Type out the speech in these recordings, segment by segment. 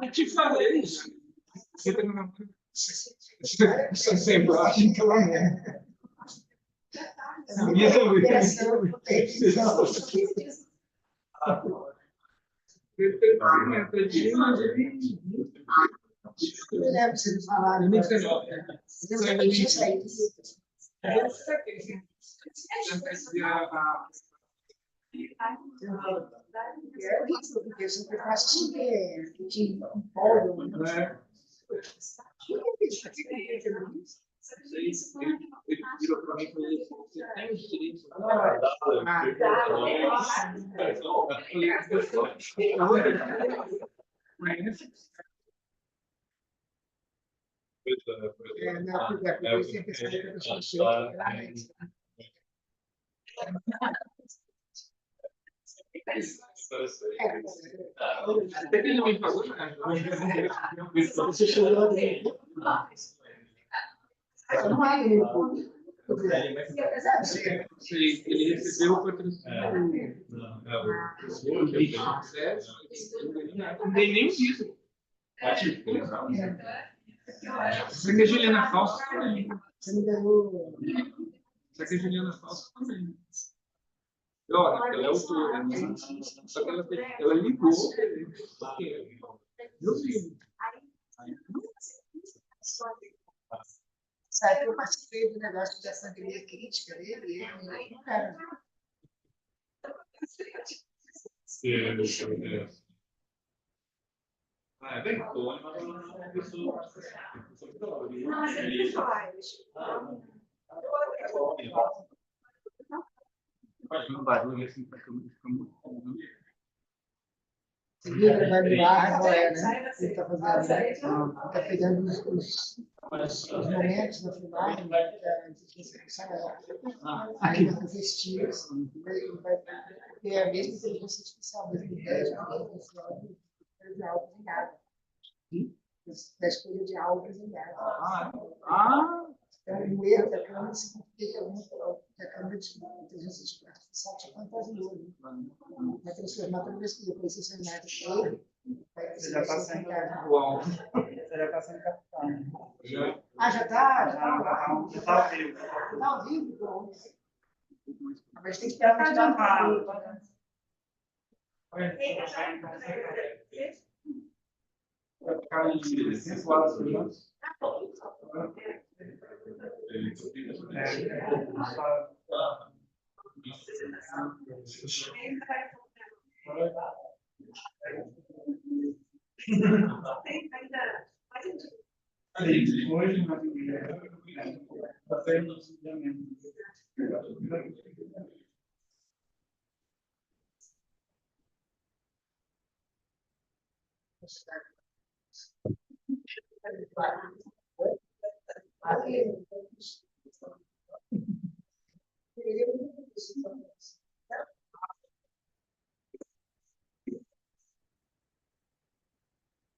Eu te falei isso. Você tem uma... Assemblagem que ela é. Sabia Eu lembro de vocês falarem. Porque eu sempre faço super de empolgo. Ele virou para mim e falou: você tem os direitos. Até que ele não me falou, Você chegou dele. Não é ele. ele recebeu o patrocínio. Não tem nem isso. Só que a Juliana Falso também. Você me deu. Só que a Juliana Falso também. Ela é autora, né? Só que ela ligou. Eu vi. Sabe, eu participei do negócio de assembleia crítica dele e ele não era. É bem bom, mas uma pessoa. Faz um barulho assim, fica muito bom. Você viu que ele vai no ar agora, né? Ele está fazendo, né? Está pegando os momentos da filmagem, aqui vai fazer estilos, ele vai ter a mesma inteligência artificial, a mesma ideia de algo em nada. Da escolha de algo em nada. Então, o erro da câmera significa que a câmera de inteligência artificial te fantasiou. Vai transformar toda vez que depois você se mete cheio, você já está sendo captado. Você já está sendo captado. Ah, já está? Já está ao vivo. Está ao vivo? Pronto. Mas tem que esperar para gravar. Vai ficar em 5 horas por ano.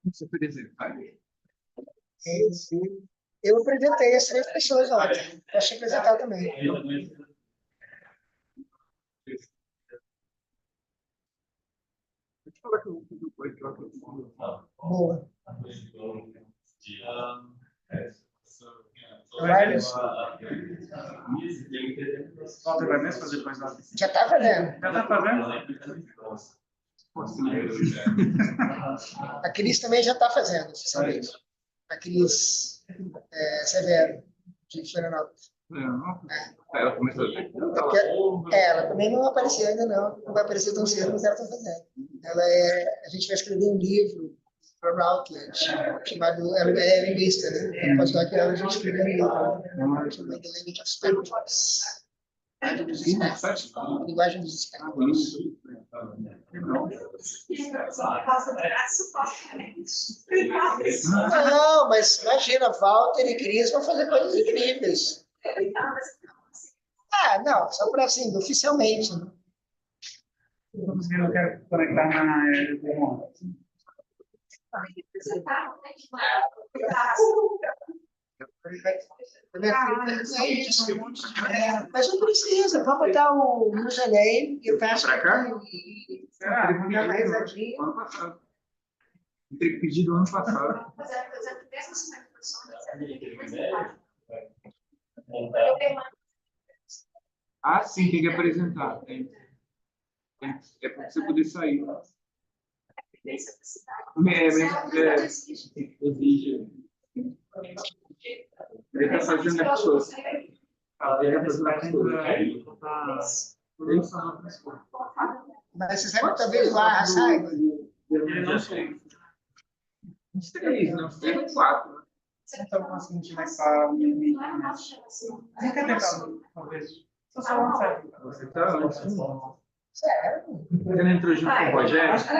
Você apresentar? Eu apresentei as 3 pessoas ontem. Eu achei apresentar também. Boa. Walter vai mesmo fazer depois lá? Já está fazendo. Já está fazendo? A Cris também já está fazendo, oficialmente. A Cris Severo, de Florianópolis. Ela começou a ver. Ela também não apareceu ainda, não vai aparecer tão cedo, mas ela está fazendo. A gente vai escrever um livro para Routledge, chamado, ela é linguista, né? No pós-doc a gente escreveu um livro, chamado The Language of Spectrums. Linguagem dos espectros. Não, mas imagina, Walter e Cris vão fazer coisas incríveis. Não, só para assim, oficialmente. Né? Eu quero conectar na Mas não precisa, vamos botar o username e eu peço para cá. Fica mais aqui. Entrei que pedir do ano passado. Ah, sim, tem que apresentar. É para você poder sair. Exige. Ele está fazendo as coisas. Ele está fazendo as coisas. Mas você sabe talvez lá saiba. Ele não sei. Uns 3, não sei. 4. Não estou conseguindo te marcar o limite. Você quer tentar, talvez? Só lançar. Você está antes. Sério? Você não entrou junto com o Rogério? Acho que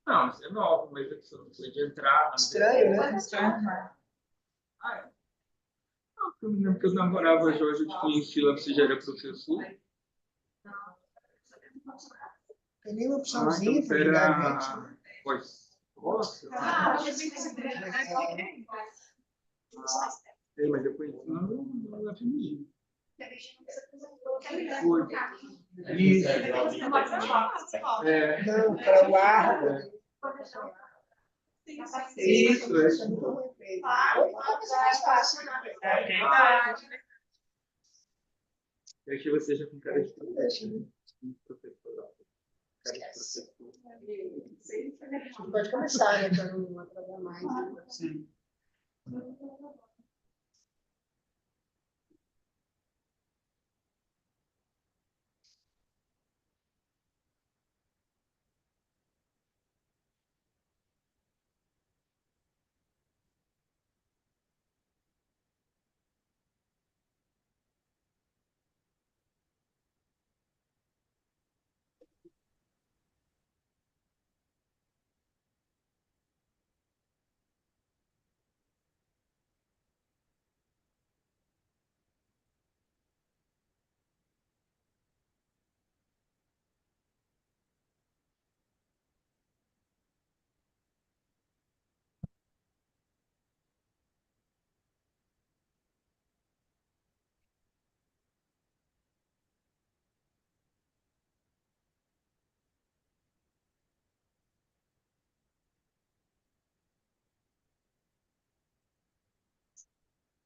Não, você é novo, mas você não pode entrar. Estranho, né? Estranho. Ah, é. Não, eu me lembro que eu namorava a Jorge, eu te conheci lá, você já era professor. Tem nenhuma Ah, opçãozinha então para ligar, gente. era... Pois, nossa. É, mas eu conheci na família. Foi. Isso. É. Não, para o ar. Isso, é. Isso é muito ruim feito. Mais fácil. Eu achei você já com cara de professor. Esquece. Pode começar, né? Para não atrasar mais. Né? Sim.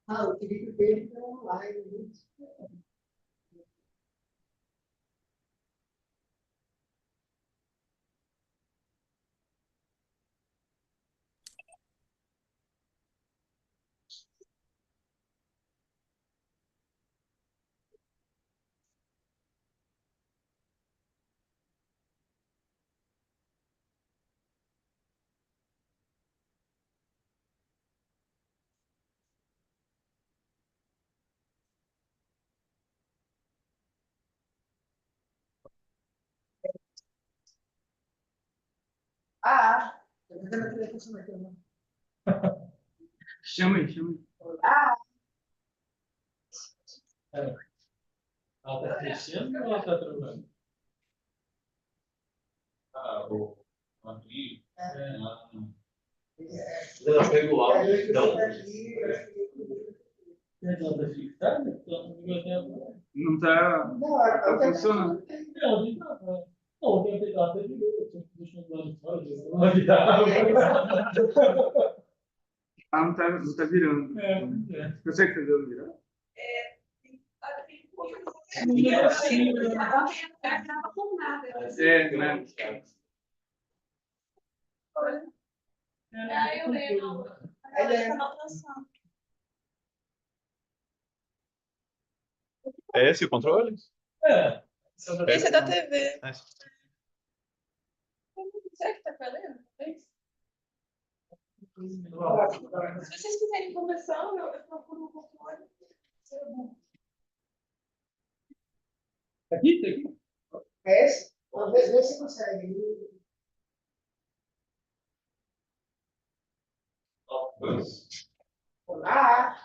Ah, o Felipe dele está online. Ah, eu vou ver a função aqui. Chama aí, chama aí. Ah, Ela está crescendo ou ela está travando? Ah, o aqui. Ela pegou algo, então. Ela está fixada? Então, não até agora. Não está não, eu funcionando. Não, não está. Não, eu tentei dar até de novo. Eu deixei o lado fora, não virava. Ah, não tá virando. É. Consegue fazer ela virar? É, né? Eu lembro. É esse o controle? É. Esse é da TV. É. Será que tá falando? Se vocês quiserem conversar, eu procuro um controle. Aqui, tem aqui. É esse? Vê se você consegue. Olá.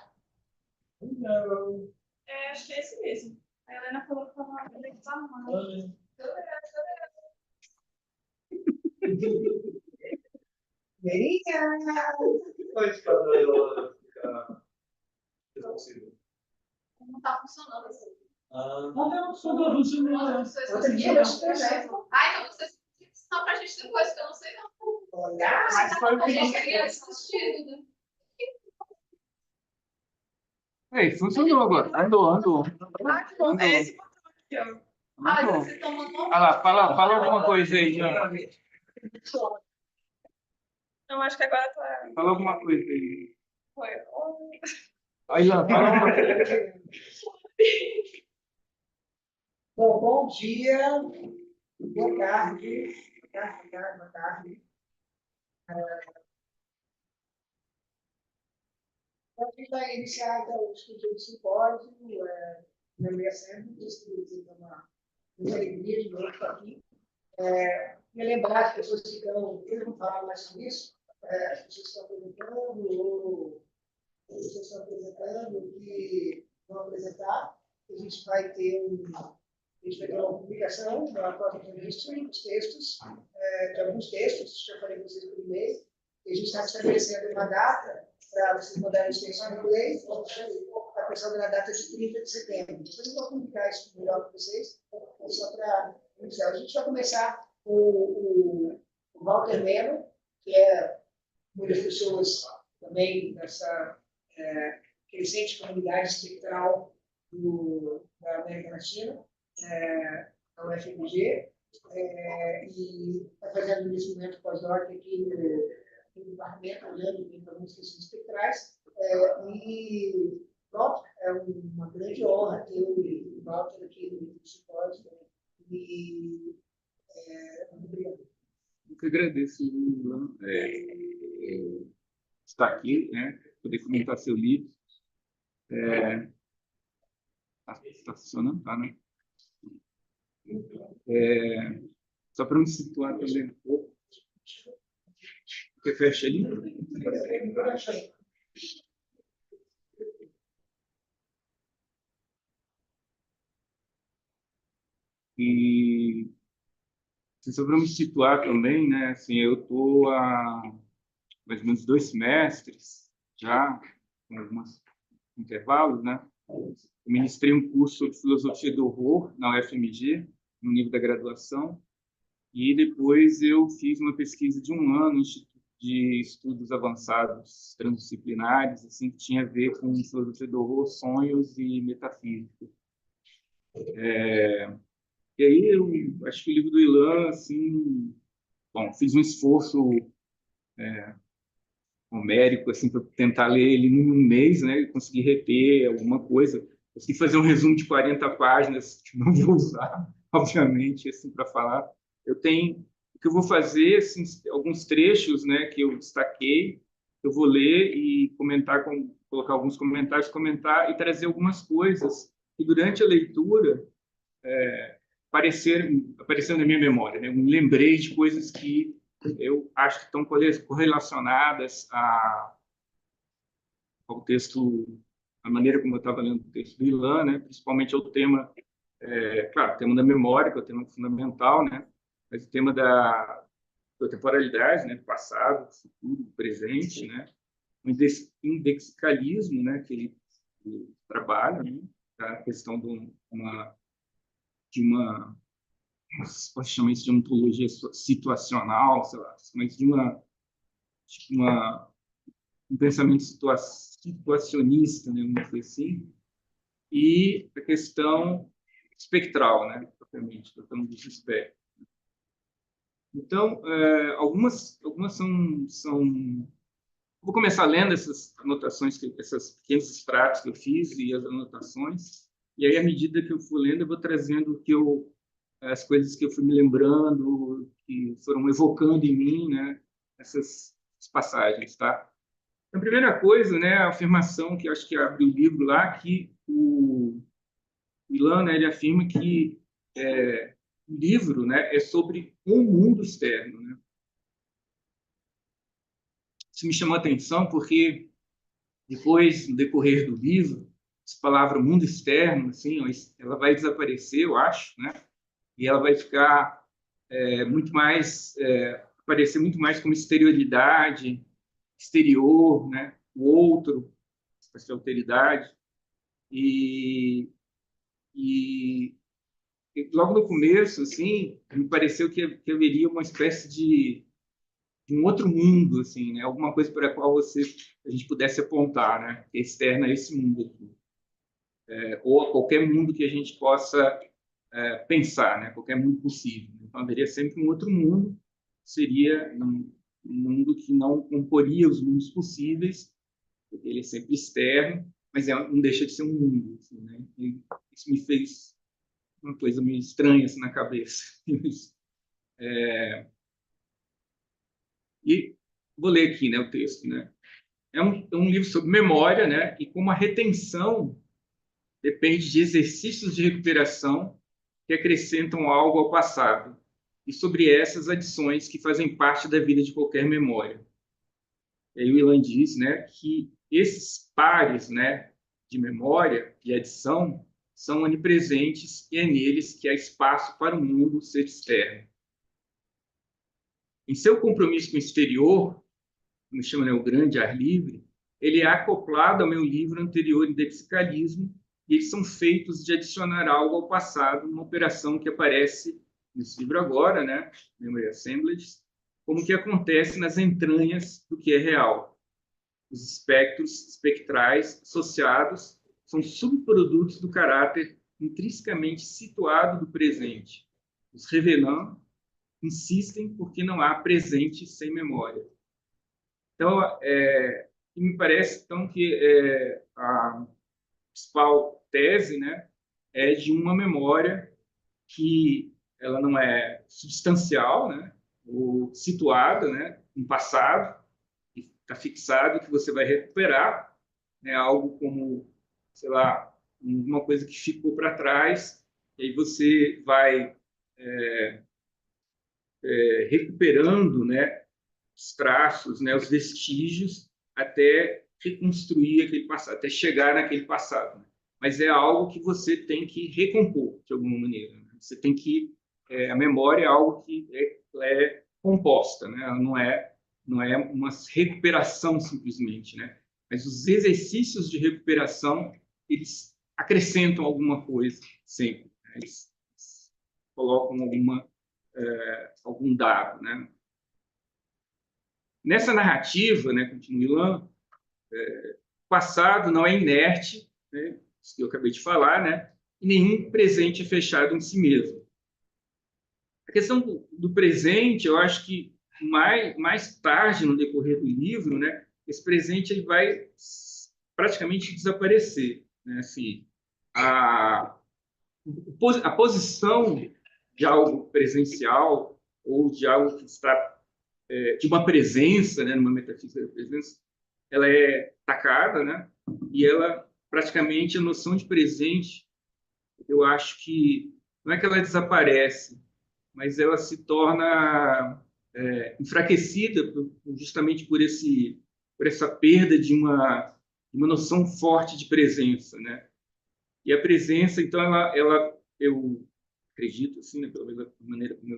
Não. É, acho que é esse mesmo. A Helena falou que tava reclamando. Verinha. Mas para ela ficar responsiva. Não tá funcionando assim. Ah, não, só da Rússia não é. Outro dia eu escrevi. Ah, então vocês gente depois, que eu não sei não. Olhar, Mas foi o A que gente queria assistir, né? Ei, funcionou agora. Andou. Ah, que bom. É esse botão aqui, ó. Ah, Andou. vocês estão mandando. Olha lá, fala alguma coisa aí, Jean. Não, acho que agora tá. Fala alguma coisa aí. Foi. Aí, Jean, fala alguma coisa. bom, bom dia, boa tarde, boa tarde. Então, a gente vai iniciar então, o estudo do simpósio, meu nome é Assemblages, uma alegria de novo estar aqui. Me lembrar as pessoas que estão, eu não falo mais sobre isso, as pessoas estão apresentando, ou as pessoas estão apresentando, que vão apresentar, a gente vai ter uma publicação da própria revista, dos textos, de alguns textos, já falei para vocês por e-mail, e a gente está estabelecendo uma data para vocês mandarem os textos no e-mail, a questão da data de 30 de setembro. Depois eu vou publicar isso melhor para vocês, só para iniciar. A gente vai começar com o Walter Melo, que é uma das pessoas também dessa crescente comunidade espectral da América Latina, a UFMG, e está fazendo nesse momento pós-doc aqui no departamento, olhando para algumas questões espectrais, e pronto, é uma grande honra ter o Walter aqui no simpósio, e muito obrigado. Eu que agradeço, Ilan, estar aqui, né? Poder comentar seu livro. Tá funcionando? Tá, né? Só para me situar também um pouco. Você fecha ali? E só para me situar também, né? Assim, eu estou há mais ou menos 2 semestres já, com alguns intervalos, né? Eu ministrei um curso sobre filosofia do horror na UFMG, no nível da graduação, e depois eu fiz uma pesquisa de 1 ano no Instituto de Estudos Avançados Transdisciplinares, assim, que tinha a ver com filosofia do horror, sonhos e metafísica. E aí eu acho que o livro do Ilan, assim, bom, fiz um esforço homérico assim para tentar ler ele em 1 mês, né, e conseguir reter alguma coisa. Consegui fazer um resumo de 40 páginas que não vou usar, obviamente, assim para falar. O que eu vou fazer, assim, alguns trechos, né, que eu destaquei, eu vou ler e comentar, colocar alguns comentários, comentar e trazer algumas coisas que durante a leitura apareceram na minha memória, né? Eu me lembrei de coisas que eu acho que estão correlacionadas ao texto, a maneira como eu estava lendo o texto do Ilan, né? Principalmente ao tema, claro, o tema da memória, que é o tema fundamental, né? Mas o tema da temporalidade, né? Do passado, do futuro, do presente, né? O indexicalismo, né? Que ele trabalha, né? A questão de uma pode chamar isso de ontologia situacional, sei lá, mas de um pensamento situacionista, né, vamos dizer assim, e a questão espectral, né, propriamente, tratando dos espectros. Então, algumas são. Vou começar lendo essas anotações, essas pequenos extratos que eu fiz e as anotações, e aí, à medida que eu for lendo, eu vou trazendo as coisas que eu fui me lembrando, que foram evocando em mim, né, essas passagens, tá? A primeira coisa, né, a afirmação que eu acho que abre o livro lá, que o Ilan, né, ele afirma que o livro, né, é sobre um mundo externo, né? Isso me chamou a atenção porque depois, no decorrer do livro, essa palavra mundo externo, assim, ela vai desaparecer, eu acho, né? E ela vai ficar muito mais aparecer muito mais como exterioridade, exterior, né? O outro, essa alteridade e logo no começo, assim, me pareceu que haveria uma espécie de um outro mundo, assim, né? Alguma coisa para a qual a gente pudesse apontar, né? Que é externa a esse mundo aqui. Ou a qualquer mundo que a gente possa pensar, né? Qualquer mundo possível. Então, haveria sempre um outro mundo, seria um mundo que não comporia os mundos possíveis, porque ele é sempre externo, mas não deixa de ser um mundo, assim, né? E isso me fez uma coisa meio estranha assim, na cabeça. E vou ler aqui, né, o texto, né? É um livro sobre memória, né? E como a retenção depende de exercícios de recuperação que acrescentam algo ao passado, e sobre essas adições que fazem parte da vida de qualquer memória. E aí o Ilan diz, né, que esses pares, né, de memória e adição são onipresentes e é neles que há espaço para o mundo ser externo. Em seu compromisso com o exterior, como chama, né, o grande ar livre, ele é acoplado ao meu livro anterior, Indexicalismo, e eles são feitos de adicionar algo ao passado, uma operação que aparece nesse livro agora, né, Assemblages, como que acontece nas entranhas do que é real. Os espectros espectrais associados são subprodutos do caráter intrinsecamente situado do presente. Os revelando insistem porque não há presente sem memória. Então, me parece então que a principal tese, né, é de uma memória que ela não é substancial, né, ou situada, né, no passado, que está fixado, que você vai recuperar, né, algo como, sei lá, uma coisa que ficou para trás, e aí você vai recuperando, né, os traços, né, os vestígios, até reconstruir aquele passado, até chegar naquele passado. Né? Mas é algo que você tem que recompor, de alguma maneira. Né? Você tem que... a memória é algo que é composta, né? Não é uma recuperação simplesmente. Né? Mas os exercícios de recuperação, eles acrescentam alguma coisa sempre. Né? Eles colocam algum dado, né? Nessa narrativa, né, continua Ilan, o passado não é inerte, né, isso que eu acabei de falar, né, e nenhum presente é fechado em si mesmo. A questão do presente, eu acho que mais tarde, no decorrer do livro, né, esse presente ele vai praticamente desaparecer. Né, assim, a posição de algo presencial ou de algo que está de uma presença, né, numa metafísica da presença, ela é tacada, né? E ela praticamente a noção de presente, eu acho que não é que ela desaparece, mas ela se torna enfraquecida justamente por essa perda de uma noção forte de presença, né? E a presença, então, eu acredito, assim, né, pela maneira como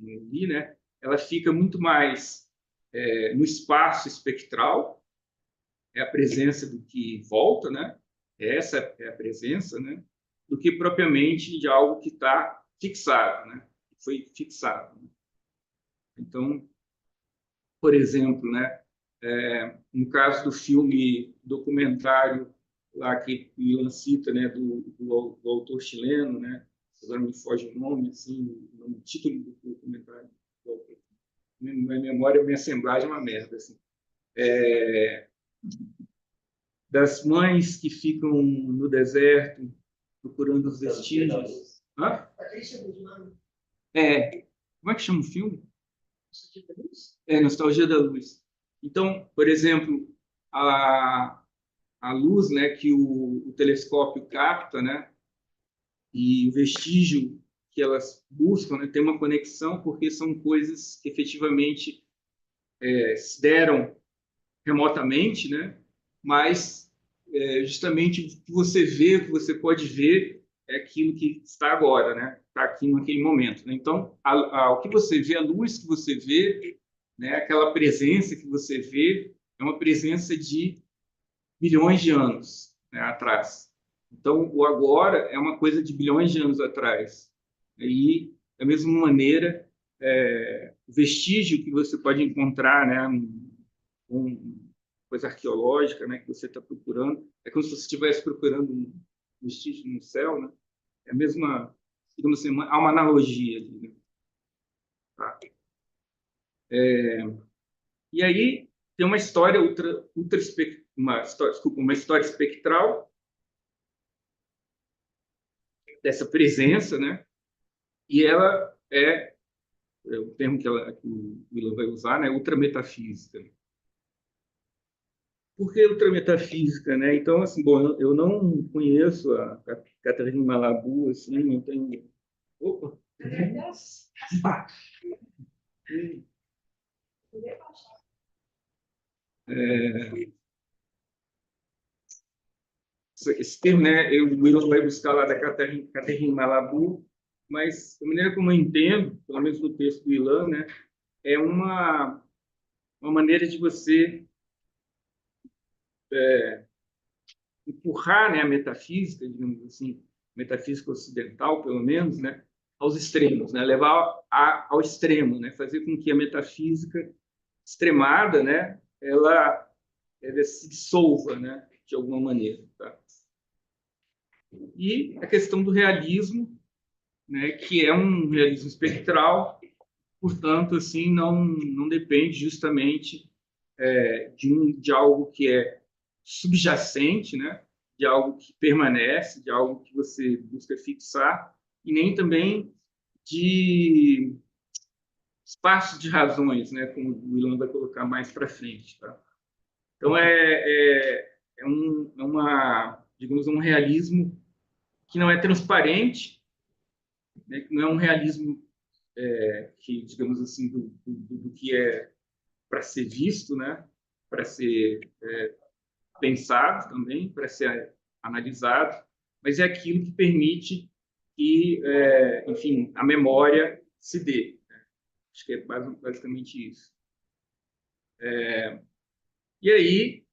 eu li, né? Ela fica muito mais no espaço espectral, é a presença do que volta, né? Essa é a presença, né? Do que propriamente de algo que está fixado, né? Foi fixado. Né? Então, por exemplo, né? No caso do filme documentário lá que Ilan cita, né? Do autor chileno, né? Agora me foge o nome, assim, o título do documentário. Minha memória, minha assemblagem é uma merda, assim. Das mães que ficam no deserto procurando os vestígios. Hã? Como é que chama o filme? Nostalgia da Luz. Então, por exemplo, a luz, né, que o telescópio capta, né, e o vestígio que elas buscam, né, tem uma conexão porque são coisas que efetivamente se deram remotamente, né, mas justamente o que você vê, o que você pode ver é aquilo que está agora, né? Está aqui naquele momento. Né? Então, o que você vê, a luz que você vê, né? Aquela presença que você vê, é uma presença de bilhões de anos, né, atrás. Então, o agora é uma coisa de bilhões de anos atrás. E, da mesma maneira, o vestígio que você pode encontrar, né, coisa arqueológica, né, que você está procurando, é como se você estivesse procurando um vestígio no céu, né? É a mesma, digamos assim, há uma analogia ali, né? Tá? E aí tem uma história uma história espectral dessa presença, né? E ela é o termo que o Willan vai usar, né? Ultrametafísica. Por que ultrametafísica, né? Então, assim, bom, eu não conheço a Catarina Malabou, assim, não tenho... Opa! Esse termo, né, o Willan vai buscar lá da Catarina Malabou, mas a maneira como eu entendo, pelo menos no texto do Willan, né, é uma maneira de você empurrar, né, a metafísica, digamos assim, metafísica ocidental, pelo menos, né, aos extremos, né, levar ao extremo, né, fazer com que a metafísica extremada, né, ela se dissolva, né, de alguma maneira. Tá? E a questão do realismo, né, que é um realismo espectral, portanto, assim, não depende justamente de algo que é subjacente, né, de algo que permanece, de algo que você busca fixar, e nem também de espaço de razões, né, como o Willan vai colocar mais para frente. Tá? Então, digamos, um realismo que não é transparente, né, que não é um realismo que, digamos assim, do que é para ser visto, né, para ser pensado também, para ser analisado, mas é aquilo que permite que, enfim, a memória se dê. Acho que é basicamente isso. E aí,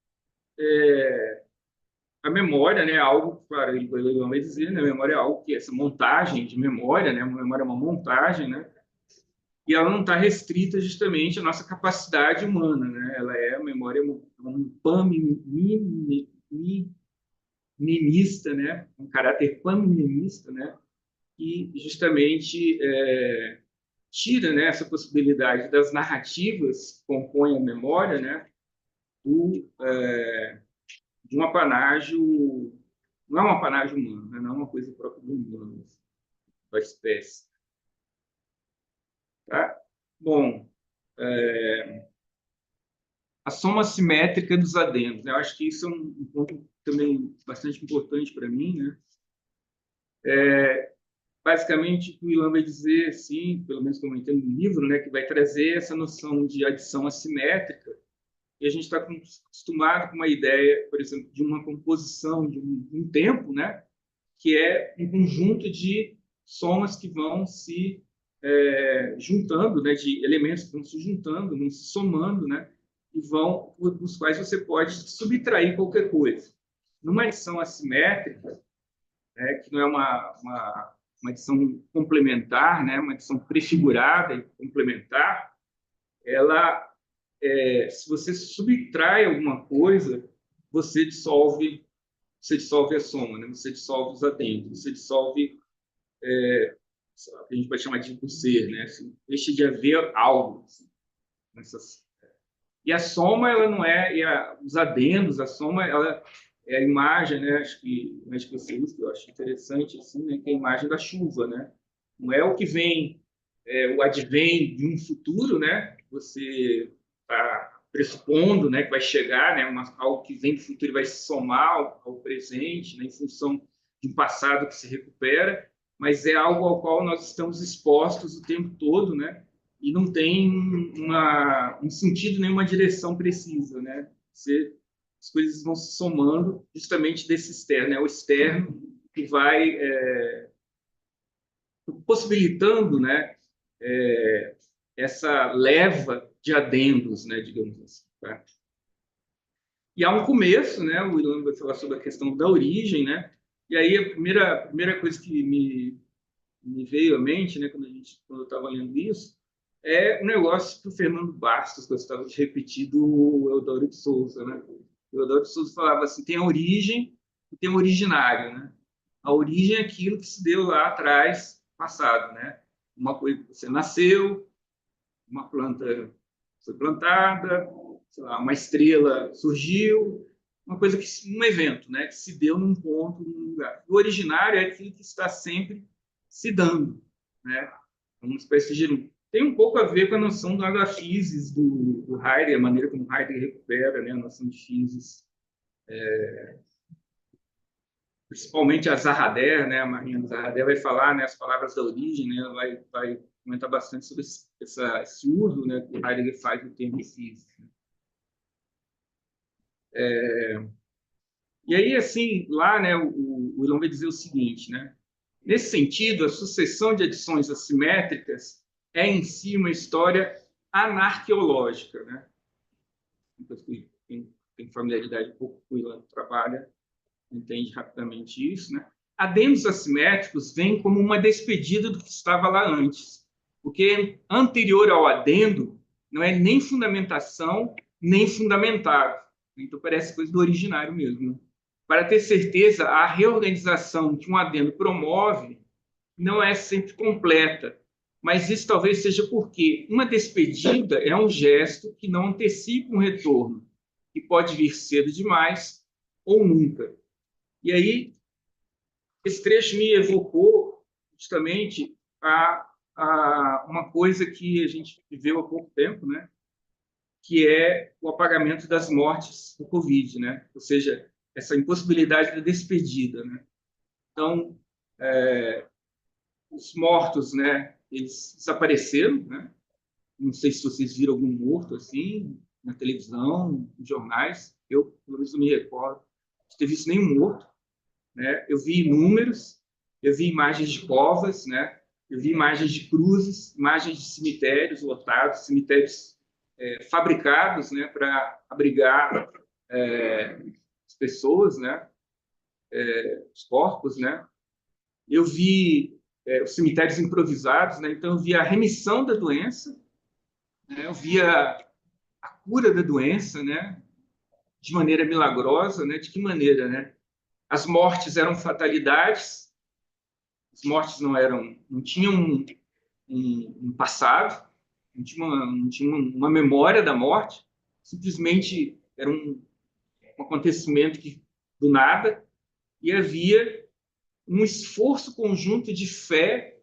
a memória, né, é algo, claro, ele vai dizer, né, a memória é algo que essa montagem de memória, né, uma memória é uma montagem, né, e ela não está restrita justamente à nossa capacidade humana, né, ela é a memória um panminimista, né, um caráter panminimista, né, que justamente tira, né, essa possibilidade das narrativas que compõem a memória, né, do, de um apanágio, não é um apanágio humano, né, não é uma coisa própria do humano, da espécie. Tá? Bom, a soma simétrica dos adendos, né? Eu acho que isso é um ponto também bastante importante para mim, né? Basicamente, o que o Ilan vai dizer, assim, pelo menos como eu entendo no livro, né, que vai trazer essa noção de adição assimétrica, e a gente está acostumado com uma ideia, por exemplo, de uma composição de um tempo, né, que é um conjunto de somas que vão se juntando, né, de elementos que vão se juntando, vão se somando, né, e dos quais você pode subtrair qualquer coisa. Numa adição assimétrica, né, que não é uma adição complementar, né, uma adição prefigurada e complementar, ela, se você subtrai alguma coisa, você dissolve a soma, né? Você dissolve os adendos, você dissolve o que a gente pode chamar de ser, né? Assim, deixa de haver algo assim, nessas. E a soma, ela não é, os adendos, a soma, ela é a imagem, né? Acho que você usa, que eu acho interessante, assim, né? Que é a imagem da chuva, né? Não é o que vem, o advém de um futuro, né? Você está pressupondo, né? Que vai chegar, né? Algo que vem do futuro e vai se somar ao presente, né? Em função de um passado que se recupera, mas é algo ao qual nós estamos expostos o tempo todo, né? E não tem um sentido, nenhuma direção precisa, né? As coisas vão se somando justamente desse externo, né? O externo que vai possibilitando, né? Essa leva de adendos, né? Digamos assim. Tá? E há um começo, né? O Ilan vai falar sobre a questão da origem, né? E aí a primeira coisa que me me veio à mente, né, quando eu estava lendo isso, é um negócio que o Fernando Bastos gostava de repetir do Eudório de Souza, né? O Eudório de Souza falava assim, tem a origem e tem o originário, né? A origem é aquilo que se deu lá atrás, passado, né? Uma coisa, você nasceu, uma planta foi plantada, sei lá, uma estrela surgiu, uma coisa que um evento, né, que se deu num ponto, num lugar. O originário é aquilo que está sempre se dando, né? Uma espécie de tem um pouco a ver com a noção do agaphysis do Heidegger, a maneira como Heidegger recupera, né, a noção de physis, principalmente a Zahradé, né, a Marinha Zahradé vai falar, né, as palavras da origem, né, ela vai comentar bastante sobre esse uso, né, que o Heidegger faz do termo physis. E aí, assim, lá, né, o Ilon vai dizer o seguinte, né? Nesse sentido, a sucessão de adições assimétricas é em si uma história anarqueológica, né? Quem tem familiaridade um pouco com o Ilon trabalha entende rapidamente isso, né? Adendos assimétricos vêm como uma despedida do que estava lá antes, porque anterior ao adendo não é nem fundamentação nem fundamentado. Então parece coisa do originário mesmo, né? Para ter certeza, a reorganização que um adendo promove não é sempre completa, mas isso talvez seja porque uma despedida é um gesto que não antecipa um retorno, que pode vir cedo demais ou nunca. E aí, esse trecho me evocou justamente uma coisa que a gente viveu há pouco tempo, né? Que é o apagamento das mortes do Covid, né? Ou seja, essa impossibilidade da despedida, né? Então, os mortos, né? Eles desapareceram, né? Não sei se vocês viram algum morto assim na televisão, nos jornais. Eu, pelo menos, não me recordo de ter visto nenhum morto, né? Eu vi números, eu vi imagens de covas, né? Eu vi imagens de cruzes, imagens de cemitérios lotados, cemitérios fabricados, né, para abrigar as pessoas, né, os corpos, né. Eu vi os cemitérios improvisados, né, então eu vi a remissão da doença, né, eu vi a cura da doença, né, de maneira milagrosa, né, de que maneira, né? As mortes eram fatalidades, as mortes não tinham um passado, não tinha uma memória da morte, simplesmente era um acontecimento que do nada, e havia um esforço conjunto de fé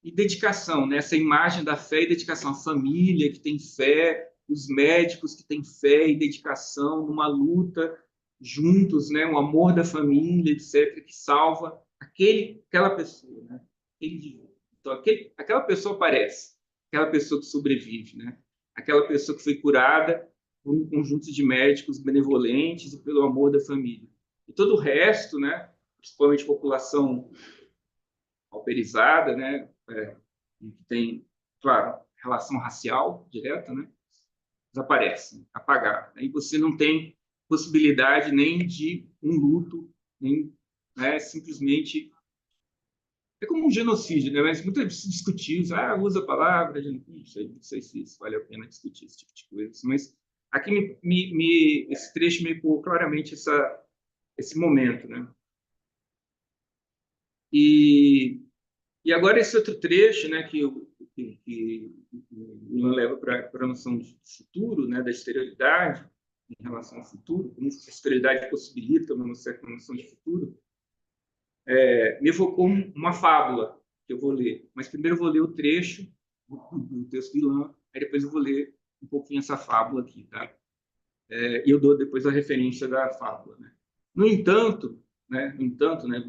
e dedicação, né? Essa imagem da fé e dedicação, a família que tem fé, os médicos que têm fé e dedicação numa luta juntos, né? O amor da família, etc., que salva aquela pessoa, né? Então, aquela pessoa aparece, aquela pessoa que sobrevive, né? Aquela pessoa que foi curada por um conjunto de médicos benevolentes e pelo amor da família. E todo o resto, né? Principalmente a população pauperizada, né? Que tem, claro, relação racial direta, né? Desaparece, apagado. Aí você não tem possibilidade nem de um luto, nem, né, simplesmente é como um genocídio, né? Mas muitas vezes se discutiu, usa a palavra, não sei se isso vale a pena discutir esse tipo de coisa, mas aqui esse trecho me pôs claramente esse momento, né? E agora esse outro trecho, né, que o Ilan leva para a noção de futuro, né, da exterioridade em relação ao futuro, como a exterioridade possibilita uma certa noção de futuro, me evocou uma fábula que eu vou ler. Mas primeiro eu vou ler o trecho do texto do Ilan, aí depois eu vou ler um pouquinho essa fábula aqui, tá? E eu dou depois a referência da fábula, né? No entanto, né,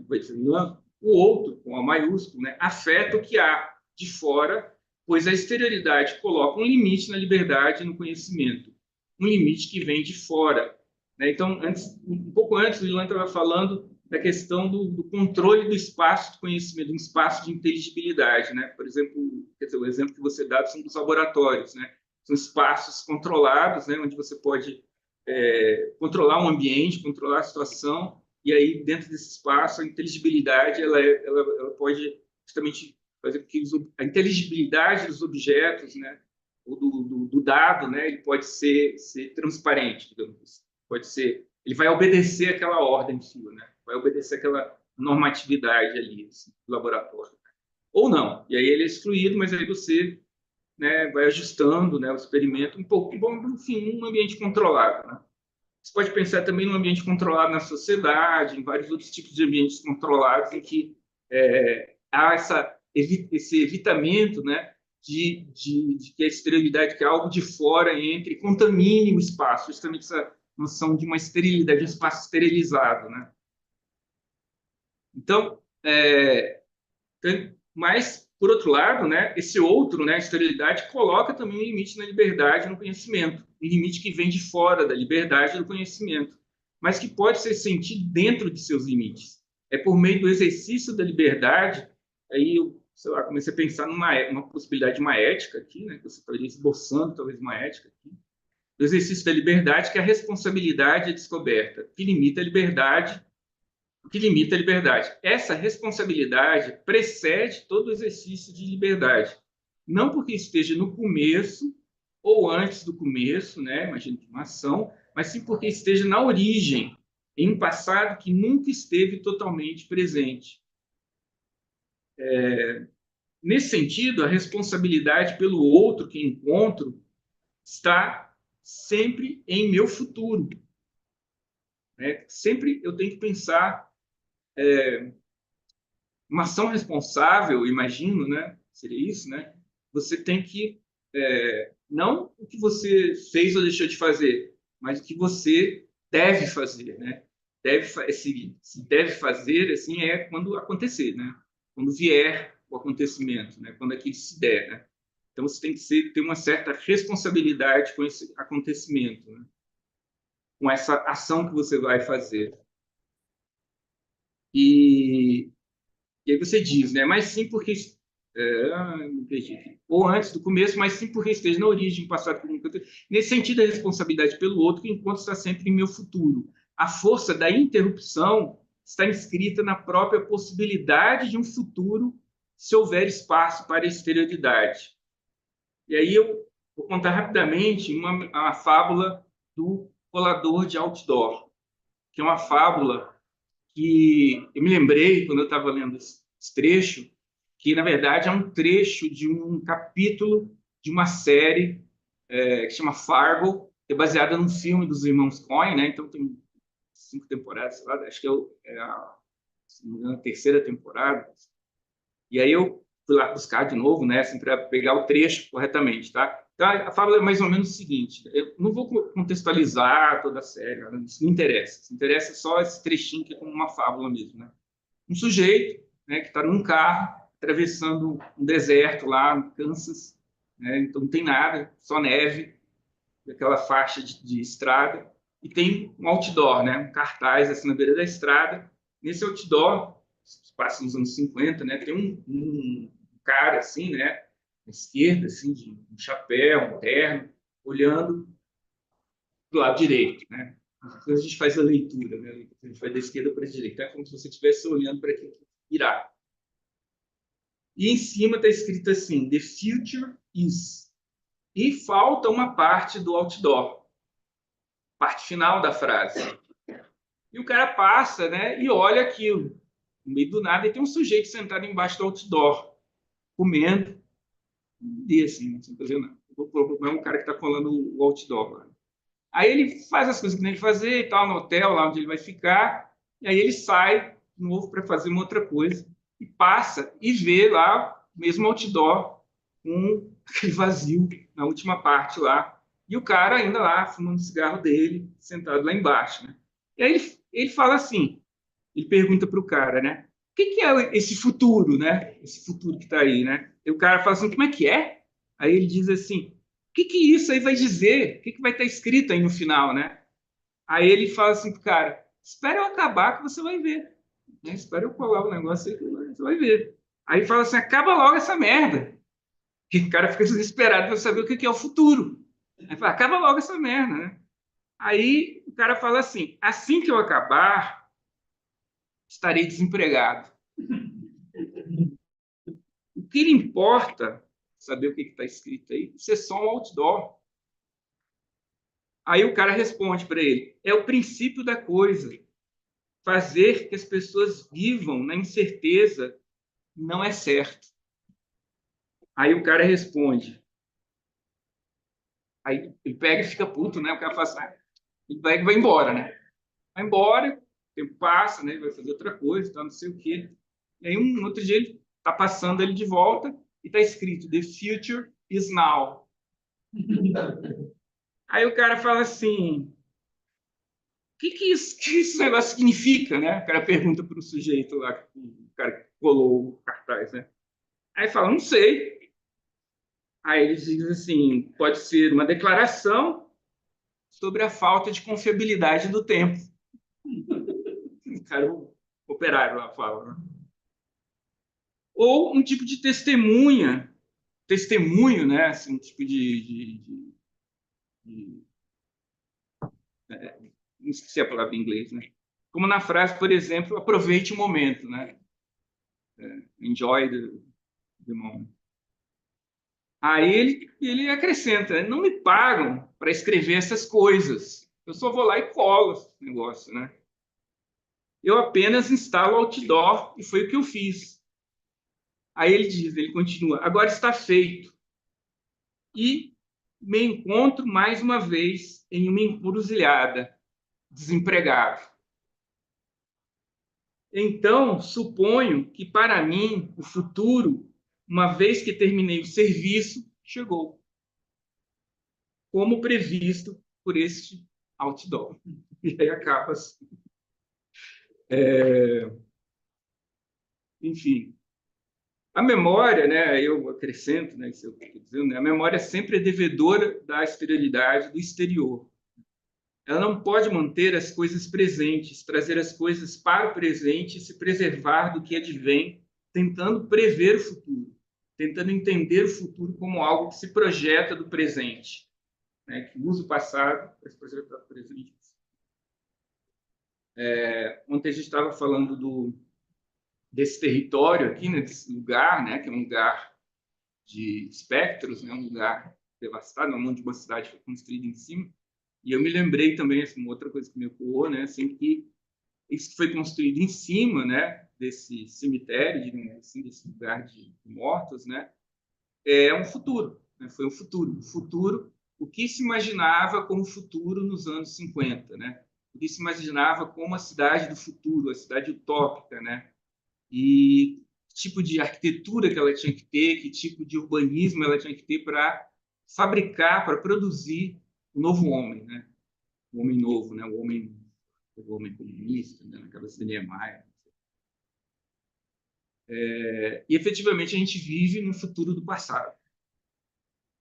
vai dizer Ilan, o outro, com A maiúsculo, né, afeta o que há de fora, pois a exterioridade coloca um limite na liberdade e no conhecimento, um limite que vem de fora, né? Então, um pouco antes, o Ilan estava falando da questão do controle do espaço de conhecimento, um espaço de inteligibilidade, né? Por exemplo, quer dizer, o exemplo que você dá são dos laboratórios, né? São espaços controlados, né? Onde você pode controlar um ambiente, controlar a situação, e aí dentro desse espaço a inteligibilidade ela pode justamente por exemplo, que a inteligibilidade dos objetos, né, ou do dado, né, ele pode ser transparente, digamos assim. Pode ser, ele vai obedecer aquela ordem sua, né, vai obedecer aquela normatividade ali assim, do laboratório. Ou não, e aí ele é excluído, mas aí você, né, vai ajustando, né, o experimento um pouco, bom, enfim, um ambiente controlado, né? Você pode pensar também num ambiente controlado na sociedade, em vários outros tipos de ambientes controlados em que há esse evitamento, né, de que a esterilidade, que é algo de fora, entre e contamine o espaço, justamente essa noção de uma esterilidade, de um espaço esterilizado, né? Então, mas, por outro lado, né, esse outro, né, a esterilidade, coloca também um limite na liberdade e no conhecimento, um limite que vem de fora da liberdade e do conhecimento, mas que pode ser sentido dentro de seus limites. É por meio do exercício da liberdade, aí eu, sei lá, comecei a pensar numa possibilidade de uma ética aqui, né, que você estaria esboçando talvez uma ética aqui, do exercício da liberdade, que a responsabilidade é descoberta, que limita a liberdade, o que limita a liberdade. Essa responsabilidade precede todo o exercício de liberdade. Não porque esteja no começo ou antes do começo, né? Imagino que uma ação, mas sim porque esteja na origem, em um passado que nunca esteve totalmente presente. Nesse sentido, a responsabilidade pelo outro que encontro está sempre em meu futuro, né? Sempre eu tenho que pensar uma ação responsável, imagino, né? Seria isso, né? Você tem que não o que você fez ou deixou de fazer, mas o que você deve fazer, né? Se deve fazer, assim, é quando acontecer, né? Quando vier o acontecimento, né? Quando aquilo se der, né? Então você tem que ter uma certa responsabilidade com esse acontecimento, né? Com essa ação que você vai fazer. E E aí você diz, né? Mas sim porque não entendi. Ou antes do começo, mas sim porque esteja na origem, passado por nunca. Nesse sentido, a responsabilidade pelo outro, que enquanto está sempre em meu futuro. A força da interrupção está inscrita na própria possibilidade de um futuro, se houver espaço para a exterioridade. E aí eu vou contar rapidamente uma fábula do colador de outdoor, que é uma fábula que eu me lembrei, quando eu estava lendo esse trecho, que, na verdade, é um trecho de um capítulo de uma série que chama Fargo, que é baseada num filme dos irmãos Coen, né? Então, tem 5 temporadas, sei lá, acho que se não me engano, a terceira temporada. E aí eu fui lá buscar de novo, né, assim, para pegar o trecho corretamente, tá? Então, a fábula é mais ou menos o seguinte: eu não vou contextualizar toda a série, isso não interessa. Isso interessa só esse trechinho que é como uma fábula mesmo, né? Um sujeito, né, que está num carro atravessando um deserto lá no Kansas, né? Então não tem nada, só neve, aquela faixa de estrada, e tem um outdoor, né, um cartaz assim na beira da estrada. Nesse outdoor, passa nos anos 50, né, tem um cara assim, né, à esquerda, assim, de um chapéu, um terno, olhando do lado direito, né? Depois a gente faz a leitura, né? A gente vai da esquerda para a direita, é como se você estivesse olhando para aquilo que irá. E em cima está escrito assim: The future is. E falta uma parte do outdoor, parte final da frase. E o cara passa, né, e olha aquilo. No meio do nada, e tem um sujeito sentado embaixo do outdoor, comendo, e assim, sem fazer nada. O problema é um cara que está colando o outdoor. Né? Aí ele faz as coisas que tem que fazer e tal, no hotel, lá onde ele vai ficar, e aí ele sai de novo para fazer uma outra coisa, e passa e vê lá, mesmo outdoor, aquele vazio na última parte lá, e o cara ainda lá, fumando o cigarro dele, sentado lá embaixo. Né? E aí ele fala assim, ele pergunta para o cara, né? O que é esse futuro, né? Esse futuro que está aí, né? E o cara fala assim, como é que é? Aí ele diz assim, o que isso aí vai dizer? O que vai estar escrito aí no final, né? Aí ele fala assim pro cara, espera eu acabar que você vai ver. Né? Espera eu colar o negócio aí que você vai ver. Aí fala assim, acaba logo essa merda. Que o cara fica desesperado para saber o que é o futuro. Aí fala, acaba logo essa merda, né? Aí o cara fala assim que eu acabar, estarei desempregado. O que lhe importa saber o que está escrito aí? Isso é só um outdoor. Aí o cara responde para ele: é o princípio da coisa. Fazer que as pessoas vivam na incerteza não é certo. Aí o cara responde. Aí ele pega e fica puto, né? O cara fala assim, ele pega e vai embora, né? Vai embora, o tempo passa, né? Ele vai fazer outra coisa, tá, não sei o quê. E aí um outro dia ele tá passando ele de volta e tá escrito The future is now. Aí o cara fala assim, que esse negócio significa, né? O cara pergunta para o sujeito lá, o cara que colou o cartaz, né? Aí fala, não sei. Aí ele diz assim, pode ser uma declaração sobre a falta de confiabilidade do tempo. O cara, o operário lá fala, né? Ou um tipo de testemunho, né? Assim, um tipo de não esqueci a palavra em inglês, né? Como na frase, por exemplo, aproveite o momento, né? Enjoy the moment. Aí ele acrescenta, né? Não me pagam para escrever essas coisas. Eu só vou lá e colo esse negócio, né? Eu apenas instalo outdoor e foi o que eu fiz. Aí ele continua, agora está feito. E me encontro mais uma vez em uma encruzilhada, desempregado. Então, suponho que para mim o futuro, uma vez que terminei o serviço, chegou, como previsto por este outdoor. E aí acaba assim. Enfim, a memória, né, eu acrescento, né, isso eu estou dizendo, né, a memória sempre é devedora da exterioridade do exterior. Ela não pode manter as coisas presentes, trazer as coisas para o presente e se preservar do que advém, tentando prever o futuro, tentando entender o futuro como algo que se projeta do presente, né, que usa o passado para se projetar do presente. Ontem a gente estava falando desse território aqui, né, desse lugar, né, que é um lugar de espectros, né, um lugar devastado, onde uma cidade foi construída em cima. E eu me lembrei também, assim, uma outra coisa que me ocorreu, né, assim, que isso que foi construído em cima, né, desse cemitério, digamos assim, desse lugar de mortos, né, é um futuro, né, foi um futuro. O futuro, o que se imaginava como futuro nos anos 50, né? O que se imaginava como a cidade do futuro, a cidade utópica, né? E que tipo de arquitetura que ela tinha que ter, que tipo de urbanismo ela tinha que ter para fabricar, para produzir o novo homem, né? O homem novo, né? O homem comunista, né? Na cabeça de Niemeyer. E efetivamente a gente vive no futuro do passado,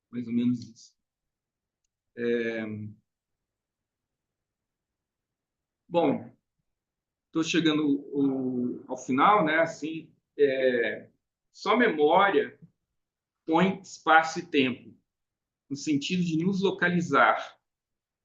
mais ou menos isso. Bom, estou chegando ao final, né? Assim, só memória põe espaço e tempo, no sentido de nos localizar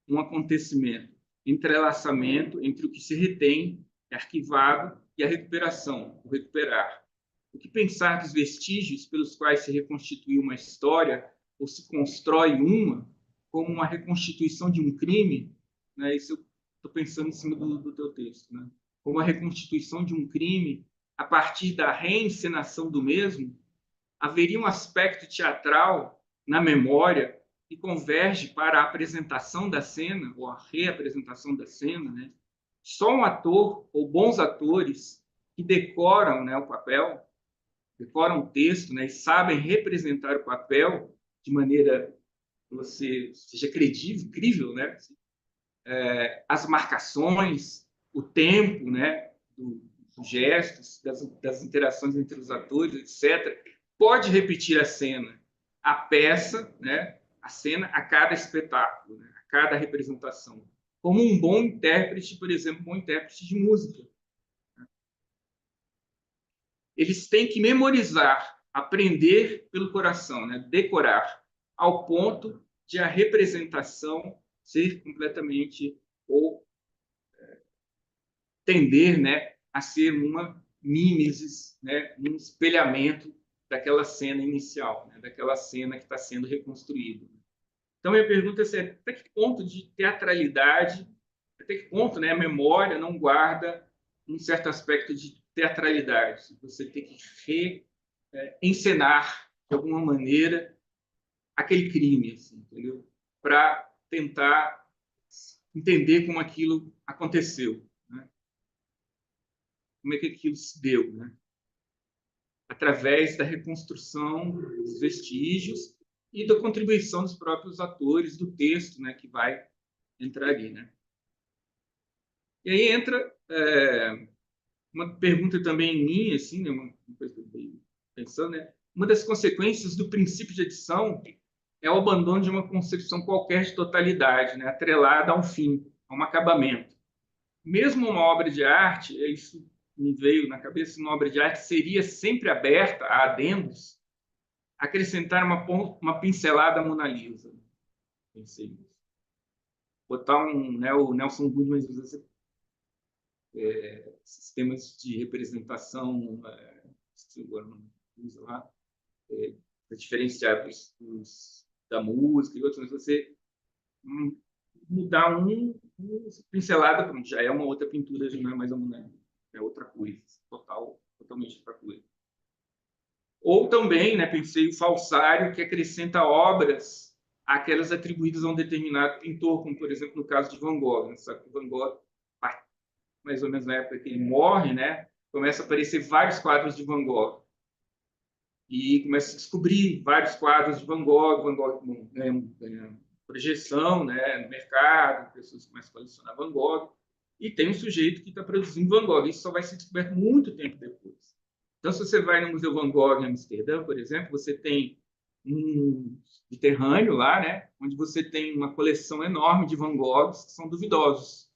um acontecimento, entrelaçamento entre o que se retém, é arquivado, e a recuperação, o recuperar. O que pensar dos vestígios pelos quais se reconstituiu uma história ou se constrói uma, como uma reconstituição de um crime, né? Isso eu estou pensando em cima do teu texto, né? Como a reconstituição de um crime a partir da reencenação do mesmo, haveria um aspecto teatral na memória que converge para a apresentação da cena, ou a reapresentação da cena, né? Só um ator ou bons atores que decoram, né, o papel, decoram o texto, né, e sabem representar o papel de maneira que você seja crível, né? As marcações, o tempo, né, dos gestos, das interações entre os atores, etc. Pode repetir a cena, a peça, né, a cena a cada espetáculo, né, a cada representação. Como um bom intérprete, por exemplo, um bom intérprete de música. Eles têm que memorizar, aprender pelo coração, né, decorar, ao ponto de a representação ser completamente ou tender, né, a ser uma mimesis, né, um espelhamento daquela cena inicial, né? Daquela cena que está sendo reconstruída. Então, minha pergunta é até que ponto de teatralidade, até que ponto, né, a memória não guarda um certo aspecto de teatralidade? Você tem que encenar, de alguma maneira, aquele crime, assim, entendeu? Para tentar entender como aquilo aconteceu, né? Como é que aquilo se deu, né? Através da reconstrução dos vestígios e da contribuição dos próprios atores do texto, né, que vai entrar ali, né? E aí entra uma pergunta também minha, assim, né, uma coisa que eu estou pensando, né? Uma das consequências do princípio de edição é o abandono de uma concepção qualquer de totalidade, né, atrelada a um fim, a um acabamento. Mesmo uma obra de arte, isso me veio na cabeça, uma obra de arte seria sempre aberta a adendos, acrescentar uma pincelada Mona Lisa. Pensei nisso. Botar né, o Nelson Goodman usa sistemas de representação, agora não usa lá, para diferenciar da música e outros, mas você mudar pincelada, pronto, já é uma outra pintura, já não é mais a Mona Lisa, é outra coisa, totalmente outra coisa. Ou também, né, pensei o falsário, que acrescenta obras àquelas atribuídas a um determinado pintor, como, por exemplo, no caso de Van Gogh. Né? Sabe que Van Gogh, mais ou menos na época que ele morre, né, começa a aparecer vários quadros de Van Gogh. E começa a descobrir vários quadros de Van Gogh. Van Gogh ganha projeção, né, no mercado, pessoas começam a colecionar Van Gogh. E tem um sujeito que está produzindo Van Gogh. Isso só vai ser descoberto muito tempo depois. Então, se você vai no Museu Van Gogh em Amsterdã, por exemplo, você tem um subterrâneo lá, né, onde você tem uma coleção enorme de Van Goghs que são duvidosos.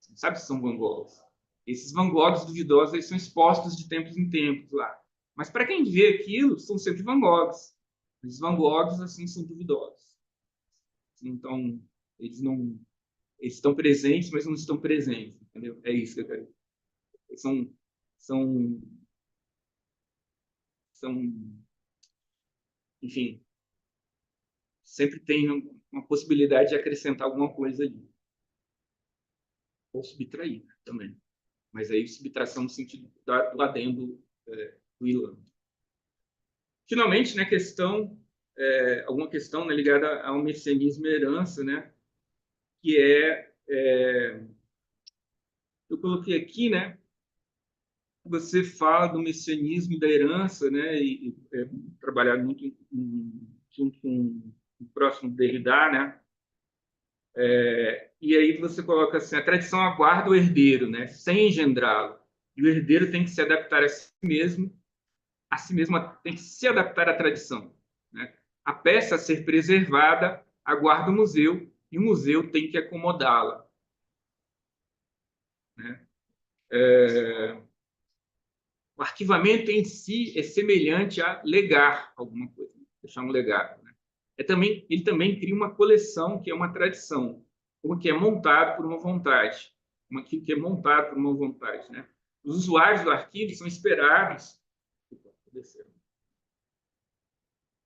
Você não sabe se são Van Goghs. Esses Van Goghs duvidosos eles são expostos de tempos em tempos lá. Mas para quem vê aquilo, são sempre Van Goghs. Os Van Goghs assim são duvidosos. Então, eles estão presentes, mas não estão presentes, entendeu? É isso que eu quero dizer. Enfim, sempre tem uma possibilidade de acrescentar alguma coisa ali. Ou subtrair também. Mas aí subtração no sentido do adendo do Ilan. Finalmente, né, alguma questão, né, ligada ao messianismo e herança, né, que eu coloquei aqui, né, você fala do messianismo e da herança, né, e trabalhar muito junto com o próximo Derrida, né, e aí você coloca assim, a tradição aguarda o herdeiro, né, sem engendrá-lo, e o herdeiro tem que se adaptar a si mesmo tem que se adaptar à tradição, né? A peça a ser preservada aguarda o museu, e o museu tem que acomodá-la, né? O arquivamento em si é semelhante a legar alguma coisa, deixar um legado, né? Ele também cria uma coleção que é uma tradição, como que é montado por uma vontade, que é montado por uma vontade, né? Os usuários do arquivo são esperados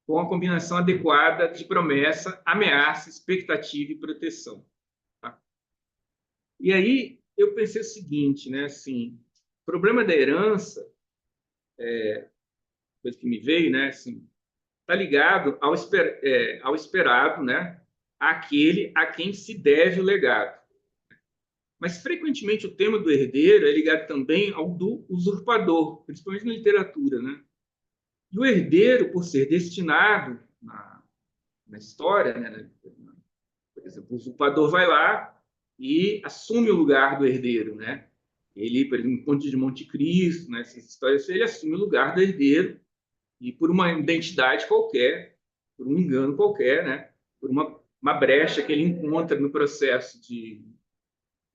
com a combinação adequada de promessa, ameaça, expectativa e proteção. Tá? E aí eu pensei o seguinte, né? Assim, o problema da herança coisa que me veio, né? Assim, está ligado ao esperado, né? Àquele a quem se deve o legado. Mas, frequentemente, o tema do herdeiro é ligado também ao do usurpador, principalmente na literatura, né? E o herdeiro, por ser destinado na história, né? Por exemplo, o usurpador vai lá e assume o lugar do herdeiro, né? Ele, por exemplo, no Conde de Monte Cristo, né? Essas histórias, ele assume o lugar do herdeiro e por uma identidade qualquer, por um engano qualquer, né? Por uma brecha que ele encontra no processo de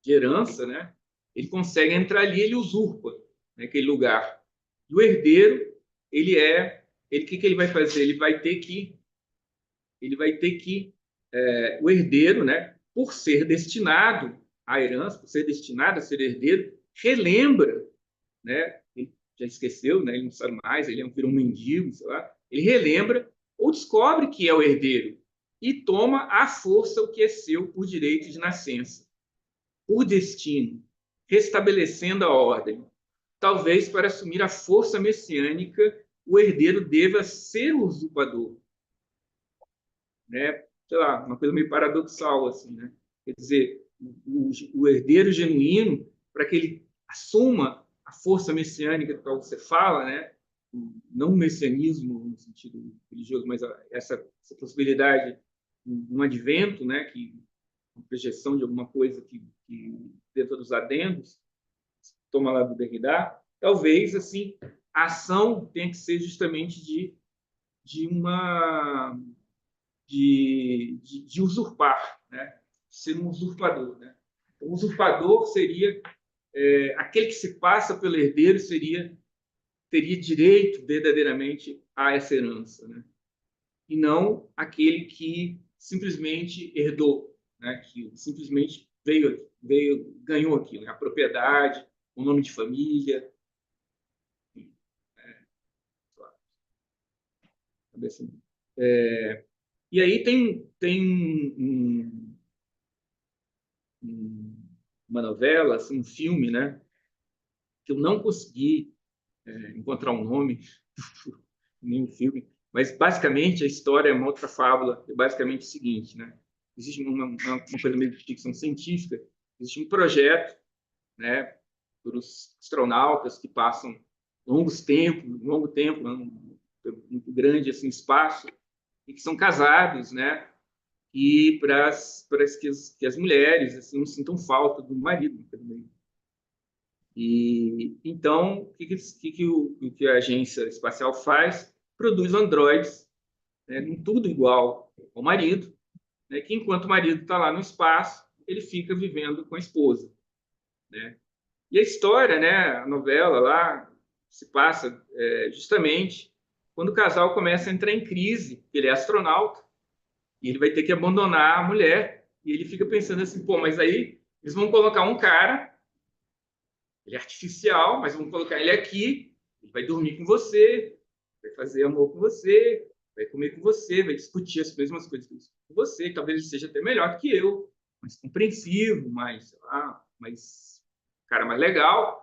herança, né? Ele consegue entrar ali, ele usurpa, né, aquele lugar. E o herdeiro, o que ele vai fazer? O herdeiro, né, por ser destinado à herança, por ser destinado a ser herdeiro, relembra, né, já esqueceu, né? Ele não sabe mais, ele virou um mendigo, sei lá. Ele relembra ou descobre que é o herdeiro e toma à força o que é seu por direito de nascença, por destino, restabelecendo a ordem. Talvez para assumir a força messiânica, o herdeiro deva ser o usurpador, né? Sei lá, uma coisa meio paradoxal assim, né? Quer dizer, o herdeiro genuíno, para que ele assuma a força messiânica que você fala, né? Não o messianismo no sentido religioso, mas essa possibilidade, um advento, né? Que uma projeção de alguma coisa que dentro dos adendos, toma lá do Derrida, talvez assim a ação tenha que ser justamente de uma de usurpar, né? Ser um usurpador, né? O usurpador seria aquele que se passa pelo herdeiro, teria direito verdadeiramente a essa herança, né? E não aquele que simplesmente herdou, né? Que simplesmente ganhou aquilo, né? A propriedade, o nome de família. E aí tem uma novela, assim, um filme, né? Que eu não consegui encontrar um nome, nem um filme, mas basicamente a história é uma outra fábula, é basicamente o seguinte, né? Existe uma coisa meio de ficção científica, existe um projeto, né, para os astronautas que passam longo tempo, muito grande assim, espaço, e que são casados, né? E para que as mulheres assim, não sintam falta do marido também. E então, o que a agência espacial faz? Produz androides, né, com tudo igual ao marido, né, que enquanto o marido está lá no espaço, ele fica vivendo com a esposa, né? E a história, né, a novela lá, se passa justamente quando o casal começa a entrar em crise. Ele é astronauta e ele vai ter que abandonar a mulher. E ele fica pensando assim, pô, mas aí eles vão colocar um cara, ele é artificial, mas vão colocar ele aqui, ele vai dormir com você, vai fazer amor com você, vai comer com você, vai discutir as mesmas coisas com você. Talvez ele seja até melhor que eu, mais compreensivo, mais, sei lá, mais cara mais legal.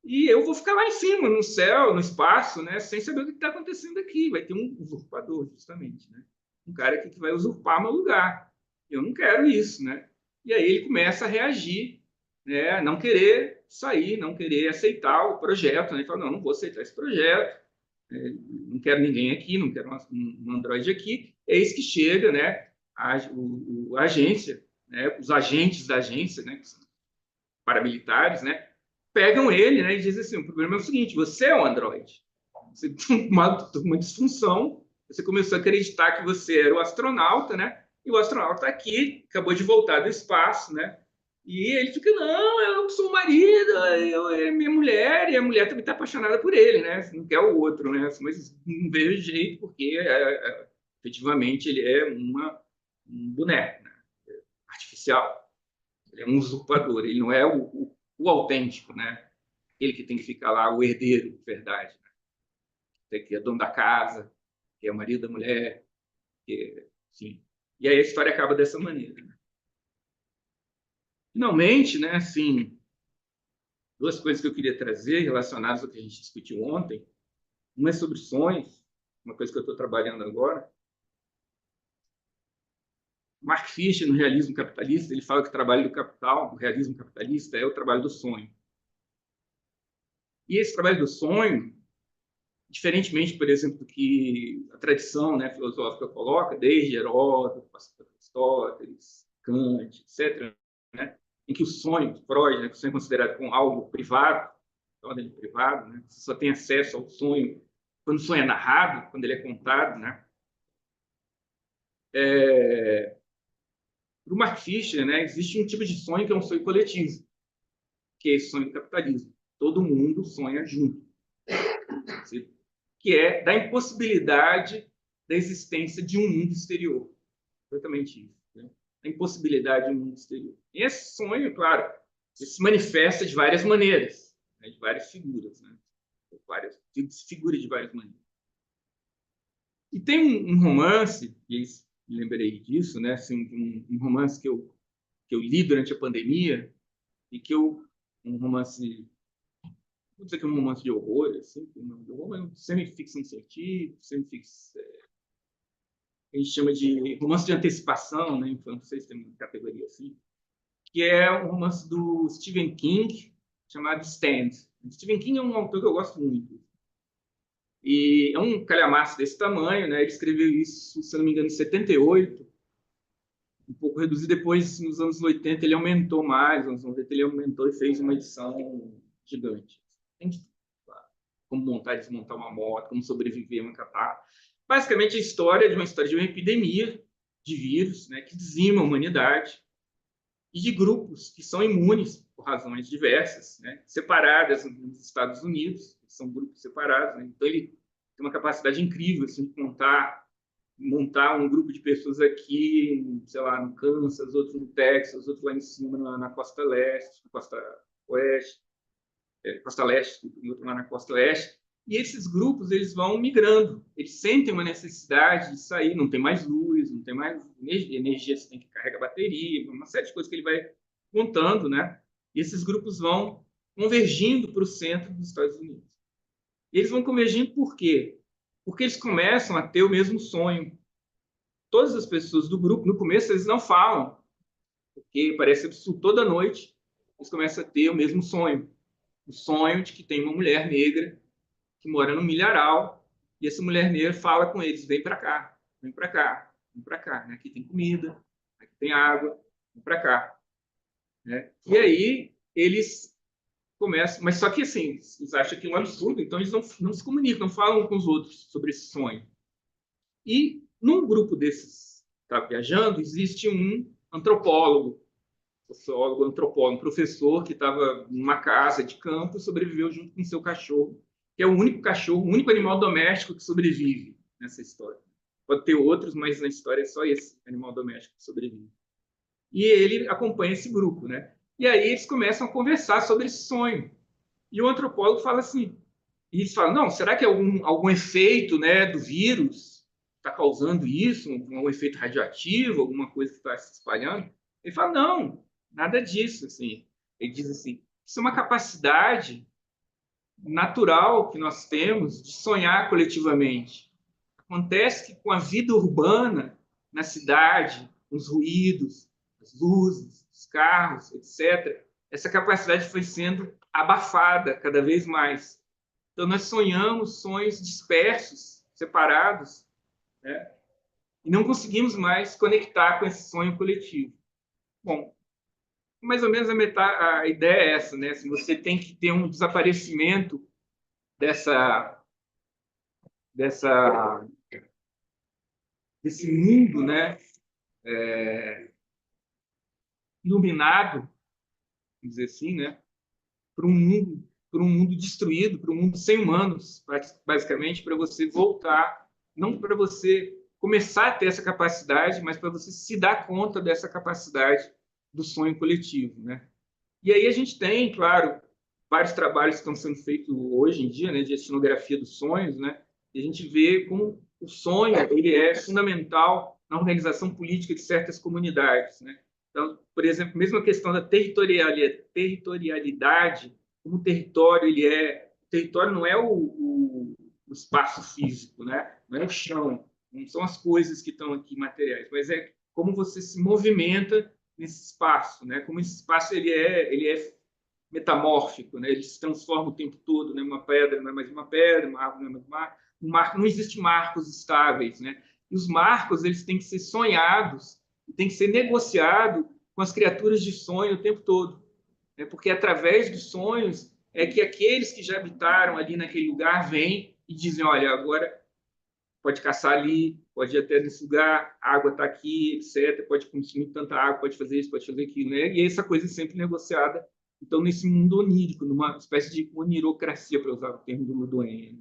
E eu vou ficar lá em cima, no céu, no espaço, né, sem saber o que está acontecendo aqui. Vai ter um usurpador, justamente, né? Um cara aqui que vai usurpar meu lugar. Eu não quero isso, né? E aí ele começa a reagir, né? Não querer sair, não querer aceitar o projeto, né? Ele fala, não vou aceitar esse projeto, não quero ninguém aqui, não quero um androide aqui. Eis que chega, né, a agência, né, os agentes da agência, né, que são paramilitares, né, pegam ele, né, e dizem assim, o problema é o seguinte, você é um androide, você tem uma disfunção, você começou a acreditar que você era o astronauta, né, e o astronauta está aqui, acabou de voltar do espaço, né, e ele fica, não, eu não sou o marido, eu é minha mulher, e a mulher também está apaixonada por ele, né, não quer o outro, né, mas não vejo jeito, porque efetivamente ele é um boneco, né, artificial. Ele é um usurpador, ele não é o autêntico, né? Ele que tem que ficar lá, o herdeiro, de verdade, né? Que é dono da casa, que é o marido da mulher, sim. E aí a história acaba dessa maneira. Né? Finalmente, né, assim, duas coisas que eu queria trazer relacionadas ao que a gente discutiu ontem. Uma é sobre sonhos, uma coisa que eu estou trabalhando agora. Mark Fisher, no realismo capitalista, ele fala que o trabalho do capital, o realismo capitalista, é o trabalho do sonho. E esse trabalho do sonho, diferentemente, por exemplo, do que a tradição, né, filosófica coloca, desde Heródoto, Aristóteles, Kant, etc., né, em que o sonho, Freud, né, que o sonho é considerado como algo privado, ordem privado, né, você só tem acesso ao sonho quando o sonho é narrado, quando ele é contado, né. Para o Mark Fisher, né, existe um tipo de sonho que é um sonho coletivo, que é esse sonho do capitalismo. Todo mundo sonha junto. Que é da impossibilidade da existência de um mundo exterior. Exatamente isso. Né? A impossibilidade de um mundo exterior. E esse sonho, claro, ele se manifesta de várias maneiras, né? De várias figuras. Né? desfigura de várias maneiras. E tem um romance, e me lembrei disso, né? Assim, um romance que eu li durante a pandemia, e um romance, vou dizer que é um romance de horror, assim, mas semi-ficção científica, a gente chama de romance de antecipação, né? Em francês tem uma categoria assim, que é um romance do Stephen King, chamado Stand. Stephen King é um autor que eu gosto muito. E é um calhamaço desse tamanho, né? Ele escreveu isso, se eu não me engano, em 78, um pouco reduzido. Depois, nos anos 80, ele aumentou mais, nos anos 90 ele aumentou e fez uma edição gigante. Tem de tudo, claro. Como montar e desmontar uma moto, como sobreviver a uma catástrofe. Basicamente, a história de uma epidemia de vírus, né, que dizima a humanidade, e de grupos que são imunes por razões diversas, né, separadas nos Estados Unidos, são grupos separados, né? Então ele tem uma capacidade incrível assim, de montar um grupo de pessoas aqui, sei lá, no Kansas, outro no Texas, outro lá em cima na costa leste, costa oeste, costa leste, e outro lá na costa leste. E esses grupos eles vão migrando, eles sentem uma necessidade de sair, não tem mais luz, não tem mais energia, você tem que carregar bateria, uma série de coisas que ele vai montando, né? E esses grupos vão convergindo para o centro dos Estados Unidos. E eles vão convergindo por quê? Porque eles começam a ter o mesmo sonho. Todas as pessoas do grupo, no começo, eles não falam, porque parece absurdo. Toda noite, eles começam a ter o mesmo sonho. O sonho de que tem uma mulher negra que mora no milharal, e essa mulher negra fala com eles: vem para cá, vem para cá, vem para cá. Aqui tem comida, aqui tem água, vem para cá. Né? E aí, eles começam, mas só que assim, eles acham que é um absurdo, então eles não se comunicam, não falam com os outros sobre esse sonho. E num grupo desses que está viajando, existe um antropólogo, sociólogo, antropólogo, um professor que estava numa casa de campo e sobreviveu junto com seu cachorro, que é o único cachorro, o único animal doméstico que sobrevive nessa história. Pode ter outros, mas na história é só esse animal doméstico que sobrevive. E ele acompanha esse grupo, né? E aí eles começam a conversar sobre esse sonho. E o antropólogo fala assim, e eles falam, não, será que é algum efeito, né, do vírus está causando isso, um efeito radioativo, alguma coisa que está se espalhando? Ele fala, não, nada disso. Assim. Ele diz assim, isso é uma capacidade natural que nós temos de sonhar coletivamente. Acontece que com a vida urbana, na cidade, os ruídos, as luzes, os carros, etc., essa capacidade foi sendo abafada cada vez mais. Então, nós sonhamos sonhos dispersos, separados, né? E não conseguimos mais conectar com esse sonho coletivo. Bom, mais ou menos a ideia é essa, né? Se você tem que ter um desaparecimento desse mundo, né? Iluminado, vamos dizer assim, né? Para um mundo destruído, para um mundo sem humanos, basicamente, para você voltar, não para você começar a ter essa capacidade, mas para você se dar conta dessa capacidade do sonho coletivo, né? E aí a gente tem, claro, vários trabalhos que estão sendo feitos hoje em dia, né, de etnografia dos sonhos, né? E a gente vê como o sonho ele é fundamental na organização política de certas comunidades, né? Então, por exemplo, mesmo a questão da territorialidade, como o território o território não é o espaço físico, né? Não é o chão, não são as coisas que estão aqui materiais, mas é como você se movimenta nesse espaço, né? Como esse espaço ele é metamórfico, né? Ele se transforma o tempo todo, né? Uma pedra não é mais uma pedra, uma árvore não é mais uma árvore. Não existe marcos estáveis, né? E os marcos eles têm que ser sonhados, tem que ser negociado com as criaturas de sonho o tempo todo, né? Porque através dos sonhos é que aqueles que já habitaram ali naquele lugar vêm e dizem, olha, agora pode caçar ali, pode ir até nesse lugar, a água está aqui, etc. Pode consumir tanta água, pode fazer isso, pode fazer aquilo, né? E essa coisa é sempre negociada, então, nesse mundo onírico, numa espécie de onirocracia, para usar o termo do Ludoenha.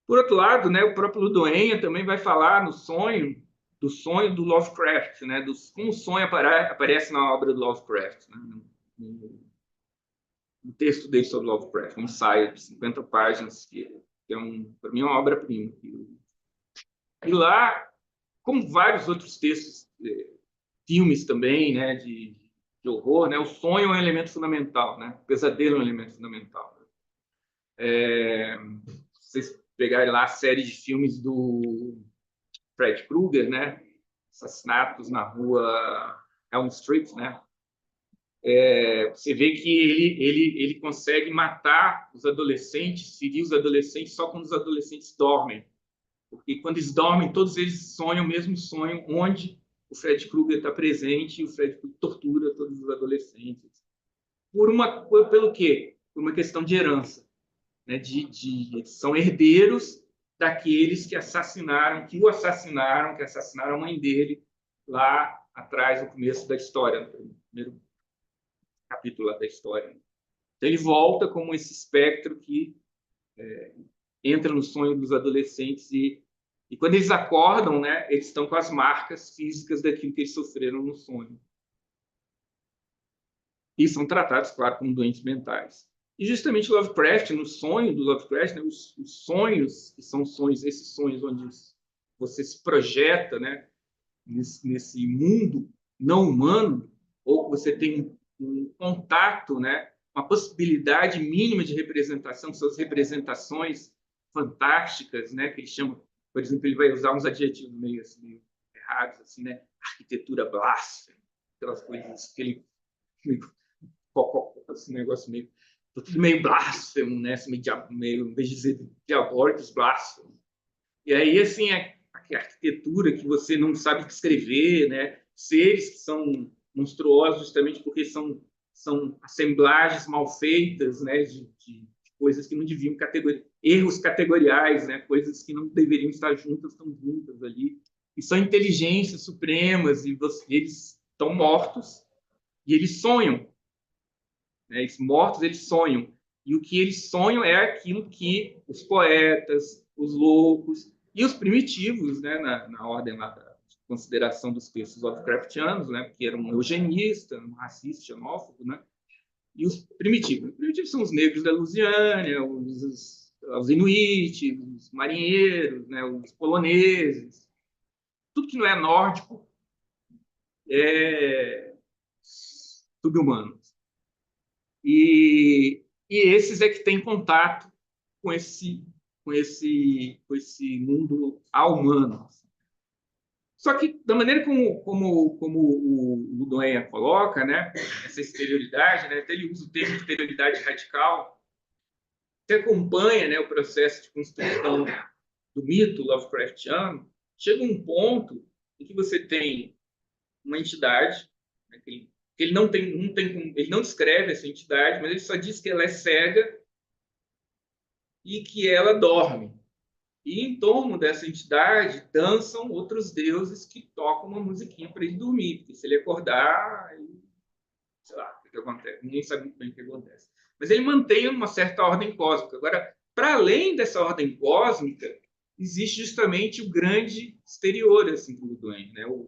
Por outro lado, né, o próprio Ludoenha também vai falar no sonho, do sonho do Lovecraft, né, como o sonho aparece na obra do Lovecraft. Né? um texto dele sobre Lovecraft, um ensaio de 50 páginas, que é para mim, é uma obra-prima. E lá, como vários outros textos, filmes também, né, de horror, né, o sonho é um elemento fundamental, né, o pesadelo é um elemento fundamental. Se vocês pegarem lá a série de filmes do Fred Krueger, né, assassinatos na rua Elm Street, né, você vê que ele consegue matar os adolescentes, ferir os adolescentes só quando os adolescentes dormem. Porque quando eles dormem, todos eles sonham o mesmo sonho, onde o Fred Krueger está presente e o Fred Krueger tortura todos os adolescentes. Pelo quê? Por uma questão de herança. Né? Eles são herdeiros daqueles que assassinaram a mãe dele lá atrás, no começo da história, no primeiro capítulo da história. Então, ele volta como esse espectro que entra no sonho dos adolescentes e quando eles acordam, né, eles estão com as marcas físicas daquilo que eles sofreram no sonho. E são tratados, claro, como doentes mentais. E justamente Lovecraft, no sonho do Lovecraft, né, os sonhos, que são sonhos, esses sonhos onde você se projeta, né, nesse mundo não humano, ou você tem um contato, né, uma possibilidade mínima de representação, suas representações fantásticas, né, que ele chama, por exemplo, ele vai usar uns adjetivos meio assim, errados, assim, né, arquitetura blasfema, aquelas coisas que ele esse negócio meio tudo meio blasfemo, né, assim, meio, em vez de dizer diabólicos, blasfemo. E aí, assim, a arquitetura que você não sabe descrever, né? Seres que são monstruosos justamente porque são assemblagens mal feitas, né? De coisas que não deviam erros categoriais, né? Coisas que não deveriam estar juntas, estão juntas ali. E são inteligências supremas e eles estão mortos e eles sonham. Né? Esses mortos, eles sonham. E o que eles sonham é aquilo que os poetas, os loucos e os primitivos, né, na ordem lá da consideração dos textos Lovecraftianos, né, que eram um eugenista, um racista, xenófobo, né, e os primitivos. Os primitivos são os negros da Lusiânia, os inuites, os marinheiros, né, os poloneses. Tudo que não é nórdico é subhumano. E esses é que têm contato com esse mundo humano. Só que, da maneira como o Ludoenha coloca, né, essa exterioridade, né, até ele usa o termo de exterioridade radical, que acompanha, né, o processo de construção do mito Lovecraftiano, chega um ponto em que você tem uma entidade, né, que ele ele não descreve essa entidade, mas ele só diz que ela é cega e que ela dorme. E em torno dessa entidade dançam outros deuses que tocam uma musiquinha para ele dormir, porque se ele acordar, sei lá o que acontece, ninguém sabe muito bem o que acontece. Mas ele mantém uma certa ordem cósmica. Agora, para além dessa ordem cósmica, existe justamente o grande exterior assim, do Duane, né? O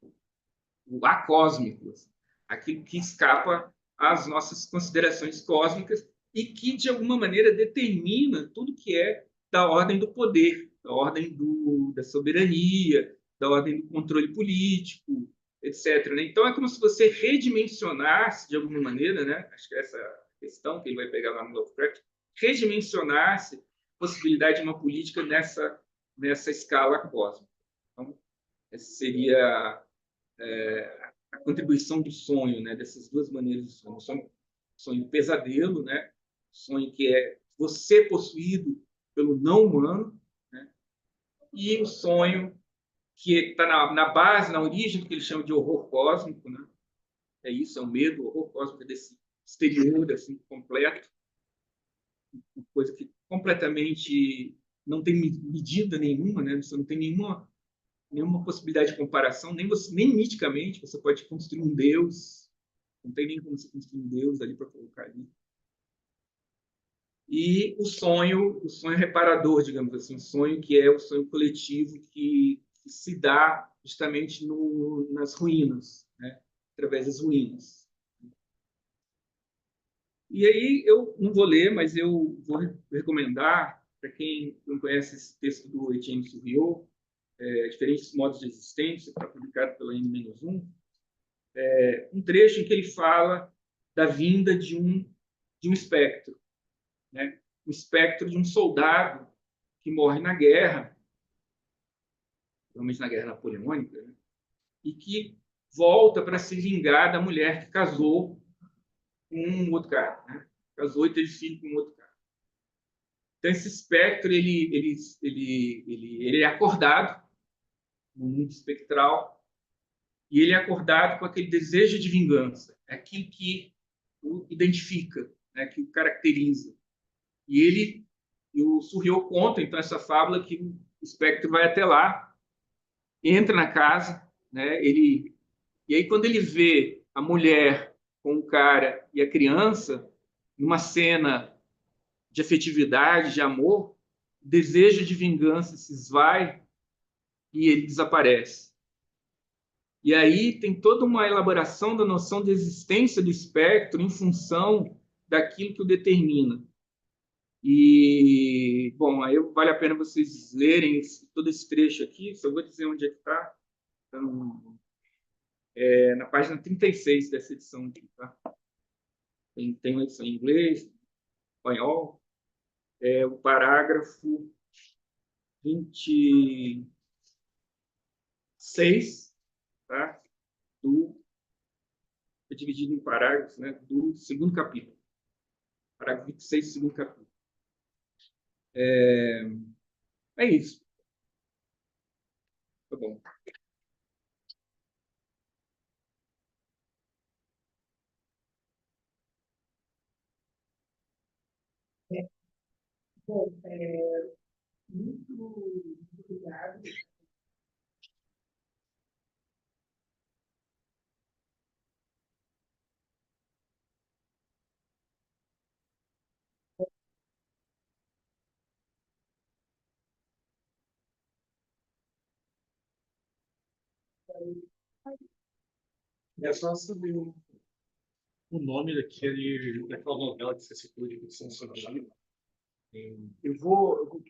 acósmico, assim, aquilo que escapa às nossas considerações cósmicas e que, de alguma maneira, determina tudo que é da ordem do poder, da ordem da soberania, da ordem do controle político, etc. Né? Então, é como se você redimensionasse, de alguma maneira, né? Acho que é essa questão que ele vai pegar lá no Lovecraft, redimensionasse a possibilidade de uma política nessa escala cósmica. Então, essa seria a contribuição do sonho, né? Dessas duas maneiras de sonho. Sonho pesadelo, né? Sonho que é você possuído pelo não humano, né? E o sonho que está na base, na origem do que ele chama de horror cósmico, né? É isso, é o medo, o horror cósmico desse exterior, assim, completo, uma coisa que completamente não tem medida nenhuma, né? Você não tem nenhuma possibilidade de comparação, nem miticamente você pode construir um Deus, não tem nem como você construir um Deus ali para colocar ali. E o sonho reparador, digamos assim, o sonho que é o sonho coletivo que se dá justamente nas ruínas, né? Através das ruínas. E aí eu não vou ler, mas eu vou recomendar, para quem não conhece esse texto do Etienne Souriau, Diferentes Modos de Existência, tá publicado pela N-1, um trecho em que ele fala da vinda de um espectro, né? O espectro de um soldado que morre na guerra, provavelmente na Guerra Napoleônica, né? E que volta para se vingar da mulher que casou com um outro cara, né? Casou e teve filho com um outro cara. Então, esse espectro ele é acordado no mundo espectral e ele é acordado com aquele desejo de vingança, é aquilo que o identifica, né? Que o caracteriza. E o Surreal conta, então, essa fábula que o espectro vai até lá, entra na casa, né? E aí, quando ele vê a mulher com o cara e a criança, numa cena de afetividade, de amor, o desejo de vingança se esvai e ele desaparece. E aí tem toda uma elaboração da noção de existência do espectro em função daquilo que o determina. E, bom, aí vale a pena vocês lerem todo esse trecho aqui, só vou dizer onde é que está. Então, na página 36 dessa edição aqui, tá? Tem uma edição em inglês, espanhol, o parágrafo 26, tá? É dividido em parágrafos, né? Do segundo capítulo. Parágrafo 26 do segundo capítulo. É isso. Tá bom. Bom, muito obrigado. É só saber o nome daquela novela que você citou de ficção científica. Eu vou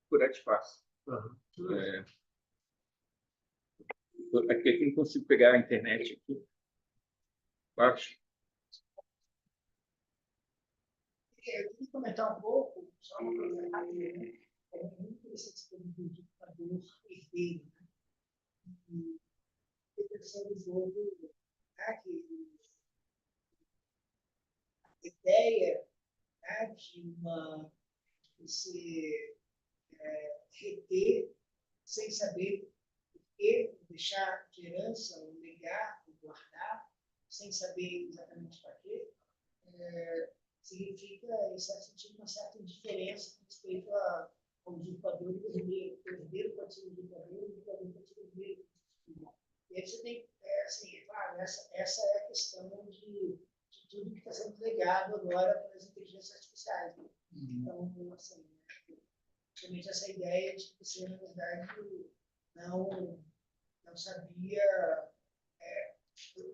procurar te passo. Aham. Aqui eu não consigo pegar a internet aqui. Baixo. Eu queria comentar um pouco, só uma coisa rápida, né? É muito interessante esse termo do ditador herdeiro, né? E a questão do jogo, né? Que a ideia, né? De você reter sem saber o que, deixar de herança, ou negar, ou guardar, sem saber exatamente para quê, significa, em certo sentido, uma certa indiferença com respeito ao usurpador e ao herdeiro. O herdeiro pode ser usurpador, o usurpador pode ser herdeiro. E aí você tem, assim, claro, essa é a questão de tudo que está sendo legado agora para as inteligências artificiais. Né? Então, assim, justamente essa ideia de que você, na verdade, não sabia,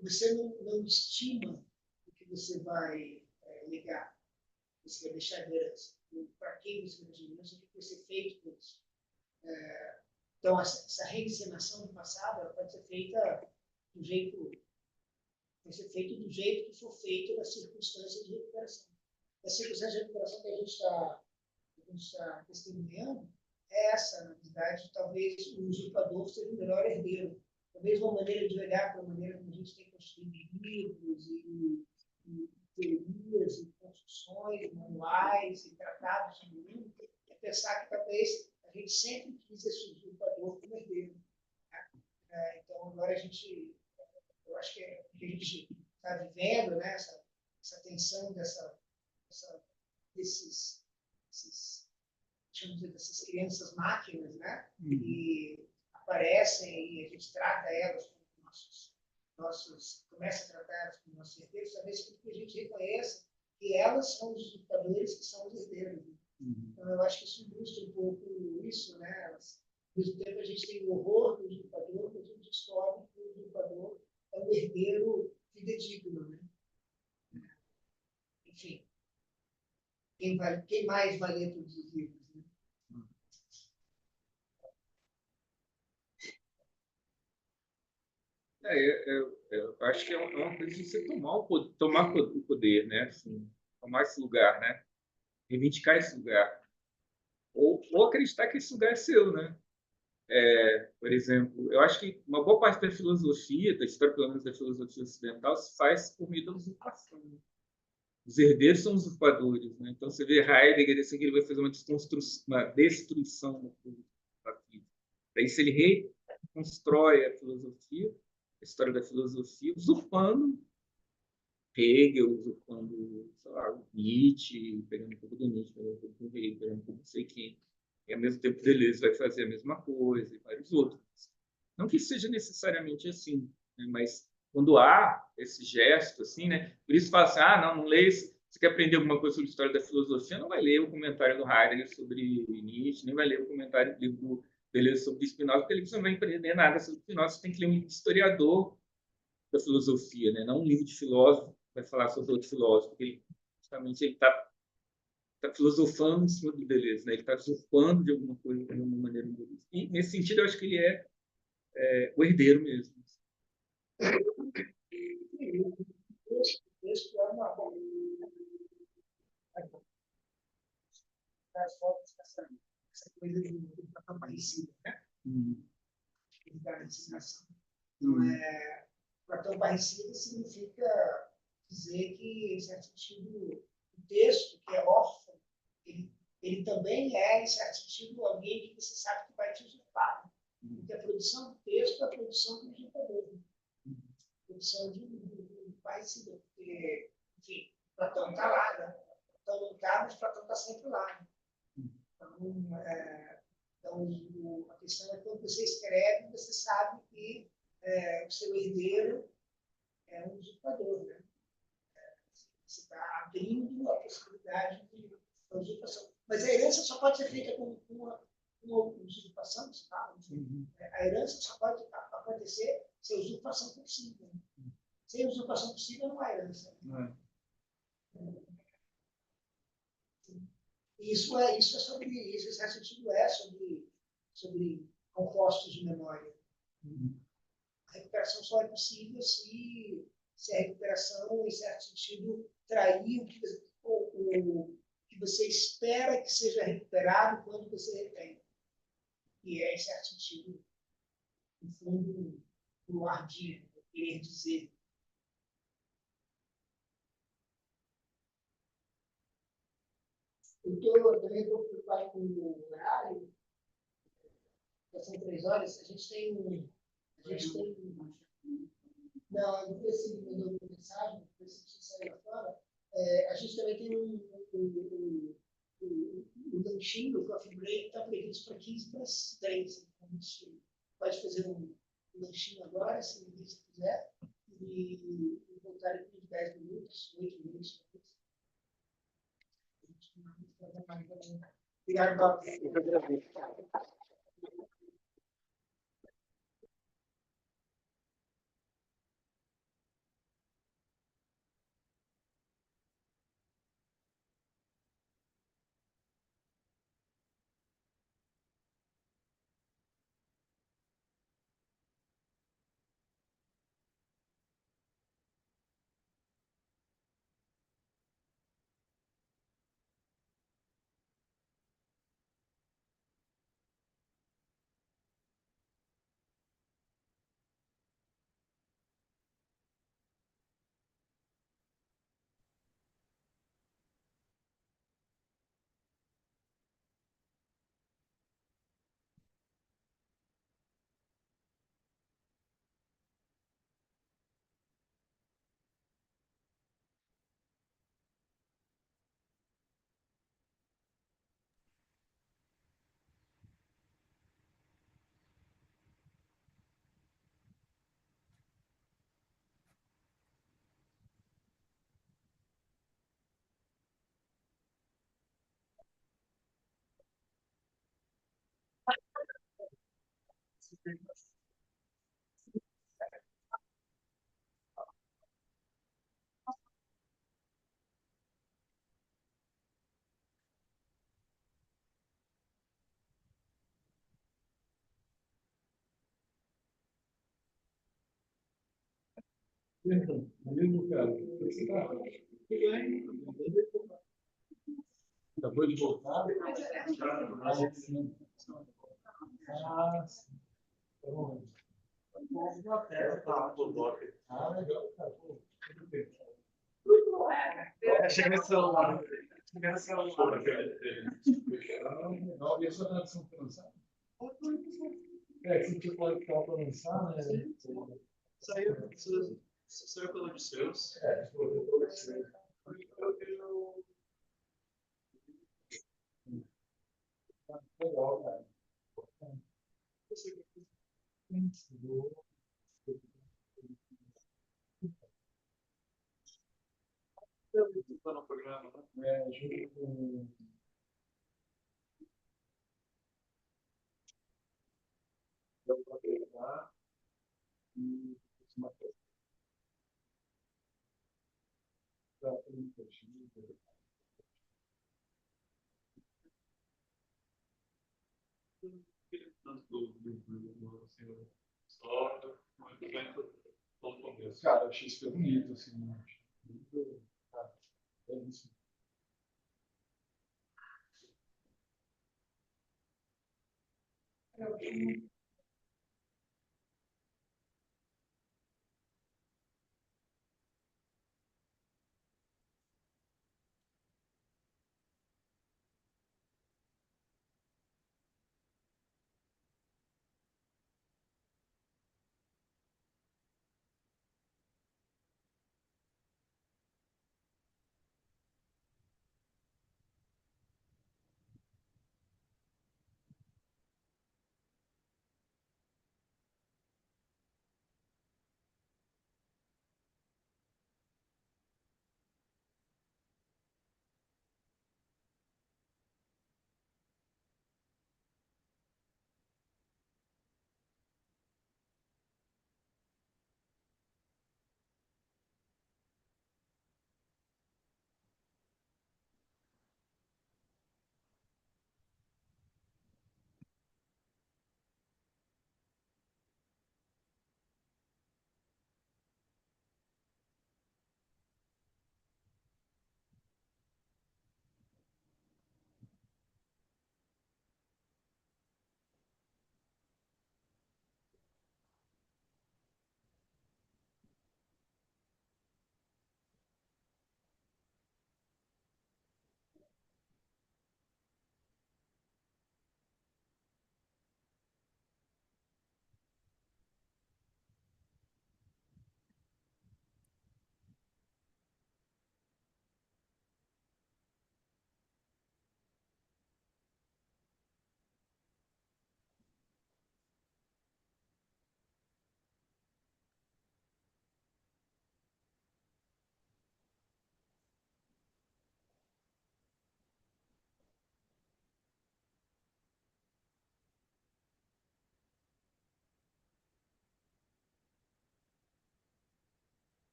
você não estima o que você vai legar, você vai deixar de herança, para quem você vai deixar de herança, o que vai ser feito com isso. Então, essa reencenação do passado ela pode ser feita do jeito que for feito na circunstância de recuperação. A circunstância de recuperação que a gente está testemunhando é essa, na verdade, talvez o usurpador seja o melhor herdeiro. Talvez uma maneira de olhar para a maneira como a gente tem construído livros e teorias e construções, manuais e tratados no mundo, é pensar que talvez a gente sempre quis esse usurpador como herdeiro. Né? Então, agora eu acho que a gente está vivendo, né, essa tensão desses dessas crianças máquinas, né? E aparecem e a gente trata elas como começa a tratar elas como nossos herdeiros, talvez porque a gente reconheça que elas são os usurpadores que são os herdeiros. Né? Então, eu acho que isso ilustra um pouco isso, né? Ao mesmo tempo, a gente tem o horror do usurpador, mas a gente descobre que o usurpador é um herdeiro fidedigno, né? Enfim. quem mais vai ler todos os livros? Né? Eu acho que é uma coisa de você tomar o poder, né? Assim, tomar esse lugar, né? Reivindicar esse lugar. Ou acreditar que esse lugar é seu, né? Por exemplo, eu acho que uma boa parte da filosofia, da história, pelo menos da filosofia ocidental, se faz por meio da usurpação. Né? Os herdeiros são usurpadores. Né? Então, você vê Heidegger, assim, que ele vai fazer uma destruição da física. Daí, se ele reconstrói a filosofia, a história da filosofia, usurpando Hegel, usurpando, sei lá, Nietzsche, pegando um pouco do Nietzsche, pegando um pouco do Hegel, pegando um pouco não sei quem. E, ao mesmo tempo, Deleuze vai fazer a mesma coisa, e vários outros. Não que seja necessariamente assim, né? Mas quando há esse gesto, assim, né? Por isso fala assim, não lê isso. Você quer aprender alguma coisa sobre a história da filosofia, não vai ler o comentário do Heidegger sobre Nietzsche, nem vai ler o comentário do livro do Deleuze sobre Spinoza, porque você não vai aprender nada sobre Spinoza. Você tem que ler um livro de historiador da filosofia, né? Não um livro de filósofo que vai falar sobre outro filósofo, porque justamente ele está filosofando em cima do Deleuze, né? Ele está usurpando de alguma coisa, de alguma maneira. E, nesse sentido, eu acho que ele é o herdeiro mesmo. Texto é uma das fotos essa coisa do papel parecido, né? Da ensinação. Então, papel parecido significa dizer que, em certo sentido, o texto, que é órfão, ele também é, em certo sentido, alguém que você sabe que vai te usurpar. Porque a produção do texto é a produção do usurpador. A produção de um parecido. Porque, enfim, Platão está lá, né? Platão não está, mas Platão está sempre lá. Né? Então, a questão é que quando você escreve, você sabe que o seu herdeiro é um usurpador. Né? Você está abrindo a possibilidade de usurpação. Mas a herança só pode ser feita com uma usurpação, tá? A herança só pode acontecer se a usurpação possível. Sem usurpação possível, não há herança. Isso é sobre isso, esse sentido é sobre compostos de memória. A recuperação só é possível se a recuperação, em certo sentido, trair o que você espera que seja recuperado quando você retém. E é, em certo sentido, no fundo, o ardir, o querer dizer. Eu também estou preocupado com o horário. Já são 3 horas. A gente tem. Não, eu não preciso mandar uma mensagem, não preciso sair lá fora. A gente também tem um lanchinho, o coffee break, está previsto para 15 para as 10. Então, a gente pode fazer um lanchinho agora, se ninguém quiser, e voltar aqui em 10 minutos, 8 minutos. Obrigado, Bob. Amigo, cara, você tá? Tudo bem? Acabou de voltar? Ah, sim. Ah, sim. Tá bom. Ah, legal, cara. Pô, tudo bem. Chega nesse celular. Chega nesse celular. Ah, legal. E a sua tradução foi lançada? É, que você tinha falado que estava para lançar, né? Saiu pelo de seus. É, foi lançado. Legal, cara. Tá no programa, né? É, junto com tá? E uma coisa para Só no evento no começo. cara, eu achei super bonito, assim, né? Achei muito, cara, é isso.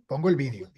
Pongo el vídeo.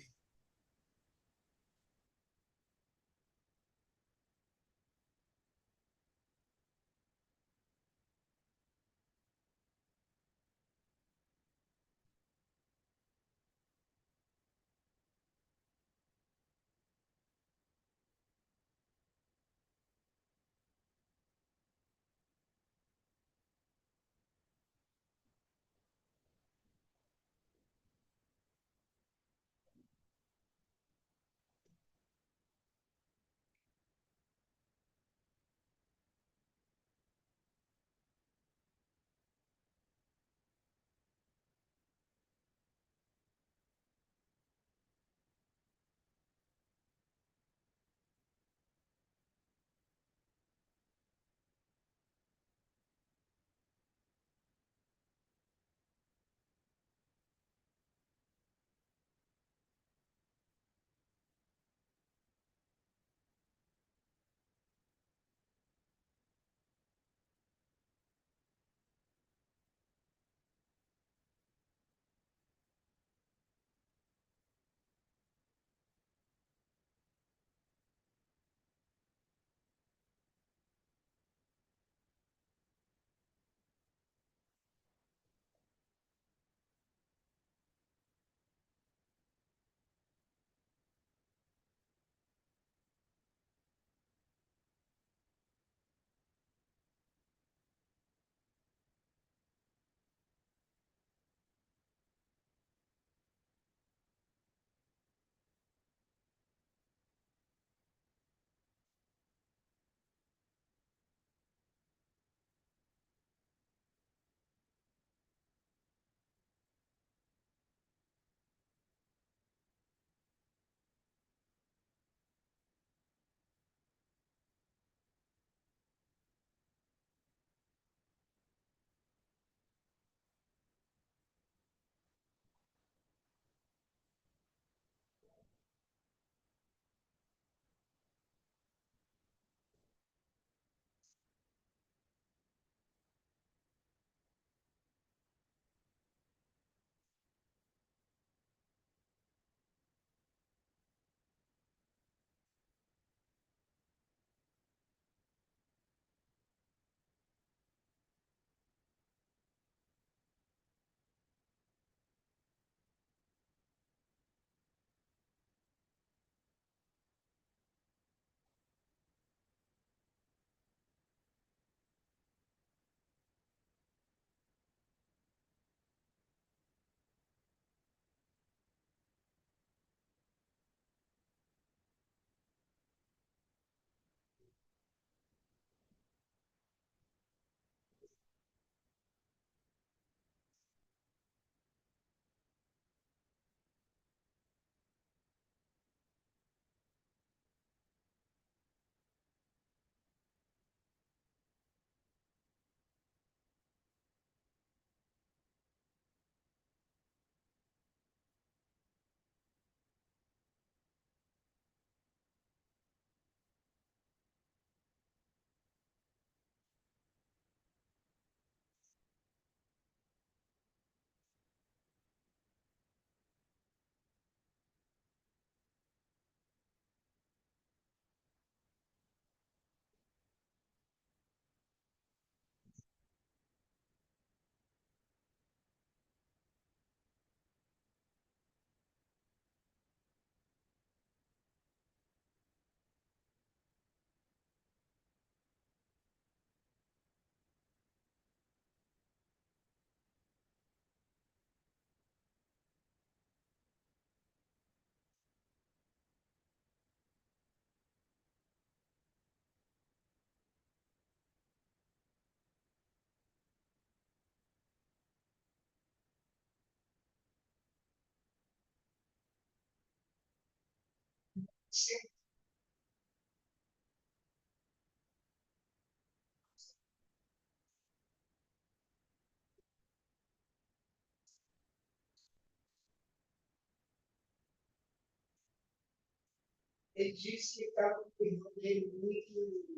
Ele disse que estava com o irmão dele muito,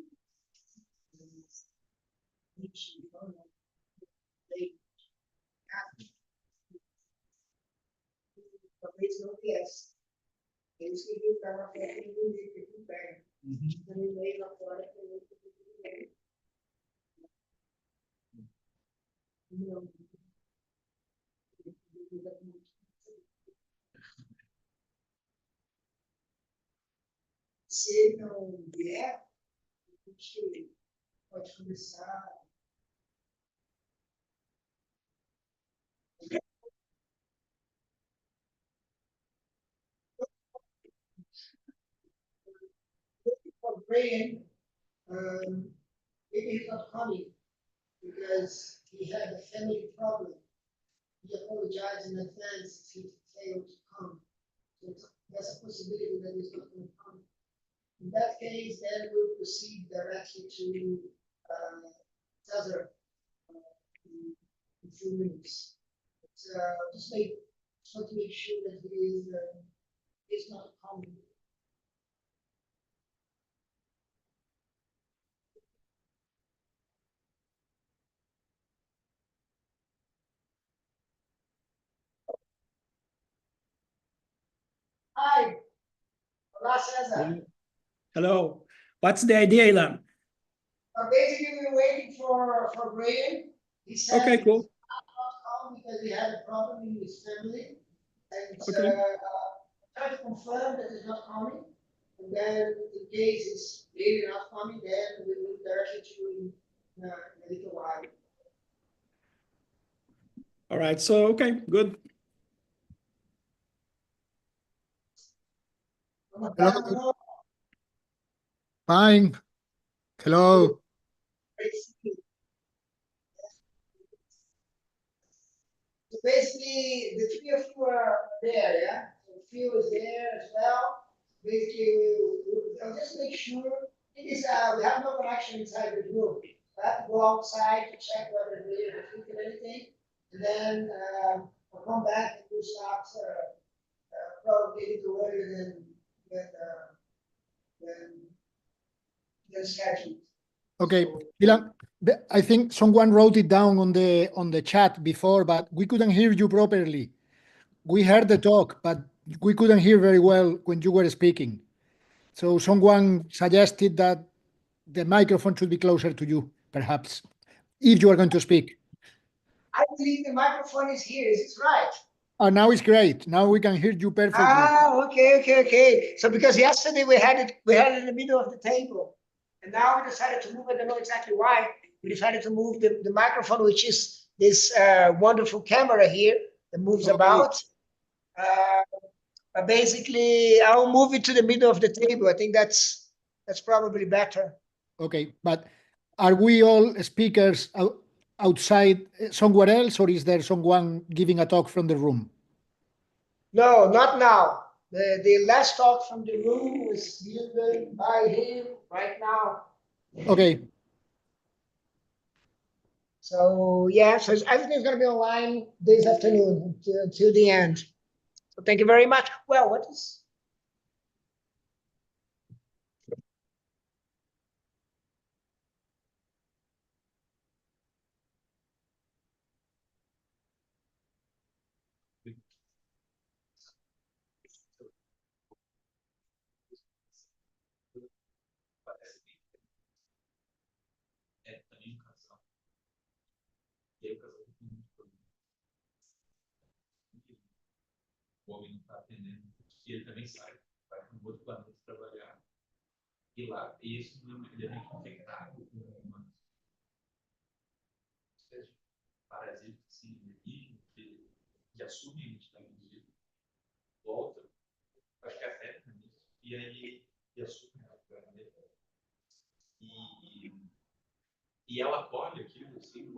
talvez não viesse. Ele escreveu para uma festa de música aqui perto. Então, ele veio lá fora para eu ver. Não. Se ele não vier, a gente pode começar. For Brian, maybe he's not coming because he had a family problem. He apologized in advance if he failed to come. So there's a possibility that he's not going to come. In that case, then we'll proceed directly to Cesar in a few minutes. But, just want to make sure that he is not coming. Hi. Hola, Cesar. Hello. What's the idea, Ilan? Basically, we're waiting for Brian. He said Okay, cool. not come because he had a problem in his family. And Okay. try to confirm that he's not coming. And then in case he's really not coming, then we will directly to him in a little while. All right. So, okay, good. Hello. Fine. Hello. So basically, the three of you are there, yeah? So Phil is there as well. Basically, I'll just make sure it is, we have no connection inside the room. I have to go outside to check whether they have tweaked anything. And then I'll come back and we'll start probably a little earlier than scheduled. Okay, Ilan, I think someone wrote it down on the chat before, but we couldn't hear you properly. We heard the talk, but we couldn't hear very well when you were speaking. So someone suggested that the microphone should be closer to you, perhaps, if you are going to speak. I believe the microphone is here. Is it right? Now it's great. Now we can hear you perfectly. Okay. So because yesterday we had it in the middle of the table, and now we decided to move. I don't know exactly why. We decided to move the microphone, which is this wonderful camera here that moves about. But basically, I'll move it to the middle of the table. I think that's probably better. Okay, but are we all speakers outside somewhere else, or is there someone giving a talk from the room? No, not now. The last talk from the room was given by him right now. Okay. So yeah, so everything's going to be online this afternoon until the end. So thank you very much. Well, what is? Também um casal. E aí o casal tem muito problema. O homem não está atendendo. E ele também sai, vai para um outro planeta trabalhar. E lá, isso ele é muito infectado com uma espécie de parasita assim, que assume a identidade dele, volta, acho que afeta nisso, e aí assume a identidade dele. E ela acolhe aquilo, assim,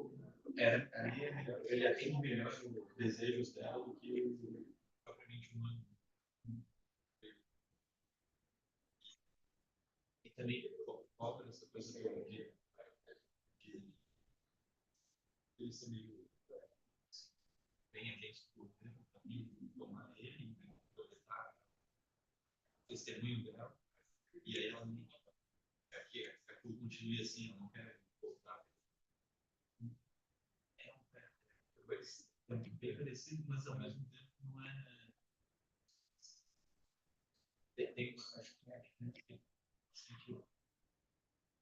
ele atende melhor os desejos dela do que propriamente humano. também cobra essa coisa de ele ser meio bem agente do governo também, tomar ele, coletar o testemunho dela, e aí ela não quer que aquilo continue assim, ela não quer voltar. É bem parecido, mas ao mesmo tempo não é. Tem acho que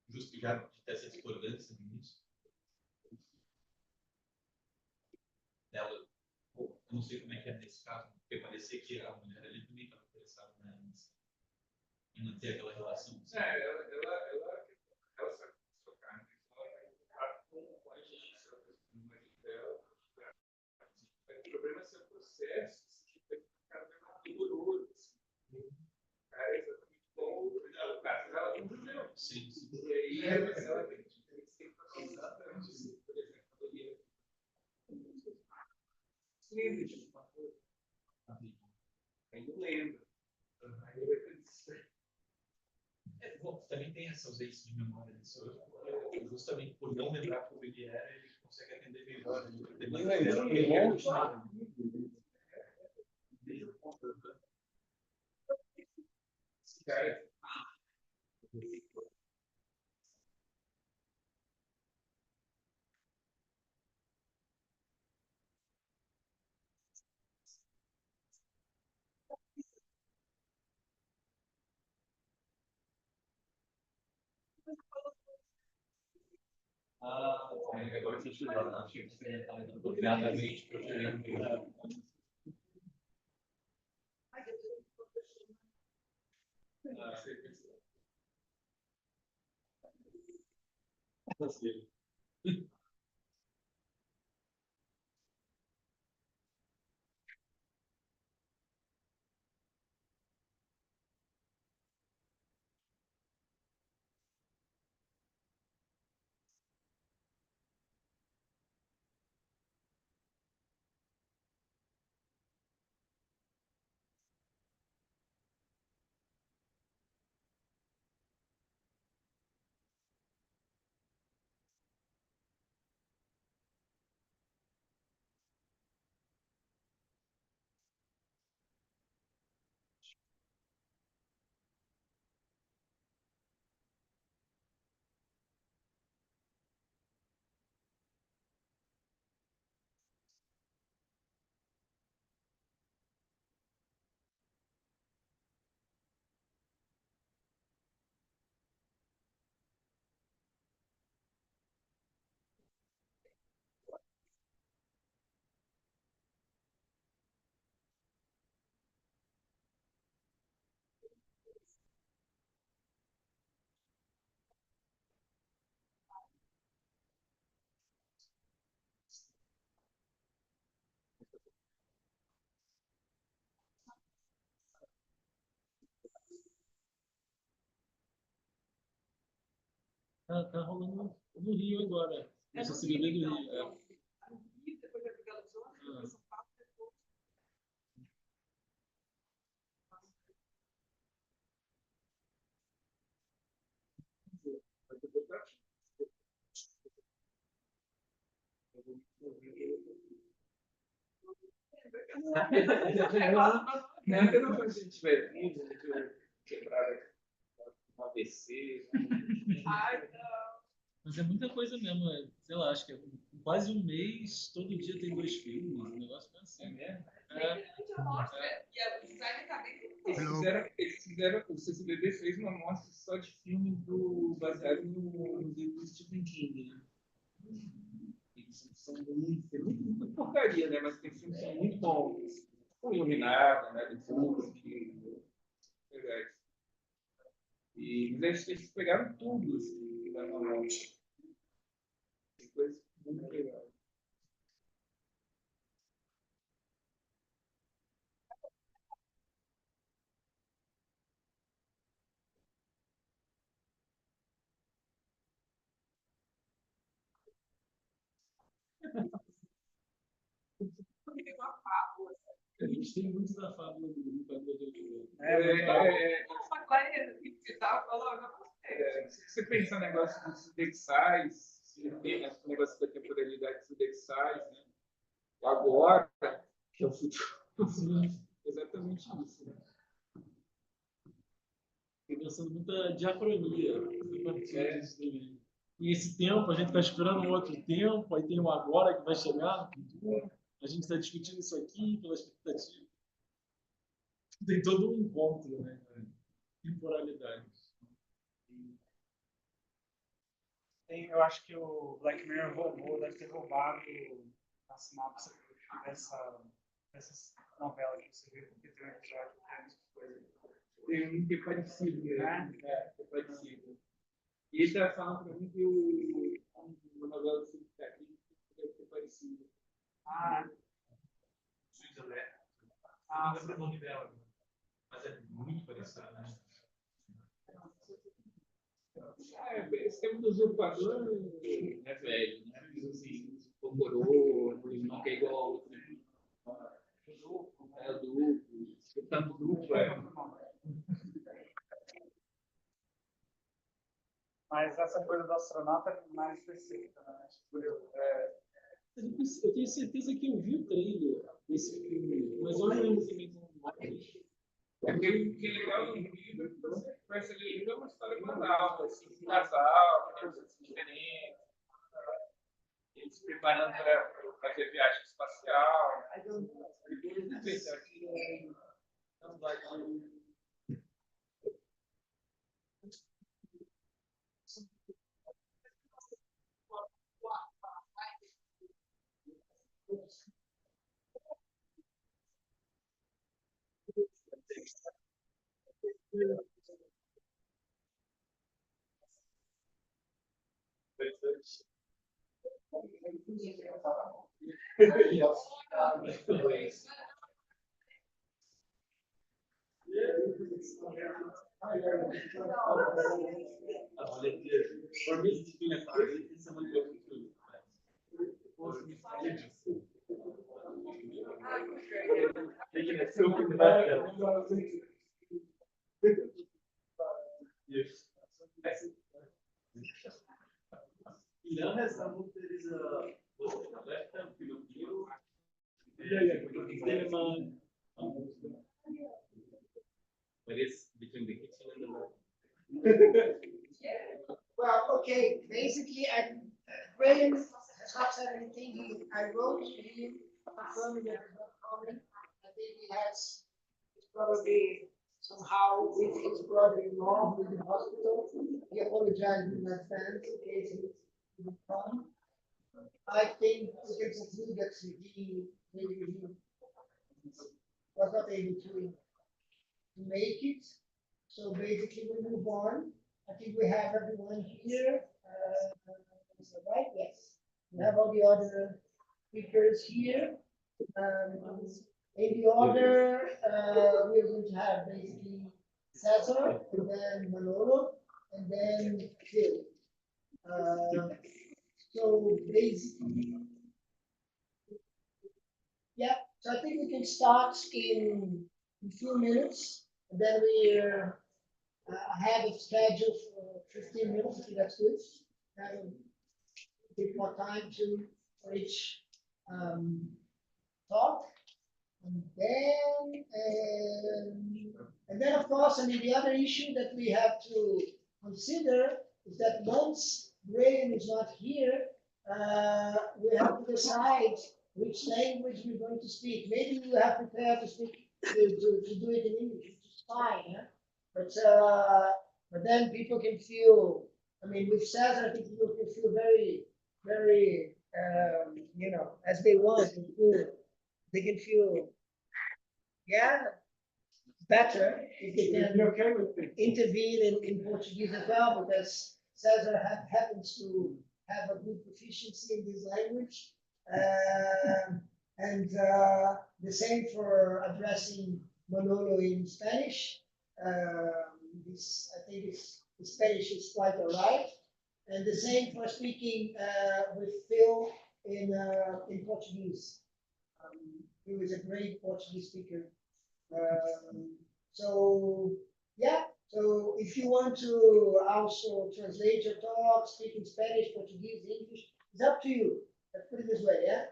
justificar de ter essa discordância nisso. Dela, eu não sei como é que é nesse caso, porque parecia que a mulher ali também estava interessada em manter aquela relação. Ela sabe tocar, né? Ela com a gente, o marido dela. O problema é ser o processo, que vai ficar mais rigoroso. Cara, é exatamente como o caso dela não viveu. Sim, sim. E aí ela tem que fazer exatamente isso. Por exemplo, quando eu ia. Lembra de uma coisa? Aí não lembra. Aí vai ter Bom, também tem essa ausência de memória disso. Justamente por não lembrar como ele era, ele consegue atender melhor. cara. Agora a gente já tinha experimentado doutrinadamente para o Tá rolando no Rio agora. No CCBB do Rio. Depois da legalização, São Paulo, Não, a gente tiver vivo, quebrar um AVC. ai, não. Mas é muita coisa mesmo. Sei lá, acho que é quase um mês, todo dia tem 2 filmes. Um negócio assim. Grande amostra. E o design tá bem. Eles fizeram, o CCBB fez uma amostra só de filme baseado no livro do Stephen King, né? Eles são muita porcaria, né? Mas tem filmes que são muito bons. O Iluminado, né? Do Kubrick, legais. Mas eles pegaram tudo, assim, na mão. Tem coisas muito legais. A gente tem muito da fábula do Fábula do Uma coisa que você tava falando, eu gostei. Se você pensar no negócio dos indexais, tem esse negócio da temporalidade dos indexais, né? O agora, que é o futuro, exatamente isso. Né? Fiquei pensando muita diacronia a partir disso também. E esse tempo, a gente está esperando um outro tempo, aí tem o agora que vai chegar no futuro, a gente está discutindo isso aqui pela expectativa. Tem todo um encontro, né? Temporalidade. Eu acho que o Black Mirror roubou, deve ter roubado a sinopse dessa novela que você viu, porque tem um episódio que é isso coisa. Tem um que é parecido, né? É parecido. E ele está falando para mim que o novela do técnico deve ser parecido. Não lembro o nome dela, mas é muito parecido, né? Esse tempo do usurpador é velho, né? Assim, incorporou, não é igual ao outro. É o duplo. Tanto duplo Mas essa coisa do astronauta é mais específica, né? Eu tenho certeza que eu vi o trailer desse filme, mas eu não lembro também como nome. É porque o que é legal no livro é que você conhece ali, livro é uma história banal, assim, um casal, coisas diferentes, eles se preparando para fazer viagem espacial. Não vai Por mim, se tinha falado, isso é muito bom. Well, okay, basically, Graham has not said anything. I wrote to him confirming that he's not coming. I think he has probably somehow with his brother-in-law who's in hospital. He apologized in advance in case he didn't come. I think we can conclude that he was not able to make it. So basically, we move on. I think we have everyone here. Is that right? Yes. We have all the other speakers here. In the order, we're going to have basically Cesar, and then Manolo, and then Phil. So basically, yeah. So I think we can start in a few minutes, and then we're ahead of schedule for 15 minutes. I think that's good. A bit more time for each talk. And then of course, I mean, the other issue that we have to consider is that once Graham is not here, we have to decide which language we're going to speak. Maybe you have prepared to speak to do it in English, which is fine. Yeah? But then people can feel. I mean, with Cesar, I think people can feel very, very, as they want. They can feel, better if they can intervene in Portuguese as well, because Cesar happens to have a good proficiency in this language. And the same for addressing Manolo in Spanish. I think the Spanish is quite all right. And the same for speaking with Phil in Portuguese. He was a great Portuguese speaker. So So if you want to also translate your talk, speak in Spanish, Portuguese, English, it's up to you. Let's put it this way, yeah?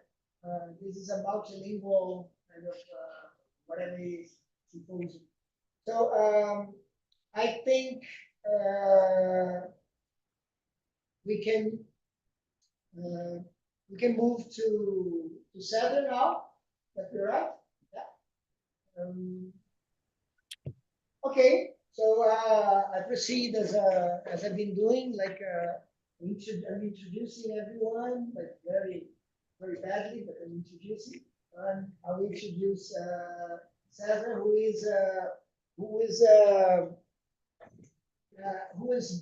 This is a multilingual kind of whatever it is, symposium. So I think we can move to Cesar now. That's right. Yeah. Okay. So I proceed as I've been doing, like I'm introducing everyone, like very badly, but I'm introducing. And I'll introduce Cesar, who is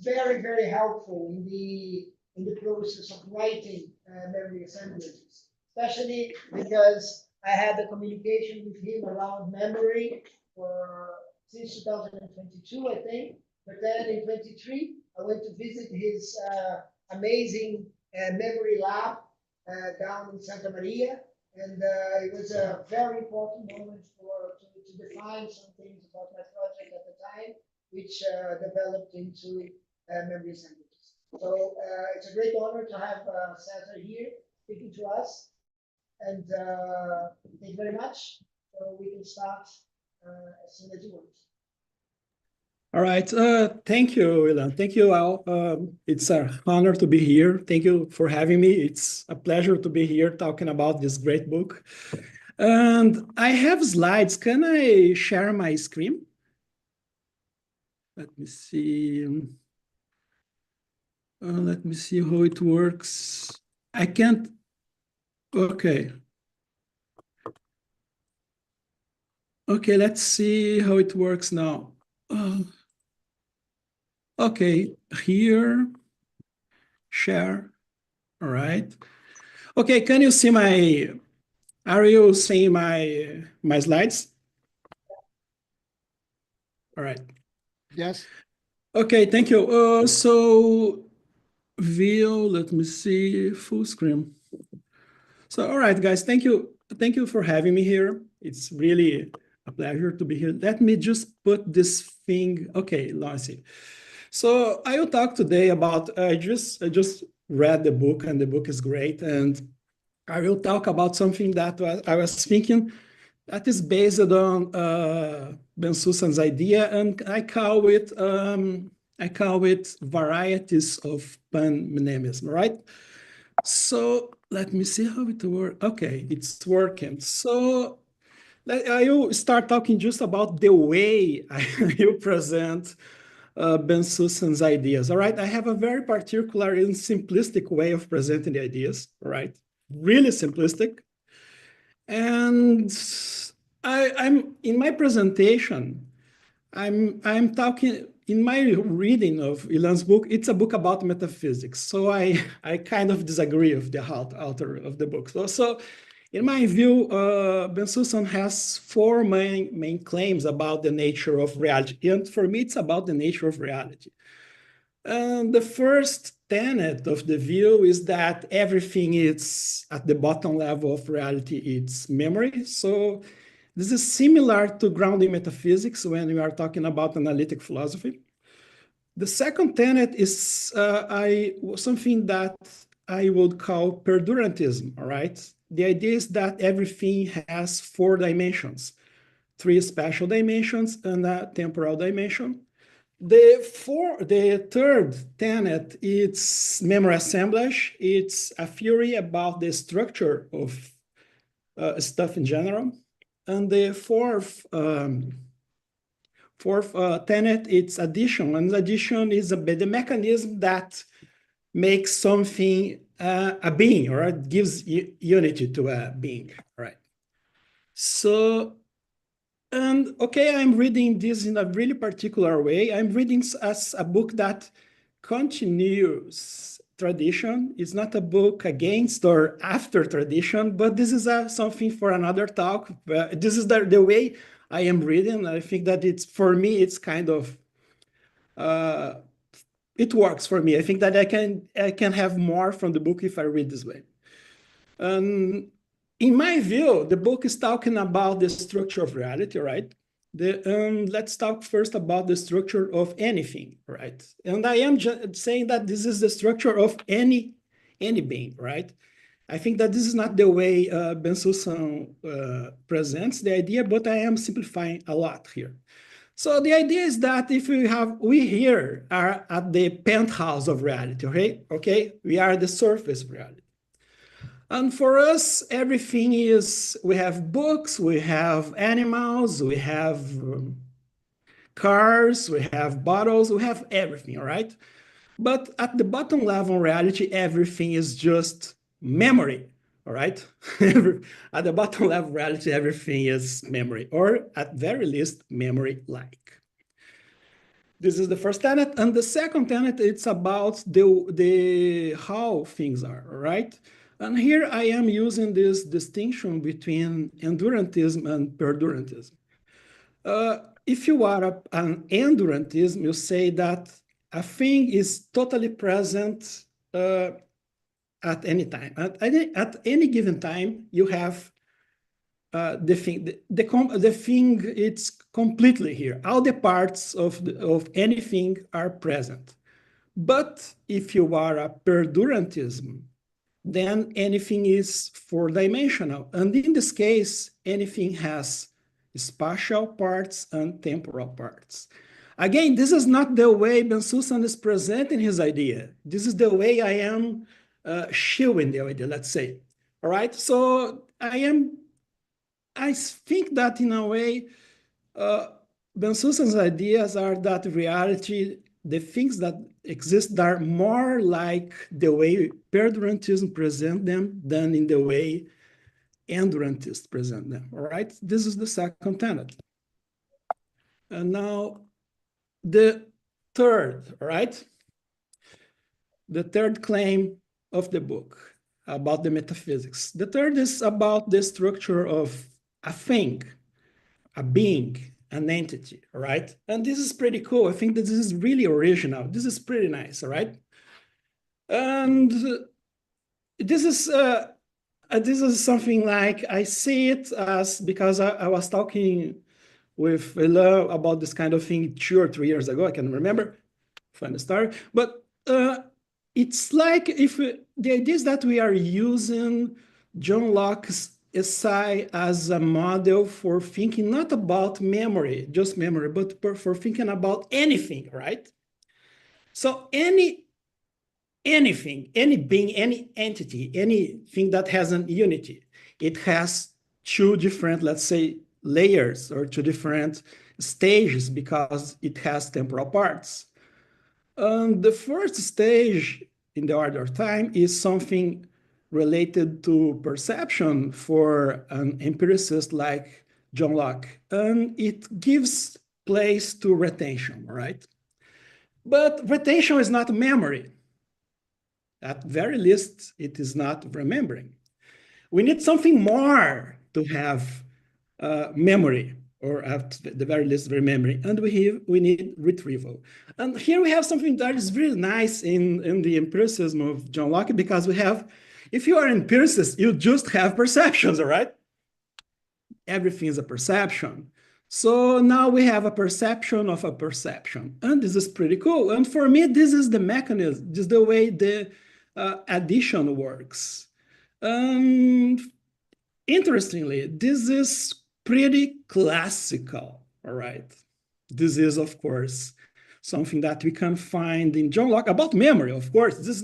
very helpful in the process of writing memory assemblages, especially because I had a communication with him around memory for since 2022, I think. But then in 23, I went to visit his amazing memory lab down in Santa Maria. And it was a very important moment to define some things about my project at the time, which developed into memory assemblages. So it's a great honor to have Cesar here speaking to us. And thank you very much. So we can start as soon as you want. All right. Thank you, Ilan. Thank you, Al. It's an honor to be here. Thank you for having me. It's a pleasure to be here talking about this great book. And I have slides. Can I share my screen? Let me see. Let me see how it works. I can't. Okay. Okay, let's see how it works now. Okay, here, share. All right. Okay, can you see are you seeing my slides? All right. Yes. Okay, thank you. So view, let me see, full screen. So, all right, guys, thank you. Thank you for having me here. It's really a pleasure to be here. Let me just put this thing. Okay, let's see. So I will talk today about, I just read the book and the book is great. And I will talk about something that I was thinking that is based on Ben Susan's idea, and I call it varieties of pan-mnemism, right? So let me see how it works. Okay, it's working. So I will start talking just about the way I will present Ben Susan's ideas. All right, I have a very particular and simplistic way of presenting the ideas. All right, really simplistic. And I'm in my presentation, I'm talking in my reading of Ilan's book. It's a book about metaphysics, so I kind of disagree with the author of the book. So in my view, Ben Susan has four main claims about the nature of reality, and for me, it's about the nature of reality. And the first tenet of the view is that everything is at the bottom level of reality, it's memory. So this is similar to grounding metaphysics when we are talking about analytic philosophy. The second tenet is something that I would call perdurantism, all right? The idea is that everything has four dimensions, three spatial dimensions and a temporal dimension. The third tenet, it's memory assemblage. It's a theory about the structure of stuff in general. And the fourth tenet, it's addition. And addition is the mechanism that makes something a being, or it gives unity to a being, right? So, and okay, I'm reading this in a really particular way. I'm reading as a book that continues tradition. It's not a book against or after tradition, but this is something for another talk. This is the way I am reading. I think that for me, it's kind of, it works for me. I think that I can have more from the book if I read this way. In my view, the book is talking about the structure of reality, right? Let's talk first about the structure of anything, right? And I am saying that this is the structure of any being, right? I think that this is not the way Bensusan presents the idea, but I am simplifying a lot here. So the idea is that if we here are at the penthouse of reality, okay? Okay, we are the surface of reality. And for us, everything is, we have books, we have animals, we have cars, we have bottles, we have everything, all right? But at the bottom level reality, everything is just memory, all right? At the bottom level reality, everything is memory, or at very least, memory-like. This is the first tenet. And the second tenet, it's about the how things are, right? And here I am using this distinction between endurantism and perdurantism. If you are an endurantism, you say that a thing is totally present at any time. At any given time, you have the thing. The thing, it's completely here. All the parts of anything are present. But if you are a perdurantism, then anything is four-dimensional. And in this case, anything has spatial parts and temporal parts. Again, this is not the way Bensusan is presenting his idea. This is the way I am showing the idea, let's say. All right, so I think that in a way, Bensusan's ideas are that reality, the things that exist are more like the way perdurantism present them than in the way endurantists present them, all right? This is the second tenet. And now the third, all right? The third claim of the book about the metaphysics. The third is about the structure of a thing, a being, an entity, all right? And this is pretty cool. I think that this is really original. This is pretty nice, all right? And this is something like, I see it as, because I was talking with Ella about this kind of thing 2 or 3 years ago, I can remember, funny story, but it's like if the idea is that we are using John Locke's essay as a model for thinking not about memory, just memory, but for thinking about anything, right? So anything, any being, any entity, anything that has an unity, it has 2 different, let's say, layers or 2 different stages because it has temporal parts. The first stage in the order of time is something related to perception for an empiricist like John Locke, and it gives place to retention, right? But retention is not memory. At very least, it is not remembering. We need something more to have memory, or at the very least remembering, and we need retrieval. And here we have something that is really nice in the empiricism of John Locke, because we have, if you are an empiricist, you just have perceptions, all right? Everything is a perception. So now we have a perception of a perception, and this is pretty cool. And for me, this is the mechanism, this is the way the addition works. Interestingly, this is pretty classical, all right? This is, of course, something that we can find in John Locke about memory, of course. This is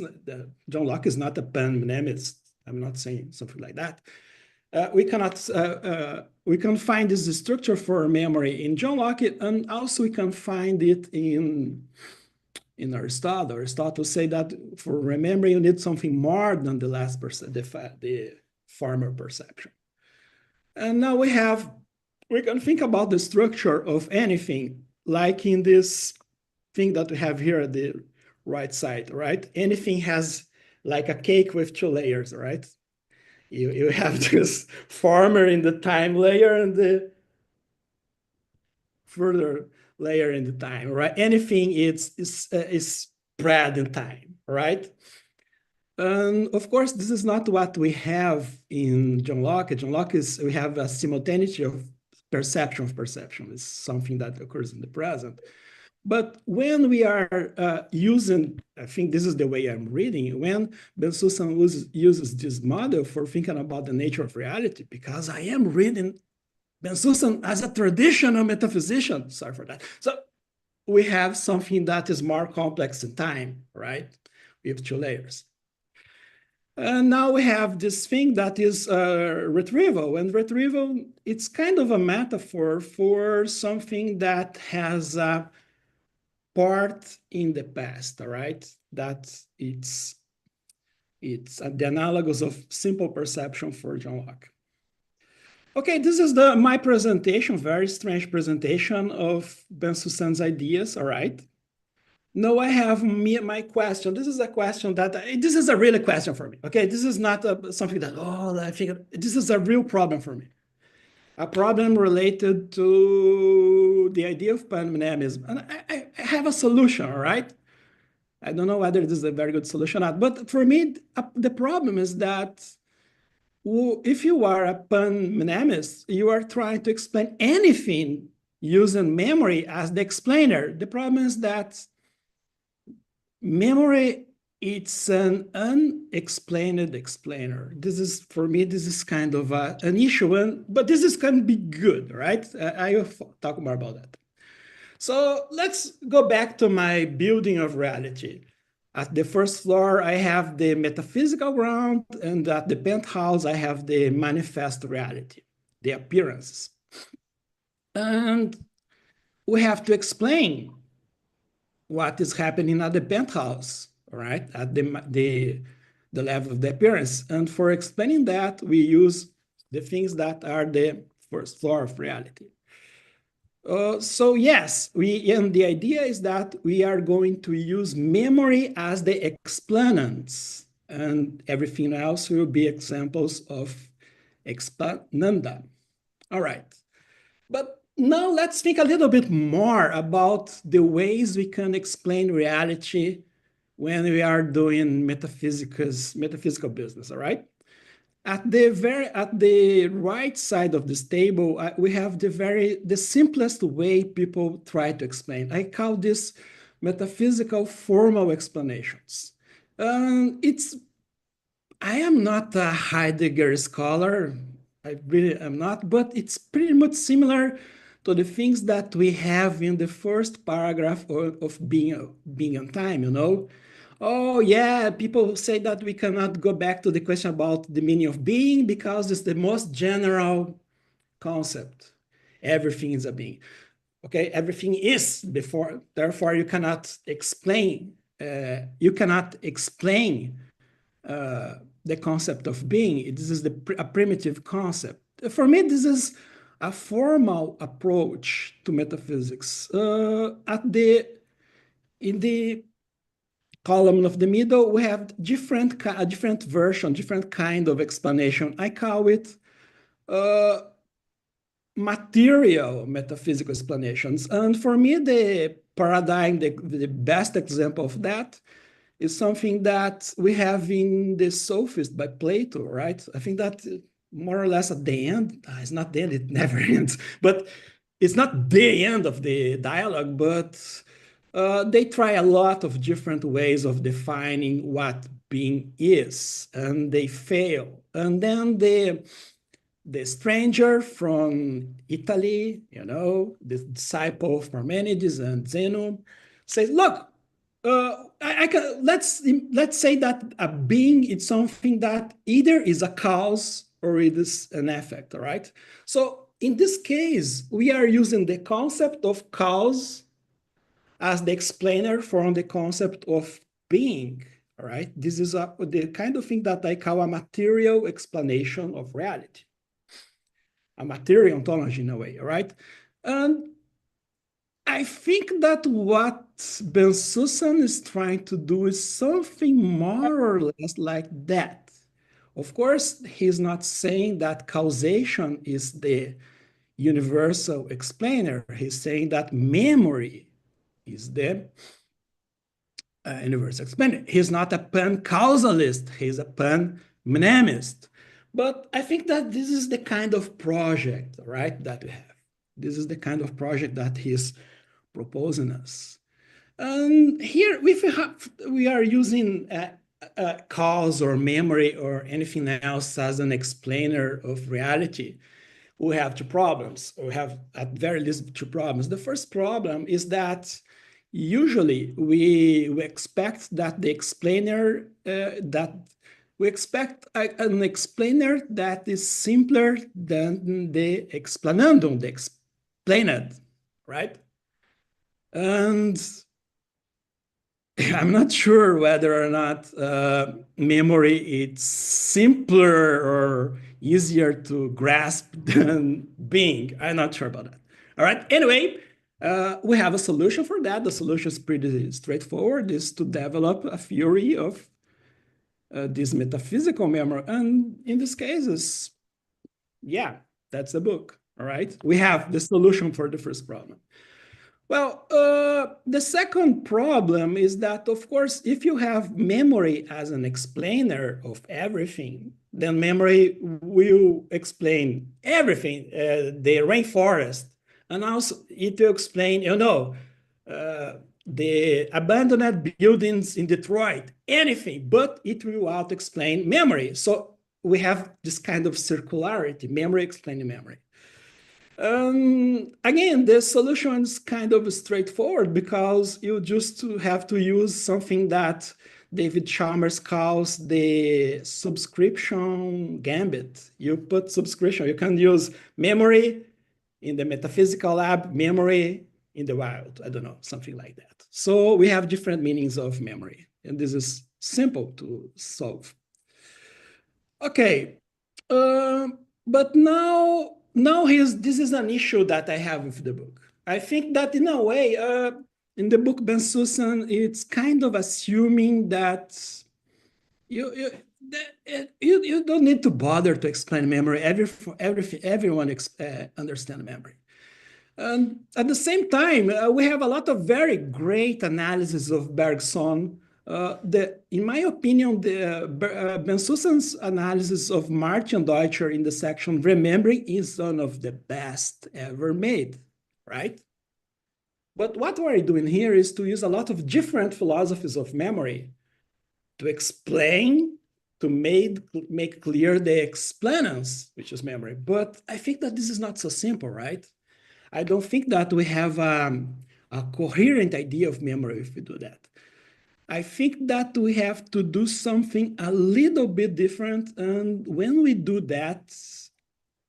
John Locke is not a pan-mnemist. I'm not saying something like that. We can find this structure for memory in John Locke, and also we can find it in Aristotle. Aristotle say that for remembering, you need something more than the last the former perception. And now we can think about the structure of anything, like in this thing that we have here at the right side, right? Anything has like a cake with 2 layers, right? You have this former in the time layer and the further layer in the time, right? Anything is spread in time, right? And of course, this is not what we have in John Locke. John Locke we have a simultaneity of perception of perception. It's something that occurs in the present. But when we are using, I think this is the way I'm reading, when Bensusan uses this model for thinking about the nature of reality, because I am reading Bensusan as a traditional metaphysician, sorry for that. So we have something that is more complex in time, right? We have two layers. And now we have this thing that is retrieval. And retrieval, it's kind of a metaphor for something that has a part in the past, all right? That it's the analogous of simple perception for John Locke. Okay, this is my presentation, very strange presentation of Bensusan's ideas, all right? Now I have my question. This is a question that, this is a really question for me, okay? This is not something that, oh, I think, this is a real problem for me. A problem related to the idea of pan-mnemism. And I have a solution, all right? I don't know whether this is a very good solution or not, but for me, the problem is that if you are a pan-mnemist, you are trying to explain anything using memory as the explainer. The problem is that memory, it's an unexplained explainer. This is, for me, this is kind of an issue, but this can be good, right? I will talk more about that. So let's go back to my building of reality. At the first floor, I have the metaphysical ground, and at the penthouse, I have the manifest reality, the appearances. And we have to explain what is happening at the penthouse, all right, at the level of the appearance. And for explaining that, we use the things that are the first floor of reality. So yes, and the idea is that we are going to use memory as the explanants, and everything else will be examples of explananda. All right, but now let's think a little bit more about the ways we can explain reality when we are doing metaphysical business, all right? At the right side of this table, we have the simplest way people try to explain. I call this metaphysical formal explanations. I am not a Heidegger scholar. I really am not, but it's pretty much similar to the things that we have in the first paragraph of being on time, you know? Oh, yeah, people say that we cannot go back to the question about the meaning of being because it's the most general concept. Everything is a being. Okay, everything is before, therefore you cannot explain the concept of being. This is a primitive concept. For me, this is a formal approach to metaphysics. In the column of the middle, we have a different version, different kind of explanation. I call it material metaphysical explanations. And for me, the paradigm, the best example of that is something that we have in the Sophist by Plato, right? I think that more or less at the end, it's not the end, it never ends, but it's not the end of the dialogue, but they try a lot of different ways of defining what being is, and they fail. And then the stranger from Italy, you know, the disciple of Parmenides and Zeno, says, look, let's say that a being is something that either is a cause or it is an effect, all right? So in this case, we are using the concept of cause as the explainer for the concept of being, all right? This is the kind of thing that I call a material explanation of reality, a material ontology in a way, all right? And I think that what Bensusan is trying to do is something more or less like that. Of course, he's not saying that causation is the universal explainer. He's saying that memory is the universal explainer. He's not a pan-causalist. He's a pan-mnemist. But I think that this is the kind of project, right, that we have. This is the kind of project that he's proposing us. And here we are using cause or memory or anything else as an explainer of reality. We have two problems. We have at very least two problems. The first problem is that usually we expect that the explainer an explainer that is simpler than the explanandum, the explained, right? And I'm not sure whether or not memory is simpler or easier to grasp than being. I'm not sure about that. All right. Anyway, we have a solution for that. The solution is pretty straightforward. Is to develop a theory of this metaphysical memory. And in this case, yeah, that's the book. All right. We have the solution for the first problem. Well, the second problem is that, of course, if you have memory as an explainer of everything, then memory will explain everything, the rainforest, and also it will explain, the abandoned buildings in Detroit, anything, but it will out explain memory. So we have this kind of circularity, memory explaining memory. Again, the solution is kind of straightforward because you just have to use something that David Chalmers calls the subscription gambit. You put subscription, you can use memory in the metaphysical lab, memory in the wild. I don't know, something like that. So we have different meanings of memory, and this is simple to solve. Okay, but now this is an issue that I have with the book. I think that in a way, in the book Bensusan, it's kind of assuming that you don't need to bother to explain memory. Everyone understands memory. And at the same time, we have a lot of very great analysis of Bergson. In my opinion, Bensusan's analysis of Martin Deutscher in the section Remembering is one of the best ever made, right? But what we're doing here is to use a lot of different philosophies of memory to explain, to make clear the explainance, which is memory. But I think that this is not so simple, right? I don't think that we have a coherent idea of memory if we do that. I think that we have to do something a little bit different. And when we do that,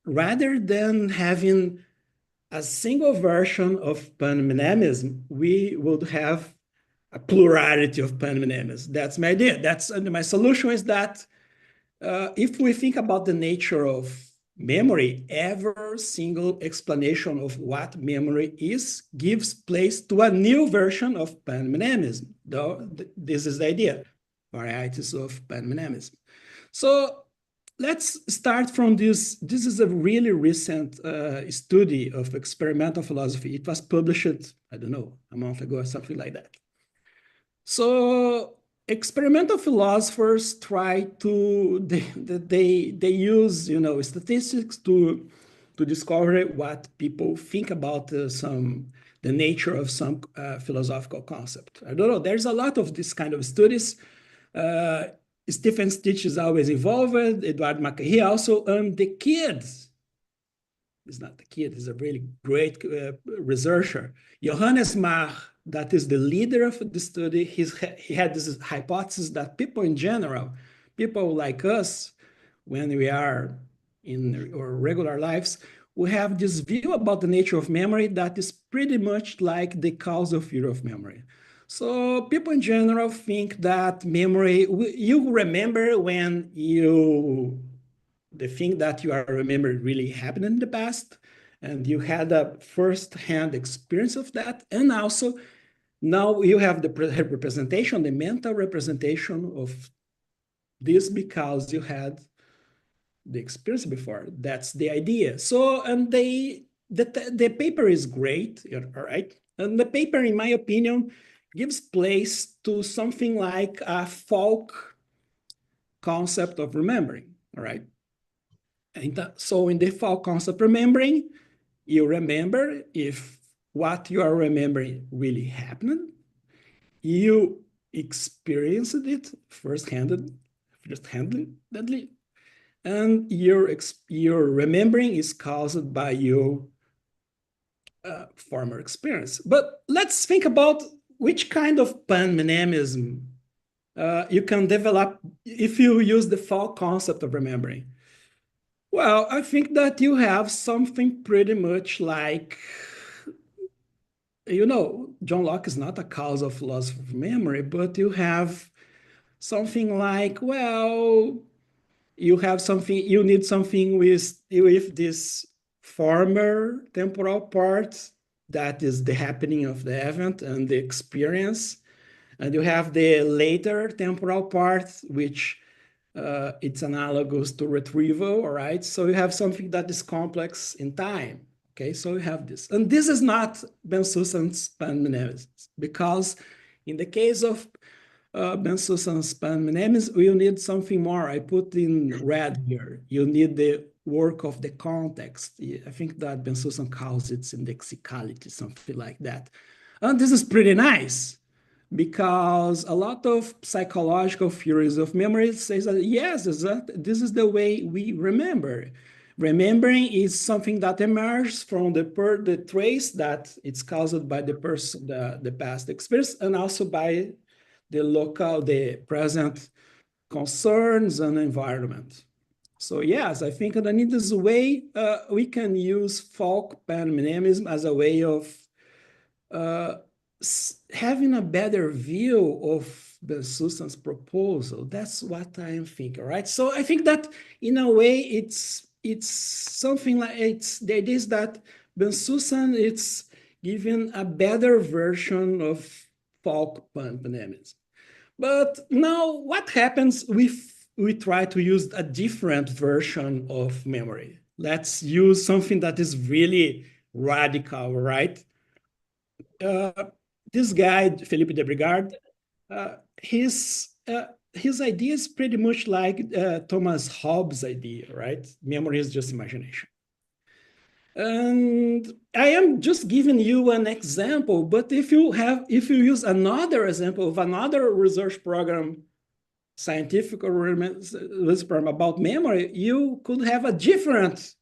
rather than having a single version of panmnemism, we would have a plurality of panmnemism. That's my idea. My solution is that if we think about the nature of memory, every single explanation of what memory is gives place to a new version of panmnemism. Though this is the idea, varieties of panmnemism. So let's start from this. This is a really recent study of experimental philosophy. It was published, I don't know, a month ago or something like that. So experimental philosophers try to, they use, statistics to discover what people think about the nature of some philosophical concept. I don't know, there's a lot of this kind of studies. Stephen Stitch is always involved, Edward McCahey also, and the kids. He's not the kid, he's a really great researcher. Johannes Marr, that is the leader of the study, he had this hypothesis that people in general, people like us, when we are in our regular lives, we have this view about the nature of memory that is pretty much like the causal theory of memory. So people in general think that memory, you remember when the thing that you are remembering really happened in the past, and you had a first-hand experience of that, and also now you have the representation, the mental representation of this because you had the experience before. That's the idea. So, and the paper is great, all right? And the paper, in my opinion, gives place to something like a folk concept of remembering, all right? And so in the folk concept remembering, You remember if what you are remembering really happened. You experienced it firsthand, and your remembering is caused by your former experience. But let's think about which kind of panmnemism you can develop if you use the false concept of remembering. Well, I think that you have something pretty much like, John Locke is not a cause of loss of memory, but you have something like, well, you need something with this former temporal part that is the happening of the event and the experience, and you have the later temporal part, which it's analogous to retrieval, all right? So you have something that is complex in time. Okay, so you have this. And this is not Bensusan's panmnesis, because in the case of Bensusan's panmnesis, you need something more. I put in red here. You need the work of the context. I think that Bensusan calls it indexicality, something like that. And this is pretty nice, because a lot of psychological theories of memory says that, yes, this is the way we remember. Remembering is something that emerges from the trace that it's caused by the person, the past experience, and also by the present concerns and environment. So yes, I think that in this way, we can use folk panmnemism as a way of having a better view of Bensusan's proposal. That's what I'm thinking, right? So I think that in a way, it's something like, the idea is that Bensusan, it's giving a better version of folk panmnemism. But now what happens if we try to use a different version of memory? Let's use something that is really radical, right? This guy, Philippe de Brigard, his idea is pretty much like Thomas Hobbes' idea, right? Memory is just imagination. And I am just giving you an example, but if you use another example of another research program, scientific research program about memory, you could have a different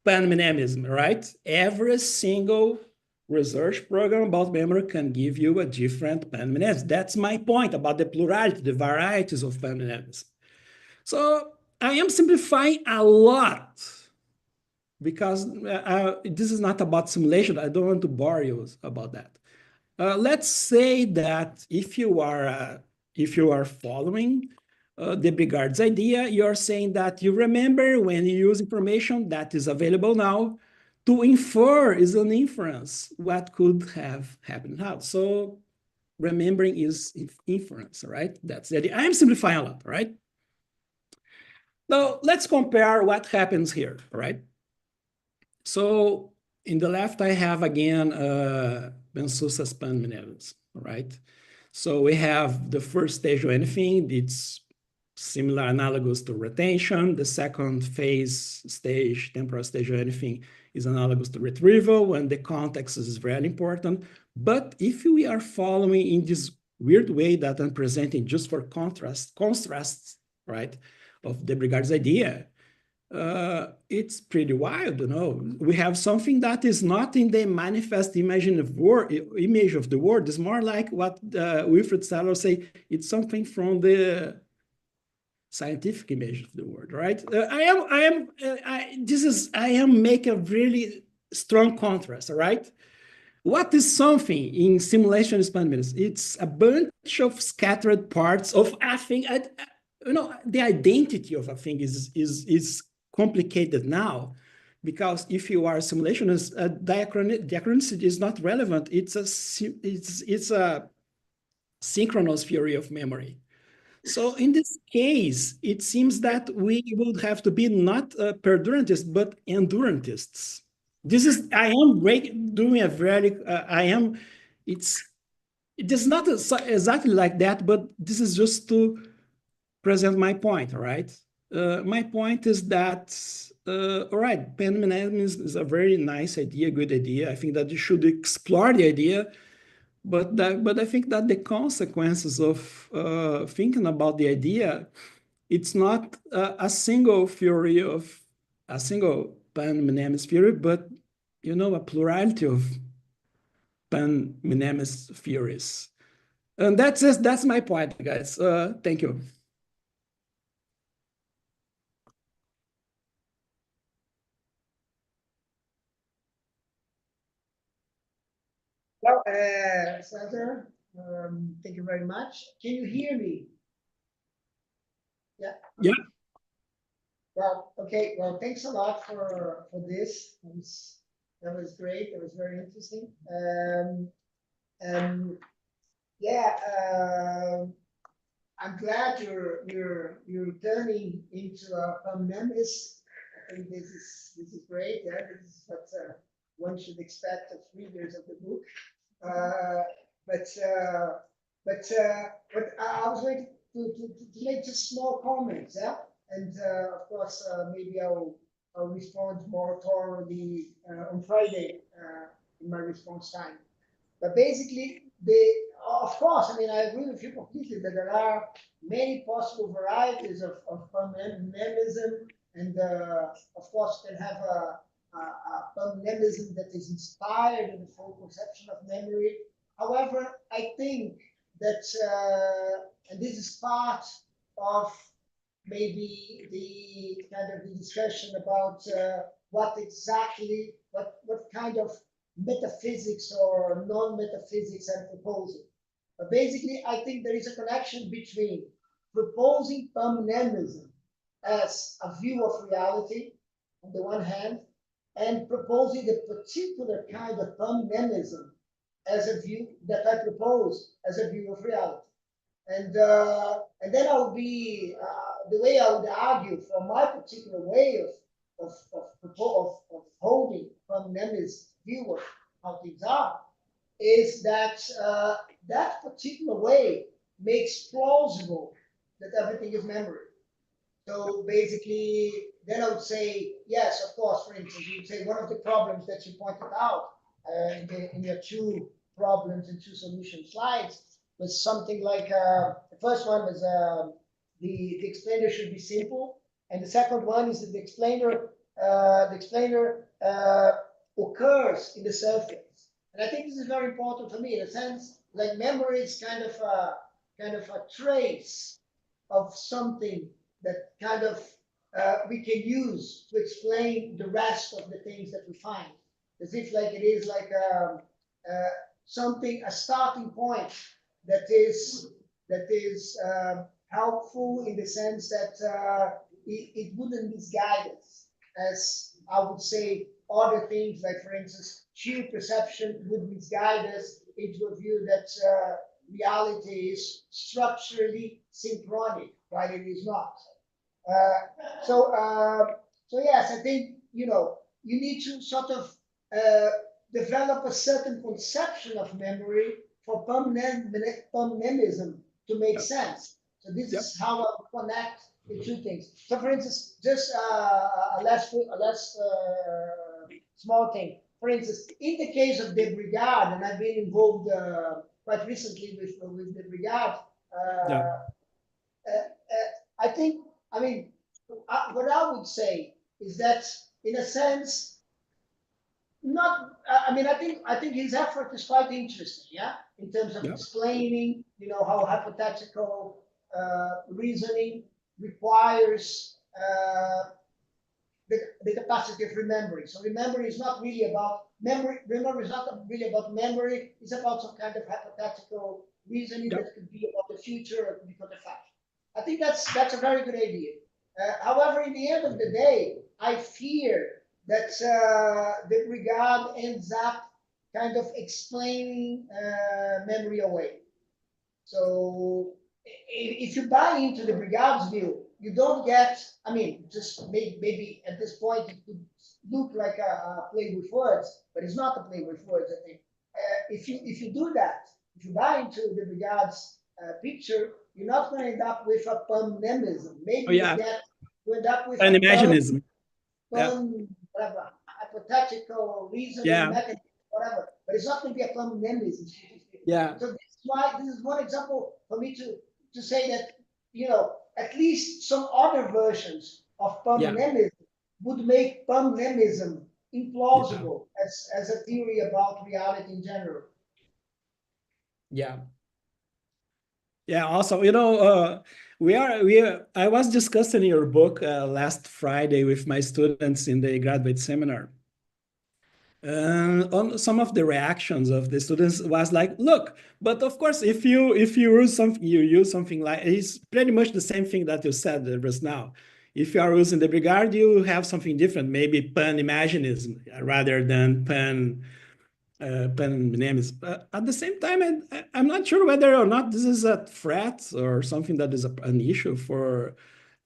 panmnemism, right? Every single research program about memory can give you a different panmnemism. That's my point about the plurality, the varieties of panmnemism. So I am simplifying a lot, because this is not about simulation. I don't want to bore you about that. Let's say that if you are following de Brigard's idea, you're saying that you remember when you use information that is available now. To infer is an inference. What could have happened how? So remembering is inference, right? That's the idea. I'm simplifying a lot, right? Now let's compare what happens here, right? So in the left, I have again Bensusan's panmnemism, right? So we have the first stage of anything. It's similar, analogous to retention. The second phase stage, temporal stage of anything, is analogous to retrieval, when the context is very important. But if we are following in this weird way that I'm presenting just for contrasts, right, of de Brigard's idea, it's pretty wild, We have something that is not in the manifest image of the word. It's more like what Wilfred Sallor say. It's something from the scientific image of the word, right? I am making a really strong contrast, all right? What is something in simulation experiments? It's a bunch of scattered parts of a thing. The identity of a thing is complicated now, because if you are a simulationist, diachronicity is not relevant. It's a synchronous theory of memory. So in this case, it seems that we would have to be not perdurantists, but endurantists. I am doing a very, it is not exactly like that, but this is just to present my point, all right? my point is that, all right, pan-Mnemism is a very nice idea, good idea. I think that you should explore the idea, but I think that the consequences of thinking about the idea, it's not a single theory of a single pan-Mnemis theory, but a plurality of pan-Mnemis theories. And that's my point, guys. Thank you. Well, Cesar, thank you very much. Can you hear me? Yeah. Yeah. Well, okay. Well, thanks a lot for this. That was great. That was very interesting. Yeah. I'm glad you're turning into a feminist. I think this is great. Yeah, this is what one should expect of readers of the book. But I was going to make just small comments. Yeah, and of course maybe I'll respond more thoroughly on Friday in my response time. But basically, of course, I mean, I agree with you completely that there are many possible varieties of memorism, and of course, you can have a memorism that is inspired in the full conception of memory. However, I think that, and this is part of maybe the kind of the discussion about what kind of metaphysics or non-metaphysics I'm proposing. But basically, I think there is a connection between proposing permanentism as a view of reality, on the one hand, and proposing a particular kind of permanentism as a view that I propose as a view of reality. And then I would be, the way I would argue for my particular way of holding permanentism view of how things are, is that that particular way makes plausible that everything is memory. So basically, then I would say, yes, of course, for instance, you would say one of the problems that you pointed out in your two problems and two solution slides was something like, the first one was the explainer should be simple, and the second one is that the explainer occurs in the surface. And I think this is very important for me in a sense, like memory is kind of a trace of something that kind of we can use to explain the rest of the things that we find, as if like it is like something, a starting point that is helpful in the sense that it wouldn't misguide us, as I would say other things, like for instance, sheer perception would misguide us into a view that reality is structurally synchronic, while it is not. So yes, I think you need to sort of develop a certain conception of memory for permanentism to make sense. So this is how I connect the two things. So for instance, just a last small thing. For instance, in the case of the Brigade, and I've been involved quite recently with the Brigade, I think, I mean, what I would say is that, in a sense, I mean, I think his effort is quite interesting, yeah, in terms of explaining, how hypothetical reasoning requires the capacity of remembering. So memory is not really about memory. Memory is not really about memory. It's about some kind of hypothetical reasoning that could be about the future or could be about the fact. I think that's a very good idea. However, in the end of the day, I fear that the Brigade ends up kind of explaining memory away. So if you buy into the Brigade's view, you don't get, I mean, just maybe at this point it could look like a play with words, but it's not a play with words, I think. If you do that, if you buy into the Brigade's picture, you're not going to end up with a permanentism. Maybe you get you end up with An a imaginism. Yeah. whatever, hypothetical reasoning Yeah. mechanism, whatever. But it's not going to be a mechanism. Yeah. So this is one example for me to say that, at least some other versions of panmnemism would make panmnemism implausible as a theory about reality in general. Yeah. Yeah. Also, I was discussing your book last Friday with my students in the graduate seminar. On some of the reactions of the students was like, look, but of course, if you use something like, it's pretty much the same thing that you said just now. If you are using the Brigard, you have something different, maybe pan-imaginism rather than pan-mnemism. At the same time, I'm not sure whether or not this is a threat or something that is an issue for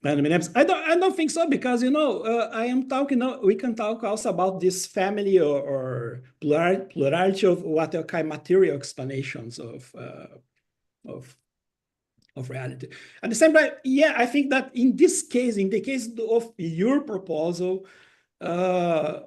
pan-mnemism. I don't think so, because I am talking. We can talk also about this family or plurality of what are kind material explanations of reality. At the same time, yeah, I think that in this case, in the case of your proposal,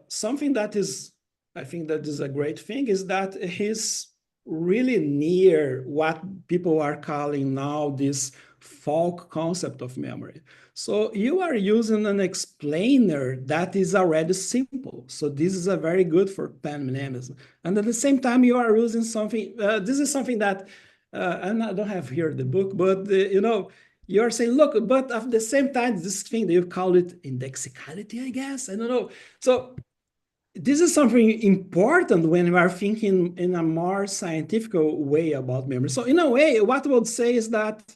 something that is, I think that is a great thing, is that he's really near what people are calling now this folk concept of memory. So you are using an explainer that is already simple. So this is a very good for pan-mnemism. And at the same time, you are using something, this is something that, and I don't have here the book, but you're saying, look, but at the same time, this thing that you call it indexicality, I guess. I don't know. So this is something important when we are thinking in a more scientific way about memory. So in a way, what I would say is that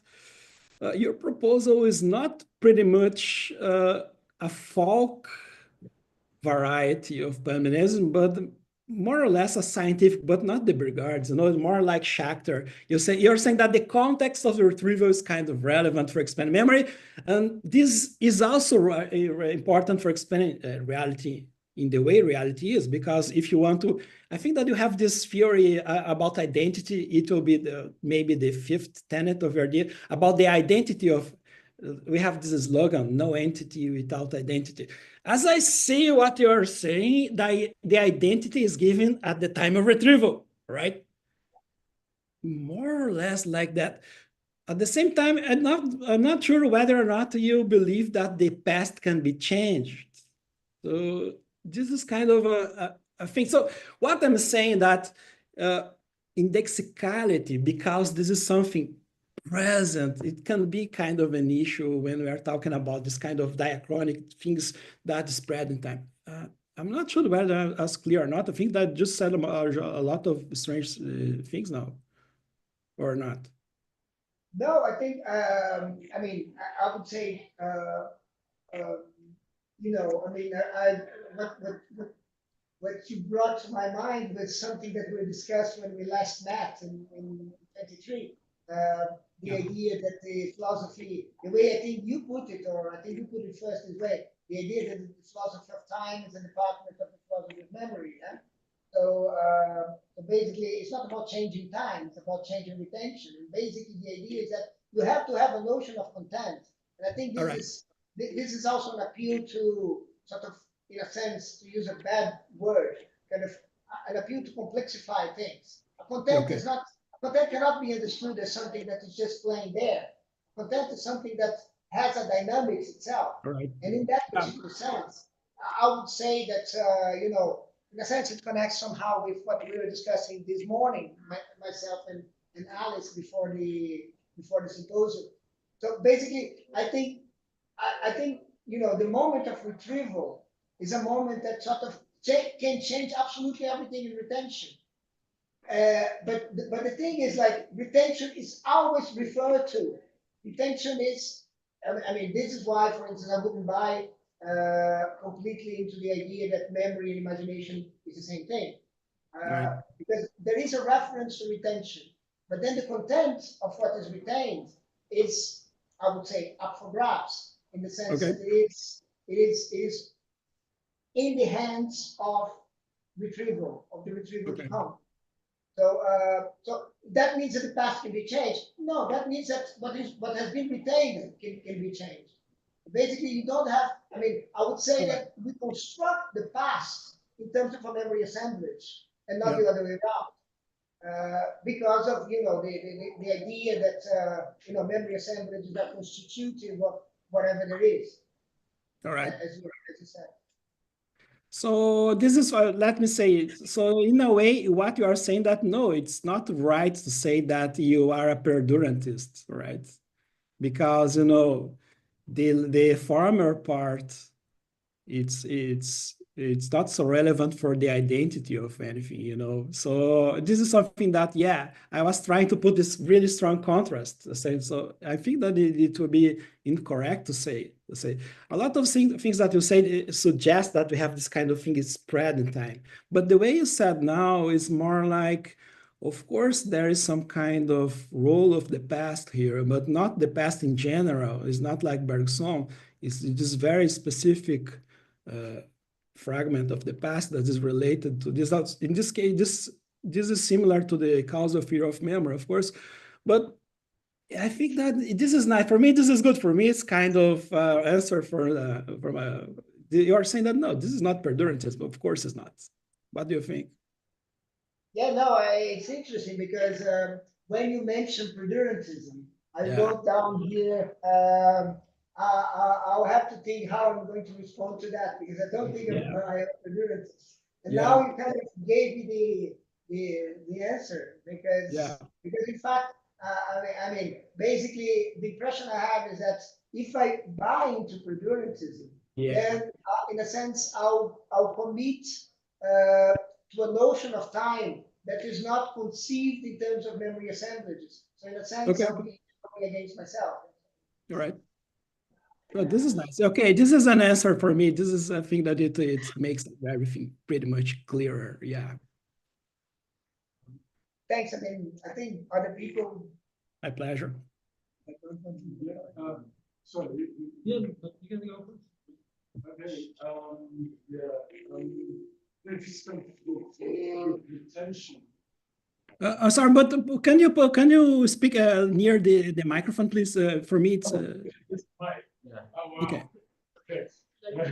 your proposal is not pretty much a folk variety of panmnemism, but more or less a scientific, but not the Brigards, more like Schachter. You're saying that the context of the retrieval is kind of relevant for expanding memory. And this is also important for expanding reality in the way reality is, because if you want to, I think that you have this theory about identity. It will be maybe the fifth tenet of your idea about the identity of, we have this slogan, no entity without identity. As I see what you're saying, the identity is given at the time of retrieval, right? More or less like that. At the same time, I'm not sure whether or not you believe that the past can be changed. So this is kind of a thing. So what I'm saying that indexicality, because this is something present, it can be kind of an issue when we are talking about this kind of diachronic things that spread in time. I'm not sure whether I was clear or not. I think that just said a lot of strange things now, or not. No, I think, I mean, I would say, what you brought to my mind was something that we discussed when we last met in 23. The idea that the philosophy, the way I think you put it, or I think you put it first this way, the idea that the philosophy of time is a department of the philosophy of memory. Yeah? So basically, it's not about changing time, it's about changing retention. And basically, the idea is that you have to have a notion of content. And I think this is also an appeal to sort of, in a sense, to use a bad word, kind of an appeal to complexify things. A content is not, content cannot be understood as something that is just plain there. Content is something that has a dynamics itself. Right. And in that particular sense, I would say that, in a sense, it connects somehow with what we were discussing this morning, myself and Alice before the symposium. So basically, I think the moment of retrieval is a moment that sort of can change absolutely everything in retention. But the thing is, like, retention is always referred to. Retention is, I mean, this is why, for instance, I wouldn't buy completely into the idea that memory and imagination is the same thing. Because there is a reference to retention, but then the content of what is retained is, I would say, up for grabs, in the sense that it is in the hands of the retrieval to come. So that means that the past can be changed. No, that means that what has been retained can be changed. Basically, you don't have, I mean, I would say that we construct the past in terms of a memory assemblage and not the other way around. Because of, you know, the idea that, you know, memory assemblages are constitutive of whatever there is. All right. As you said. So this is, let me say, so in a way, what you are saying that, no, it's not right to say that you are a perdurantist, right? Because, you know, the former part, it's not so relevant for the identity of anything, you know. So this is something that, yeah, I was trying to put this really strong contrast. So I think that it would be incorrect to say a lot of things that you say suggest that we have this kind of thing is spread in time. But the way you said now is more like, of course, there is some kind of role of the past here, but not the past in general. It's not like Bergson. It's just very specific fragment of the past that is related to this. In this case, this is similar to the causal theory of memory, of course, but I think that this is not, for me, this is good. For me, it's kind of answer you are saying that, no, this is not perdurantism, but of course it's not. What do you think? Yeah, no, it's interesting because when you mention perdurantism, I wrote down here, I'll have to think how I'm going to respond to that because I don't think I have perdurantism. And now you kind of gave me the answer because in fact, I mean, basically the impression I have is that if I buy into perdurantism, then in a sense I'll commit to a notion of time that is not conceived in terms of memory assemblages. So in a sense, I'll be going against myself. All right. Oh, this is nice. Okay, this is an answer for me. This is a thing that it makes everything pretty much clearer. Yeah. Thanks. I mean, I think other people. My pleasure. Sorry. Yeah, but you can go first. Okay. Retention. Sorry, but can you speak near the microphone, please? For me, it's. Yeah. Oh, wow. Okay. Okay. I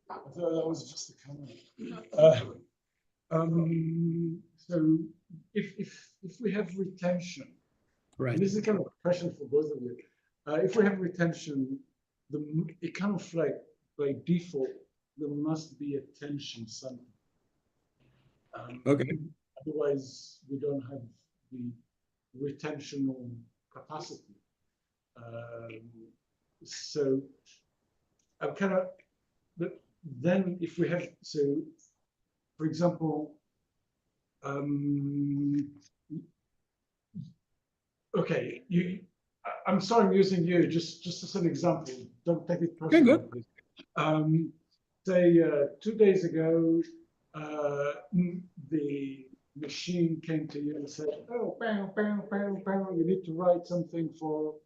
thought that was just a camera. So if we have retention, Right. and this is kind of a question for both of you. If we have retention, it kind of like by default there must be attention somewhere. Okay. Otherwise, we don't have the retentional capacity. So I'm kind of, but then if we have, so for example, okay, I'm sorry I'm using you just as an example. Don't take it personally. Okay, good. Say 2 days ago, the machine came to you and said, "Oh, bang, bang, bang, bang, you need to write something for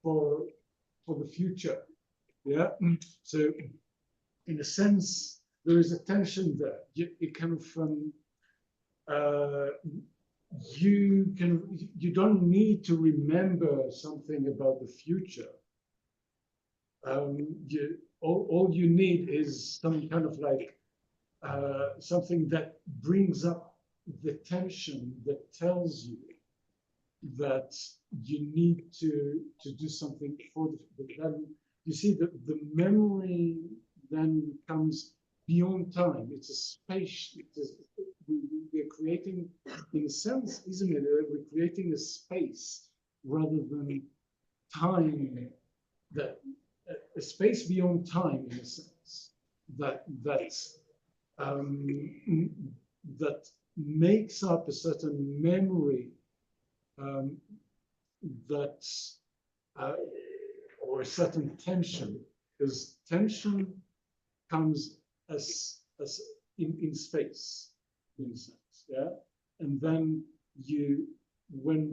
the future." Yeah. So, in a sense, there is a tension there. You kind of you don't need to remember something about the future. All you need is some kind of like something that brings up the tension that tells you that you need to do something for then you see that the memory then comes beyond time. It's a space. We're creating, in a sense, isn't it? We're creating a space rather than time, that a space beyond time, in a sense, that makes up a certain memory or a certain tension, because tension comes as in space, in a sense, yeah. And then when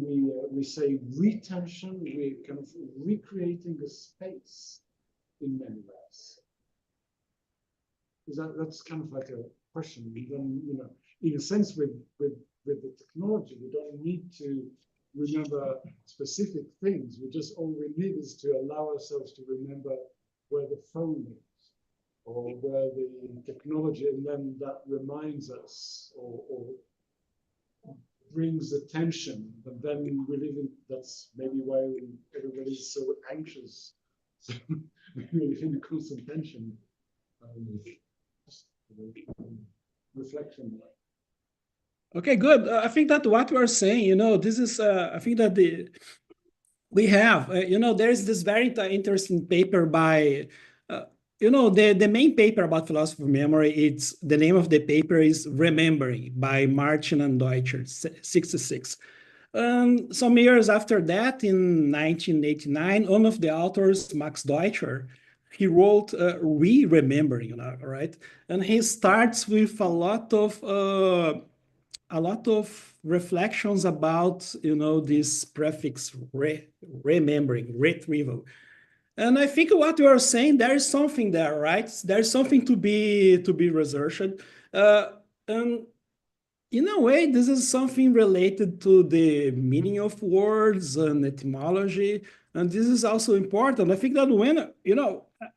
we say retention, we're kind of recreating a space in many ways. That's kind of like a question. And then, you know, in a sense, with the technology, we don't need to remember specific things. All we need is to allow ourselves to remember where phone is, or where the technology and then that reminds us or brings attention, and then we live in, that's maybe why everybody's so anxious. So we live in constant tension. Just, reflection. Okay, good. I think that what we are saying, this is, I think that we have, there is this very interesting paper by, the main paper about philosophy of memory, the name of the paper is Remembering by Martin and Deutscher, 66. Some years after that, in 1989, one of the authors, Max Deutscher, he wrote Re-Remembering, right? And he starts with a lot of reflections about, this prefix remembering, retrieval. And I think what you are saying, there is something there, right? There's something to be researched. And in a way, this is something related to the meaning of words and etymology. And this is also important. I think that when,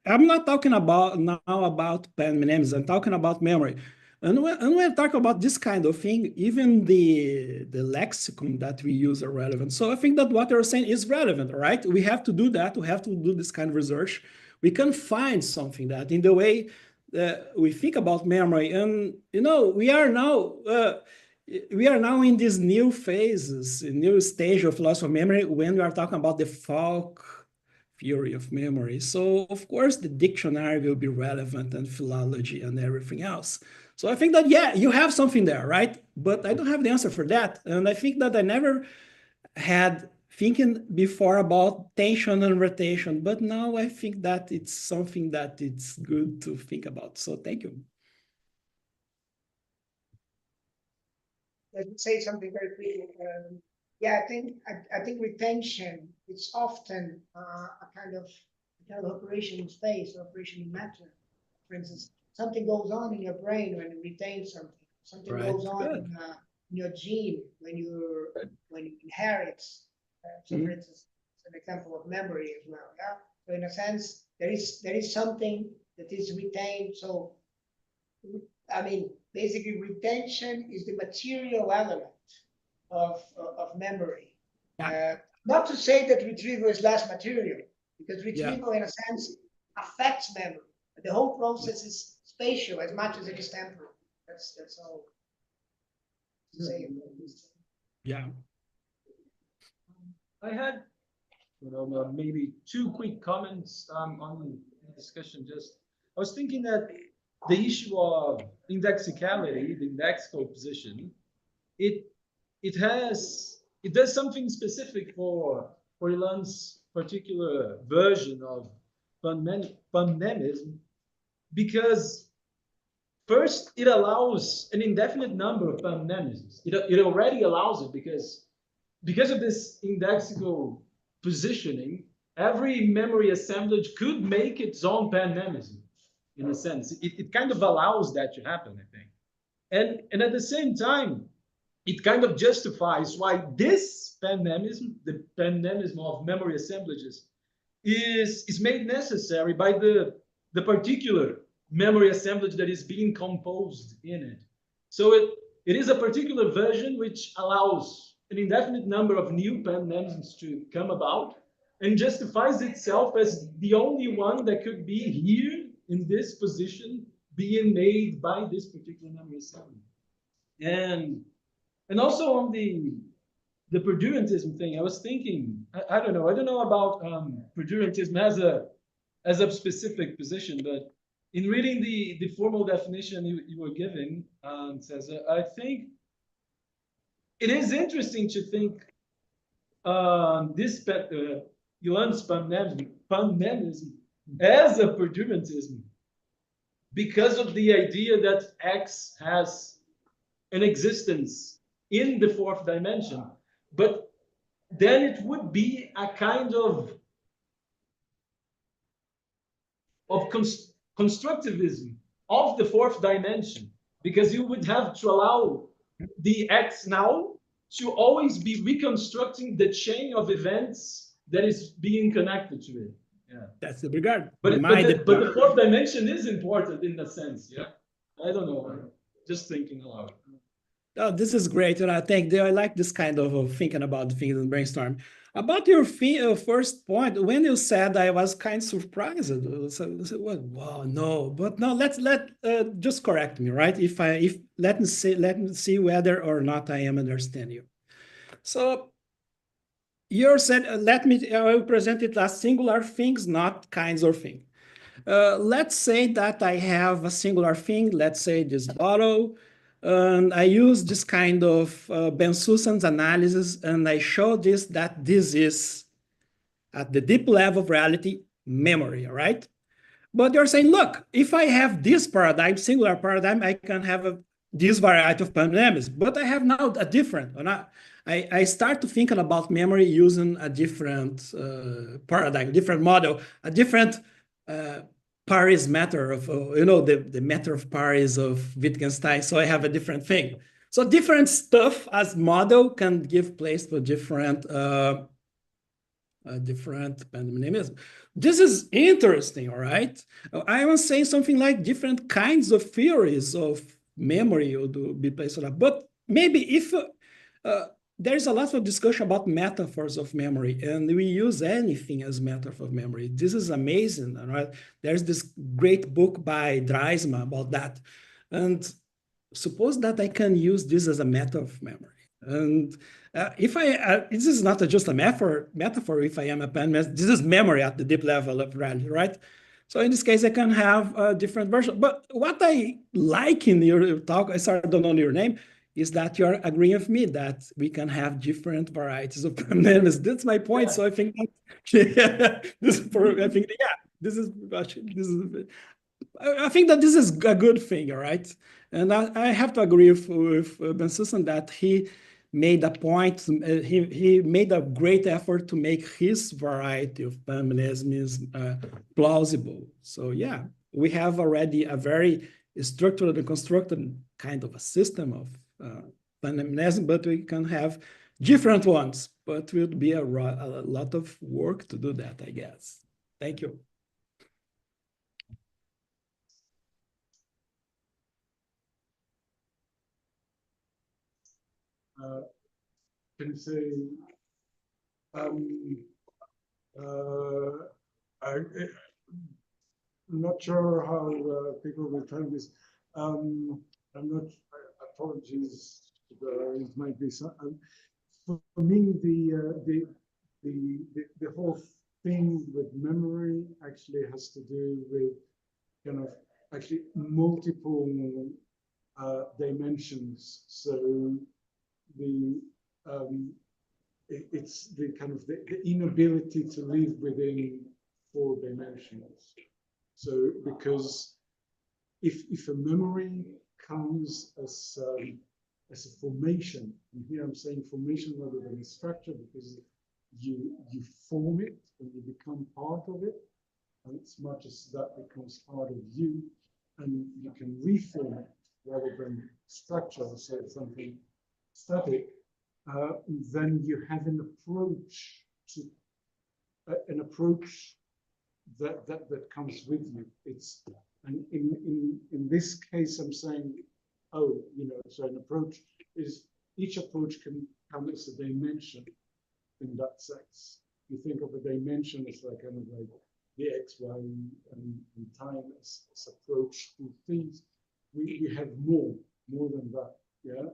I'm not talking about now about pen names, I'm talking about memory. And when I talk about this kind of thing, even the lexicon that we use are relevant. So I think that what you're saying is relevant, right? We have to do that. We have to do this kind of research. We can find something that in the way we think about memory. And, we are now in these new phases, a new stage of philosophy of memory when we are talking about the folk theory of memory. So, of course, the dictionary will be relevant and philology and everything else. So I think that, yeah, you have something there, right? But I don't have the answer for that. And I think that I never had thinking before about tension and rotation, but now I think that it's something that it's good to think about. So thank you. Let me say something very quickly. Yeah, I think retention is often a kind of operation in space, operation in matter. For instance, something goes on in your brain when you retain something. Something Right. goes on in your gene when you inherit. So, for instance, it's an example of memory as well. Yeah. So, in a sense, there is something that is retained. So, I mean, basically, retention is the material element of memory. Not to say that retrieval is less material, because retrieval, in a sense, affects memory. But the whole process is spatial as much as it is temporal. That's all to say about this. Yeah. I had, maybe two quick comments on the discussion. I was thinking that the issue of indexicality, the indexical position, it does something specific for Ilan's particular version of pannemism, because first it allows an indefinite number of pannemisms. It already allows it because of this indexical positioning, every memory assemblage could make its own pannemism, in a sense. It kind of allows that to happen, I think. And at the same time, it kind of justifies why this pannemism, the pannemism of memory assemblages, is made necessary by the particular memory assemblage that is being composed in it. So it is a particular version which allows an indefinite number of new pannemisms to come about and justifies itself as the only one that could be here in this position being made by this particular memory assembly. And also on the perdurantism thing, I was thinking, I don't know about perdurantism as a specific position, but in reading the formal definition you were giving, says, I think it is interesting to think this Ilan's pannemism as a perdurantism because of the idea that X has an existence in the fourth dimension, but then it would be a kind of constructivism of the fourth dimension, because you would have to allow the X now to always be reconstructing the chain of events that is being connected to it. That's the regard. But the fourth dimension is important in a sense. Yeah. I don't know. Just thinking aloud. Oh, this is great, and I think I like this kind of thinking about things and brainstorm. About your first point, when you said, I was kind of surprised. So, well, wow, no, but no. Let just correct me, right? If let me see whether or not I am understanding you. So you said, I will present it as singular things, not kinds of things. Let's say that I have a singular thing, let's say this bottle, and I use this kind of Bensusan's analysis, and I show that this is, at the deep level of reality, memory, right? But you're saying, look, if I have this paradigm, singular paradigm, I can have this variety of paradigms, but I have now a different, I start to thinking about memory using a different paradigm, different model, a different Paris matter of, the matter of Paris of Wittgenstein. So I have a different thing. So different stuff as model can give place to different pandemonism. This is interesting, all right? I was saying something like different kinds of theories of memory would be placed on that. But maybe if there's a lot of discussion about metaphors of memory, and we use anything as metaphor of memory. This is amazing, right? There's this great book by Dreisma about that. And suppose that I can use this as a metaphor of memory. And if this is not just a metaphor, if I am a pen, this is memory at the deep level of reality, right? So in this case, I can have a different version. But what I like in your talk, I don't know your name, is that you're agreeing with me that we can have different varieties of permanence. That's my point. Yeah. So I think that I think that this is a good thing, all right? And I have to agree with Bensusan that he made a point, he made a great effort to make his variety of panmnesism plausible. So yeah, we have already a very structured and constructed kind of a system of panmnesism, but we can have different ones, but it will be a lot of work to do that, I guess. Thank you. Can say, I'm not sure how people will find this. I'm not. Apologies. It might be some. For me, the whole thing with memory actually has to do with kind of actually multiple dimensions. So it's the kind of the inability to live within 4 dimensions. So because if a memory comes as a formation, and here I'm saying formation rather than a structure, because you form it and you become part of it, and as much as that becomes part of you, and you can reform it rather than structure, so something static, then you have an approach to that comes with you. It's, and in this case, I'm saying, so an approach is, each approach can come as a dimension in that sense. You think of a dimension as like kind of like the X, Y, and time as approach to things. We have more than that, yeah.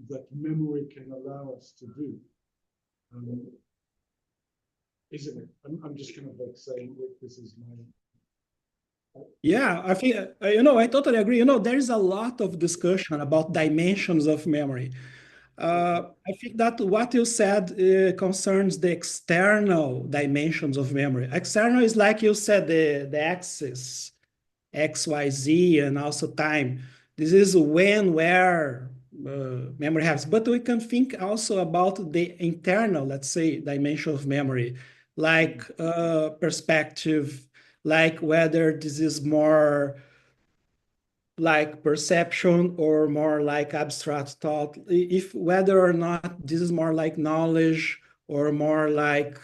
That memory can allow us to do, isn't it? I'm just kind of like saying, look, this is my. Yeah, I think, I totally agree. There is a lot of discussion about dimensions of memory. I think that what you said concerns the external dimensions of memory. External is like you said, the axis, X, Y, Z, and also time. This is when, where memory happens. But we can think also about the internal, let's say, dimension of memory, like perspective, like whether this is more like perception or more like abstract thought, if whether or not this is more like knowledge or more like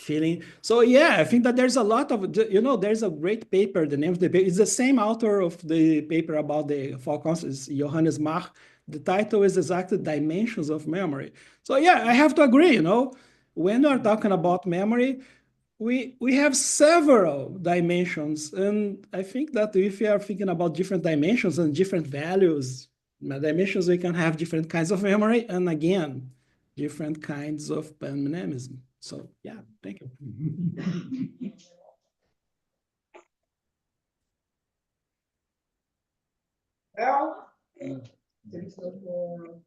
feeling. So yeah, I think that there's a lot of, there's a great paper. The name of the paper is the same author of the paper about the Fall constants, Johannes Mach. The title is exactly Dimensions of Memory. So yeah, I have to agree, when we're talking about memory, we have several dimensions. And I think that if we are thinking about different dimensions and different values, dimensions, we can have different kinds of memory. And again, different kinds of panmnemism. So yeah, thank you. Well, there is no more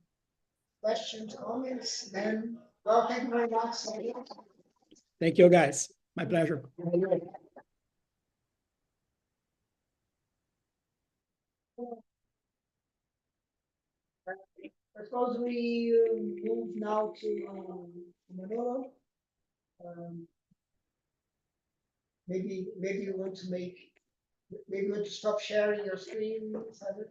questions, comments, then, well, thank you very much. Thank you, guys. My pleasure. I suppose we move now to Manolo. Maybe you want to maybe you want to stop sharing your screen, Simon?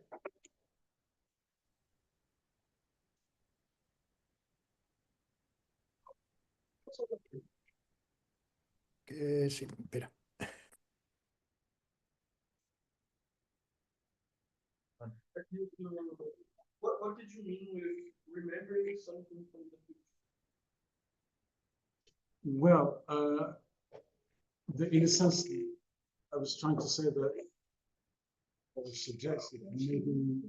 Sí, espera. What did you mean with remembering something from the future? Well, in a sense, I was trying to say that, or suggest that maybe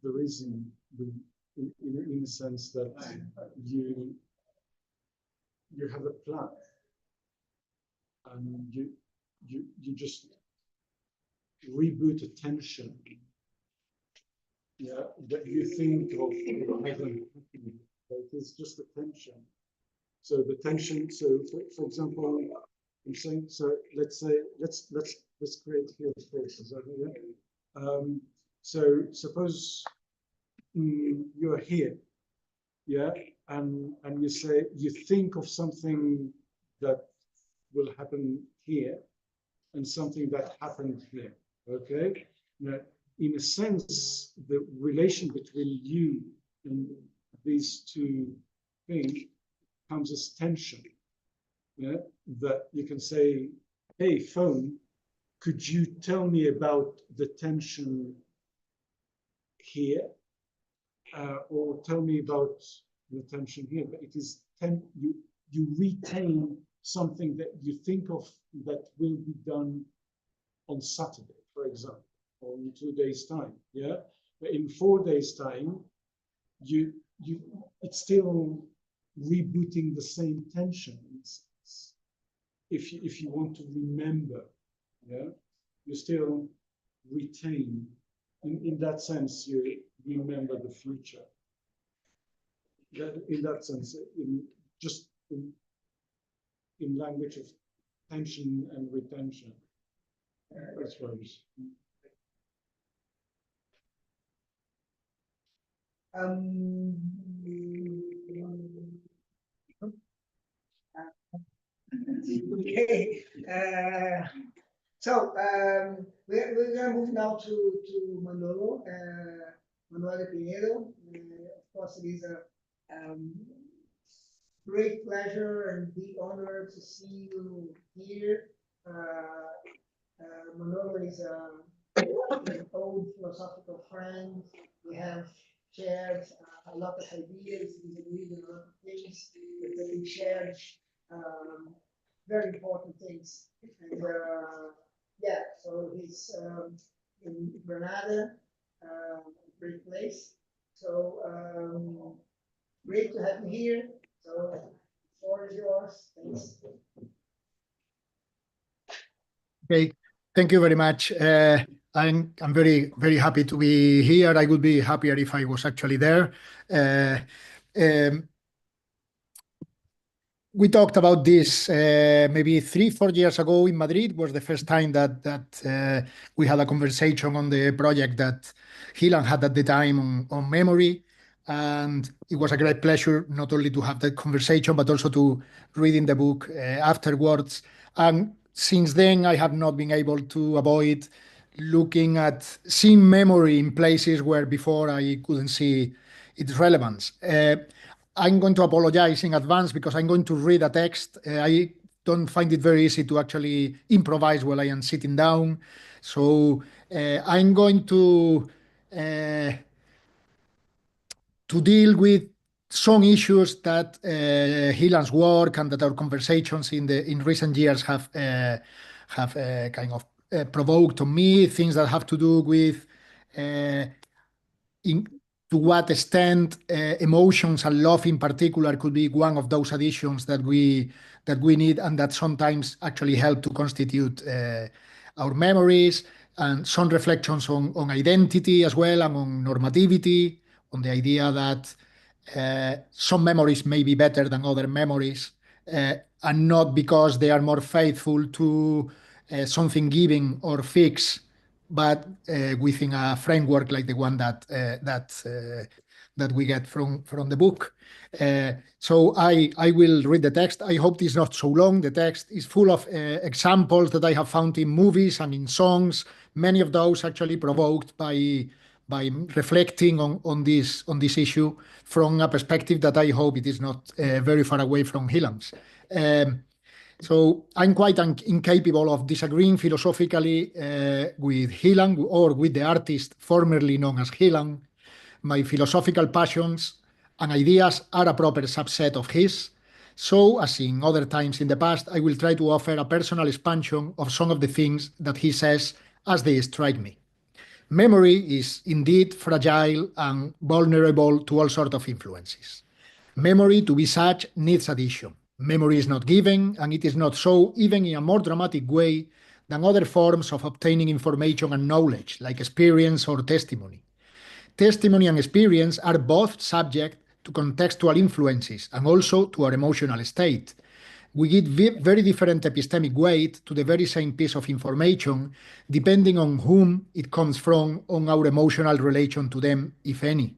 the reason, in a sense that you have a plan, and you just reboot attention. Yeah, that you think of it's just the tension. So the tension. So for example, I'm saying. So let's say let's create here spaces over here. So suppose you're here, yeah, and you say you think of something that will happen here, and something that happened here. Okay. Now, in a sense, the relation between you and these two things comes as tension. Yeah, that you can say, "Hey, phone, could you tell me about the tension here, or tell me about the tension here?" But it is you retain something that you think of that will be done on Saturday, for example, or in 2 days' time. Yeah, but in 4 days' time, it's still rebooting the same tension. If you want to remember, yeah, you still retain. In that sense, you remember the future. In that sense, in language of tension and retention, I suppose. Okay. So we're going to move now to Manolo, Manuel Pinedo. Of course, it is a great pleasure and big honor to see you here. Manolo is an old philosophical friend. We have shared a lot of ideas, disagreed on a lot of things, but we shared very important things. And yeah, so he's in Granada, a great place. So great to have you here. So the floor is yours. Thanks. Okay, thank you very much. I'm very, very happy to be here. I would be happier if I was actually there. We talked about this maybe 3-4 years ago in Madrid. Was the first time that we had a conversation on the project that Hilan had at the time on memory. And it was a great pleasure not only to have that conversation, but also to reading the book afterwards. And since then, I have not been able to avoid seeing memory in places where before I couldn't see its relevance. I'm going to apologize in advance because I'm going to read a text. I don't find it very easy to actually improvise while I am sitting down. So I'm going to deal with some issues that Hyland's work and that our conversations in recent years have kind of provoked on me, things that have to do with in to what extent emotions and love in particular could be one of those additions that we need and that sometimes actually help to constitute our memories, and some reflections on identity as well and on normativity, on the idea that some memories may be better than other memories, and not because they are more faithful to something given or fixed, but within a framework like the one that we get from the book. So I will read the text. I hope it's not so long. The text is full of examples that I have found in movies and in songs, many of those actually provoked by reflecting on this issue from a perspective that I hope it is not very far away from Hyland's. So I'm quite incapable of disagreeing philosophically with Hyland or with the artist formerly known as Hyland. My philosophical passions and ideas are a proper subset of his. So, as in other times in the past, I will try to offer a personal expansion of some of the things that he says as they strike me. Memory is indeed fragile and vulnerable to all sorts of influences. Memory, to be such, needs addition. Memory is not given, and it is not so even in a more dramatic way than other forms of obtaining information and knowledge, like experience or testimony. Testimony and experience are both subject to contextual influences and also to our emotional state. We give very different epistemic weight to the very same piece of information, depending on whom it comes from, on our emotional relation to them, if any.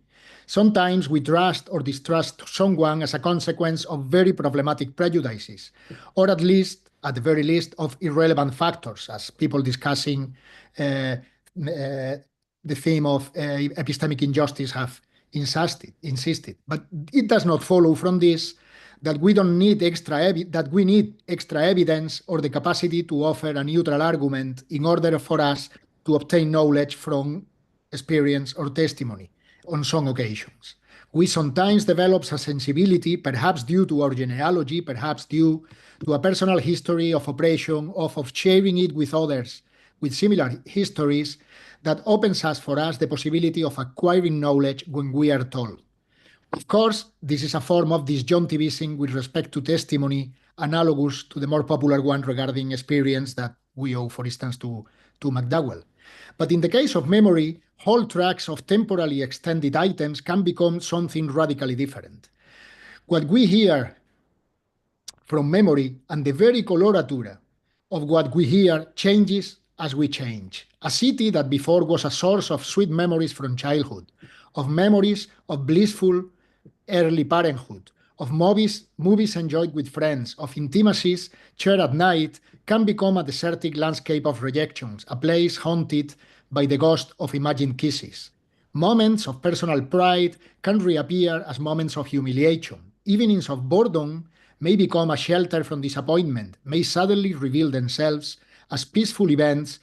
Sometimes we trust or distrust someone as a consequence of very problematic prejudices, or at the very least, of irrelevant factors, as people discussing the theme of epistemic injustice have insisted. But it does not follow from this that we don't need that we need extra evidence or the capacity to offer a neutral argument in order for us to obtain knowledge from experience or testimony on some occasions. We sometimes develop a sensibility, perhaps due to our genealogy, perhaps due to a personal history of oppression, of sharing it with others with similar histories, that opens us for us the possibility of acquiring knowledge when we are told. Of course, this is a form of disjunctivism with respect to testimony, analogous to the more popular one regarding experience that we owe, for instance, to McDowell. But in the case of memory, whole tracks of temporally extended items can become something radically different. What we hear from memory and the very coloratura of what we hear changes as we change. A city that before was a source of sweet memories from childhood, of memories of blissful early parenthood, of movies enjoyed with friends, of intimacies shared at night, can become a desertic landscape of rejections, a place haunted by the ghost of imagined kisses. Moments of personal pride can reappear as moments of humiliation. Evenings of boredom may become a shelter from disappointment, may suddenly reveal themselves as peaceful events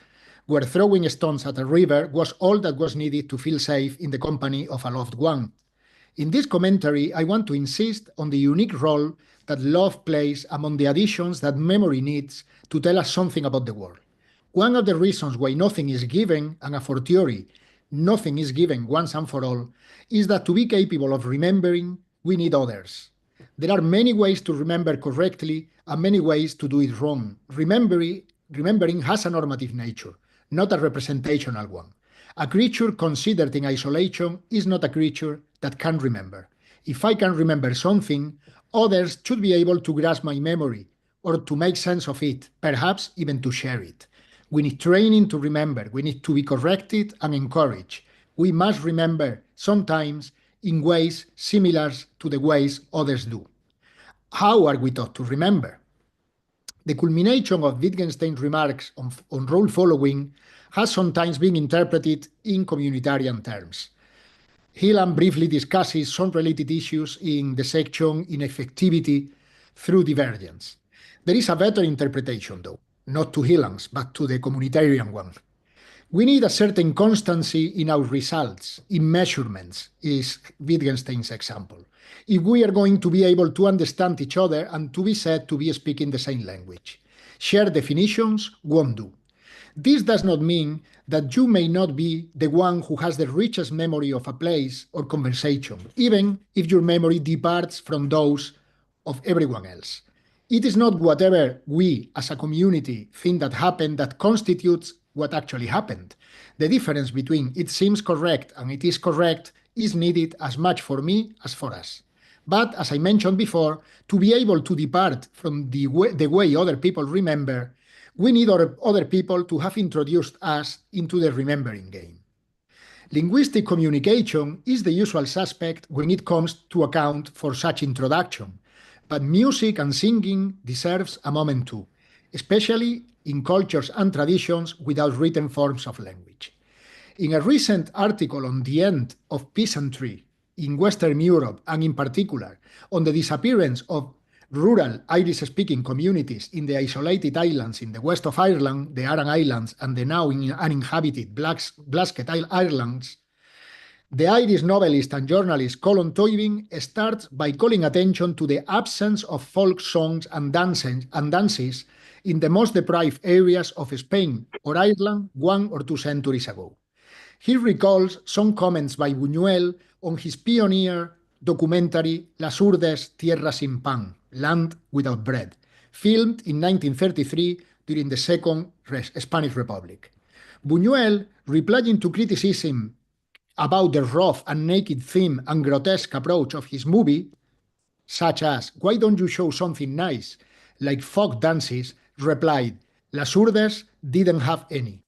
where throwing stones at a river was all that was needed to feel safe in the company of a loved one. In this commentary, I want to insist on the unique role that love plays among the additions that memory needs to tell us something about the world. One of the reasons why nothing is given, and a fortiori, nothing is given once and for all, is that to be capable of remembering, we need others. There are many ways to remember correctly and many ways to do it wrong. Remembering has a normative nature, not a representational one. A creature considered in isolation is not a creature that can remember. If I can remember something, others should be able to grasp my memory or to make sense of it, perhaps even to share it. We need training to remember. We need to be corrected and encouraged. We must remember sometimes in ways similar to the ways others do. How are we taught to remember? The culmination of Wittgenstein's remarks on rule following has sometimes been interpreted in communitarian terms. Hieland briefly discusses some related issues in the section Ineffectivity through Divergence. There is a better interpretation, though, not to Hieland's, but to the communitarian one. We need a certain constancy in our results, in measurements, is Wittgenstein's example, if we are going to be able to understand each other and to be said to be speaking the same language. Shared definitions won't do. This does not mean that you may not be the one who has the richest memory of a place or conversation, even if your memory departs from those of everyone else. It is not whatever we as a community think that happened that constitutes what actually happened. The difference between it seems correct and it is correct is needed as much for me as for us. But as I mentioned before, to be able to depart from the way other people remember, we need other people to have introduced us into the remembering game. Linguistic communication is the usual suspect when it comes to account for such introduction, but music and singing deserves a moment too, especially in cultures and traditions without written forms of language. In a recent article on the end of peasantry in Western Europe, and in particular on the disappearance of rural Irish-speaking communities in the isolated islands in the west of Ireland, the Aran Islands, and the now uninhabited Blasket Islands, the Irish novelist and journalist Colin Toiving starts by calling attention to the absence of folk songs and dances in the most deprived areas of Spain or Ireland 1 or 2 centuries ago. He recalls some comments by Buñuel on his pioneer documentary Las Urdes, Tierra sin Pan, Land Without Bread, filmed in 1933 during the Second Spanish Republic. Buñuel, replying to criticism about the rough and naked theme and grotesque approach of his movie, such as, why don't you show something nice, like folk dances, replied, Las Urdes didn't have any.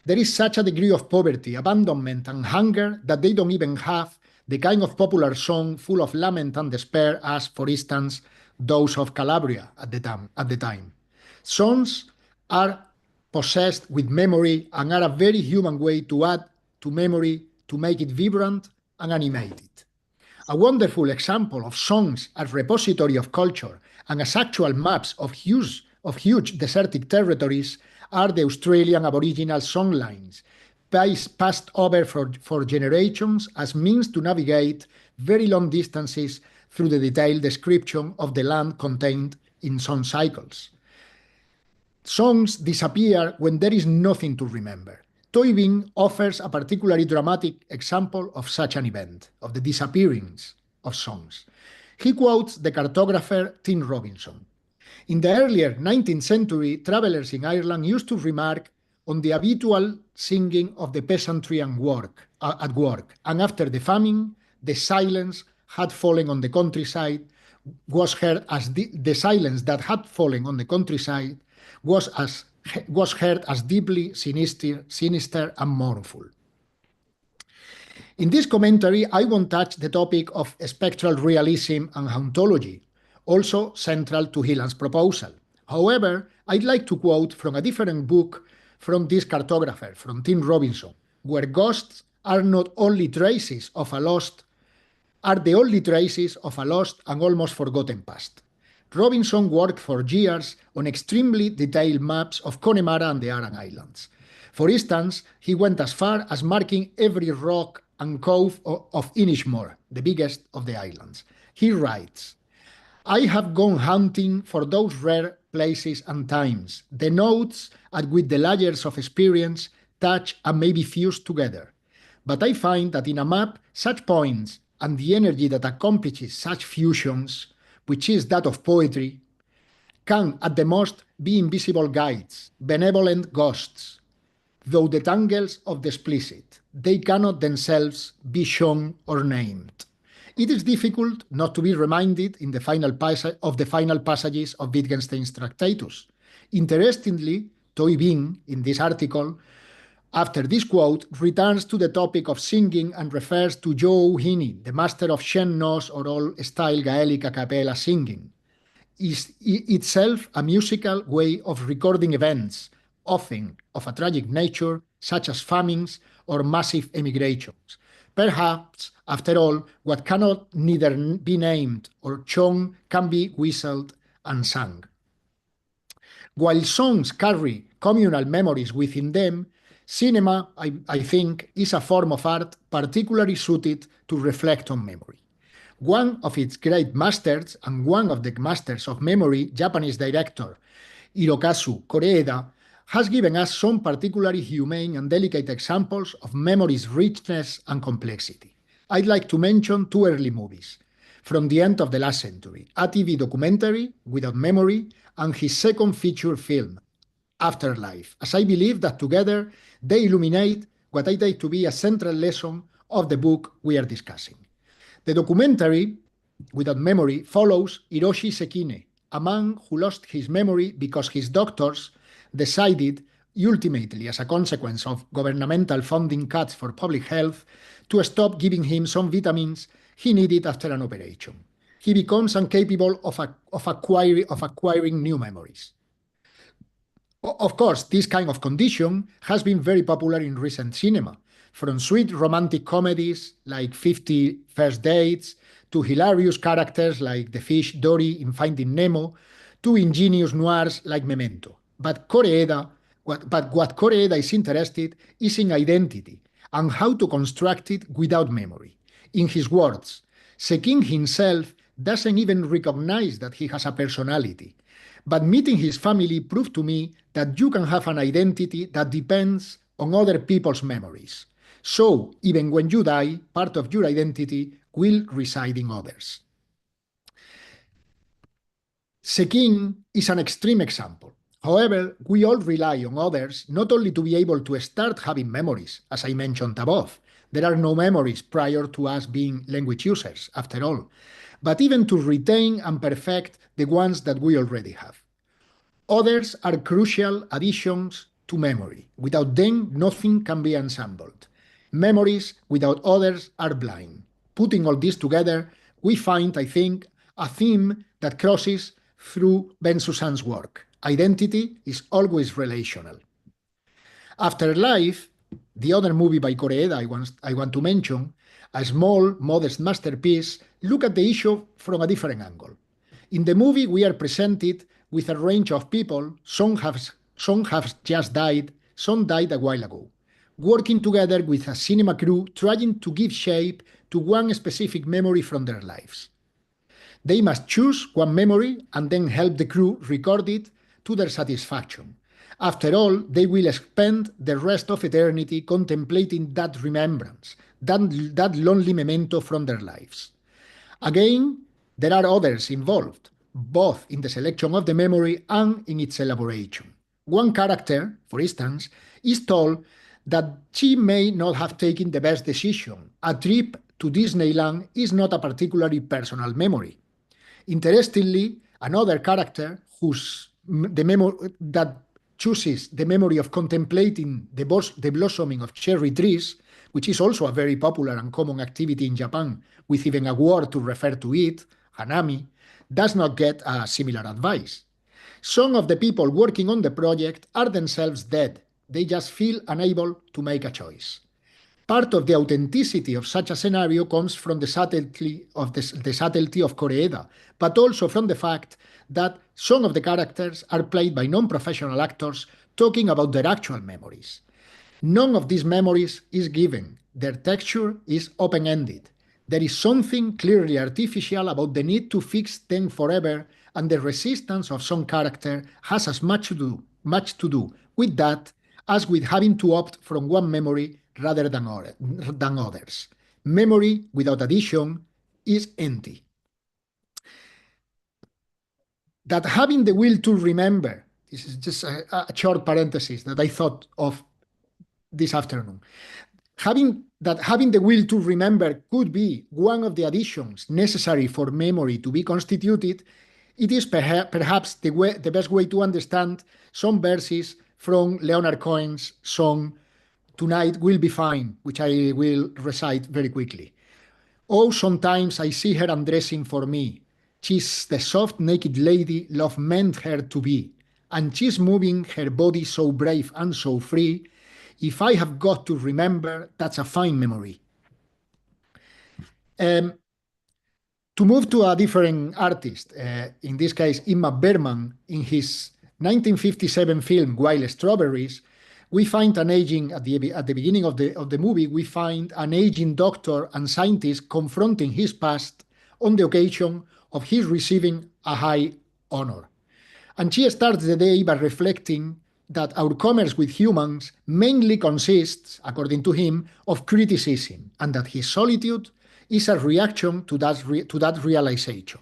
There is such a degree of poverty, abandonment, and hunger that they don't even have the kind of popular song full of lament and despair as, for instance, those of Calabria at the time. Songs are possessed with memory and are a very human way to add to memory to make it vibrant and animated. A wonderful example of songs as repository of culture and as actual maps of huge desertic territories are the Australian Aboriginal songlines, passed over for generations as means to navigate very long distances through the detailed description of the land contained in song cycles. Songs disappear when there is nothing to remember. Toiving offers a particularly dramatic example of such an event, of the disappearance of songs. He quotes the cartographer Tim Robinson. In the earlier 19th century, travelers in Ireland used to remark on the habitual singing of the peasantry at work, and after the famine, the silence had fallen on the countryside was heard as the silence that had fallen on the countryside was heard as deeply sinister and mournful. In this commentary, I won't touch the topic of spectral realism and hauntology, also central to Hieland's proposal. However, I'd like to quote from a different book from this cartographer, from Tim Robinson, where ghosts are the only traces of a lost and almost forgotten past. Robinson worked for years on extremely detailed maps of Connemara and the Aran Islands. For instance, he went as far as marking every rock and cove of Inishmore, the biggest of the islands. He writes, I have gone hunting for those rare places and times, the notes at which the layers of experience touch and may be fused together. But I find that in a map, such points and the energy that accomplishes such fusions, which is that of poetry, can at the most be invisible guides, benevolent ghosts, though the tangles of the explicit, they cannot themselves be shown or named. It is difficult not to be reminded in the final passages of Wittgenstein's Tractatus. Interestingly, Toiving, in this article, after this quote, returns to the topic of singing and refers to Joe Heaney, the master of Shen Nos or all-style Gaelic a cappella singing. Is itself a musical way of recording events, often of a tragic nature, such as famines or massive emigrations, Perhaps, after all, what cannot neither be named or shown can be whistled and sung. While songs carry communal memories within them, cinema, I think, is a form of art particularly suited to reflect on memory. One of its great masters and one of the masters of memory, Japanese director Hirokazu Koreeda, has given us some particularly humane and delicate examples of memory's richness and complexity. I'd like to mention two early movies. From the end of the last century, a TV documentary, Without Memory, and his second feature film, Afterlife, as I believe that together they illuminate what I take to be a central lesson of the book we are discussing. The documentary, Without Memory, follows Hiroshi Sekine, a man who lost his memory because his doctors decided, ultimately as a consequence of governmental funding cuts for public health, to stop giving him some vitamins he needed after an operation. He becomes incapable of acquiring new memories. Of course, this kind of condition has been very popular in recent cinema, from sweet romantic comedies like 50 First Dates, to hilarious characters like the fish Dory in Finding Nemo, to ingenious noirs like Memento. But what Koreeda is interested is in identity and how to construct it without memory. In his words, Sekin himself doesn't even recognize that he has a personality. But meeting his family proved to me that you can have an identity that depends on other people's memories. So, even when you die, part of your identity will reside in others. Sekin is an extreme example. However, we all rely on others not only to be able to start having memories, as I mentioned above. There are no memories prior to us being language users, after all, but even to retain and perfect the ones that we already have. Others are crucial additions to memory. Without them, nothing can be ensembled. Memories without others are blind. Putting all this together, we find, I think, a theme that crosses through Ben Susan's work. Identity is always relational. Afterlife, the other movie by Koreeda I want to mention, a small, modest masterpiece, look at the issue from a different angle. In the movie, we are presented with a range of people. Some have just died, some died a while ago, working together with a cinema crew trying to give shape to one specific memory from their lives. They must choose one memory and then help the crew record it to their satisfaction. After all, they will spend the rest of eternity contemplating that remembrance, that lonely memento from their lives. Again, there are others involved, both in the selection of the memory and in its elaboration. One character, for instance, is told that she may not have taken the best decision. A trip to Disneyland is not a particularly personal memory. Interestingly, another character that chooses the memory of contemplating the blossoming of cherry trees, which is also a very popular and common activity in Japan, with even a word to refer to it, hanami, does not get a similar advice. Some of the people working on the project are themselves dead. They just feel unable to make a choice. Part of the authenticity of such a scenario comes from the subtlety of Koreeda, but also from the fact that some of the characters are played by non-professional actors talking about their actual memories. None of these memories is given. Their texture is open-ended. There is something clearly artificial about the need to fix them forever, and the resistance of some character has as much to do with that as with having to opt from one memory rather than others. Memory without addition is empty. That having the will to remember, this is just a short parenthesis that I thought of this afternoon. Having the will to remember could be one of the additions necessary for memory to be constituted, it is perhaps the best way to understand some verses from Leonard Cohen's song Tonight Will Be Fine, which I will recite very quickly. Oh, sometimes I see her undressing for me. She's the soft, naked lady love meant her to be, and she's moving her body so brave and so free. If I have got to remember, that's a fine memory. Um, to move to a different artist, in this case, Ingmar Bergman, in his 1957 film Wild Strawberries, we find an aging, at the beginning of the movie, we find an aging doctor and scientist confronting his past on the occasion of his receiving a high honor. And she starts the day by reflecting that our commerce with humans mainly consists, according to him, of criticism, and that his solitude is a reaction to that realization.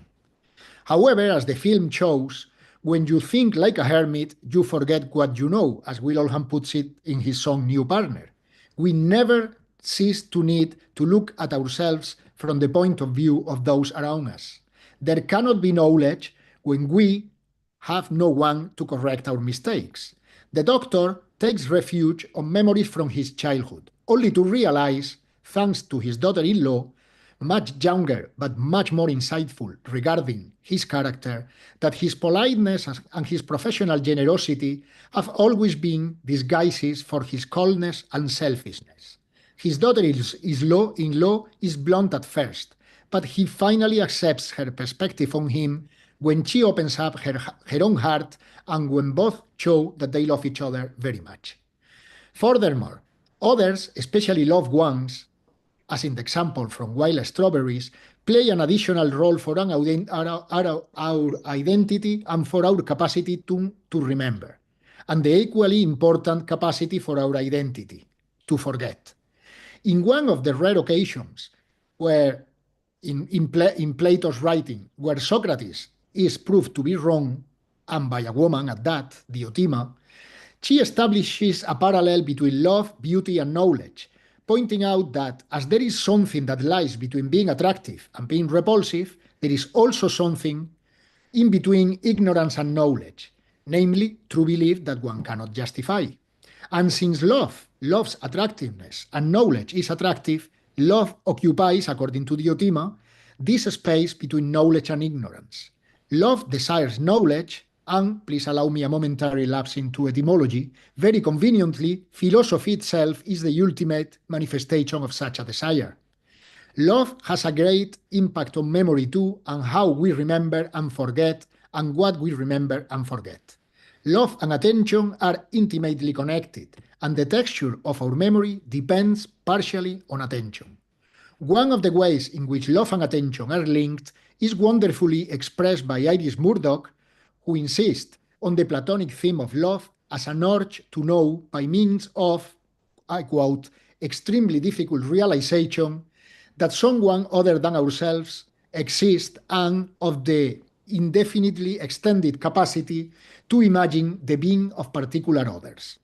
However, as the film shows, when you think like a hermit, you forget what you know, as Will Oldham puts it in his song New Partner. We never cease to need to look at ourselves from the point of view of those around us. There cannot be knowledge when we have no one to correct our mistakes. The doctor takes refuge on memories from his childhood, only to realize, thanks to his daughter-in-law, much younger but much more insightful regarding his character, that his politeness and his professional generosity have always been disguises for his coldness and selfishness. His daughter-in-law is blunt at first, but he finally accepts her perspective on him when she opens up her own heart and when both show that they love each other very much. Furthermore, others, especially loved ones, as in the example from Wild Strawberries, play an additional role for our identity and for our capacity to remember, and the equally important capacity for our identity, to forget. In one of the rare occasions where, in Plato's writing, where Socrates is proved to be wrong, and by a woman at that, Diotima, she establishes a parallel between love, beauty, and knowledge, pointing out that as there is something that lies between being attractive and being repulsive, there is also something in between ignorance and knowledge, namely true belief that one cannot justify. And since love's attractiveness, and knowledge is attractive, love occupies, according to Diotima, this space between knowledge and ignorance. Love desires knowledge, and, please allow me a momentary lapse into etymology, very conveniently, philosophy itself is the ultimate manifestation of such a desire. Love has a great impact on memory too, and how we remember and forget, and what we remember and forget. Love and attention are intimately connected, and the texture of our memory depends partially on attention. One of the ways in which love and attention are linked is wonderfully expressed by Iris Murdoch, who insists on the Platonic theme of love as an urge to know by means of, I quote, extremely difficult realization that someone other than ourselves exists, and of the indefinitely extended capacity to imagine the being of particular others.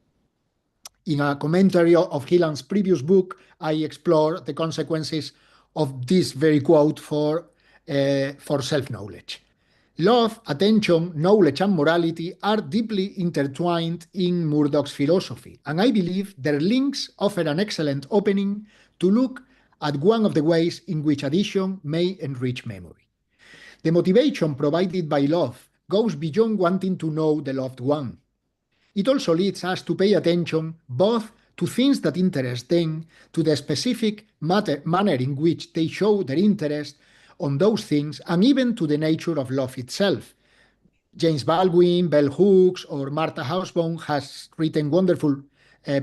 In a commentary of Hilland's previous book, I explore the consequences of this very quote for self-knowledge. Love, attention, knowledge, and morality are deeply intertwined in Murdoch's philosophy, and I believe their links offer an excellent opening to look at one of the ways in which addition may enrich memory. The motivation provided by love goes beyond wanting to know the loved one. It also leads us to pay attention both to things that interest them, to the specific manner in which they show their interest on those things, and even to the nature of love itself. James Baldwin, Bell Hooks, or Martha Nussbaum has written wonderful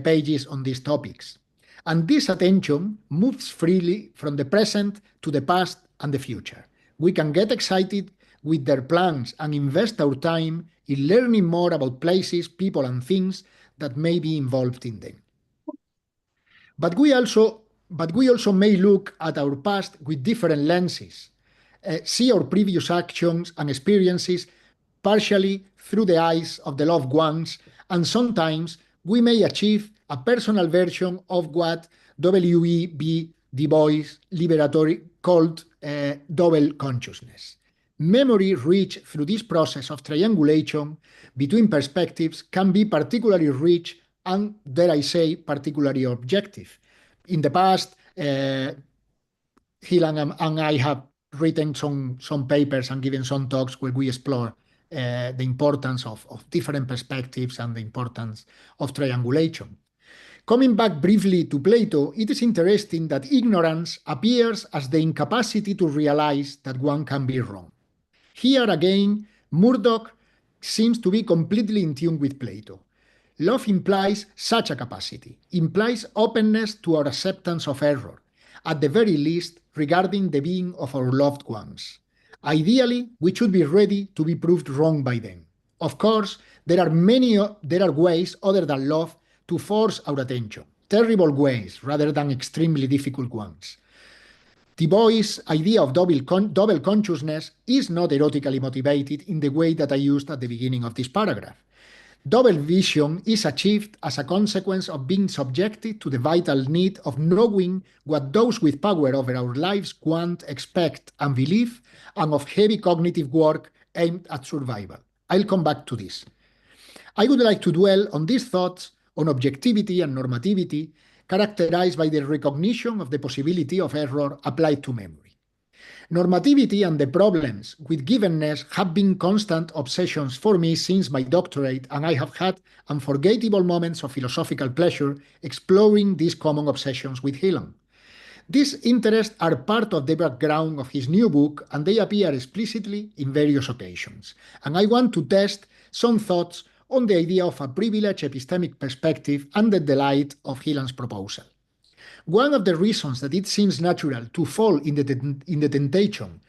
pages on these topics. And this attention moves freely from the present to the past and the future. We can get excited with their plans and invest our time in learning more about places, people, and things that may be involved in them. But we also may look at our past with different lenses, see our previous actions and experiences partially through the eyes of the loved ones, and sometimes we may achieve a personal version of what W.E.B. Du Bois liberatory called double consciousness. Memory reached through this process of triangulation between perspectives can be particularly rich and, dare I say, particularly objective. In the past, Hilland and I have written some papers and given some talks where we explore the importance of different perspectives and the importance of triangulation. Coming back briefly to Plato, it is interesting that ignorance appears as the incapacity to realize that one can be wrong. Here again, Murdoch seems to be completely in tune with Plato. Love implies such a capacity, implies openness to our acceptance of error, at the very least regarding the being of our loved ones. Ideally, we should be ready to be proved wrong by them. Of course, there are ways other than love to force our attention, terrible ways rather than extremely difficult ones. The boy's idea of double consciousness is not erotically motivated in the way that I used at the beginning of this paragraph. Double vision is achieved as a consequence of being subjected to the vital need of knowing what those with power over our lives want, expect, and believe, and of heavy cognitive work aimed at survival. I'll come back to this. I would like to dwell on these thoughts on objectivity and normativity, characterized by the recognition of the possibility of error applied to memory. Normativity and the problems with givenness have been constant obsessions for me since my doctorate, and I have had unforgettable moments of philosophical pleasure exploring these common obsessions with Hillel. These interests are part of the background of his new book, and they appear explicitly in various occasions. And I want to test some thoughts on the idea of a privileged epistemic perspective under the light of Hillen's proposal. One of the reasons that it seems natural to fall in the temptation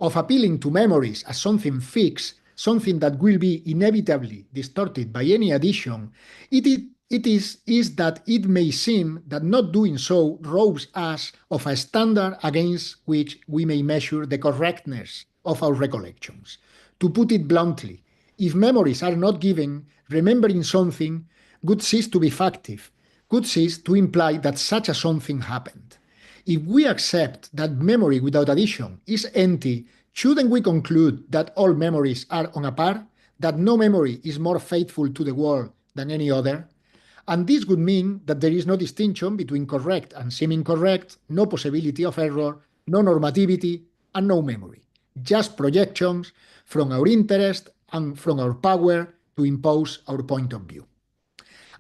of appealing to memories as something fixed, something that will be inevitably distorted by any addition, is that it may seem that not doing so robs us of a standard against which we may measure the correctness of our recollections. To put it bluntly, if memories are not given, remembering something would cease to be factive, could cease to imply that such a something happened. If we accept that memory without addition is empty, shouldn't we conclude that all memories are on a par, that no memory is more faithful to the world than any other? And this would mean that there is no distinction between correct and seeming correct, no possibility of error, no normativity, and no memory. Just projections from our interest and from our power to impose our point of view.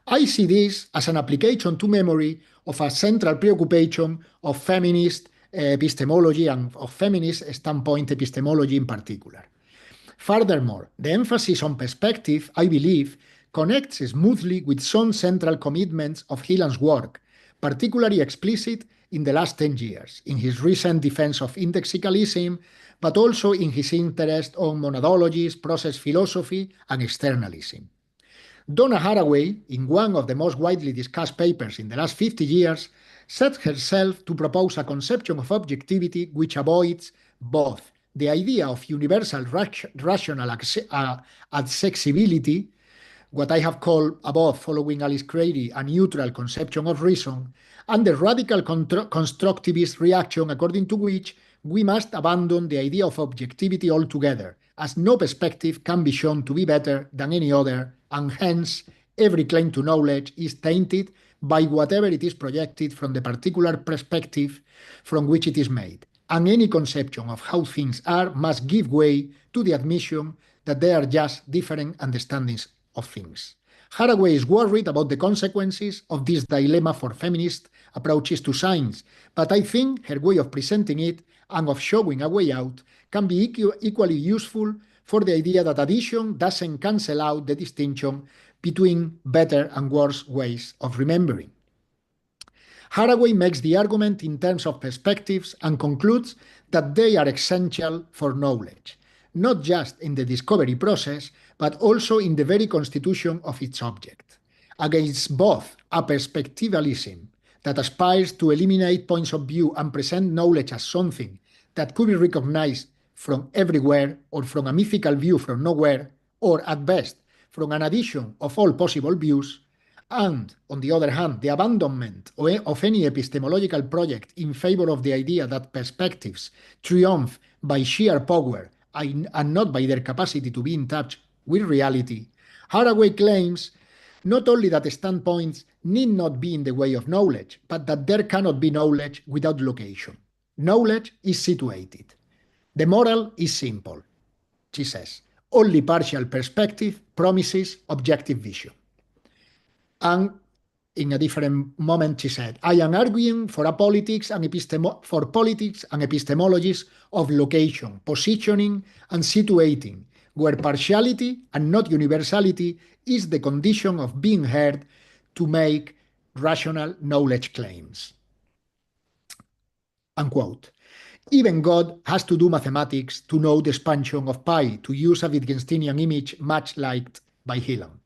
I see this as an application to memory of a central preoccupation of feminist epistemology and of feminist standpoint epistemology in particular. Furthermore, the emphasis on perspective, I believe, connects smoothly with some central commitments of Hillen's work, particularly explicit in the last 10 years, in his recent defense of indexicalism, but also in his interest on monadologies, process philosophy, and externalism. Donna Haraway, in one of the most widely discussed papers in the last 50 years, set herself to propose a conception of objectivity which avoids both the idea of universal rational accessibility, what I have called above, following Alice Crady, a neutral conception of reason, and the radical constructivist reaction according to which we must abandon the idea of objectivity altogether, as no perspective can be shown to be better than any other, and hence every claim to knowledge is tainted by whatever it is projected from the particular perspective from which it is made, and any conception of how things are must give way to the admission that they are just different understandings of things. Haraway is worried about the consequences of this dilemma for feminist approaches to science, but I think her way of presenting it and of showing a way out can be equally useful for the idea that addition doesn't cancel out the distinction between better and worse ways of remembering. Haraway makes the argument in terms of perspectives and concludes that they are essential for knowledge, not just in the discovery process, but also in the very constitution of its object. Against both a perspectivalism that aspires to eliminate points of view and present knowledge as something that could be recognized from everywhere, or from a mythical view from nowhere, or at best from an addition of all possible views, and, on the other hand, the abandonment of any epistemological project in favor of the idea that perspectives triumph by sheer power and not by their capacity to be in touch with reality, Haraway claims not only that standpoints need not be in the way of knowledge, but that there cannot be knowledge without location. Knowledge is situated. The moral is simple, she says. Only partial perspective promises objective vision. And in a different moment, she said, I am arguing for politics and epistemologies of location, positioning, and situating, where partiality and not universality is the condition of being heard to make rational knowledge claims. Unquote. Even God has to do mathematics to know the expansion of pi, to use a Wittgensteinian image much liked by Hillam.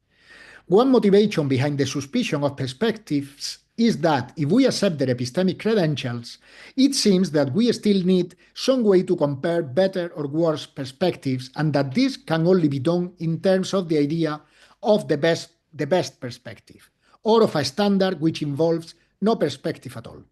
One motivation behind the suspicion of perspectives is that if we accept their epistemic credentials, it seems that we still need some way to compare better or worse perspectives, and that this can only be done in terms of the idea of the best perspective, or of a standard which involves no perspective at all.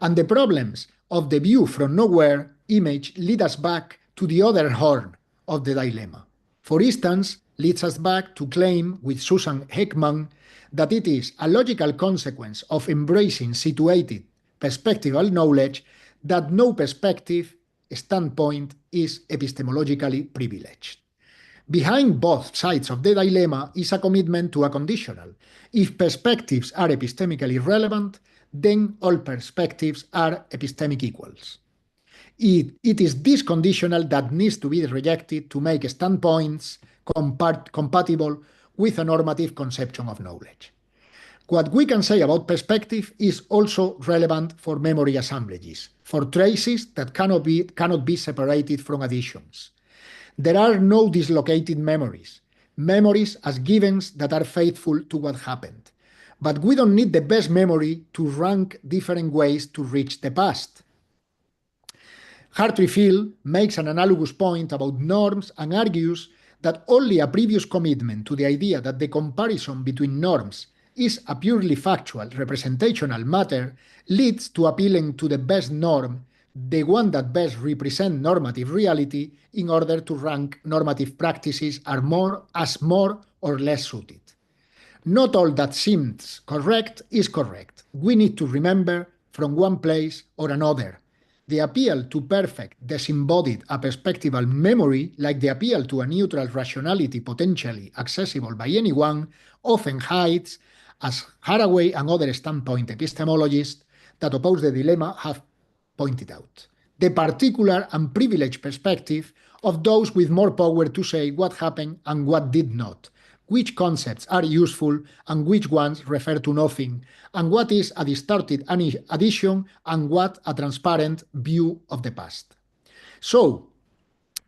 And the problems of the view from nowhere image lead us back to the other horn of the dilemma. For instance, leads us back to claim with Susan Heckman that it is a logical consequence of embracing situated perspectival knowledge that no perspective standpoint is epistemologically privileged. Behind both sides of the dilemma is a commitment to a conditional. If perspectives are epistemically relevant, then all perspectives are epistemic equals. It is this conditional that needs to be rejected to make standpoints compatible with a normative conception of knowledge. What we can say about perspective is also relevant for memory assemblages, for traces that cannot be separated from additions. There are no dislocated memories as givens that are faithful to what happened. But we don't need the best memory to rank different ways to reach the past. Hartree-Field makes an analogous point about norms and argues that only a previous commitment to the idea that the comparison between norms is a purely factual, representational matter leads to appealing to the best norm, the one that best represents normative reality, in order to rank normative practices as more or less suited. Not all that seems correct is correct. We need to remember from one place or another. The appeal to perfect, disembodied, a perspectival memory, like the appeal to a neutral rationality potentially accessible by anyone, often hides, as Haraway and other standpoint epistemologists that oppose the dilemma have pointed out, the particular and privileged perspective of those with more power to say what happened and what did not, which concepts are useful and which ones refer to nothing, and what is a distorted addition and what a transparent view of the past. So,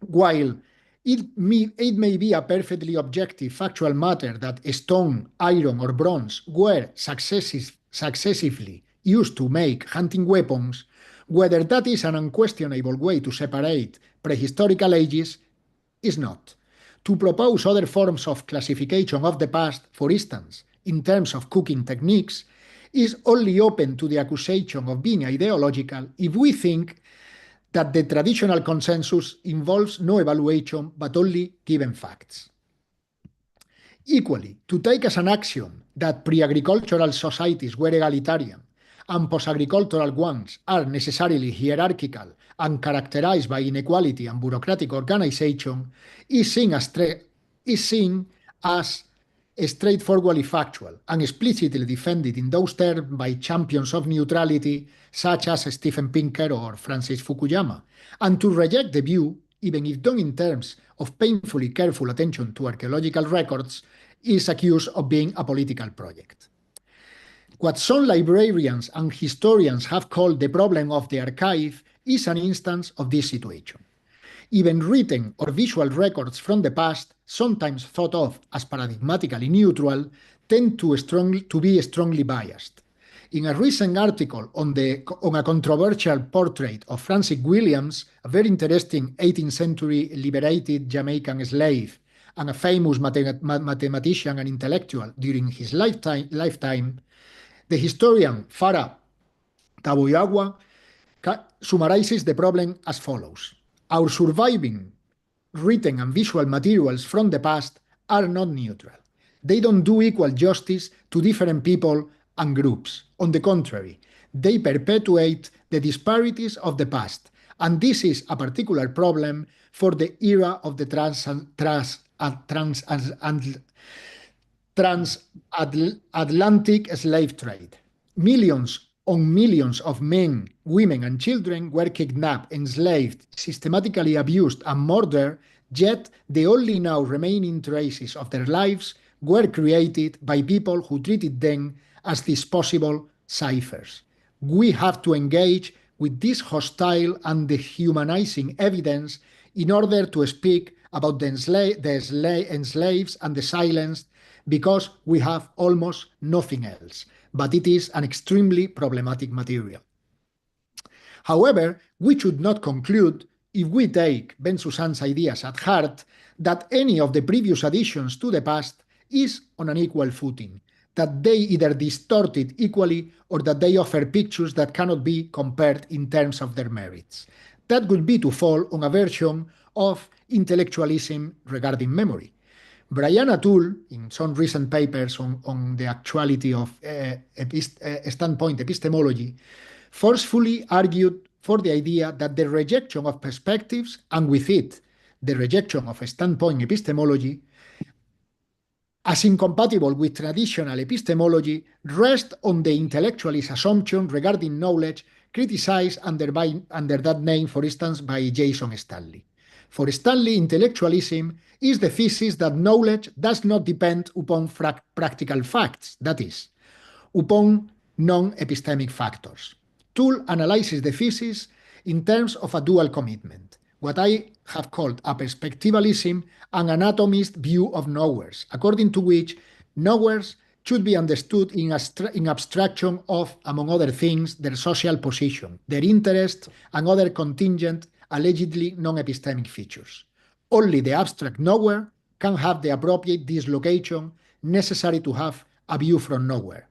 while it may be a perfectly objective factual matter that stone, iron, or bronze were successively used to make hunting weapons, whether that is an unquestionable way to separate prehistorical ages is not. To propose other forms of classification of the past, for instance, in terms of cooking techniques, is only open to the accusation of being ideological if we think that the traditional consensus involves no evaluation but only given facts. Equally, to take as an axiom that pre-agricultural societies were egalitarian and post-agricultural ones are necessarily hierarchical and characterized by inequality and bureaucratic organization is seen as straightforwardly factual and explicitly defended in those terms by champions of neutrality such as Steven Pinker or Francis Fukuyama, and to reject the view, even if done in terms of painfully careful attention to archaeological records, is accused of being a political project. What some librarians and historians have called the problem of the archive is an instance of this situation. Even written or visual records from the past, sometimes thought of as paradigmatically neutral, tend to be strongly biased. In a recent article on a controversial portrait of Francis Williams, a very interesting 18th century liberated Jamaican slave and a famous mathematician and intellectual during his lifetime, the historian Farah Taboyawa summarizes the problem as follows. Our surviving written and visual materials from the past are not neutral. They don't do equal justice to different people and groups. On the contrary, they perpetuate the disparities of the past, and this is a particular problem for the era of the transatlantic slave trade. Millions on millions of men, women, and children were kidnapped, enslaved, systematically abused, and murdered, yet the only now remaining traces of their lives were created by people who treated them as disposable ciphers. We have to engage with this hostile and dehumanizing evidence in order to speak about the enslaved and the silenced, because we have almost nothing else, but it is an extremely problematic material. However, we should not conclude, if we take Ben Susan's ideas at heart, that any of the previous additions to the past is on an equal footing, that they either distort it equally or that they offer pictures that cannot be compared in terms of their merits. That would be to fall on a version of intellectualism regarding memory. Brian O'Toole, in some recent papers on the actuality of standpoint epistemology, forcefully argued for the idea that the rejection of perspectives, and with it, the rejection of standpoint epistemology, as incompatible with traditional epistemology, rests on the intellectualist assumption regarding knowledge criticized under that name, for instance, by Jason Stanley. For Stanley, intellectualism is the thesis that knowledge does not depend upon practical facts, that is, upon non-epistemic factors. Toole analyzes the thesis in terms of a dual commitment, what I have called a perspectivalism and anatomist view of knowers, according to which knowers should be understood in abstraction of, among other things, their social position, their interests, and other contingent, allegedly non-epistemic features. Only the abstract knower can have the appropriate dislocation necessary to have a view from nowhere.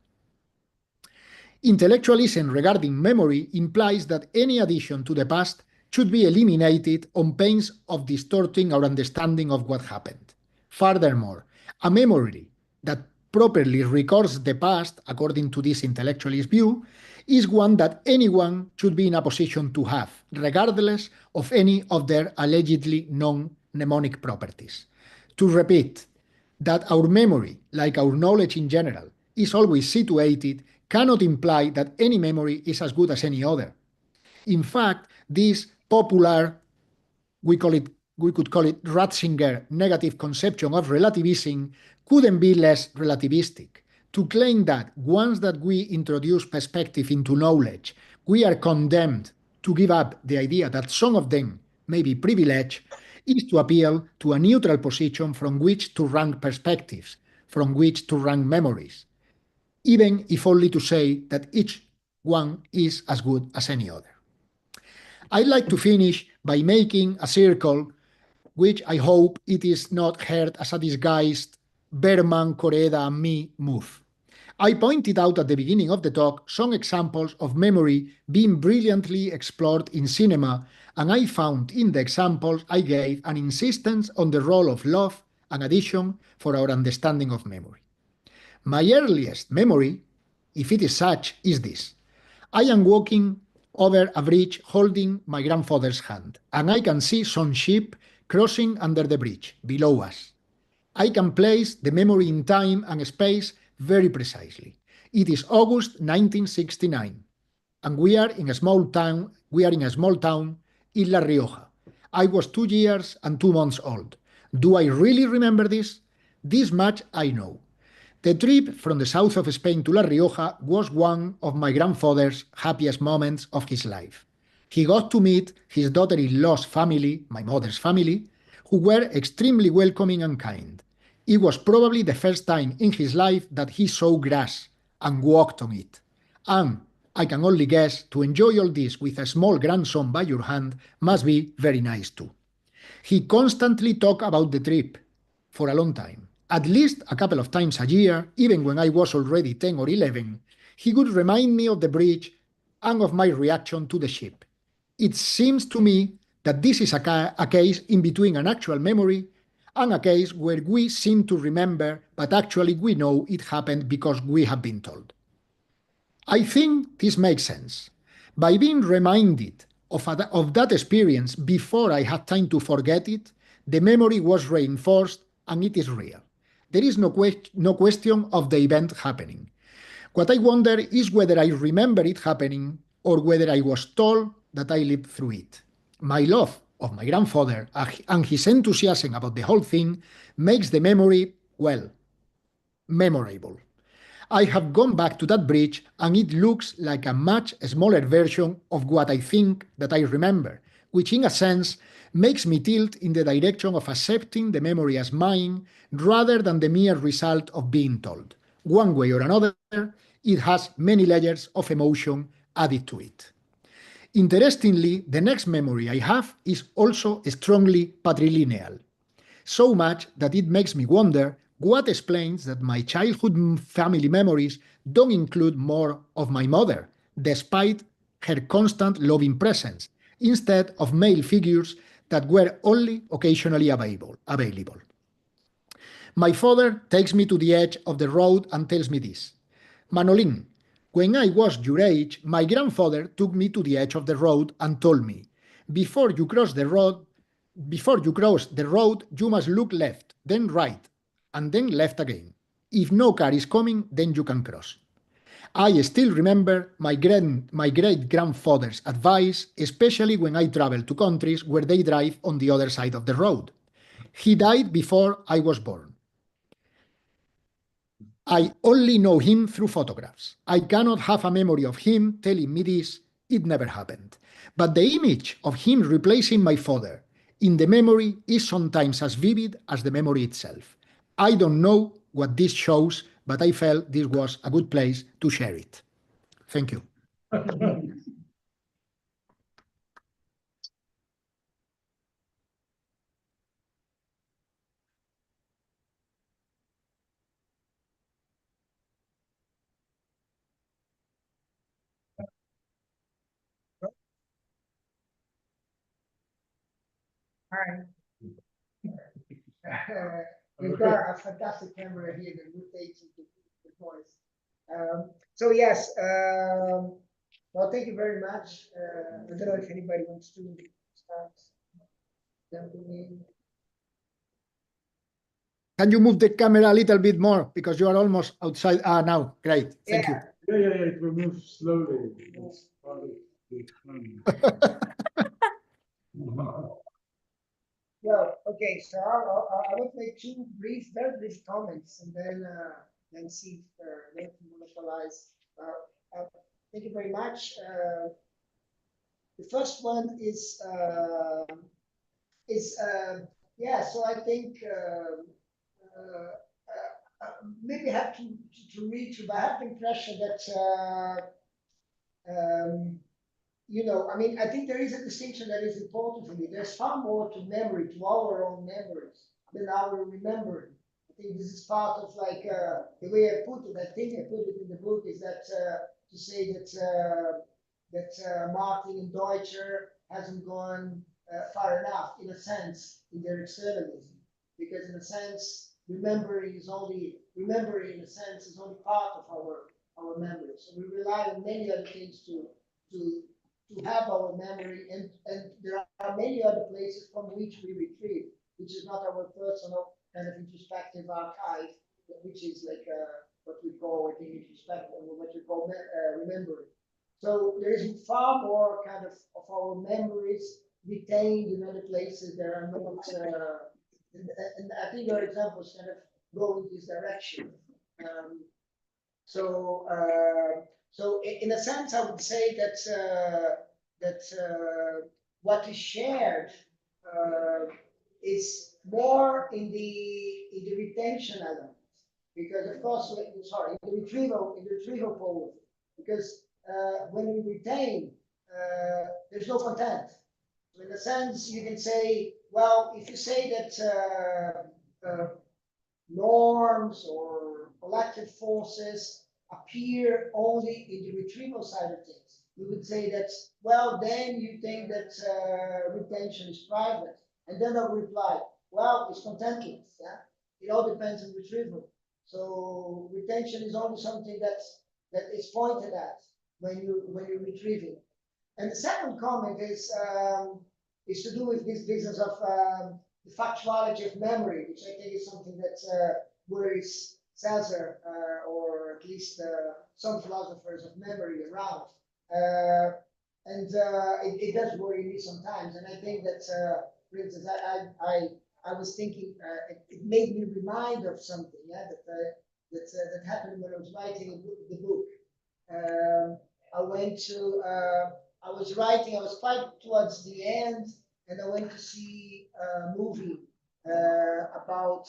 Intellectualism regarding memory implies that any addition to the past should be eliminated on pains of distorting our understanding of what happened. Furthermore, a memory that properly records the past, according to this intellectualist view, is one that anyone should be in a position to have, regardless of any of their allegedly non-mnemonic properties. To repeat, that our memory, like our knowledge in general, is always situated cannot imply that any memory is as good as any other. In fact, this popular, we could call it Ratzinger negative conception of relativism couldn't be less relativistic. To claim that once that we introduce perspective into knowledge, we are condemned to give up the idea that some of them may be privileged is to appeal to a neutral position from which to rank perspectives, from which to rank memories, even if only to say that each one is as good as any other. I'd like to finish by making a circle, which I hope it is not heard as a disguised Berman, Coreda, and me move. I pointed out at the beginning of the talk some examples of memory being brilliantly explored in cinema, and I found in the examples I gave an insistence on the role of love and addition for our understanding of memory. My earliest memory, if it is such, is this. I am walking over a bridge holding my grandfather's hand, and I can see some sheep crossing under the bridge below us. I can place the memory in time and space very precisely. It is August 1969, and we are in a small town in La Rioja. I was 2 years and 2 months old. Do I really remember this? This much I know. The trip from the south of Spain to La Rioja was one of my grandfather's happiest moments of his life. He got to meet his daughter-in-law's family, my mother's family, who were extremely welcoming and kind. It was probably the first time in his life that he saw grass and walked on it. And I can only guess to enjoy all this with a small grandson by your hand must be very nice too. He constantly talked about the trip for a long time. At least a couple of times a year, even when I was already 10 or 11, he would remind me of the bridge and of my reaction to the ship. It seems to me that this is a case in between an actual memory and a case where we seem to remember, but actually we know it happened because we have been told. I think this makes sense. By being reminded of that experience before I had time to forget it, the memory was reinforced and it is real. there is no question of the event happening. What I wonder is whether I remember it happening or whether I was told that I lived through it. My love of my grandfather and his enthusiasm about the whole thing makes the memory, well, memorable. I have gone back to that bridge and it looks like a much smaller version of what I think that I remember, which in a sense makes me tilt in the direction of accepting the memory as mine rather than the mere result of being told. One way or another, it has many layers of emotion added to it. Interestingly, the next memory I have is also strongly patrilineal, so much that it makes me wonder what explains that my childhood family memories don't include more of my mother, despite her constant loving presence, instead of male figures that were only occasionally available. My father takes me to the edge of the road and tells me this: Manolin, when I was your age, my grandfather took me to the edge of the road and told me, before you cross the road, you must look left, then right, and then left again. If no car is coming, then you can cross. I still remember my great grandfather's advice, especially when I travel to countries where they drive on the other side of the road. He died before I was born. I only know him through photographs. I cannot have a memory of him telling me this. It never happened. But the image of him replacing my father in the memory is sometimes as vivid as the memory itself. I don't know what this shows, but I felt this was a good place to share it. Thank you. Hi. We've got a fantastic camera here that rotates the voice. So yes, well, thank you very much. I don't know if anybody wants to start. Can you move the camera a little bit more because you are almost outside? Ah, now, great. Thank you. Yeah. It will move slowly. It's part of the Well, okay, so I will make two very brief comments, and then see if they can monopolize. Thank you very much. The first one is yeah. So I think maybe I have to read through, but I have the impression that you know, I mean, I think there is a distinction that is important for me. There's far more to memory, to our own memories, than our remembering. I think this is part of like the way I put it. I think I put it in the book is that to say that Martin and Deutscher hasn't gone far enough, in a sense, in their externalism, because in a sense, remembering, in a sense, is only part of our memory. So we rely on many other things to have our memory, and there are many other places from which we retrieve, which is not our personal kind of introspective archive, which is like what we call, I think, introspective, or what we call remembering. So there is far more kind of our memories retained in other places. There are not, and I think your examples kind of go in this direction. So in a sense, I would say that what is shared is more in the retention element, because of course, sorry, in the retrieval pole, because when we retain, there's no content. So in a sense, you can say, well, if you say that norms or collective forces appear only in the retrieval side of things, you would say that, well, then you think that retention is private. And then I'll reply, well, it's contentless. Yeah? It all depends on retrieval. So retention is only something that is pointed at when you're retrieving. And the second comment is to do with this business of the factuality of memory, which I think is something that where is Caesar, or at least some philosophers of memory around. It does worry me sometimes. And I think that, for instance, I was thinking, it made me remind of something, yeah, that happened when I was writing the book. I was writing, I was quite towards the end, and I went to see a movie about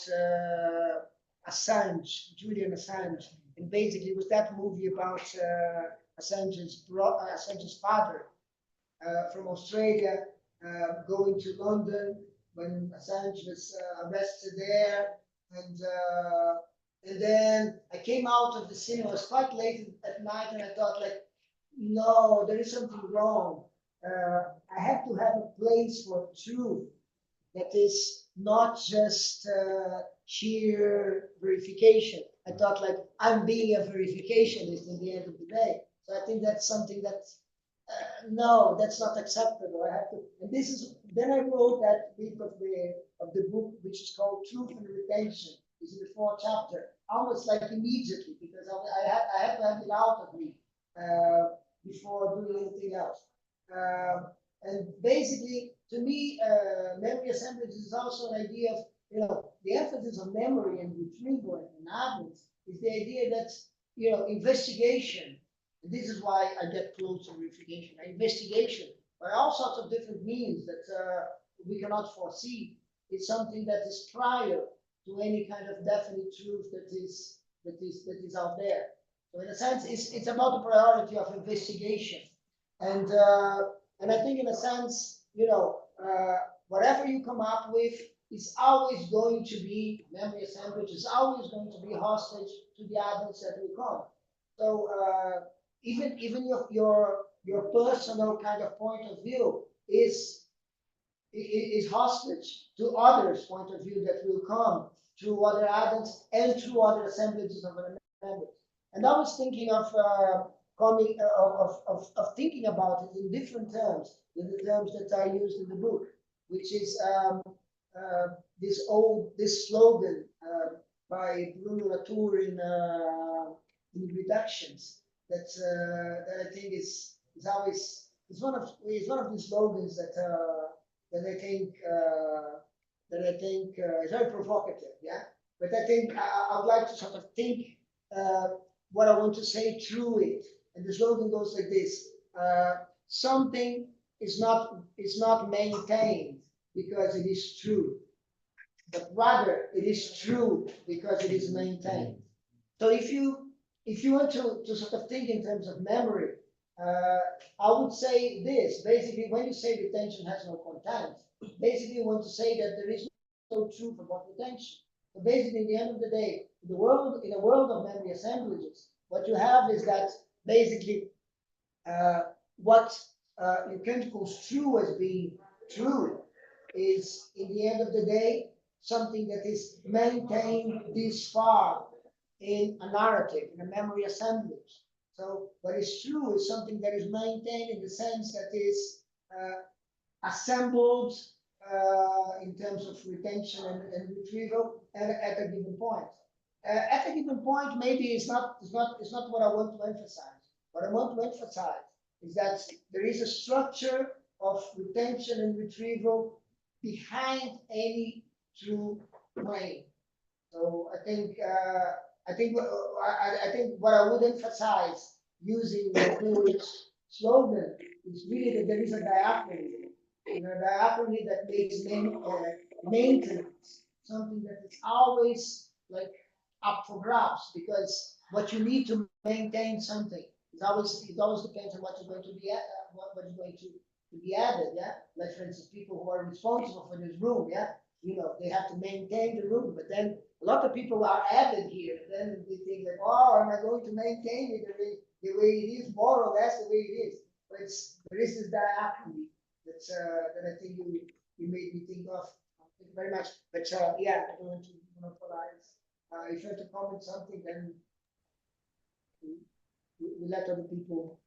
Assange, Julian Assange. And basically it was that movie about Assange's father from Australia going to London when Assange was arrested there. And then I came out of the cinema, it was quite late at night, and I thought, like, no, there is something wrong. I have to have a place for truth that is not just sheer verification. I thought, like, I'm being a verificationist in the end of the day. So I think that's something that, no, that's not acceptable. I have to, and this is, then I wrote that bit of the book, which is called Truth and Retention. It's in the 4th chapter, almost like immediately, because I have to have it out of me before doing anything else. And basically, to me, memory assemblages is also an idea of, the emphasis on memory and retrieval and evidence is the idea that, investigation, and this is why I get close to verification, investigation by all sorts of different means that we cannot foresee, is something that is prior to any kind of definite truth that is out there. So in a sense, it's about the priority of investigation, and I think in a sense, whatever you come up with is always going to be memory assemblage, is always going to be hostage to the others that will come. So even your personal kind of point of view is hostage to others' point of view that will come through other adults and through other assemblages of members. And I was thinking of thinking about it in different terms, in the terms that I used in the book, which is this slogan by Bruno Latour in Reductions that I think is always one of the slogans that I think is very provocative, yeah. But I think I would like to sort of think what I want to say through it, and the slogan goes like this: something is not maintained because it is true, but rather it is true because it is maintained. So if you want to sort of think in terms of memory, I would say this: basically, when you say retention has no content, basically you want to say that there is no truth about retention. So basically, in the end of the day, in a world of memory assemblages, what you have is that basically what you can construe as being true is, in the end of the day, something that is maintained this far in a narrative, in a memory assemblage. So what is true is something that is maintained in the sense that is assembled in terms of retention and retrieval at a given point. At a given point, maybe it's not what I want to emphasize. What I want to emphasize is that there is a structure of retention and retrieval behind any true claim. So I think what I would emphasize using the slogan is really that there is a diachrony, a diachrony that makes maintenance something that is always like up for grabs, because what you need to maintain something it always depends on what is going to be added, yeah. Like for instance, people who are responsible for this room, yeah, they have to maintain the room, but then a lot of people are added here, and then they think that, oh, am I going to maintain it the way it is, more or less the way it is? But there is this diachrony that I think you made me think of. Thank you very much. But yeah, I don't want to monopolize. If you have to comment something, then we let other people.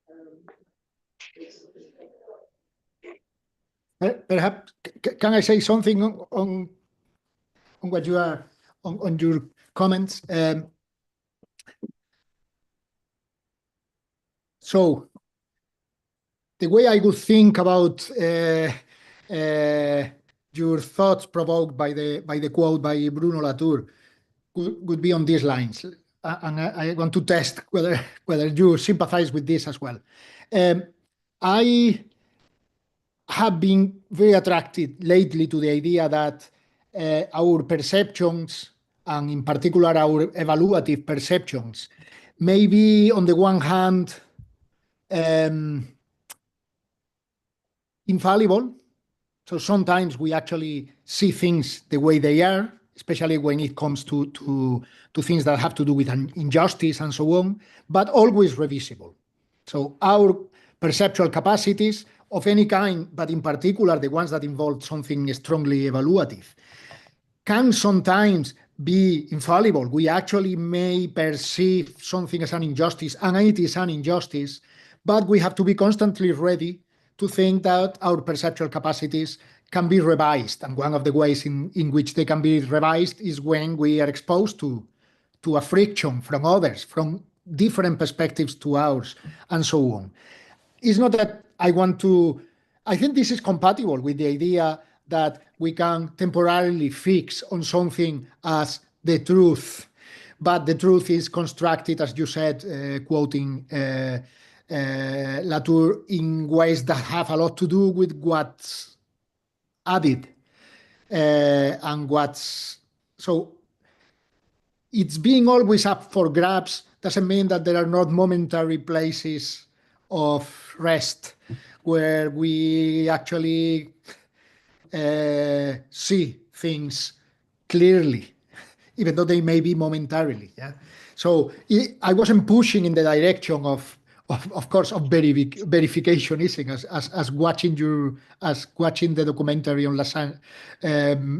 Perhaps can I say something on what you are on your comments. So the way I would think about your thoughts provoked by the quote by Bruno Latour would be on these lines, and I want to test whether you sympathize with this as well. I have been very attracted lately to the idea that our perceptions, and in particular our evaluative perceptions, may be on the one hand infallible. So sometimes we actually see things the way they are, especially when it comes to things that have to do with an injustice and so on, but always reversible. So our perceptual capacities of any kind, but in particular the ones that involve something strongly evaluative, can sometimes be infallible. We actually may perceive something as an injustice, and it is an injustice, but we have to be constantly ready to think that our perceptual capacities can be revised. And one of the ways in which they can be revised is when we are exposed to a friction from others, from different perspectives to ours, and so on. It's not that I think this is compatible with the idea that we can temporarily fix on something as the truth, but the truth is constructed, as you said, quoting Latour, in ways that have a lot to do with what's added and so it's being always up for grabs doesn't mean that there are not momentary places of rest where we actually see things clearly, even though they may be momentarily. Yeah. So I wasn't pushing in the direction of course, of verificationism, as watching the documentary on Lausanne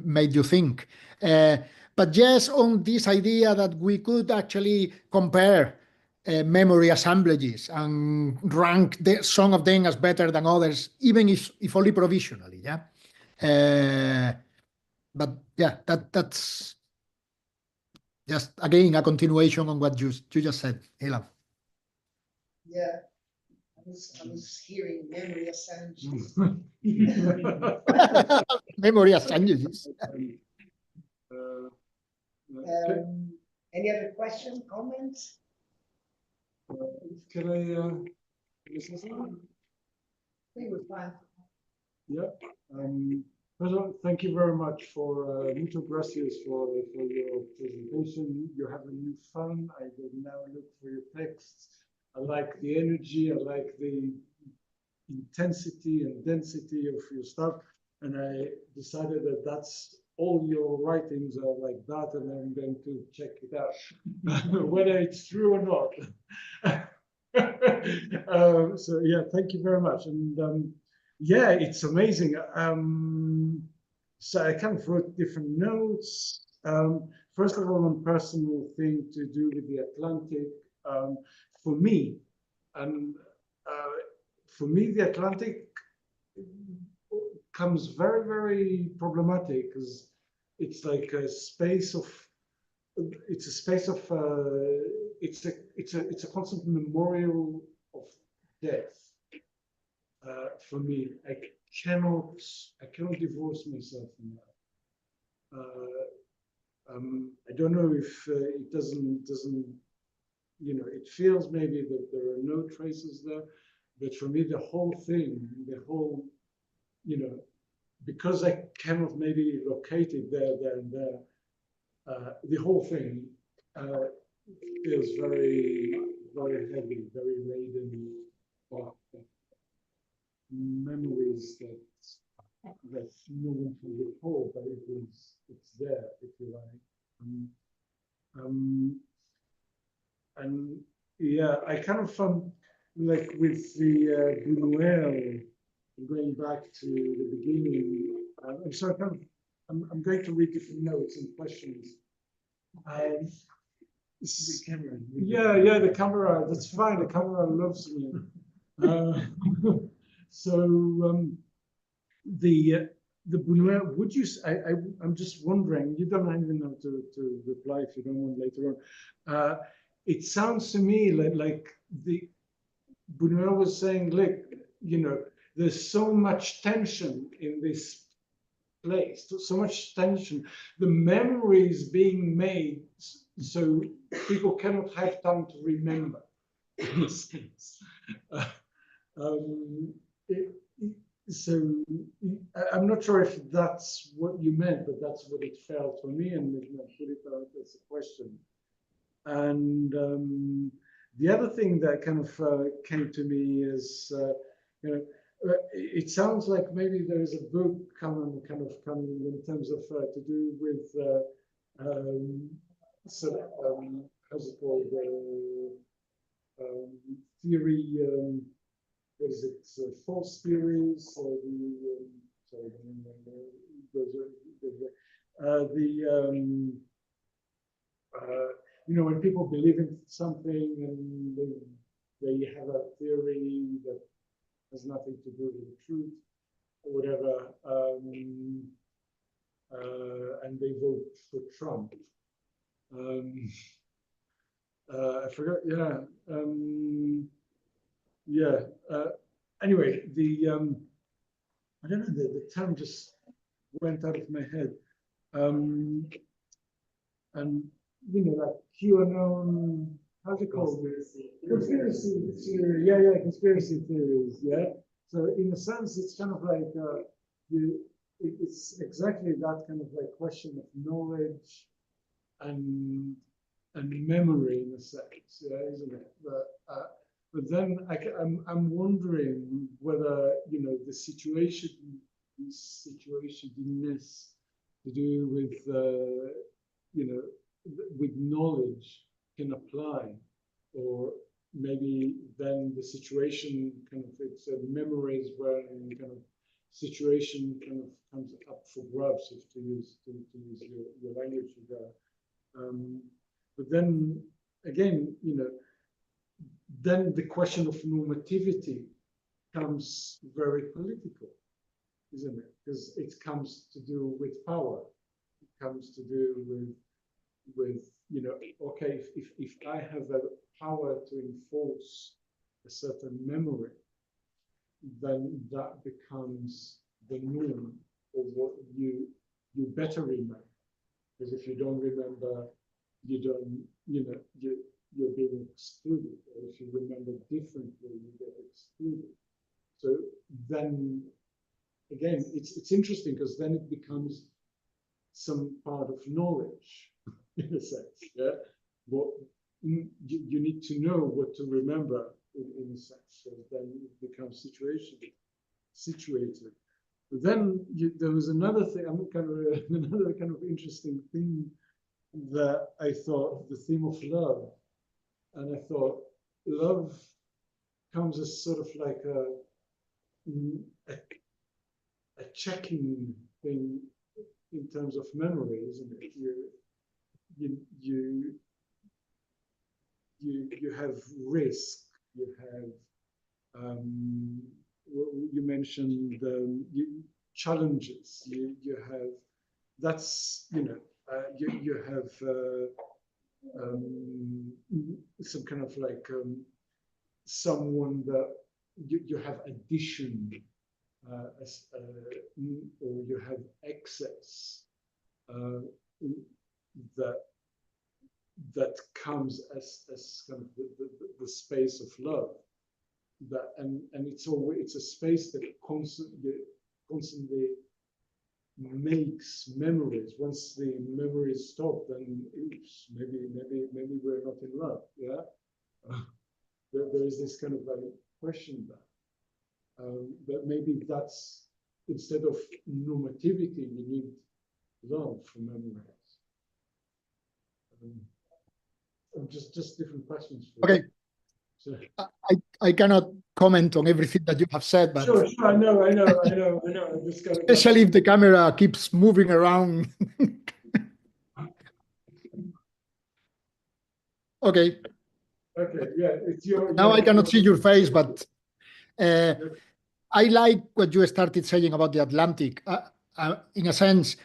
made you think. But yes, on this idea that we could actually compare memory assemblages and rank some of them as better than others, even if only provisionally. Yeah. But yeah, that's just again a continuation on what you just said, Ilan. Yeah, I was hearing memory assemblages. Memory assemblages. Any other questions, comments? Can I say something? I think we're fine. Yeah. First of all, thank you very much for muchas gracias for your presentation. You have a new fun. I will now look for your texts. I like the energy. I like the intensity and density of your stuff. And I decided that that's all your writings are like that, and I'm going to check it out, whether it's true or not. So yeah, thank you very much. And yeah, it's amazing. So I kind of wrote different notes. First of all, one personal thing to do with the Atlantic. For me, the Atlantic comes very, very problematic, because it's like a space of, it's a constant memorial of death. For me, I cannot divorce myself from that. I don't know if it doesn't, it feels maybe that there are no traces there, but for me, the whole thing, because I cannot maybe locate it there and there, the whole thing feels very, very heavy, very laden of memories that no one can recall, but it's there, if you like. And yeah, I kind of like with the Buñuel, going back to the beginning. I'm sorry, I'm going to read different notes and questions. This is the camera. Yeah, the camera. That's fine. The camera loves me. So the Buñuel, would you, I'm just wondering, you don't even know to reply if you don't want later on. It sounds to me like the Buñuel was saying, look, you know, there's so much tension in this place, so much tension. The memory is being made so people cannot have time to remember, in a sense. So I'm not sure if that's what you meant, but that's what it felt for me, and I put it out as a question. And the other thing that kind of came to me is, you know, it sounds like maybe there is a book coming in terms of to do with how's it called, theory. What is it? False theories. You know, when people believe in something and they have a theory that has nothing to do with the truth or whatever, and they vote for Trump. I forgot. Yeah. Anyway, I don't know. The term just went out of my head. And you know, like QAnon. How's it called? Conspiracy theory. Yeah, conspiracy theories. Yeah. So in a sense, it's kind of like it's exactly that kind of like question of knowledge and memory in a sense, yeah, isn't it? But then I'm wondering whether, you know, the situationness to do with you know, with knowledge can apply, or maybe then the situation kind of, it's memories where kind of situation kind of comes up for grabs, if to use your language there. But then again, you know, then the question of normativity comes very political, isn't it? Because it comes to do with power. It comes to do with you know, okay, if I have a power to enforce a certain memory, then that becomes the norm of what you better remember. Because if you don't remember, you don't, you know, you're being excluded. Or if you remember differently, you get excluded. So then, again, it's interesting because then it becomes some part of knowledge, in a sense. Yeah, what you need to know what to remember in a sense. So then it becomes situated. But then there was another thing. Another kind of interesting thing that I thought, the theme of love, and I thought love comes as sort of like a checking thing in terms of memory, isn't it? You have risk, you have you mentioned challenges, you have, that's, you know, you have some kind of like someone that you have addition, or you have excess that comes as kind of the space of love. That and it's a space that constantly makes memories. Once the memories stop, then oops, maybe we're not in love. Yeah, there is this kind of like question that maybe that's, instead of normativity, you need love for memories. Just different questions. Okay. So, I cannot comment on everything that you have said, but sure, I know. especially if the camera keeps moving around. Okay. Okay, yeah, it's your. Now I cannot see your face, but I like what you started saying about the Atlantic. in a sense,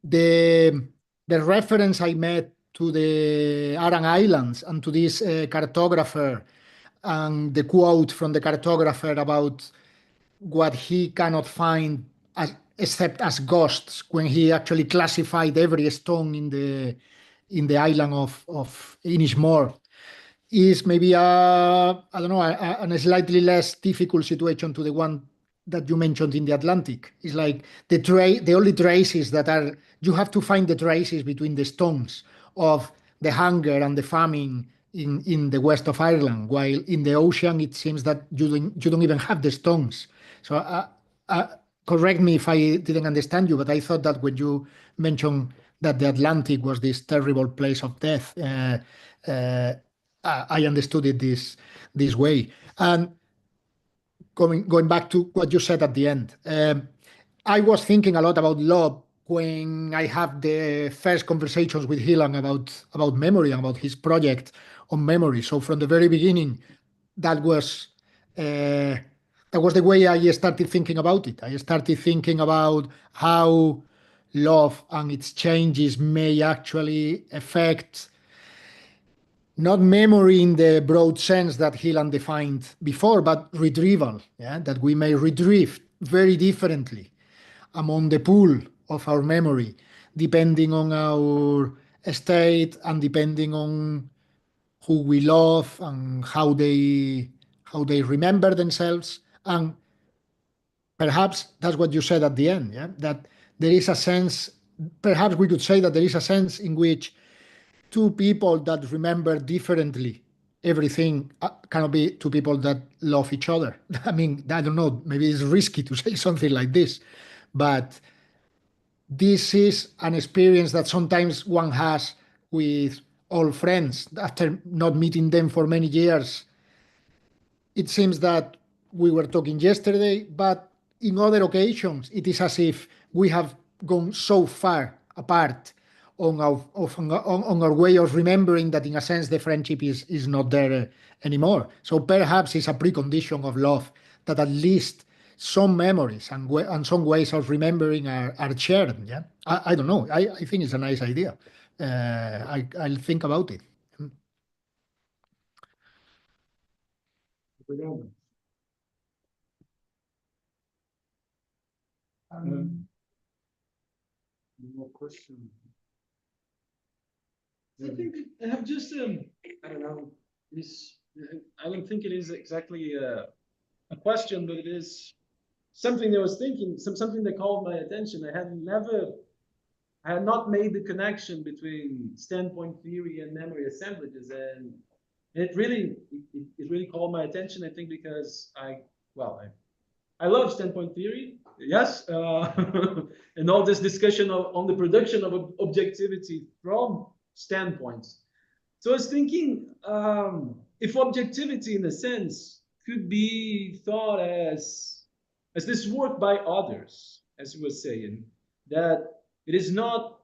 the reference I made to the Aran Islands and to this cartographer and the quote from the cartographer about what he cannot find except as ghosts when he actually classified every stone in the island of Inishmore is maybe I don't know a slightly less difficult situation to the one that you mentioned in the Atlantic. It's like the only traces that are you have to find the traces between the stones of the hunger and the famine in the west of Ireland, while in the ocean it seems that you don't even have the stones. So correct me if I didn't understand you, but I thought that when you mentioned that the Atlantic was this terrible place of death, I understood it this way. And going back to what you said at the end, I was thinking a lot about love when I have the first conversations with Hilan about memory and about his project on memory. So from the very beginning, that was the way I started thinking about it. I started thinking about how love and its changes may actually affect not memory in the broad sense that Hieland defined before, but retrieval, yeah? That we may retrieve very differently among the pool of our memory, depending on our state and depending on who we love and how they remember themselves. And perhaps that's what you said at the end, yeah? That there is a sense, perhaps we could say that there is a sense in which two people that remember differently everything cannot be two people that love each other. I mean, I don't know, maybe it's risky to say something like this, but this is an experience that sometimes one has with old friends after not meeting them for many years. It seems that we were talking yesterday, but in other occasions, it is as if we have gone so far apart on our way of remembering that, in a sense, the friendship is not there anymore. So perhaps it's a precondition of love that at least some memories and some ways of remembering are shared. Yeah, I don't know. I think it's a nice idea. I'll think about it. Obrigado. More question. I think I have just I don't know. This I don't think it is exactly a question, but it is something I was thinking. Something that called my attention. I had not made the connection between standpoint theory and memory assemblages, and it really called my attention. I think because I love standpoint theory, yes, and all this discussion on the production of objectivity from standpoints. So I was thinking if objectivity, in a sense, could be thought as this work by others, as you were saying, that it is not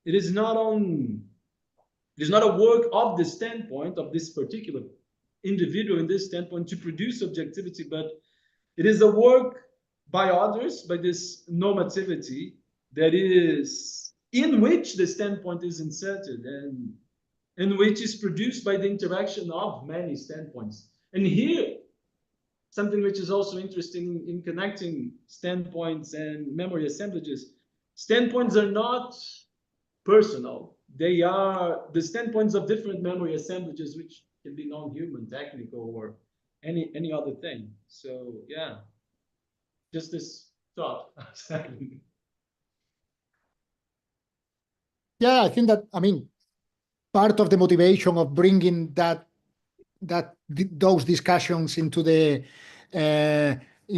a work of the standpoint of this particular individual in this standpoint to produce objectivity, but it is a work by others, by this normativity that is in which the standpoint is inserted and in which is produced by the interaction of many standpoints. And here, something which is also interesting in connecting standpoints and memory assemblages, standpoints are not personal. They are the standpoints of different memory assemblages, which can be non-human, technical, or any other thing. So yeah, just this thought. Yeah, I think that, I mean, part of the motivation of bringing those discussions into the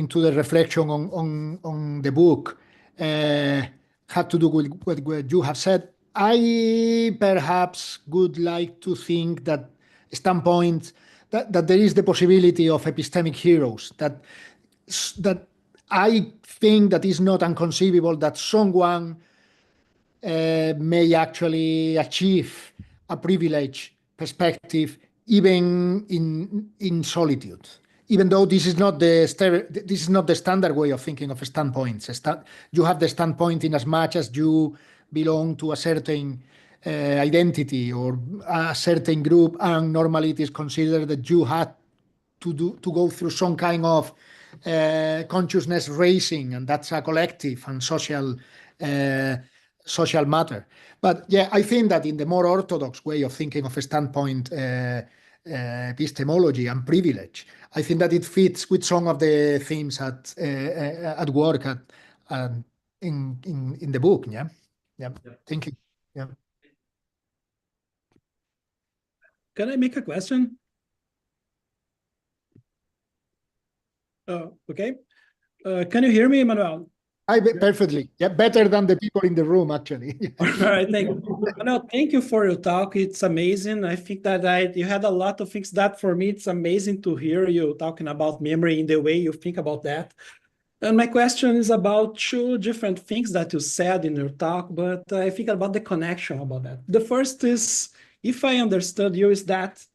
reflection on the book had to do with what you have said. I perhaps would like to think that standpoint that there is the possibility of epistemic heroes, that I think that is not inconceivable that someone may actually achieve a privileged perspective even in solitude, even though this is not the standard way of thinking of standpoints. You have the standpoint in as much as you belong to a certain identity or a certain group, and normally it is considered that you had to go through some kind of consciousness raising, and that's a collective and social matter. But yeah, I think that in the more orthodox way of thinking of a standpoint epistemology and privilege, I think that it fits with some of the themes at work in the book. Yeah. Thank you. Yeah. Can I make a question? Okay. Can you hear me, Manuel? Perfectly. Yeah, better than the people in the room, actually. All right, thank you. Manuel, thank you for your talk. It's amazing. I think that you had a lot of things that for me, it's amazing to hear you talking about memory in the way you think about that. And my question is about two different things that you said in your talk, but I think about the connection about that. The first is, if I understood you, is that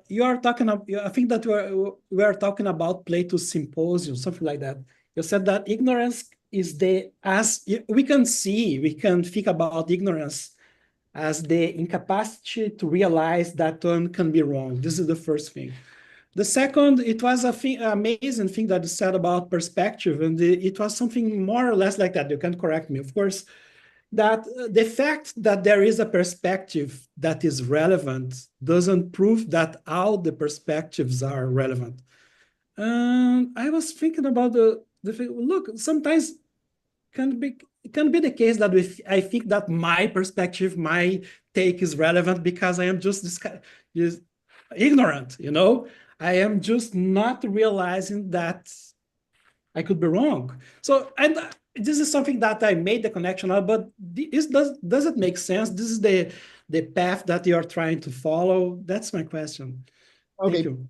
you are talking about, I think that we are talking about Plato's Symposium, something like that. You said that ignorance is as we can think about ignorance as the incapacity to realize that one can be wrong. This is the first thing. The second, it was an amazing thing that you said about perspective, and it was something more or less like that. You can correct me, of course, that the fact that there is a perspective that is relevant doesn't prove that all the perspectives are relevant. I was thinking about the thing, look, sometimes it can be the case that I think that my perspective, my take is relevant because I am just ignorant, you know? I am just not realizing that I could be wrong. So, and this is something that I made the connection of, but does it make sense? This is the path that you're trying to follow? That's my question. Okay. Thank you.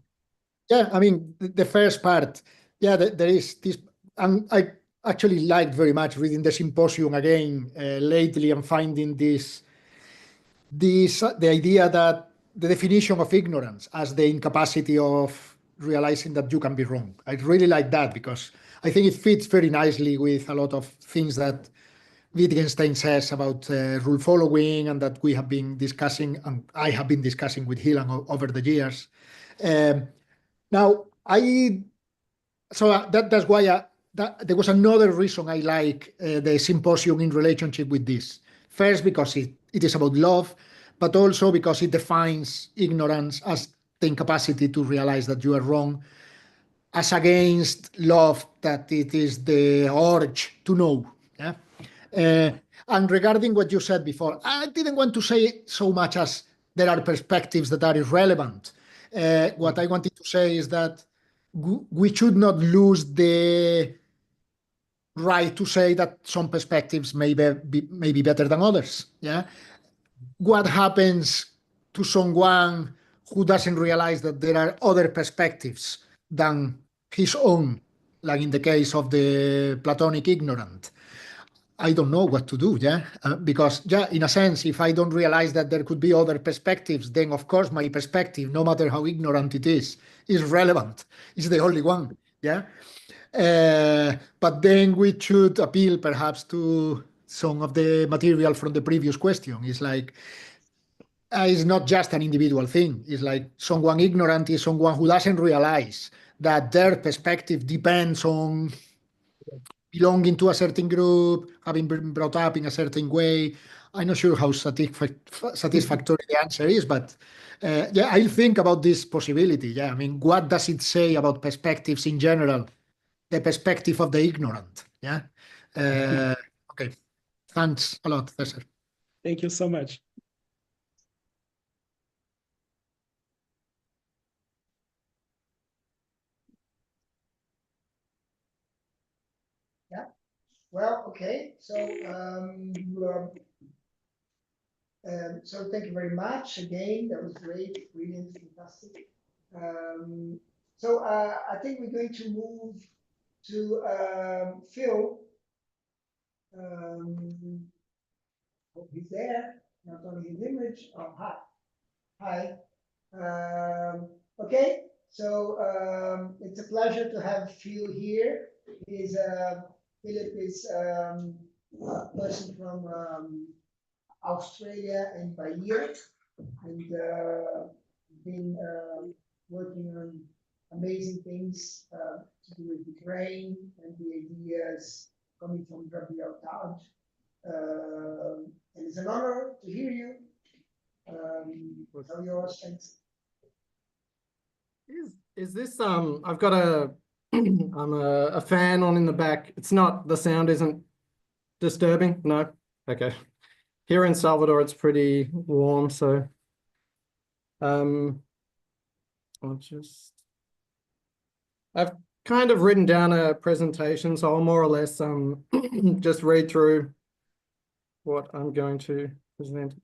Yeah, I mean, the first part, yeah, there is this, and I actually liked very much reading the Symposium again lately and finding the idea that the definition of ignorance as the incapacity of realizing that you can be wrong. I really like that because I think it fits very nicely with a lot of things that Wittgenstein says about rule following, and that we have been discussing, and I have been discussing with Hilan over the years. Now, that's why there was another reason I like the Symposium in relationship with this. First, because it is about love, but also because it defines ignorance as the incapacity to realize that you are wrong, as against love, that it is the urge to know. Yeah. And regarding what you said before, I didn't want to say so much as there are perspectives that are irrelevant. What I wanted to say is that we should not lose the right to say that some perspectives may be better than others. Yeah. What happens to someone who doesn't realize that there are other perspectives than his own, like in the case of the Platonic ignorant? I don't know what to do, yeah? Because, yeah, in a sense, if I don't realize that there could be other perspectives, then of course my perspective, no matter how ignorant it is relevant. It's the only one, yeah? But then we should appeal perhaps to some of the material from the previous question. It's like, it's not just an individual thing. It's like someone ignorant is someone who doesn't realize that their perspective depends on belonging to a certain group, having been brought up in a certain way. I'm not sure how satisfactory the answer is, but yeah, I'll think about this possibility. Yeah, I mean, what does it say about perspectives in general? The perspective of the ignorant. Yeah. Okay. Thanks a lot, Cesar. Thank you so much. Yeah. Well, okay. So thank you very much again. That was great, brilliant, fantastic. I think we're going to move to Phil. Hope he's there. Not only his image. Oh, hi. Hi. Okay. So it's a pleasure to have Phil here. Philip is a person from Australia and Bahia, and been working on amazing things to do with the brain and the ideas coming from Gabriel Taj. And it's an honor to hear you. Tell yours, thanks. Is this I've got a I'm a fan on in the back. It's not, the sound isn't disturbing? No? Okay. Here in Salvador it's pretty warm, so I've kind of written down a presentation, so I'll more or less just read through what I'm going to present.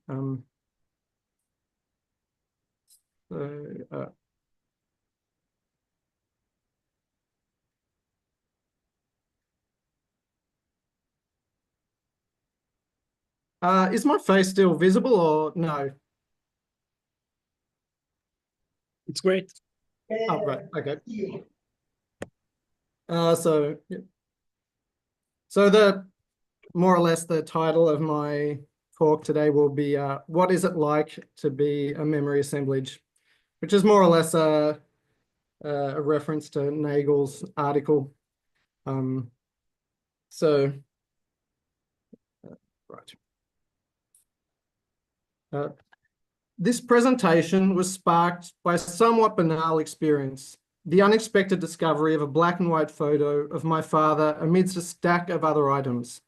Is my face still visible or no? It's great. Oh, right. Okay. So the more or less the title of my talk today will be what is it like to be a memory assemblage, which is more or less a reference to Nagel's article. This presentation was sparked by a somewhat banal experience, the unexpected discovery of a black and white photo of my father amidst a stack of other items.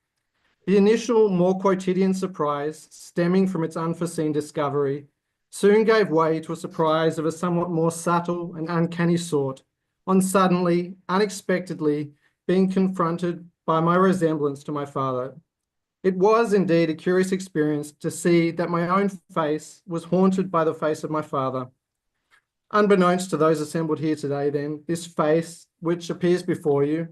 The initial, more quotidian surprise, stemming from its unforeseen discovery, soon gave way to a surprise of a somewhat more subtle and uncanny sort, on suddenly, unexpectedly, being confronted by my resemblance to my father. It was indeed a curious experience to see that my own face was haunted by the face of my father. Unbeknownst to those assembled here today, then, this face, which appears before you,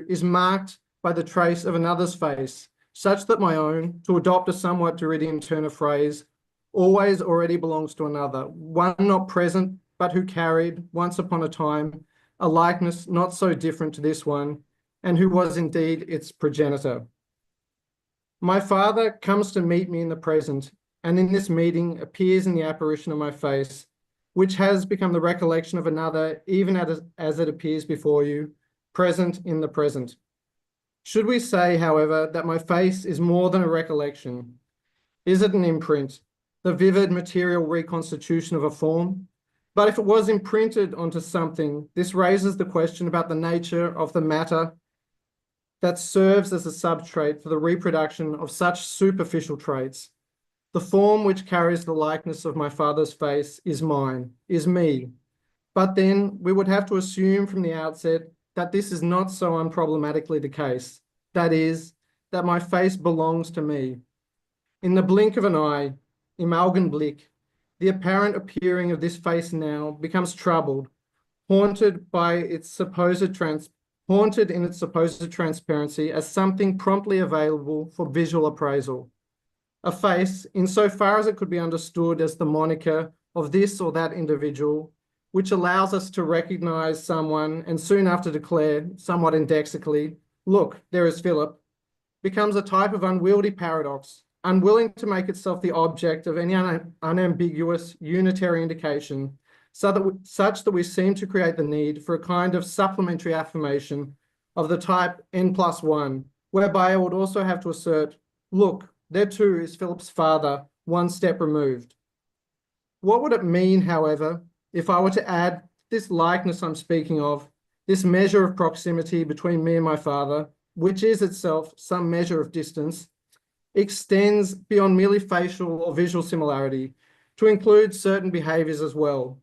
is marked by the trace of another's face, such that my own, to adopt a somewhat Derridian turn of phrase, always already belongs to another, one not present, but who carried, once upon a time, a likeness not so different to this one, and who was indeed its progenitor. My father comes to meet me in the present, and in this meeting appears in the apparition of my face, which has become the recollection of another, even as it appears before you, present in the present. Should we say, however, that my face is more than a recollection? Is it an imprint, the vivid material reconstitution of a form? But if it was imprinted onto something, this raises the question about the nature of the matter that serves as a substrate for the reproduction of such superficial traits. The form which carries the likeness of my father's face is mine, is me. But then we would have to assume from the outset that this is not so unproblematically the case. That is, that my face belongs to me. In the blink of an eye, im Augenblick, the apparent appearing of this face now becomes troubled, haunted in its supposed transparency as something promptly available for visual appraisal. A face, insofar as it could be understood as the moniker of this or that individual, which allows us to recognize someone and soon after declare, somewhat indexically, look, there is Philip, becomes a type of unwieldy paradox, unwilling to make itself the object of any unambiguous unitary indication, such that we seem to create the need for a kind of supplementary affirmation of the type n+1, whereby I would also have to assert, look, there too is Philip's father, one step removed. What would it mean, however, if I were to add this likeness I'm speaking of, this measure of proximity between me and my father, which is itself some measure of distance, extends beyond merely facial or visual similarity to include certain behaviors as well.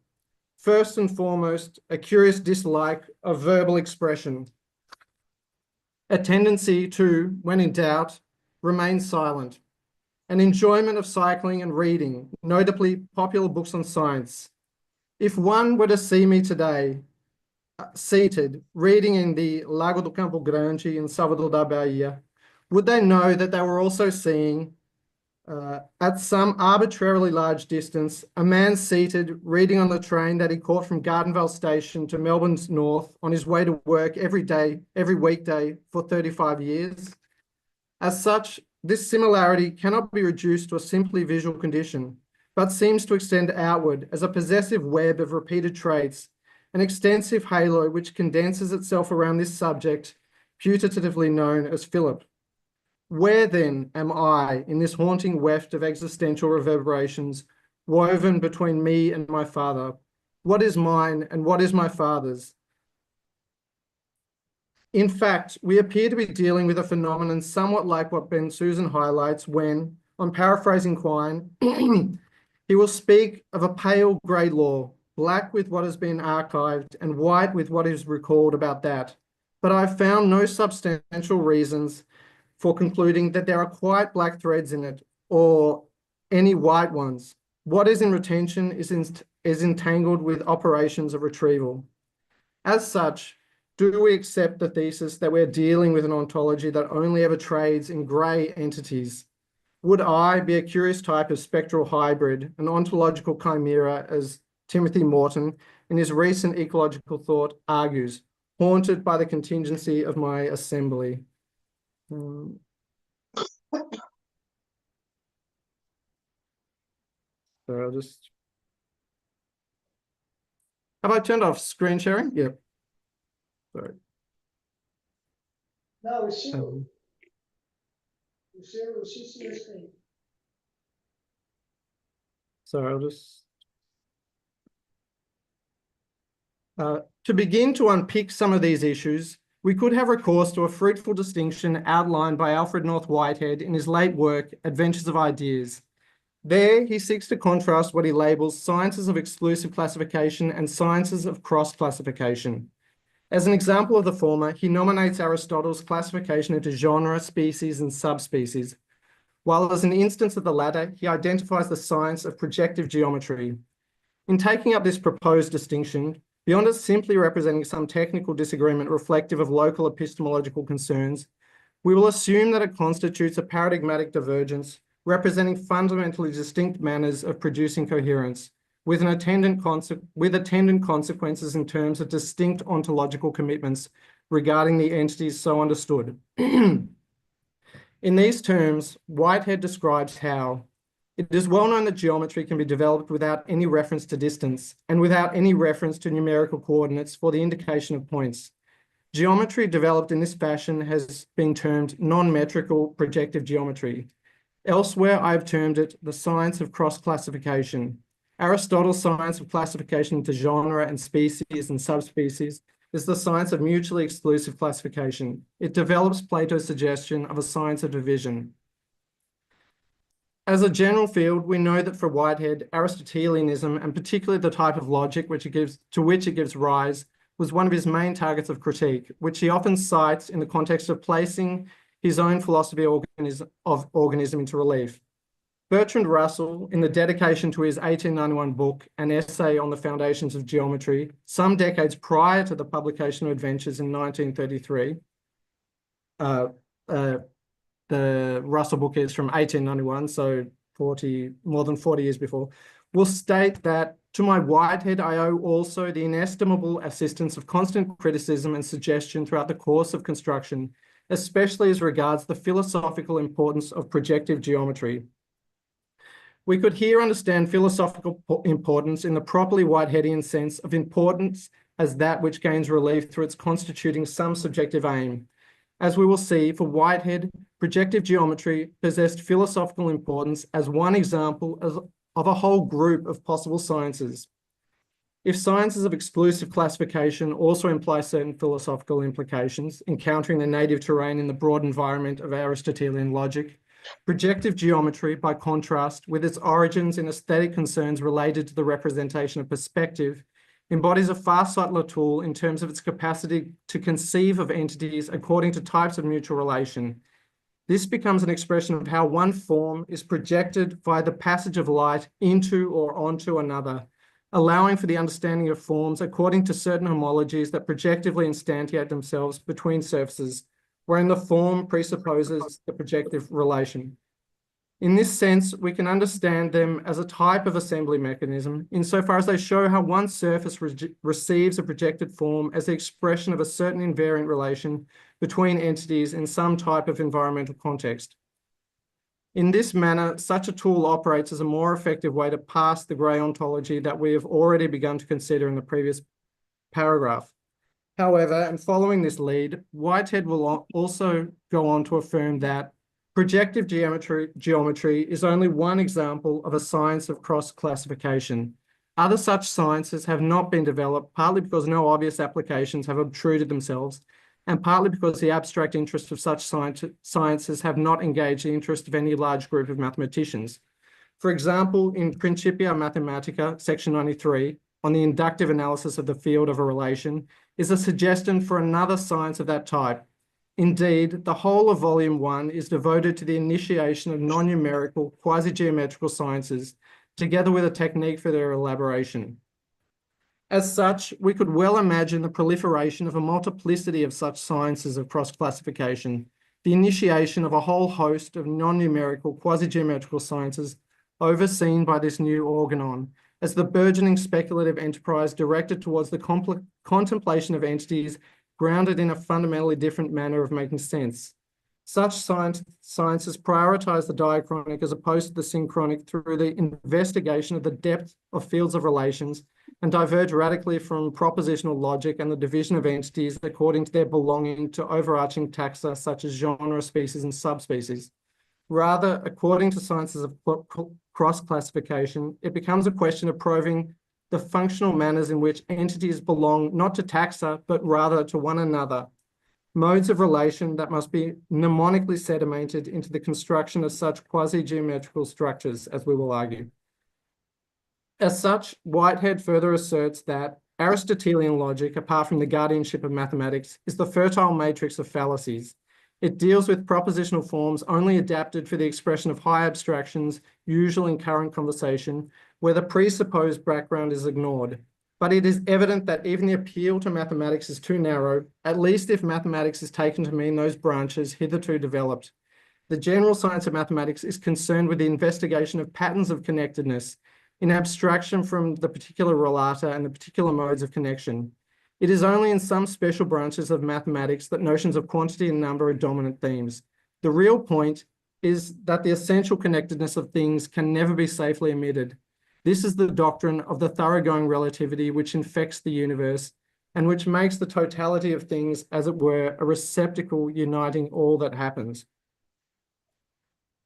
First and foremost, a curious dislike of verbal expression, a tendency to, when in doubt, remain silent, an enjoyment of cycling and reading, notably popular books on science. If one were to see me today, seated, reading in the Lago do Campo Grande in Salvador da Bahia, would they know that they were also seeing At some arbitrarily large distance, a man seated reading on the train that he caught from Gardenvale Station to Melbourne's north on his way to work every day, every weekday for 35 years. As such, this similarity cannot be reduced to a simply visual condition, but seems to extend outward as a possessive web of repeated traits, an extensive halo which condenses itself around this subject, putatively known as Philip. Where then am I in this haunting weft of existential reverberations woven between me and my father? What is mine and what is my father's? In fact, we appear to be dealing with a phenomenon somewhat like what Ben Susan highlights when, on paraphrasing Quine, he will speak of a pale grey law, black with what has been archived and white with what is recalled about that. But I've found no substantial reasons for concluding that there are quite black threads in it, or any white ones. What is in retention is entangled with operations of retrieval. As such, do we accept the thesis that we're dealing with an ontology that only ever trades in grey entities? Would I be a curious type of spectral hybrid, an ontological chimera, as Timothy Morton in his recent ecological thought argues, haunted by the contingency of my assembly? So I'll just... Have I turned off screen sharing? Yep. Sorry. No, it's you. You see your screen. Sorry, I'll just... to begin to unpick some of these issues, we could have recourse to a fruitful distinction outlined by Alfred North Whitehead in his late work, Adventures of Ideas. There, he seeks to contrast what he labels sciences of exclusive classification and sciences of cross-classification. As an example of the former, he nominates Aristotle's classification into genre, species, and subspecies, while as an instance of the latter, he identifies the science of projective geometry. In taking up this proposed distinction, beyond it simply representing some technical disagreement reflective of local epistemological concerns, we will assume that it constitutes a paradigmatic divergence representing fundamentally distinct manners of producing coherence, with attendant consequences in terms of distinct ontological commitments regarding the entities so understood. In these terms, Whitehead describes how it is well known that geometry can be developed without any reference to distance and without any reference to numerical coordinates for the indication of points. Geometry developed in this fashion has been termed non-metrical projective geometry. Elsewhere, I have termed it the science of cross-classification. Aristotle's science of classification into genre and species and subspecies is the science of mutually exclusive classification. It develops Plato's suggestion of a science of division. As a general field, we know that for Whitehead, Aristotelianism, and particularly the type of logic to which it gives rise, was one of his main targets of critique, which he often cites in the context of placing his own philosophy of organism into relief. Bertrand Russell, in the dedication to his 1891 book, An Essay on the Foundations of Geometry, some decades prior to the publication of Adventures in 1933, the Russell book is from 1891, so more than 40 years before, will state that, to my Whitehead, I owe also the inestimable assistance of constant criticism and suggestion throughout the course of construction, especially as regards the philosophical importance of projective geometry. We could here understand philosophical importance in the properly Whiteheadian sense of importance as that which gains relief through its constituting some subjective aim. As we will see, for Whitehead, projective geometry possessed philosophical importance as one example of a whole group of possible sciences. If sciences of exclusive classification also imply certain philosophical implications, encountering the native terrain in the broad environment of Aristotelian logic, projective geometry, by contrast, with its origins in aesthetic concerns related to the representation of perspective, embodies a far subtler tool in terms of its capacity to conceive of entities according to types of mutual relation. This becomes an expression of how one form is projected via the passage of light into or onto another, allowing for the understanding of forms according to certain homologies that projectively instantiate themselves between surfaces, wherein the form presupposes the projective relation. In this sense, we can understand them as a type of assembly mechanism insofar as they show how one surface receives a projected form as the expression of a certain invariant relation between entities in some type of environmental context. In this manner, such a tool operates as a more effective way to pass the grey ontology that we have already begun to consider in the previous paragraph. However, and following this lead, Whitehead will also go on to affirm that projective geometry is only one example of a science of cross-classification. Other such sciences have not been developed, partly because no obvious applications have obtruded themselves, and partly because the abstract interests of such sciences have not engaged the interest of any large group of mathematicians. For example, in Principia Mathematica, section 93, on the inductive analysis of the field of a relation, is a suggestion for another science of that type. Indeed, the whole of volume 1 is devoted to the initiation of non-numerical quasi-geometrical sciences, together with a technique for their elaboration. As such, we could well imagine the proliferation of a multiplicity of such sciences of cross-classification, the initiation of a whole host of non-numerical quasi-geometrical sciences overseen by this new organon, as the burgeoning speculative enterprise directed towards the contemplation of entities grounded in a fundamentally different manner of making sense. Such sciences prioritize the diachronic as opposed to the synchronic through the investigation of the depth of fields of relations and diverge radically from propositional logic and the division of entities according to their belonging to overarching taxa such as genre, species, and subspecies. Rather, according to sciences of cross-classification, it becomes a question of probing the functional manners in which entities belong not to taxa, but rather to one another, modes of relation that must be mnemonically sedimented into the construction of such quasi-geometrical structures, as we will argue. As such, Whitehead further asserts that Aristotelian logic, apart from the guardianship of mathematics, is the fertile matrix of fallacies. It deals with propositional forms only adapted for the expression of high abstractions, usual in current conversation, where the presupposed background is ignored. But it is evident that even the appeal to mathematics is too narrow, at least if mathematics is taken to mean those branches hitherto developed. The general science of mathematics is concerned with the investigation of patterns of connectedness, in abstraction from the particular relata and the particular modes of connection. It is only in some special branches of mathematics that notions of quantity and number are dominant themes. The real point is that the essential connectedness of things can never be safely omitted. This is the doctrine of the thoroughgoing relativity which infects the universe and which makes the totality of things, as it were, a receptacle uniting all that happens.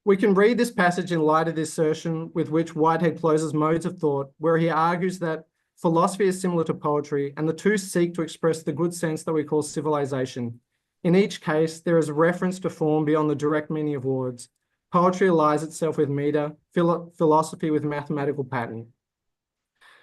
We can read this passage in light of the assertion with which Whitehead closes Modes of Thought, where he argues that philosophy is similar to poetry, and the two seek to express the good sense that we call civilization. In each case, there is a reference to form beyond the direct meaning of words. Poetry allies itself with meter, philosophy with mathematical pattern.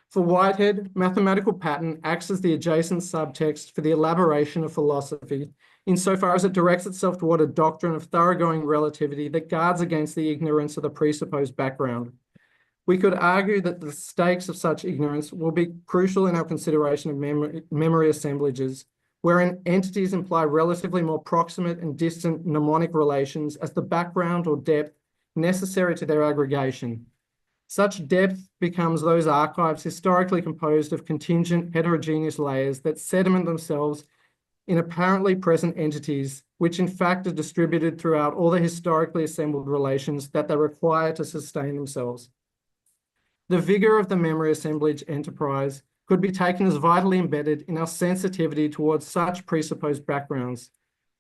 For Whitehead, mathematical pattern acts as the adjacent subtext for the elaboration of philosophy, insofar as it directs itself toward a doctrine of thoroughgoing relativity that guards against the ignorance of the presupposed background. We could argue that the stakes of such ignorance will be crucial in our consideration of memory assemblages, wherein entities imply relatively more proximate and distant mnemonic relations as the background or depth necessary to their aggregation. Such depth becomes those archives historically composed of contingent heterogeneous layers that sediment themselves in apparently present entities, which in fact are distributed throughout all the historically assembled relations that they require to sustain themselves. The vigor of the memory assemblage enterprise could be taken as vitally embedded in our sensitivity towards such presupposed backgrounds.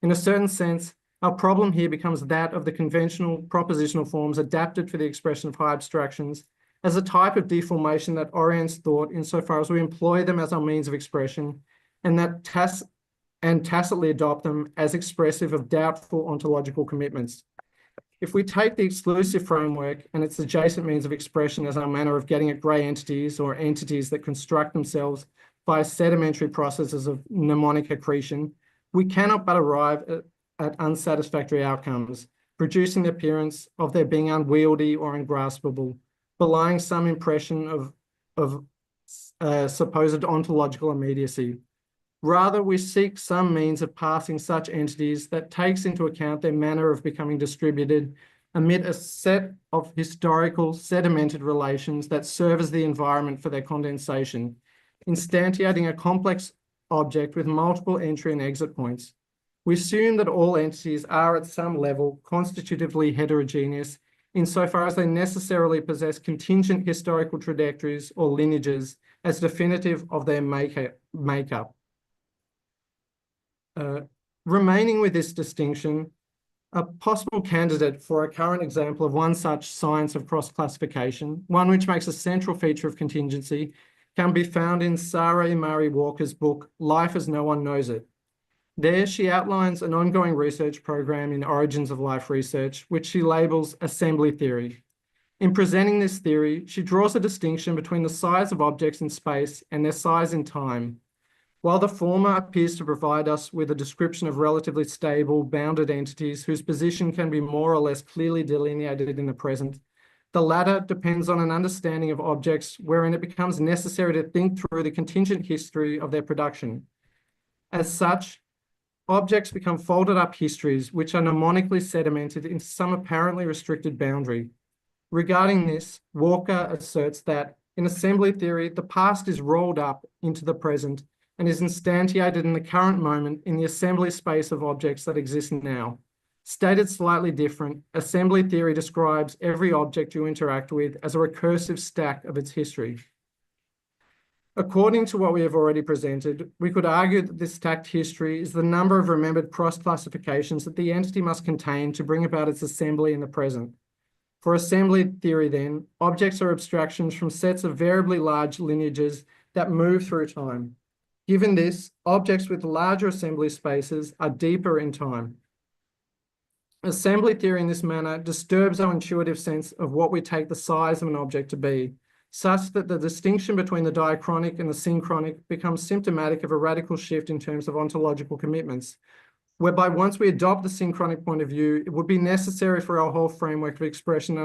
In a certain sense, our problem here becomes that of the conventional propositional forms adapted for the expression of high abstractions as a type of deformation that orients thought insofar as we employ them as our means of expression and that tacitly adopt them as expressive of doubtful ontological commitments. If we take the exclusive framework and its adjacent means of expression as our manner of getting at grey entities or entities that construct themselves by sedimentary processes of mnemonic accretion, we cannot but arrive at unsatisfactory outcomes, producing the appearance of their being unwieldy or ungraspable, belying some impression of supposed ontological immediacy. Rather, we seek some means of passing such entities that takes into account their manner of becoming distributed amid a set of historical sedimented relations that serve as the environment for their condensation, instantiating a complex object with multiple entry and exit points. We assume that all entities are at some level constitutively heterogeneous insofar as they necessarily possess contingent historical trajectories or lineages as definitive of their makeup. Remaining with this distinction, a possible candidate for a current example of one such science of cross-classification, one which makes a central feature of contingency, can be found in Sarah Imari Walker's book, Life as No One Knows It. There, she outlines an ongoing research program in Origins of Life research, which she labels assembly theory. In presenting this theory, she draws a distinction between the size of objects in space and their size in time. While the former appears to provide us with a description of relatively stable, bounded entities whose position can be more or less clearly delineated in the present, the latter depends on an understanding of objects wherein it becomes necessary to think through the contingent history of their production. As such, objects become folded up histories which are mnemonically sedimented into some apparently restricted boundary. Regarding this, Walker asserts that in assembly theory, the past is rolled up into the present and is instantiated in the current moment in the assembly space of objects that exist now. Stated slightly different, assembly theory describes every object you interact with as a recursive stack of its history. According to what we have already presented, we could argue that this stacked history is the number of remembered cross-classifications that the entity must contain to bring about its assembly in the present. For assembly theory then, objects are abstractions from sets of variably large lineages that move through time. Given this, objects with larger assembly spaces are deeper in time. Assembly theory in this manner disturbs our intuitive sense of what we take the size of an object to be, such that the distinction between the diachronic and the synchronic becomes symptomatic of a radical shift in terms of ontological commitments, whereby once we adopt the synchronic point of view, it would be necessary for our whole framework of expression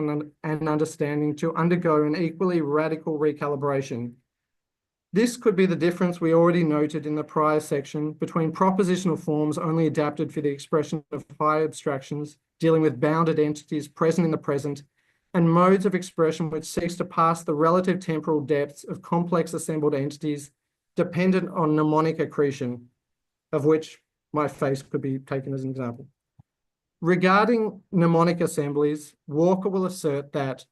and understanding to undergo an equally radical recalibration. This could be the difference we already noted in the prior section between propositional forms only adapted for the expression of high abstractions, dealing with bounded entities present in the present, and modes of expression which seeks to pass the relative temporal depths of complex assembled entities dependent on mnemonic accretion, of which my face could be taken as an example. Regarding mnemonic assemblies, Walker will assert that,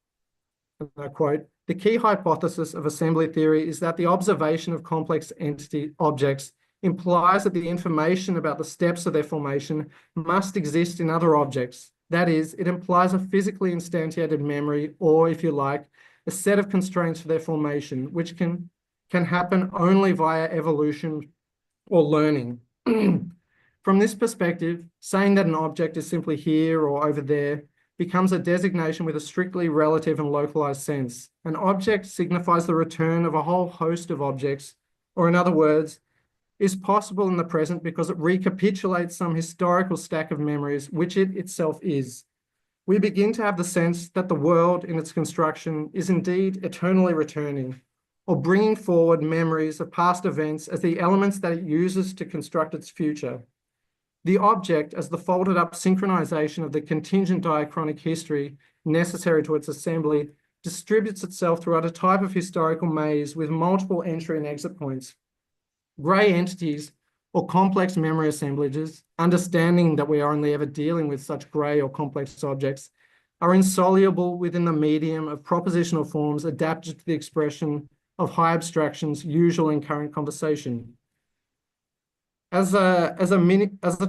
and I quote, "The key hypothesis of assembly theory is that the observation of complex entity objects implies that the information about the steps of their formation must exist in other objects. That is, it implies a physically instantiated memory, or if you like, a set of constraints for their formation, which can happen only via evolution or learning." From this perspective, saying that an object is simply here or over there becomes a designation with a strictly relative and localized sense. An object signifies the return of a whole host of objects, or in other words, is possible in the present because it recapitulates some historical stack of memories, which it itself is. We begin to have the sense that the world in its construction is indeed eternally returning, or bringing forward memories of past events as the elements that it uses to construct its future. The object, as the folded up synchronization of the contingent diachronic history necessary to its assembly, distributes itself throughout a type of historical maze with multiple entry and exit points. Grey entities or complex memory assemblages, understanding that we are only ever dealing with such grey or complex objects, are insoluble within the medium of propositional forms adapted to the expression of high abstractions usual in current conversation. As a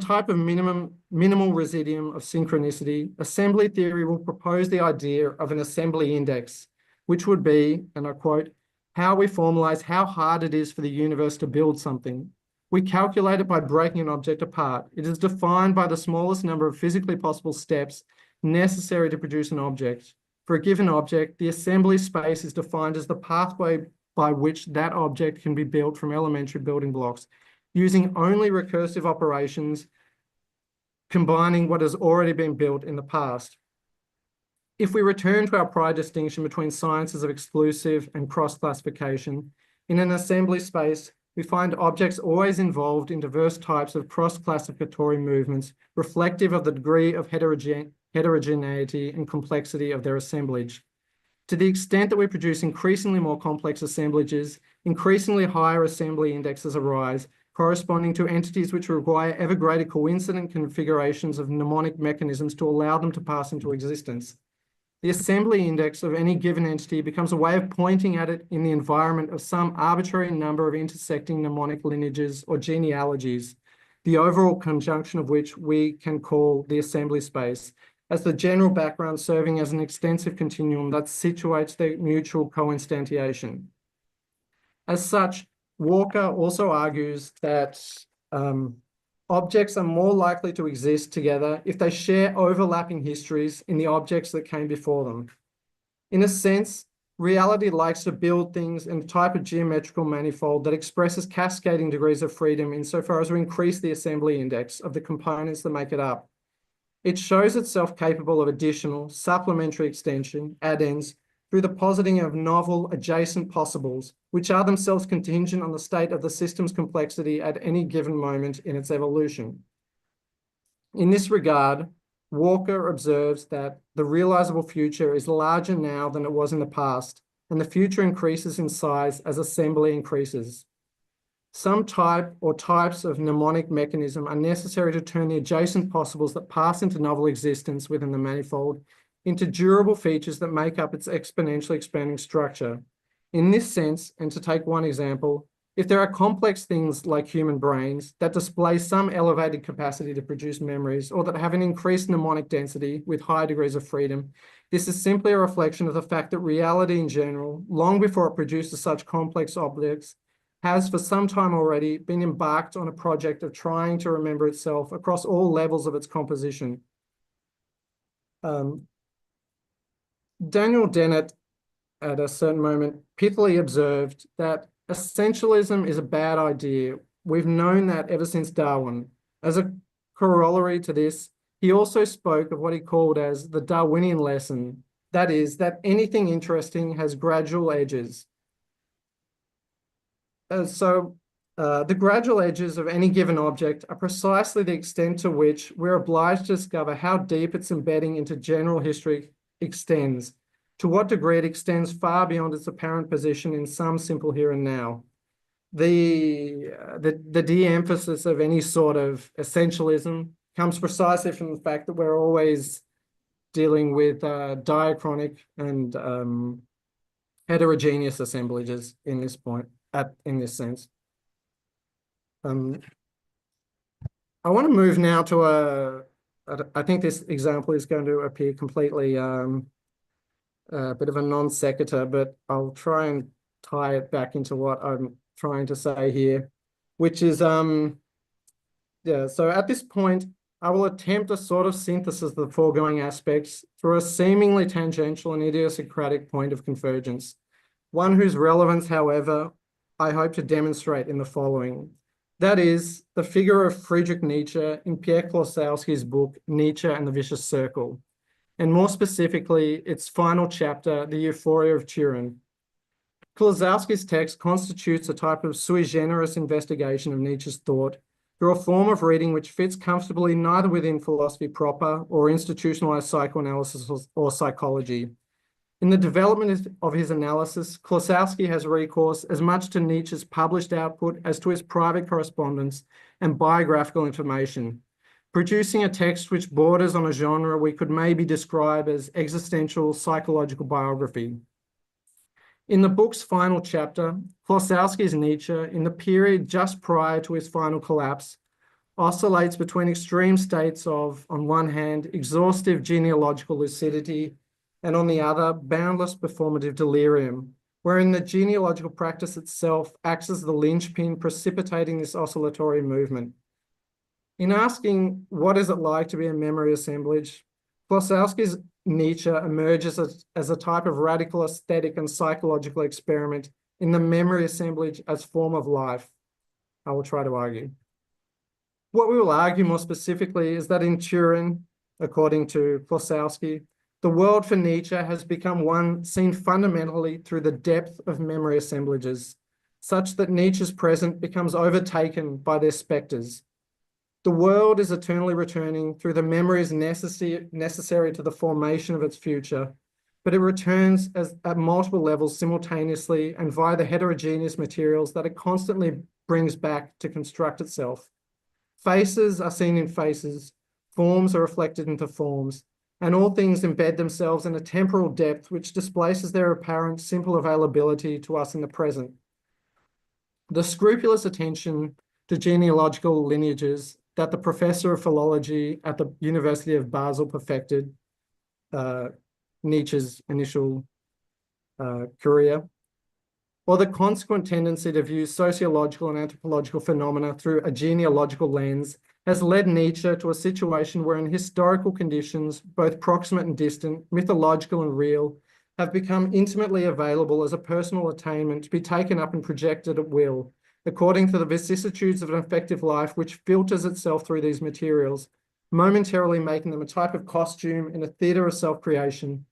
type of minimal residuum of synchronicity, assembly theory will propose the idea of an assembly index, which would be, and I quote, "how we formalize how hard it is for the universe to build something. We calculate it by breaking an object apart. It is defined by the smallest number of physically possible steps necessary to produce an object. For a given object, the assembly space is defined as the pathway by which that object can be built from elementary building blocks, using only recursive operations, combining what has already been built in the past." If we return to our prior distinction between sciences of exclusive and cross-classification, in an assembly space, we find objects always involved in diverse types of cross-classificatory movements, reflective of the degree of heterogeneity, and complexity of their assemblage. To the extent that we produce increasingly more complex assemblages, increasingly higher assembly indexes arise, corresponding to entities which require ever greater coincident configurations of mnemonic mechanisms to allow them to pass into existence. The assembly index of any given entity becomes a way of pointing at it in the environment of some arbitrary number of intersecting mnemonic lineages or genealogies, the overall conjunction of which we can call the assembly space, as the general background serving as an extensive continuum that situates their mutual co-instantiation. As such, Walker also argues that objects are more likely to exist together if they share overlapping histories in the objects that came before them. In a sense, reality likes to build things in a type of geometrical manifold that expresses cascading degrees of freedom insofar as we increase the assembly index of the components that make it up. It shows itself capable of additional, supplementary extension, addends, through the positing of novel adjacent possibles, which are themselves contingent on the state of the system's complexity at any given moment in its evolution. In this regard, Walker observes that the realizable future is larger now than it was in the past, and the future increases in size as assembly increases. Some type or types of mnemonic mechanism are necessary to turn the adjacent possibles that pass into novel existence within the manifold into durable features that make up its exponentially expanding structure. In this sense, and to take one example, if there are complex things like human brains that display some elevated capacity to produce memories or that have an increased mnemonic density with high degrees of freedom, this is simply a reflection of the fact that reality in general, long before it produces such complex objects, has for some time already been embarked on a project of trying to remember itself across all levels of its composition. Daniel Dennett, at a certain moment, pithily observed that essentialism is a bad idea. We've known that ever since Darwin. As a corollary to this, he also spoke of what he called as the Darwinian lesson, that is, that anything interesting has gradual edges. The gradual edges of any given object are precisely the extent to which we're obliged to discover how deep its embedding into general history extends, to what degree it extends far beyond its apparent position in some simple here and now. The de-emphasis of any sort of essentialism comes precisely from the fact that we're always dealing with diachronic and heterogeneous assemblages in this point. In this sense. I want to move now to I think this example is going to appear completely a bit of a non sequitur, but I'll try and tie it back into what I'm trying to say here, which is, yeah, so at this point, I will attempt a sort of synthesis of the foregoing aspects through a seemingly tangential and idiosyncratic point of convergence, one whose relevance, however, I hope to demonstrate in the following. That is, the figure of Friedrich Nietzsche in Pierre Klosowski's book, Nietzsche and the Vicious Circle, and more specifically, its final chapter, The Euphoria of Turin. Klosowski's text constitutes a type of sui generis investigation of Nietzsche's thought through a form of reading which fits comfortably neither within philosophy proper or institutionalized psychoanalysis or psychology. In the development of his analysis, Klosowski has recourse as much to Nietzsche's published output as to his private correspondence and biographical information, producing a text which borders on a genre we could maybe describe as existential psychological biography. In the book's final chapter, Klosowski's Nietzsche, in the period just prior to his final collapse, oscillates between extreme states of, on one hand, exhaustive genealogical lucidity, and on the other, boundless performative delirium, wherein the genealogical practice itself acts as the linchpin precipitating this oscillatory movement. In asking, what is it like to be a memory assemblage, Klosowski's Nietzsche emerges as a type of radical aesthetic and psychological experiment in the memory assemblage as form of life, I will try to argue. What we will argue more specifically is that in Turin, according to Klosowski, the world for Nietzsche has become one seen fundamentally through the depth of memory assemblages, such that Nietzsche's present becomes overtaken by their spectres. The world is eternally returning through the memories necessary to the formation of its future, but it returns at multiple levels simultaneously and via the heterogeneous materials that it constantly brings back to construct itself. Faces are seen in faces, forms are reflected into forms, and all things embed themselves in a temporal depth which displaces their apparent simple availability to us in the present. The scrupulous attention to genealogical lineages that the professor of philology at the University of Basel perfected, Nietzsche's initial career, or the consequent tendency to view sociological and anthropological phenomena through a genealogical lens has led Nietzsche to a situation wherein historical conditions, both proximate and distant, mythological and real, have become intimately available as a personal attainment to be taken up and projected at will, according to the vicissitudes of an effective life which filters itself through these materials, momentarily making them a type of costume in a theatre of self-creation,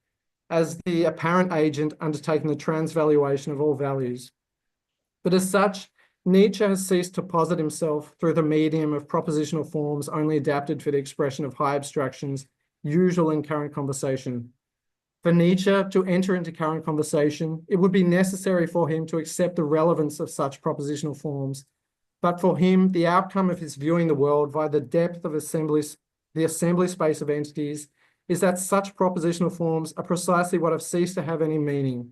as the apparent agent undertaking the transvaluation of all values. But as such, Nietzsche has ceased to posit himself through the medium of propositional forms only adapted for the expression of high abstractions, usual in current conversation. For Nietzsche to enter into current conversation, it would be necessary for him to accept the relevance of such propositional forms. But for him, the outcome of his viewing the world via the depth of the assembly space of entities is that such propositional forms are precisely what have ceased to have any meaning.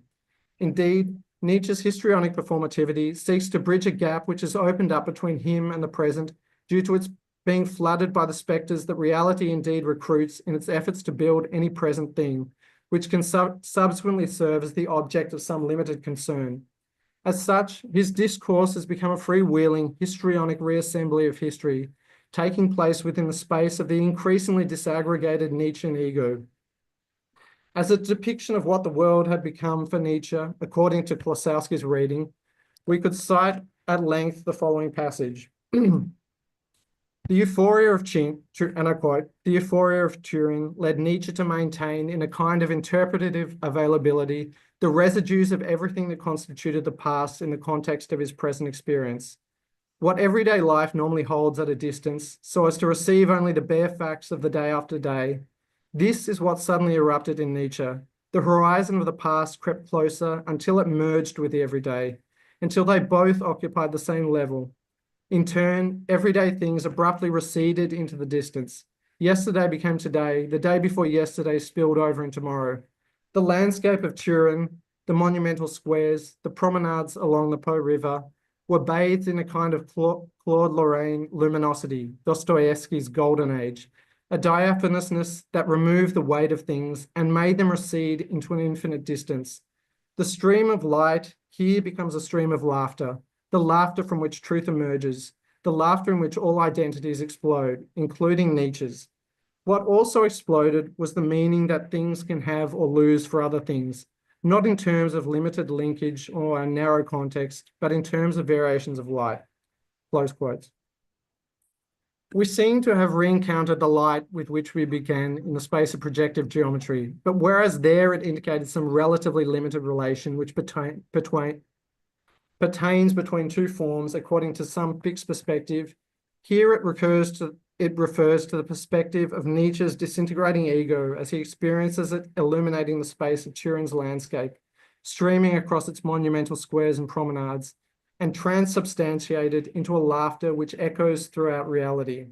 Indeed, Nietzsche's histrionic performativity seeks to bridge a gap which has opened up between him and the present due to its being flooded by the spectres that reality indeed recruits in its efforts to build any present thing, which can subsequently serve as the object of some limited concern. As such, his discourse has become a freewheeling, histrionic reassembly of history, taking place within the space of the increasingly disaggregated Nietzschean ego. As a depiction of what the world had become for Nietzsche, according to Klosowski's reading, we could cite at length the following passage. The euphoria of and I quote, the euphoria of Turing led Nietzsche to maintain in a kind of interpretative availability the residues of everything that constituted the past in the context of his present experience. What everyday life normally holds at a distance, so as to receive only the bare facts of the day after day, this is what suddenly erupted in Nietzsche. The horizon of the past crept closer until it merged with the everyday, until they both occupied the same level. In turn, everyday things abruptly receded into the distance. Yesterday became today, the day before yesterday spilled over in tomorrow. The landscape of Turin, the monumental squares, the promenades along the Po River were bathed in a kind of Claude Lorraine luminosity, Dostoevsky's golden age, a diaphanousness that removed the weight of things and made them recede into an infinite distance. The stream of light here becomes a stream of laughter, the laughter from which truth emerges, the laughter in which all identities explode, including Nietzsche's. What also exploded was the meaning that things can have or lose for other things, not in terms of limited linkage or a narrow context, but in terms of variations of light. Close quotes. We seem to have re-encountered the light with which we began in the space of projective geometry, but whereas there it indicated some relatively limited relation which pertains between two forms according to some fixed perspective, here it refers to the perspective of Nietzsche's disintegrating ego as he experiences it illuminating the space of Turin's landscape, streaming across its monumental squares and promenades, and transubstantiated into a laughter which echoes throughout reality.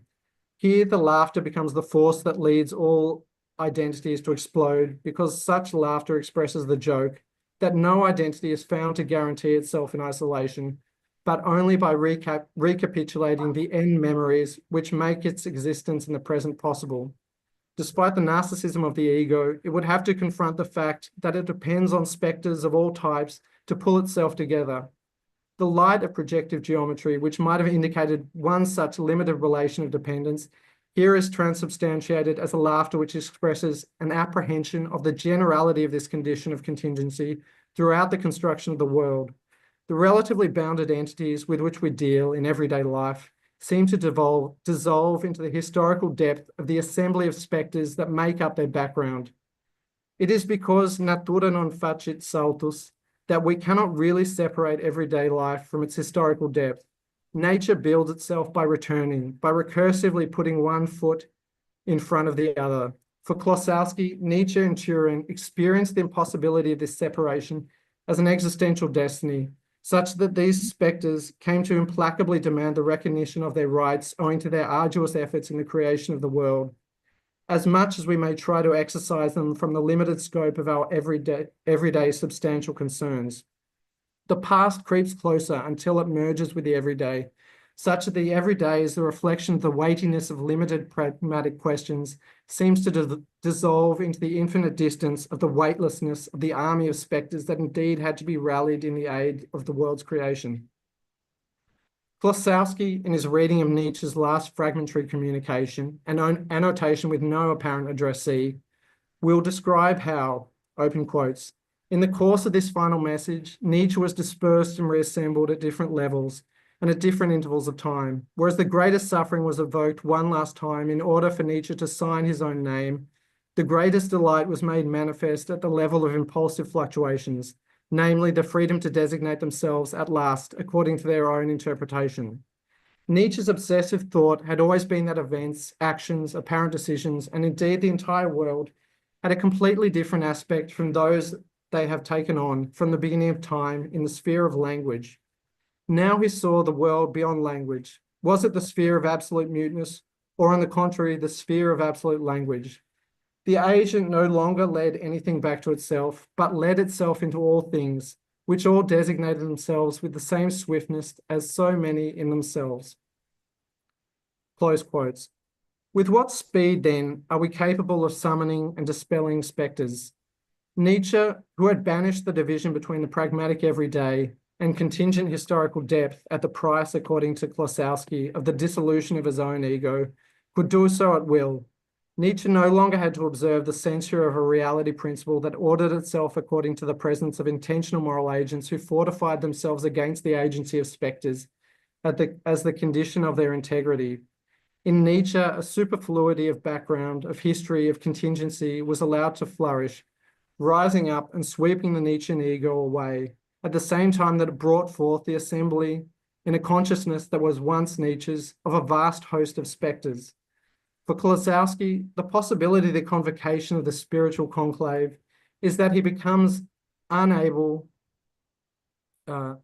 Here, the laughter becomes the force that leads all identities to explode, because such laughter expresses the joke that no identity is found to guarantee itself in isolation, but only by recapitulating the end memories which make its existence in the present possible. Despite the narcissism of the ego, it would have to confront the fact that it depends on spectres of all types to pull itself together. The light of projective geometry, which might have indicated one such limited relation of dependence, here is transubstantiated as a laughter which expresses an apprehension of the generality of this condition of contingency throughout the construction of the world. The relatively bounded entities with which we deal in everyday life seem to dissolve into the historical depth of the assembly of spectres that make up their background. It is because natura non facit saltus that we cannot really separate everyday life from its historical depth. Nature builds itself by returning, by recursively putting one foot in front of the other. For Klosowski, Nietzsche and Turing experienced the impossibility of this separation as an existential destiny, such that these spectres came to implacably demand the recognition of their rights owing to their arduous efforts in the creation of the world. As much as we may try to exercise them from the limited scope of our everyday substantial concerns. The past creeps closer until it merges with the everyday, such that the everyday is the reflection of the weightiness of limited pragmatic questions, seems to dissolve into the infinite distance of the weightlessness of the army of spectres that indeed had to be rallied in the aid of the world's creation. Klosowski, in his reading of Nietzsche's last fragmentary communication, an annotation with no apparent addressee, will describe how, open quotes, in the course of this final message, Nietzsche was dispersed and reassembled at different levels and at different intervals of time, whereas the greatest suffering was evoked one last time in order for Nietzsche to sign his own name, the greatest delight was made manifest at the level of impulsive fluctuations, namely the freedom to designate themselves at last according to their own interpretation. Nietzsche's obsessive thought had always been that events, actions, apparent decisions, and indeed the entire world had a completely different aspect from those they have taken on from the beginning of time in the sphere of language. Now he saw the world beyond language. Was it the sphere of absolute muteness, or on the contrary, the sphere of absolute language? The agent no longer led anything back to itself, but led itself into all things, which all designated themselves with the same swiftness as so many in themselves. Close quotes. With what speed, then, are we capable of summoning and dispelling spectres? Nietzsche, who had banished the division between the pragmatic everyday and contingent historical depth at the price, according to Klosowski, of the dissolution of his own ego, could do so at will. Nietzsche no longer had to observe the censure of a reality principle that ordered itself according to the presence of intentional moral agents who fortified themselves against the agency of spectres as the condition of their integrity. In Nietzsche, a superfluity of background, of history, of contingency was allowed to flourish, rising up and sweeping the Nietzschean ego away, at the same time that it brought forth the assembly in a consciousness that was once Nietzsche's of a vast host of spectres. For Klosowski, the possibility of the convocation of the spiritual conclave is that he becomes unable, the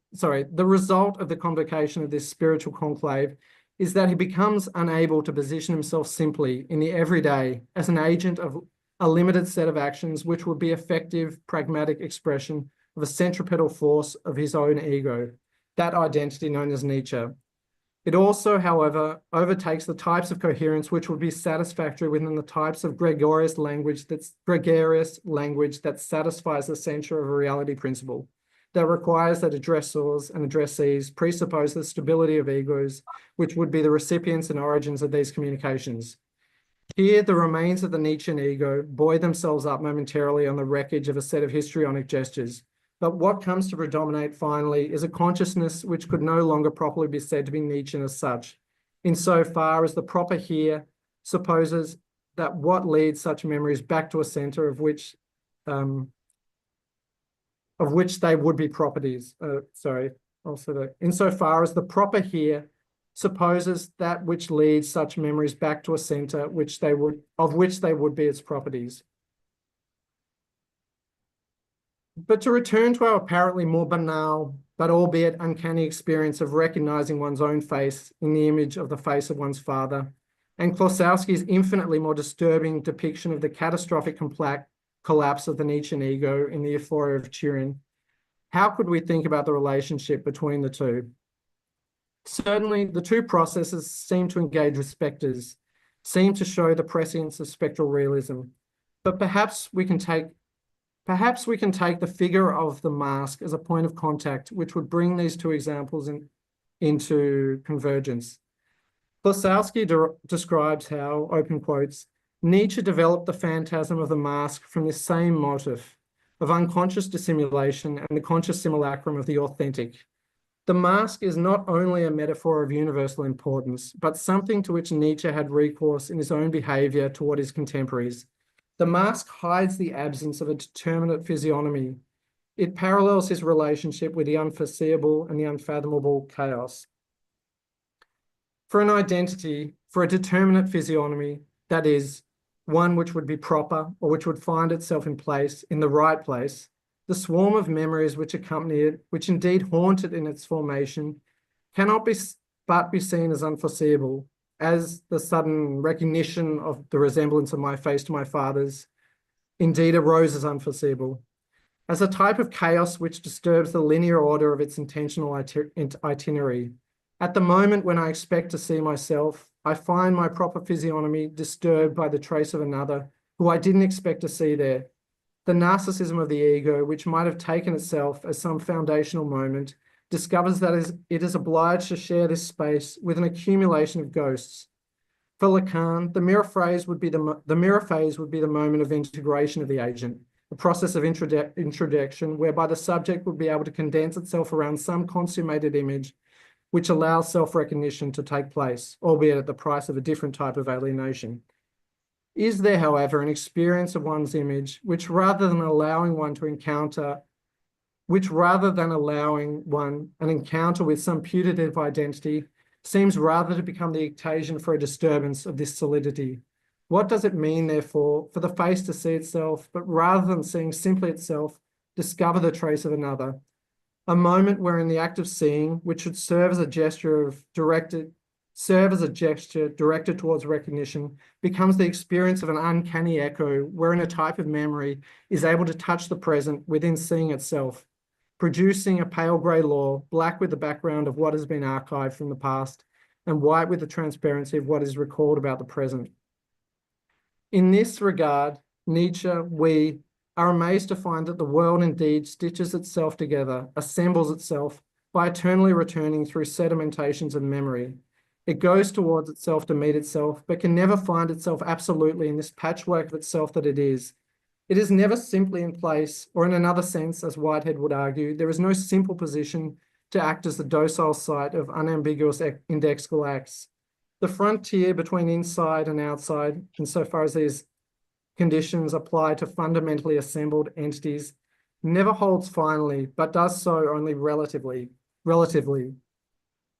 result of the convocation of this spiritual conclave is that he becomes unable to position himself simply in the everyday as an agent of a limited set of actions which would be effective, pragmatic expression of a centripetal force of his own ego, that identity known as Nietzsche. It also, however, overtakes the types of coherence which would be satisfactory within the types of gregarious language that satisfies the censure of a reality principle, that requires that addressors and addressees presuppose the stability of egos, which would be the recipients and origins of these communications. Here, the remains of the Nietzschean ego buoy themselves up momentarily on the wreckage of a set of histrionic gestures. But what comes to predominate finally is a consciousness which could no longer properly be said to be Nietzschean as such, insofar as the proper here supposes that what leads such memories back to a center of which they would be properties. Insofar as the proper here supposes that which leads such memories back to a center of which they would be its properties. But to return to our apparently more banal, but albeit uncanny experience of recognizing one's own face in the image of the face of one's father, and Klosowski's infinitely more disturbing depiction of the catastrophic collapse of the Nietzschean ego in the euphoria of Turing, how could we think about the relationship between the two? Certainly, the two processes seem to engage with spectres, seem to show the prescience of spectral realism, but perhaps we can take the figure of the mask as a point of contact, which would bring these two examples into convergence. Klosowski describes how, open quotes, Nietzsche developed the phantasm of the mask from this same motif of unconscious dissimulation and the conscious simulacrum of the authentic. The mask is not only a metaphor of universal importance, but something to which Nietzsche had recourse in his own behavior toward his contemporaries. The mask hides the absence of a determinate physiognomy. It parallels his relationship with the unforeseeable and the unfathomable chaos. For an identity, for a determinate physiognomy, that is, one which would be proper or which would find itself in place, in the right place, the swarm of memories which accompany it, which indeed haunt it in its formation, cannot but be seen as unforeseeable, as the sudden recognition of the resemblance of my face to my father's indeed arose as unforeseeable, as a type of chaos which disturbs the linear order of its intentional itinerary. At the moment when I expect to see myself, I find my proper physiognomy disturbed by the trace of another who I didn't expect to see there. The narcissism of the ego, which might have taken itself as some foundational moment, discovers that it is obliged to share this space with an accumulation of ghosts. For Lacan, the mirror phase would be the moment of integration of the agent, a process of introduction whereby the subject would be able to condense itself around some consummated image which allows self-recognition to take place, albeit at the price of a different type of alienation. Is there, however, an experience of one's image which rather than allowing one an encounter with some putative identity, seems rather to become the occasion for a disturbance of this solidity? What does it mean, therefore, for the face to see itself, but rather than seeing simply itself, discover the trace of another? A moment wherein the act of seeing, which should serve as a gesture directed towards recognition, becomes the experience of an uncanny echo, wherein a type of memory is able to touch the present within seeing itself, producing a pale grey law, black with the background of what has been archived from the past, and white with the transparency of what is recalled about the present. In this regard, Nietzsche, we are amazed to find that the world indeed stitches itself together, assembles itself by eternally returning through sedimentations of memory. It goes towards itself to meet itself, but can never find itself absolutely in this patchwork of itself that it is. It is never simply in place, or in another sense, as Whitehead would argue, there is no simple position to act as the docile site of unambiguous indexical acts. The frontier between inside and outside, insofar as these conditions apply to fundamentally assembled entities, never holds finally, but does so only relatively.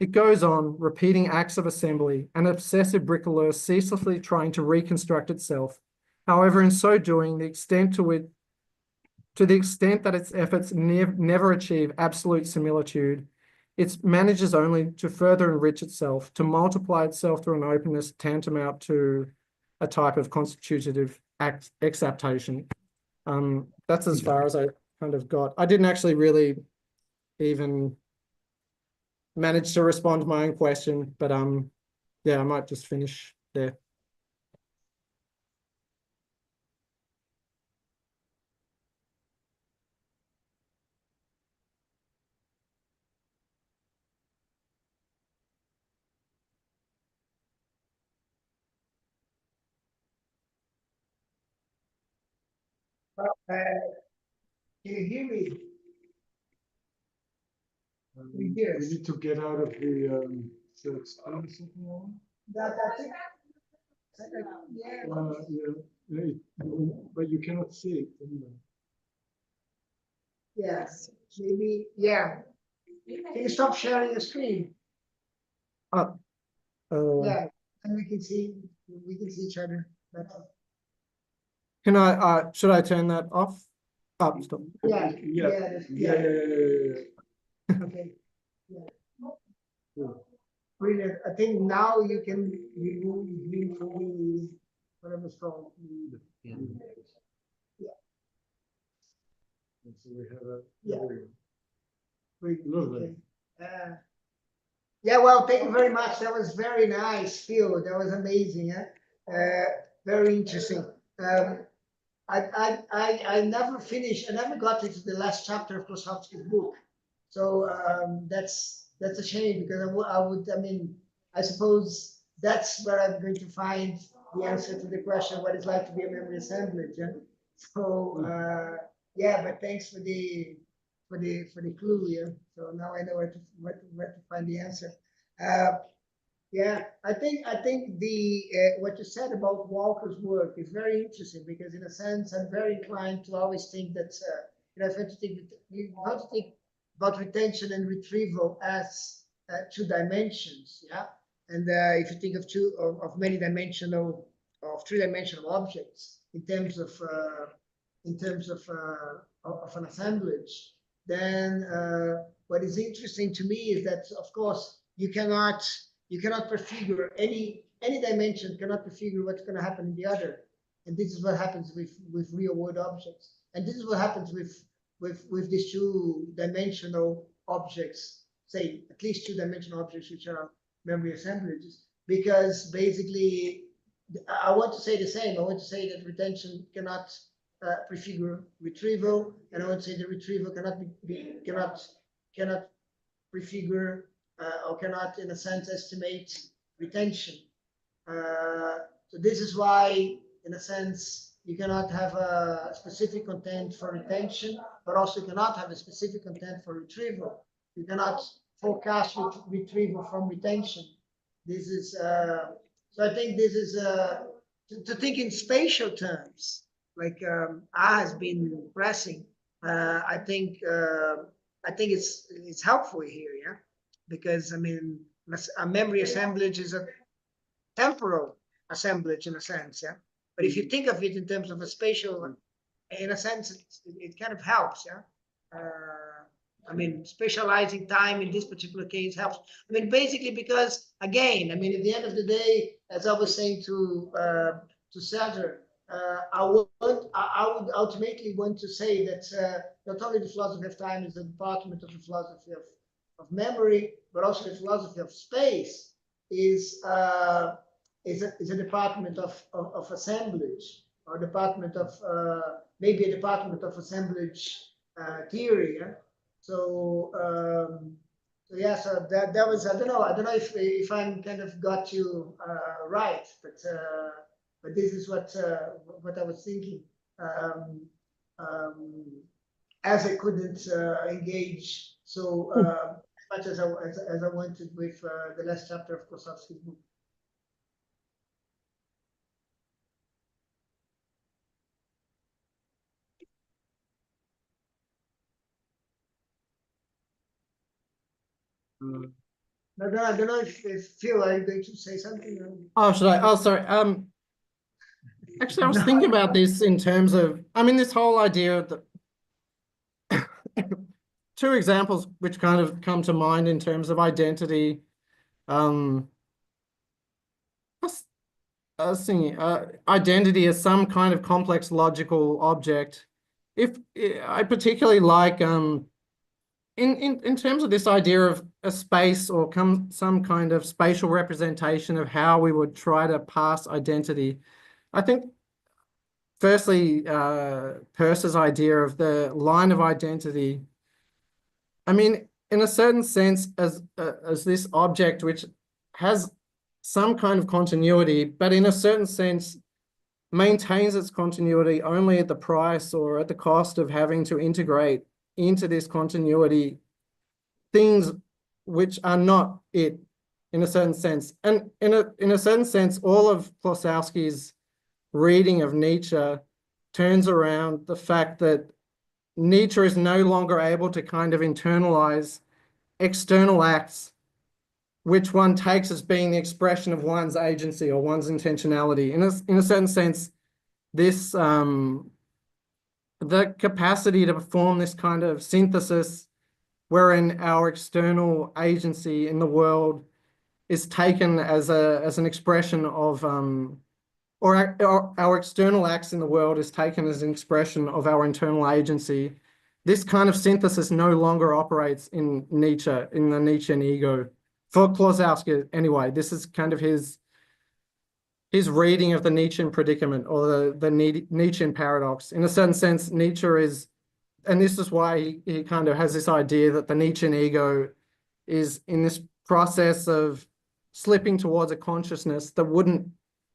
It goes on, repeating acts of assembly, an obsessive bricoleur ceaselessly trying to reconstruct itself. However, in so doing, to the extent that its efforts never achieve absolute similitude, it manages only to further enrich itself, to multiply itself through an openness tantamount to a type of constitutive exaptation. That's as far as I kind of got. I didn't actually really even manage to respond to my own question, but yeah, I might just finish there. Can you hear me? We hear. We need to get out of the third screen or something like That's it. Yeah. but you cannot see it anyway. Yes. Maybe. Yeah. Can you stop sharing your screen? Yeah, and we can see each other better. Can I? Should I turn that off? Oh, stop. Yeah. Okay. Yeah. Brilliant. I think now you can remove fully whatever's wrong. Yeah. So we have a Lovely. Yeah, well, thank you very much. That was very nice, Phil. That was amazing. Very interesting. I never finished. I never got into the last chapter of Klosowski's book. So that's a shame because I mean, I suppose that's where I'm going to find the answer to the question, what it's like to be a memory assemblage. Yeah? So yeah, but thanks for the clue here. So now I know where to find the answer. Yeah, I think the what you said about Walker's work is very interesting because in a sense I'm very inclined to always think that you have to think about retention and retrieval as two dimensions. Yeah, And if you think of many dimensional, of three-dimensional objects in terms of an assemblage, then what is interesting to me is that, of course, you cannot prefigure any dimension cannot prefigure what's going to happen in the other, and this is what happens with real world objects, and this is what happens with these two-dimensional objects, say at least two-dimensional objects which are memory assemblages, because basically I want to say the same. I want to say that retention cannot prefigure retrieval, and I want to say that retrieval cannot prefigure or cannot, in a sense, estimate retention. So this is why, in a sense, you cannot have a specific content for retention, but also you cannot have a specific content for retrieval. You cannot forecast retrieval from retention. This is so I think this is to think in spatial terms, like A has been pressing. I think it's helpful here, yeah, because I mean a memory assemblage is a temporal assemblage in a sense, yeah. But if you think of it in terms of a spatial, in a sense, it kind of helps, yeah. I mean, spatializing time in this particular case helps. I mean, basically because, again, I mean, at the end of the day, as I was saying to Cesar, I would ultimately want to say that not only the philosophy of time is a department of the philosophy of memory, but also the philosophy of space is a department of assemblage, or department of maybe a department of assemblage theory. Yeah? So yeah, so that was, I don't know if I'm kind of got you right, but this is what I was thinking. As I couldn't engage so much as I wanted with the last chapter of Klosowski's book. I don't know if Phil, are you going to say something? Oh, should I? Oh, sorry. Actually, I was thinking about this in terms of, I mean, this whole idea of the two examples which kind of come to mind in terms of identity. I was thinking, identity as some kind of complex logical object. If I particularly like in terms of this idea of a space or some kind of spatial representation of how we would try to pass identity, I think firstly, Peirce's idea of the line of identity. I mean, in a certain sense, as this object which has some kind of continuity, but in a certain sense maintains its continuity only at the price or at the cost of having to integrate into this continuity things which are not it, in a certain sense. And in a certain sense, all of Klosowski's reading of Nietzsche turns around the fact that Nietzsche is no longer able to kind of internalize external acts which one takes as being the expression of one's agency or one's intentionality. In a certain sense, this the capacity to perform this kind of synthesis wherein our external agency in the world is taken as an expression of or our external acts in the world is taken as an expression of our internal agency. This kind of synthesis no longer operates in Nietzsche, in the Nietzschean ego. For Klosowski, anyway, this is kind of his reading of the Nietzschean predicament or the Nietzschean paradox. In a certain sense, Nietzsche is, and this is why he kind of has this idea that the Nietzschean ego is in this process of slipping towards a consciousness that wouldn't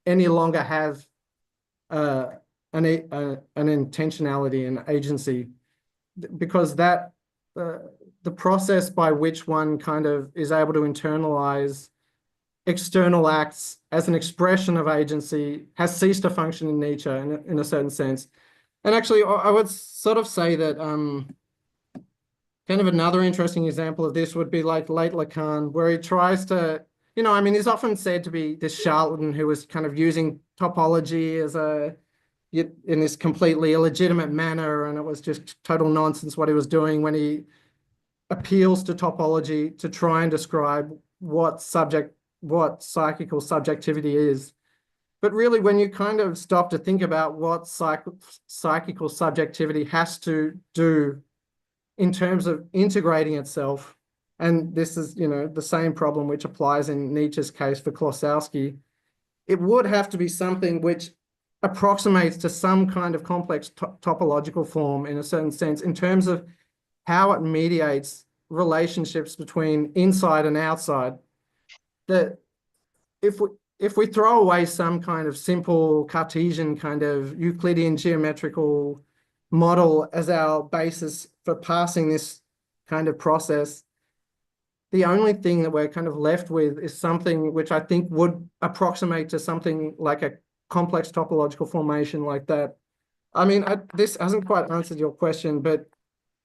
any longer have an intentionality and agency, because that the process by which one kind of is able to internalize external acts as an expression of agency has ceased to function in Nietzsche in a certain sense. And actually, I would sort of say that kind of another interesting example of this would be like late Lacan, where he tries to, you know, I mean, he's often said to be this charlatan who was kind of using topology as in this completely illegitimate manner, and it was just total nonsense what he was doing when he appeals to topology to try and describe what psychical subjectivity is. But really, when you kind of stop to think about what psychical subjectivity has to do in terms of integrating itself, and this is, you know, the same problem which applies in Nietzsche's case for Klosowski, it would have to be something which approximates to some kind of complex topological form in a certain sense, in terms of how it mediates relationships between inside and outside. That if we throw away some kind of simple Cartesian kind of Euclidean geometrical model as our basis for passing this kind of process, the only thing that we're kind of left with is something which I think would approximate to something like a complex topological formation like that. I mean, this hasn't quite answered your question, but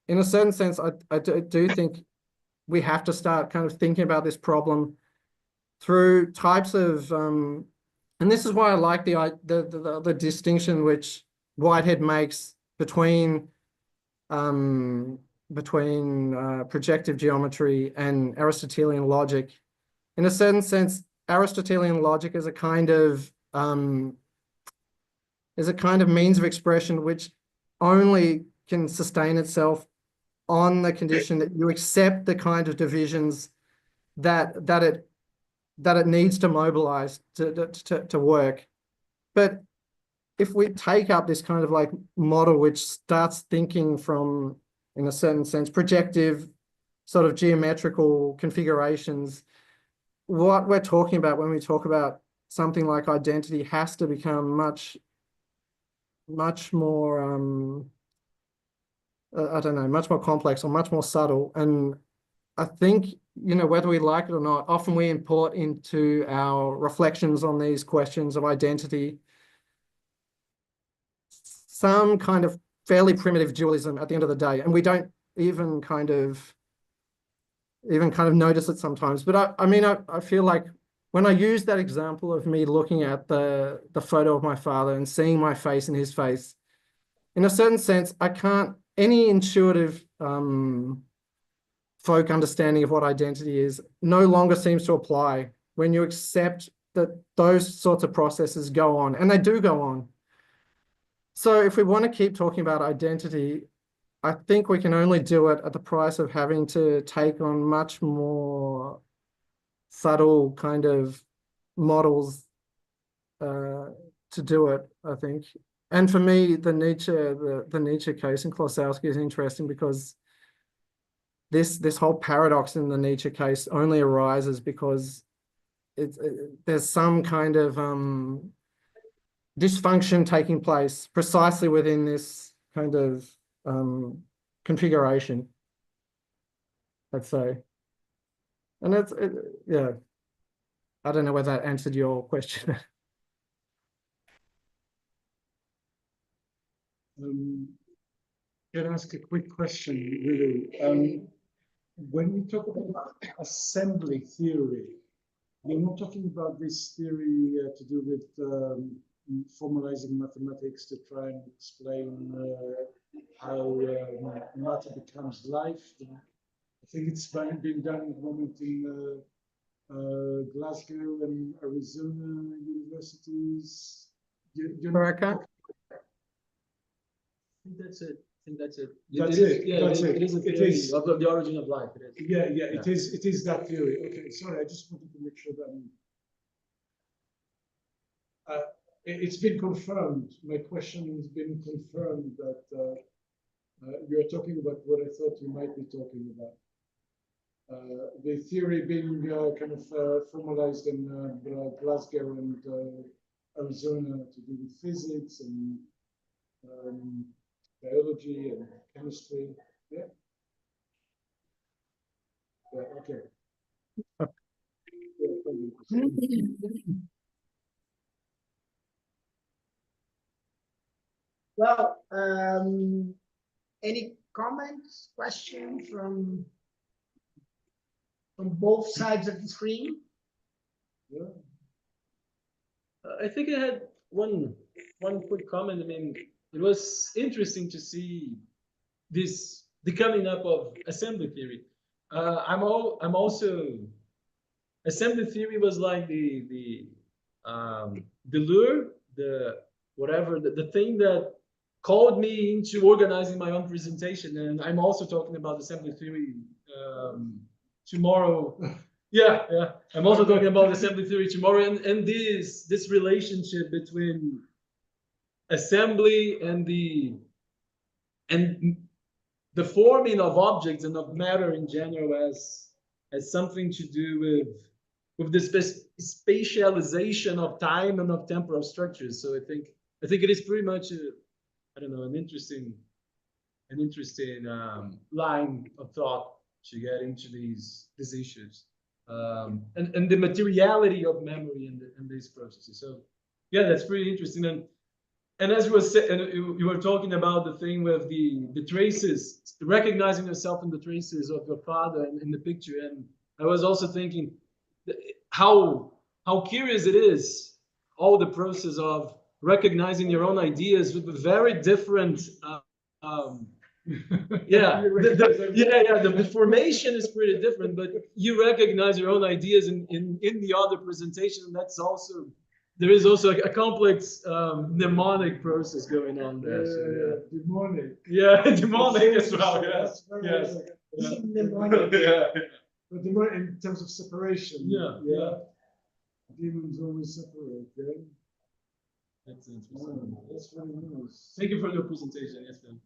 in a certain sense, I do think we have to start kind of thinking about this problem through types of, and this is why I like the distinction which Whitehead makes between projective geometry and Aristotelian logic. In a certain sense, Aristotelian logic is a kind of means of expression which only can sustain itself on the condition that you accept the kind of divisions that it needs to mobilize to work. But if we take up this kind of like model which starts thinking from, in a certain sense, projective sort of geometrical configurations, what we're talking about when we talk about something like identity has to become much more I don't know, much more complex or much more subtle. And I think, you know, whether we like it or not, often we import into our reflections on these questions of identity some kind of fairly primitive dualism at the end of the day, and we don't even kind of notice it sometimes. But I mean, I feel like when I use that example of me looking at the photo of my father and seeing my face in his face, in a certain sense, any intuitive folk understanding of what identity is no longer seems to apply when you accept that those sorts of processes go on, and they do go on. So if we want to keep talking about identity, I think we can only do it at the price of having to take on much more subtle kind of models to do it, I think. And for me, the Nietzsche case in Klosowski is interesting because this whole paradox in the Nietzsche case only arises because there's some kind of dysfunction taking place precisely within this kind of configuration, let's say. And yeah, I don't know whether that answered your question. Can I ask a quick question, really? When you talk about assembly theory, you're not talking about this theory to do with formalizing mathematics to try and explain how matter becomes life. I think it's been done at the moment in Glasgow and Arizona universities. America? I think that's it. That's it. Yeah, That's it is a theory of the origin of life. It is. Yeah. It is that theory. Okay, sorry, I just wanted to make sure that it's been confirmed. My question has been confirmed that you're talking about what I thought you might be talking about. The theory being kind of formalized in Glasgow and Arizona to do with physics and biology and chemistry. Yeah. Yeah. Okay. Well, any comments, questions from both sides of the screen? Yeah. I think I had one quick comment. I mean, it was interesting to see the coming up of assembly theory. I'm also assembly theory was like the lure, the whatever, the thing that called me into organizing my own presentation. And I'm also talking about assembly theory tomorrow. Yeah, yeah. I'm also talking about assembly theory tomorrow, and this relationship between assembly and the forming of objects and of matter in general as something to do with the spatialization of time and of temporal structures. So I think it is pretty much I don't know, an interesting line of thought to get into these issues, and the materiality of memory in these processes. So yeah, that's pretty interesting. And as you were you were talking about the thing with the traces, recognizing yourself in the traces of your father in the picture, and I was also thinking how curious it is, all the process of recognizing your own ideas with a very different yeah, the formation is pretty different, but you recognize your own ideas in the other presentation, and that's also, there is also a complex mnemonic process going on there. Demonic. Yeah, demonic as well. Yes, yes. Mnemonic. Yeah. But demonic in terms of separation. Yeah. Demons always separate. Yeah. That's interesting. Oh, that's very nice. Thank you for your presentation. Yes, ma'am.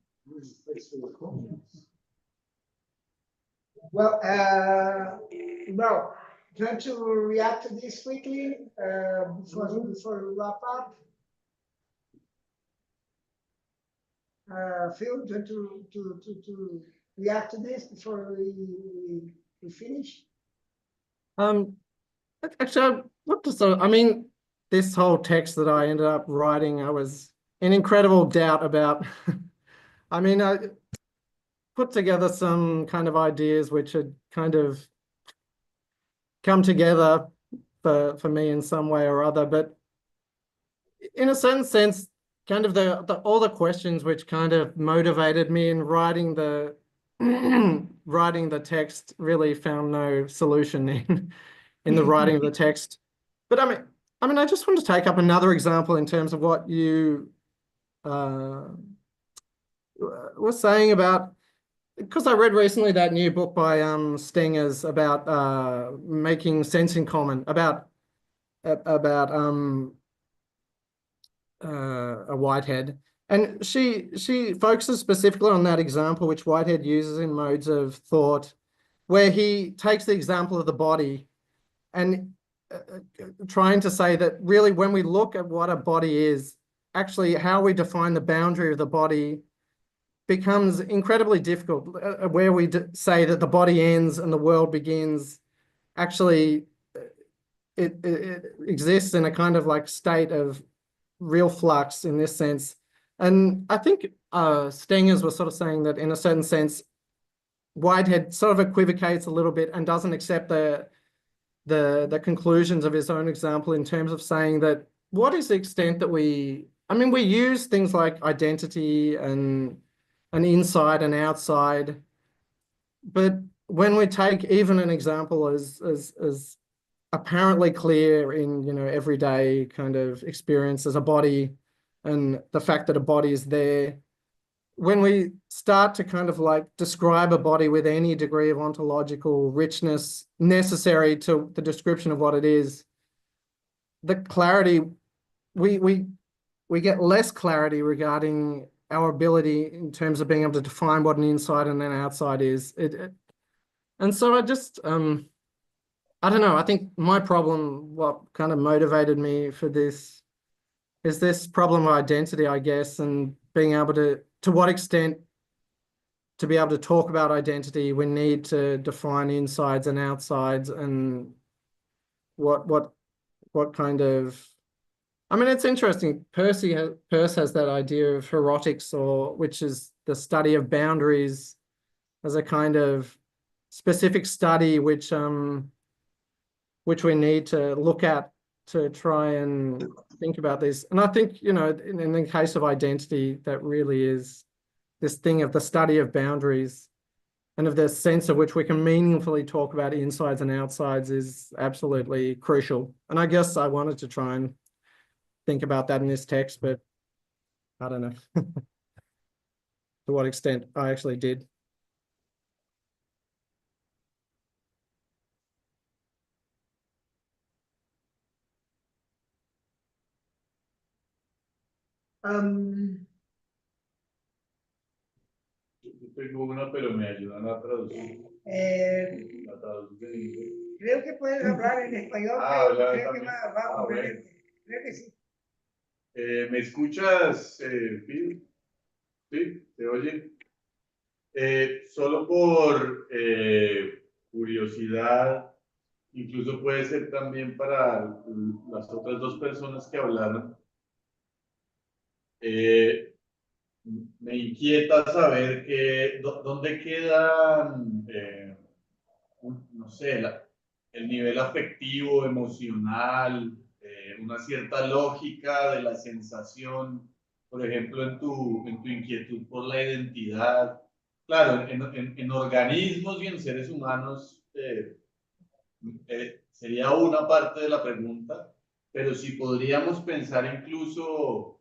Thanks for the comments. Well, trying to react to this quickly before we wrap up. Phil, trying to react to this before we finish. Actually, I mean, this whole text that I ended up writing, I was in incredible doubt about. I mean, I put together some kind of ideas which had kind of come together for me in some way or other, but in a certain sense, kind of all the questions which kind of motivated me in writing the writing the text really found no solution in the writing of the text. But I mean, I just want to take up another example in terms of what you were saying about, because I read recently that new book by Stengers about making sense in common, about a Whitehead, and she focuses specifically on that example which Whitehead uses in Modes of Thought, where he takes the example of the body and trying to say that really when we look at what a body is, actually how we define the boundary of the body becomes incredibly difficult, where we say that the body ends and the world begins. Actually, it exists in a kind of like state of real flux in this sense. And I think Stengers was sort of saying that in a certain sense, Whitehead sort of equivocates a little bit and doesn't accept the conclusions of his own example in terms of saying that what is the extent that we use things like identity and an inside and outside, but when we take even an example as apparently clear in everyday kind of experience as a body and the fact that a body is there, when we start to kind of like describe a body with any degree of ontological richness necessary to the description of what it is, the clarity, we get less clarity regarding our ability in terms of being able to define what an inside and an outside is. And so I just, I don't know, I think my problem, what kind of motivated me for this is this problem of identity, I guess, and being able to what extent to be able to talk about identity, we need to define insides and outsides, and what kind of, I mean, it's interesting. Peirce has that idea of herotics, which is the study of boundaries as a kind of specific study, which which we need to look at to try and think about this. And I think, you know, in the case of identity, that really is this thing of the study of boundaries and of the sense of which we can meaningfully talk about insides and outsides is absolutely crucial. And I guess I wanted to try and think about that in this text, but I don't know to what extent I actually did. Yo tengo una, pero me ayudan a traducir. La traducción en inglés. Creo que puedes hablar en español, Ah, pero ya, creo que también. va a Ah, convenirte. Creo que sí. ¿Me escuchas, Phil? ¿Sí? ¿Te oye? Solo por curiosidad, incluso puede ser también para las otras dos personas que hablaron. Me inquieta saber dónde quedan, no sé, el nivel afectivo, emocional, una cierta lógica de la sensación, por ejemplo, en tu inquietud por la identidad. Claro, en organismos y en seres humanos sería una parte de la pregunta, pero si podríamos pensar incluso,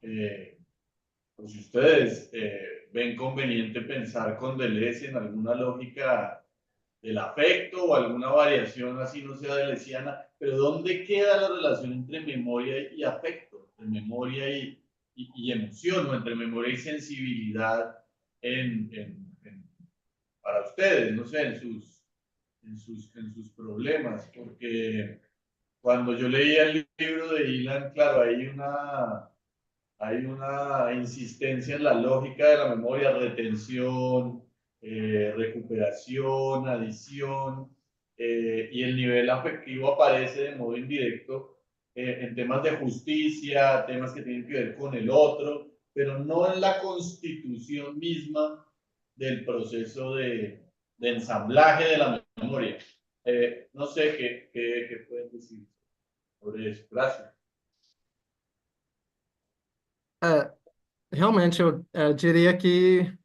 pues si ustedes ven conveniente pensar con Deleuze en alguna lógica del afecto o alguna variación así no sea deleuziana, pero ¿dónde queda la relación entre memoria y afecto, entre memoria y emoción, o entre memoria y sensibilidad para ustedes, no sé, en sus problemas? Porque cuando yo leía el libro de Ilan, claro, hay una insistencia en la lógica de la memoria, retención, recuperación, adición, y el nivel afectivo aparece de modo indirecto en temas de justicia, temas que tienen que ver con el otro, pero no en la constitución misma del proceso de ensamblaje de la memoria. No sé qué pueden decir sobre eso. Gracias. Realmente, eu diria que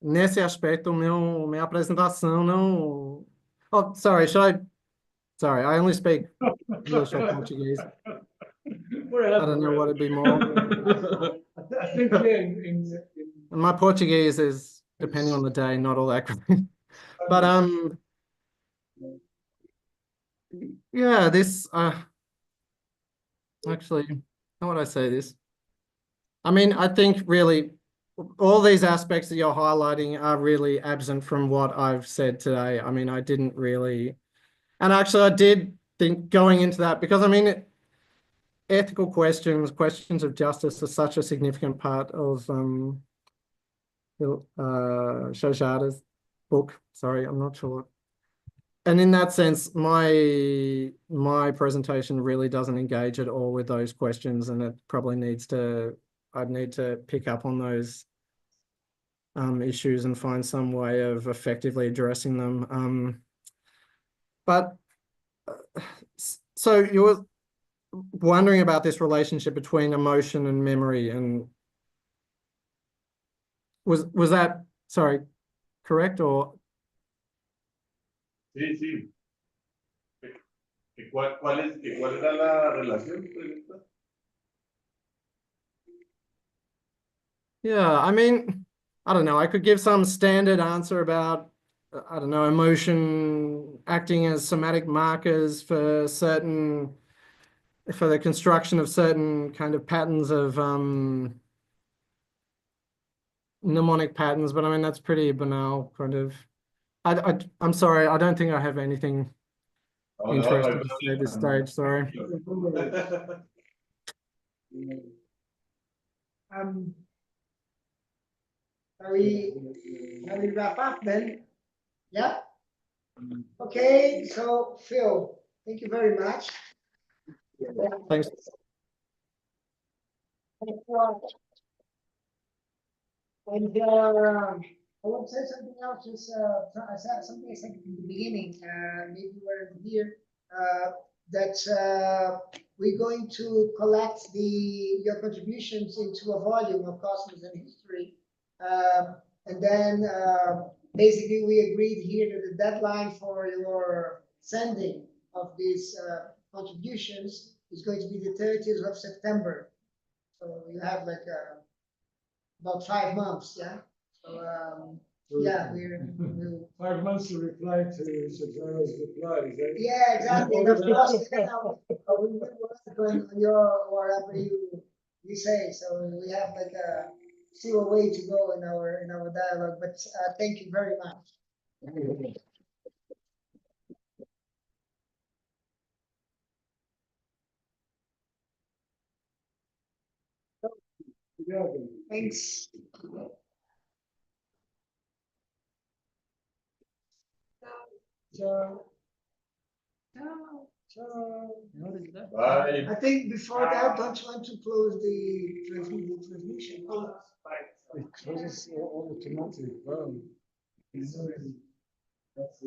nesse aspecto, minha apresentação não... Oh, sorry, Sorry, I only speak English or Portuguese. I don't know what would be more. I think And my Portuguese is, depending on the day, not all that great. But yeah, this actually, how would I say this? I mean, I think really all these aspects that you're highlighting are really absent from what I've said today. I mean, I didn't really, and actually I did think going into that, because I mean, ethical questions, questions of justice are such a significant part of Shojada's book. Sorry, I'm not sure. And in that sense, my presentation really doesn't engage at all with those questions, and it probably needs to, I'd need to pick up on those issues and find some way of effectively addressing them. But so you were wondering about this relationship between emotion and memory, and was that, sorry, correct, or? Sí, sí. ¿Cuál era la relación? Yeah, I mean, I don't know. I could give some standard answer about, I don't know, emotion acting as somatic markers for certain, for the construction of certain kind of patterns of mnemonic patterns, but I mean, that's pretty banal kind of. I'm sorry, I don't think I have anything interesting to say at this stage, sorry. Shall we wrap up then? Yeah? Okay, so Phil, thank you very much. Thanks. And I want to say something else, just something I said in the beginning, maybe you weren't here. that we're going to collect your contributions into a volume of Cosmos and History. And then basically we agreed here that the deadline for your sending of these contributions is going to be the 30th of September. So you have like about 5 months, yeah? So yeah, we'll 5 months to reply to Shadra's reply. Is that yeah, exactly. And of course, we will work on your whatever you say. So we have like still a way to go in our dialogue. But thank you very much. Thanks. So, Bye. I think before that, don't you want to close the transmission? it closes automatically?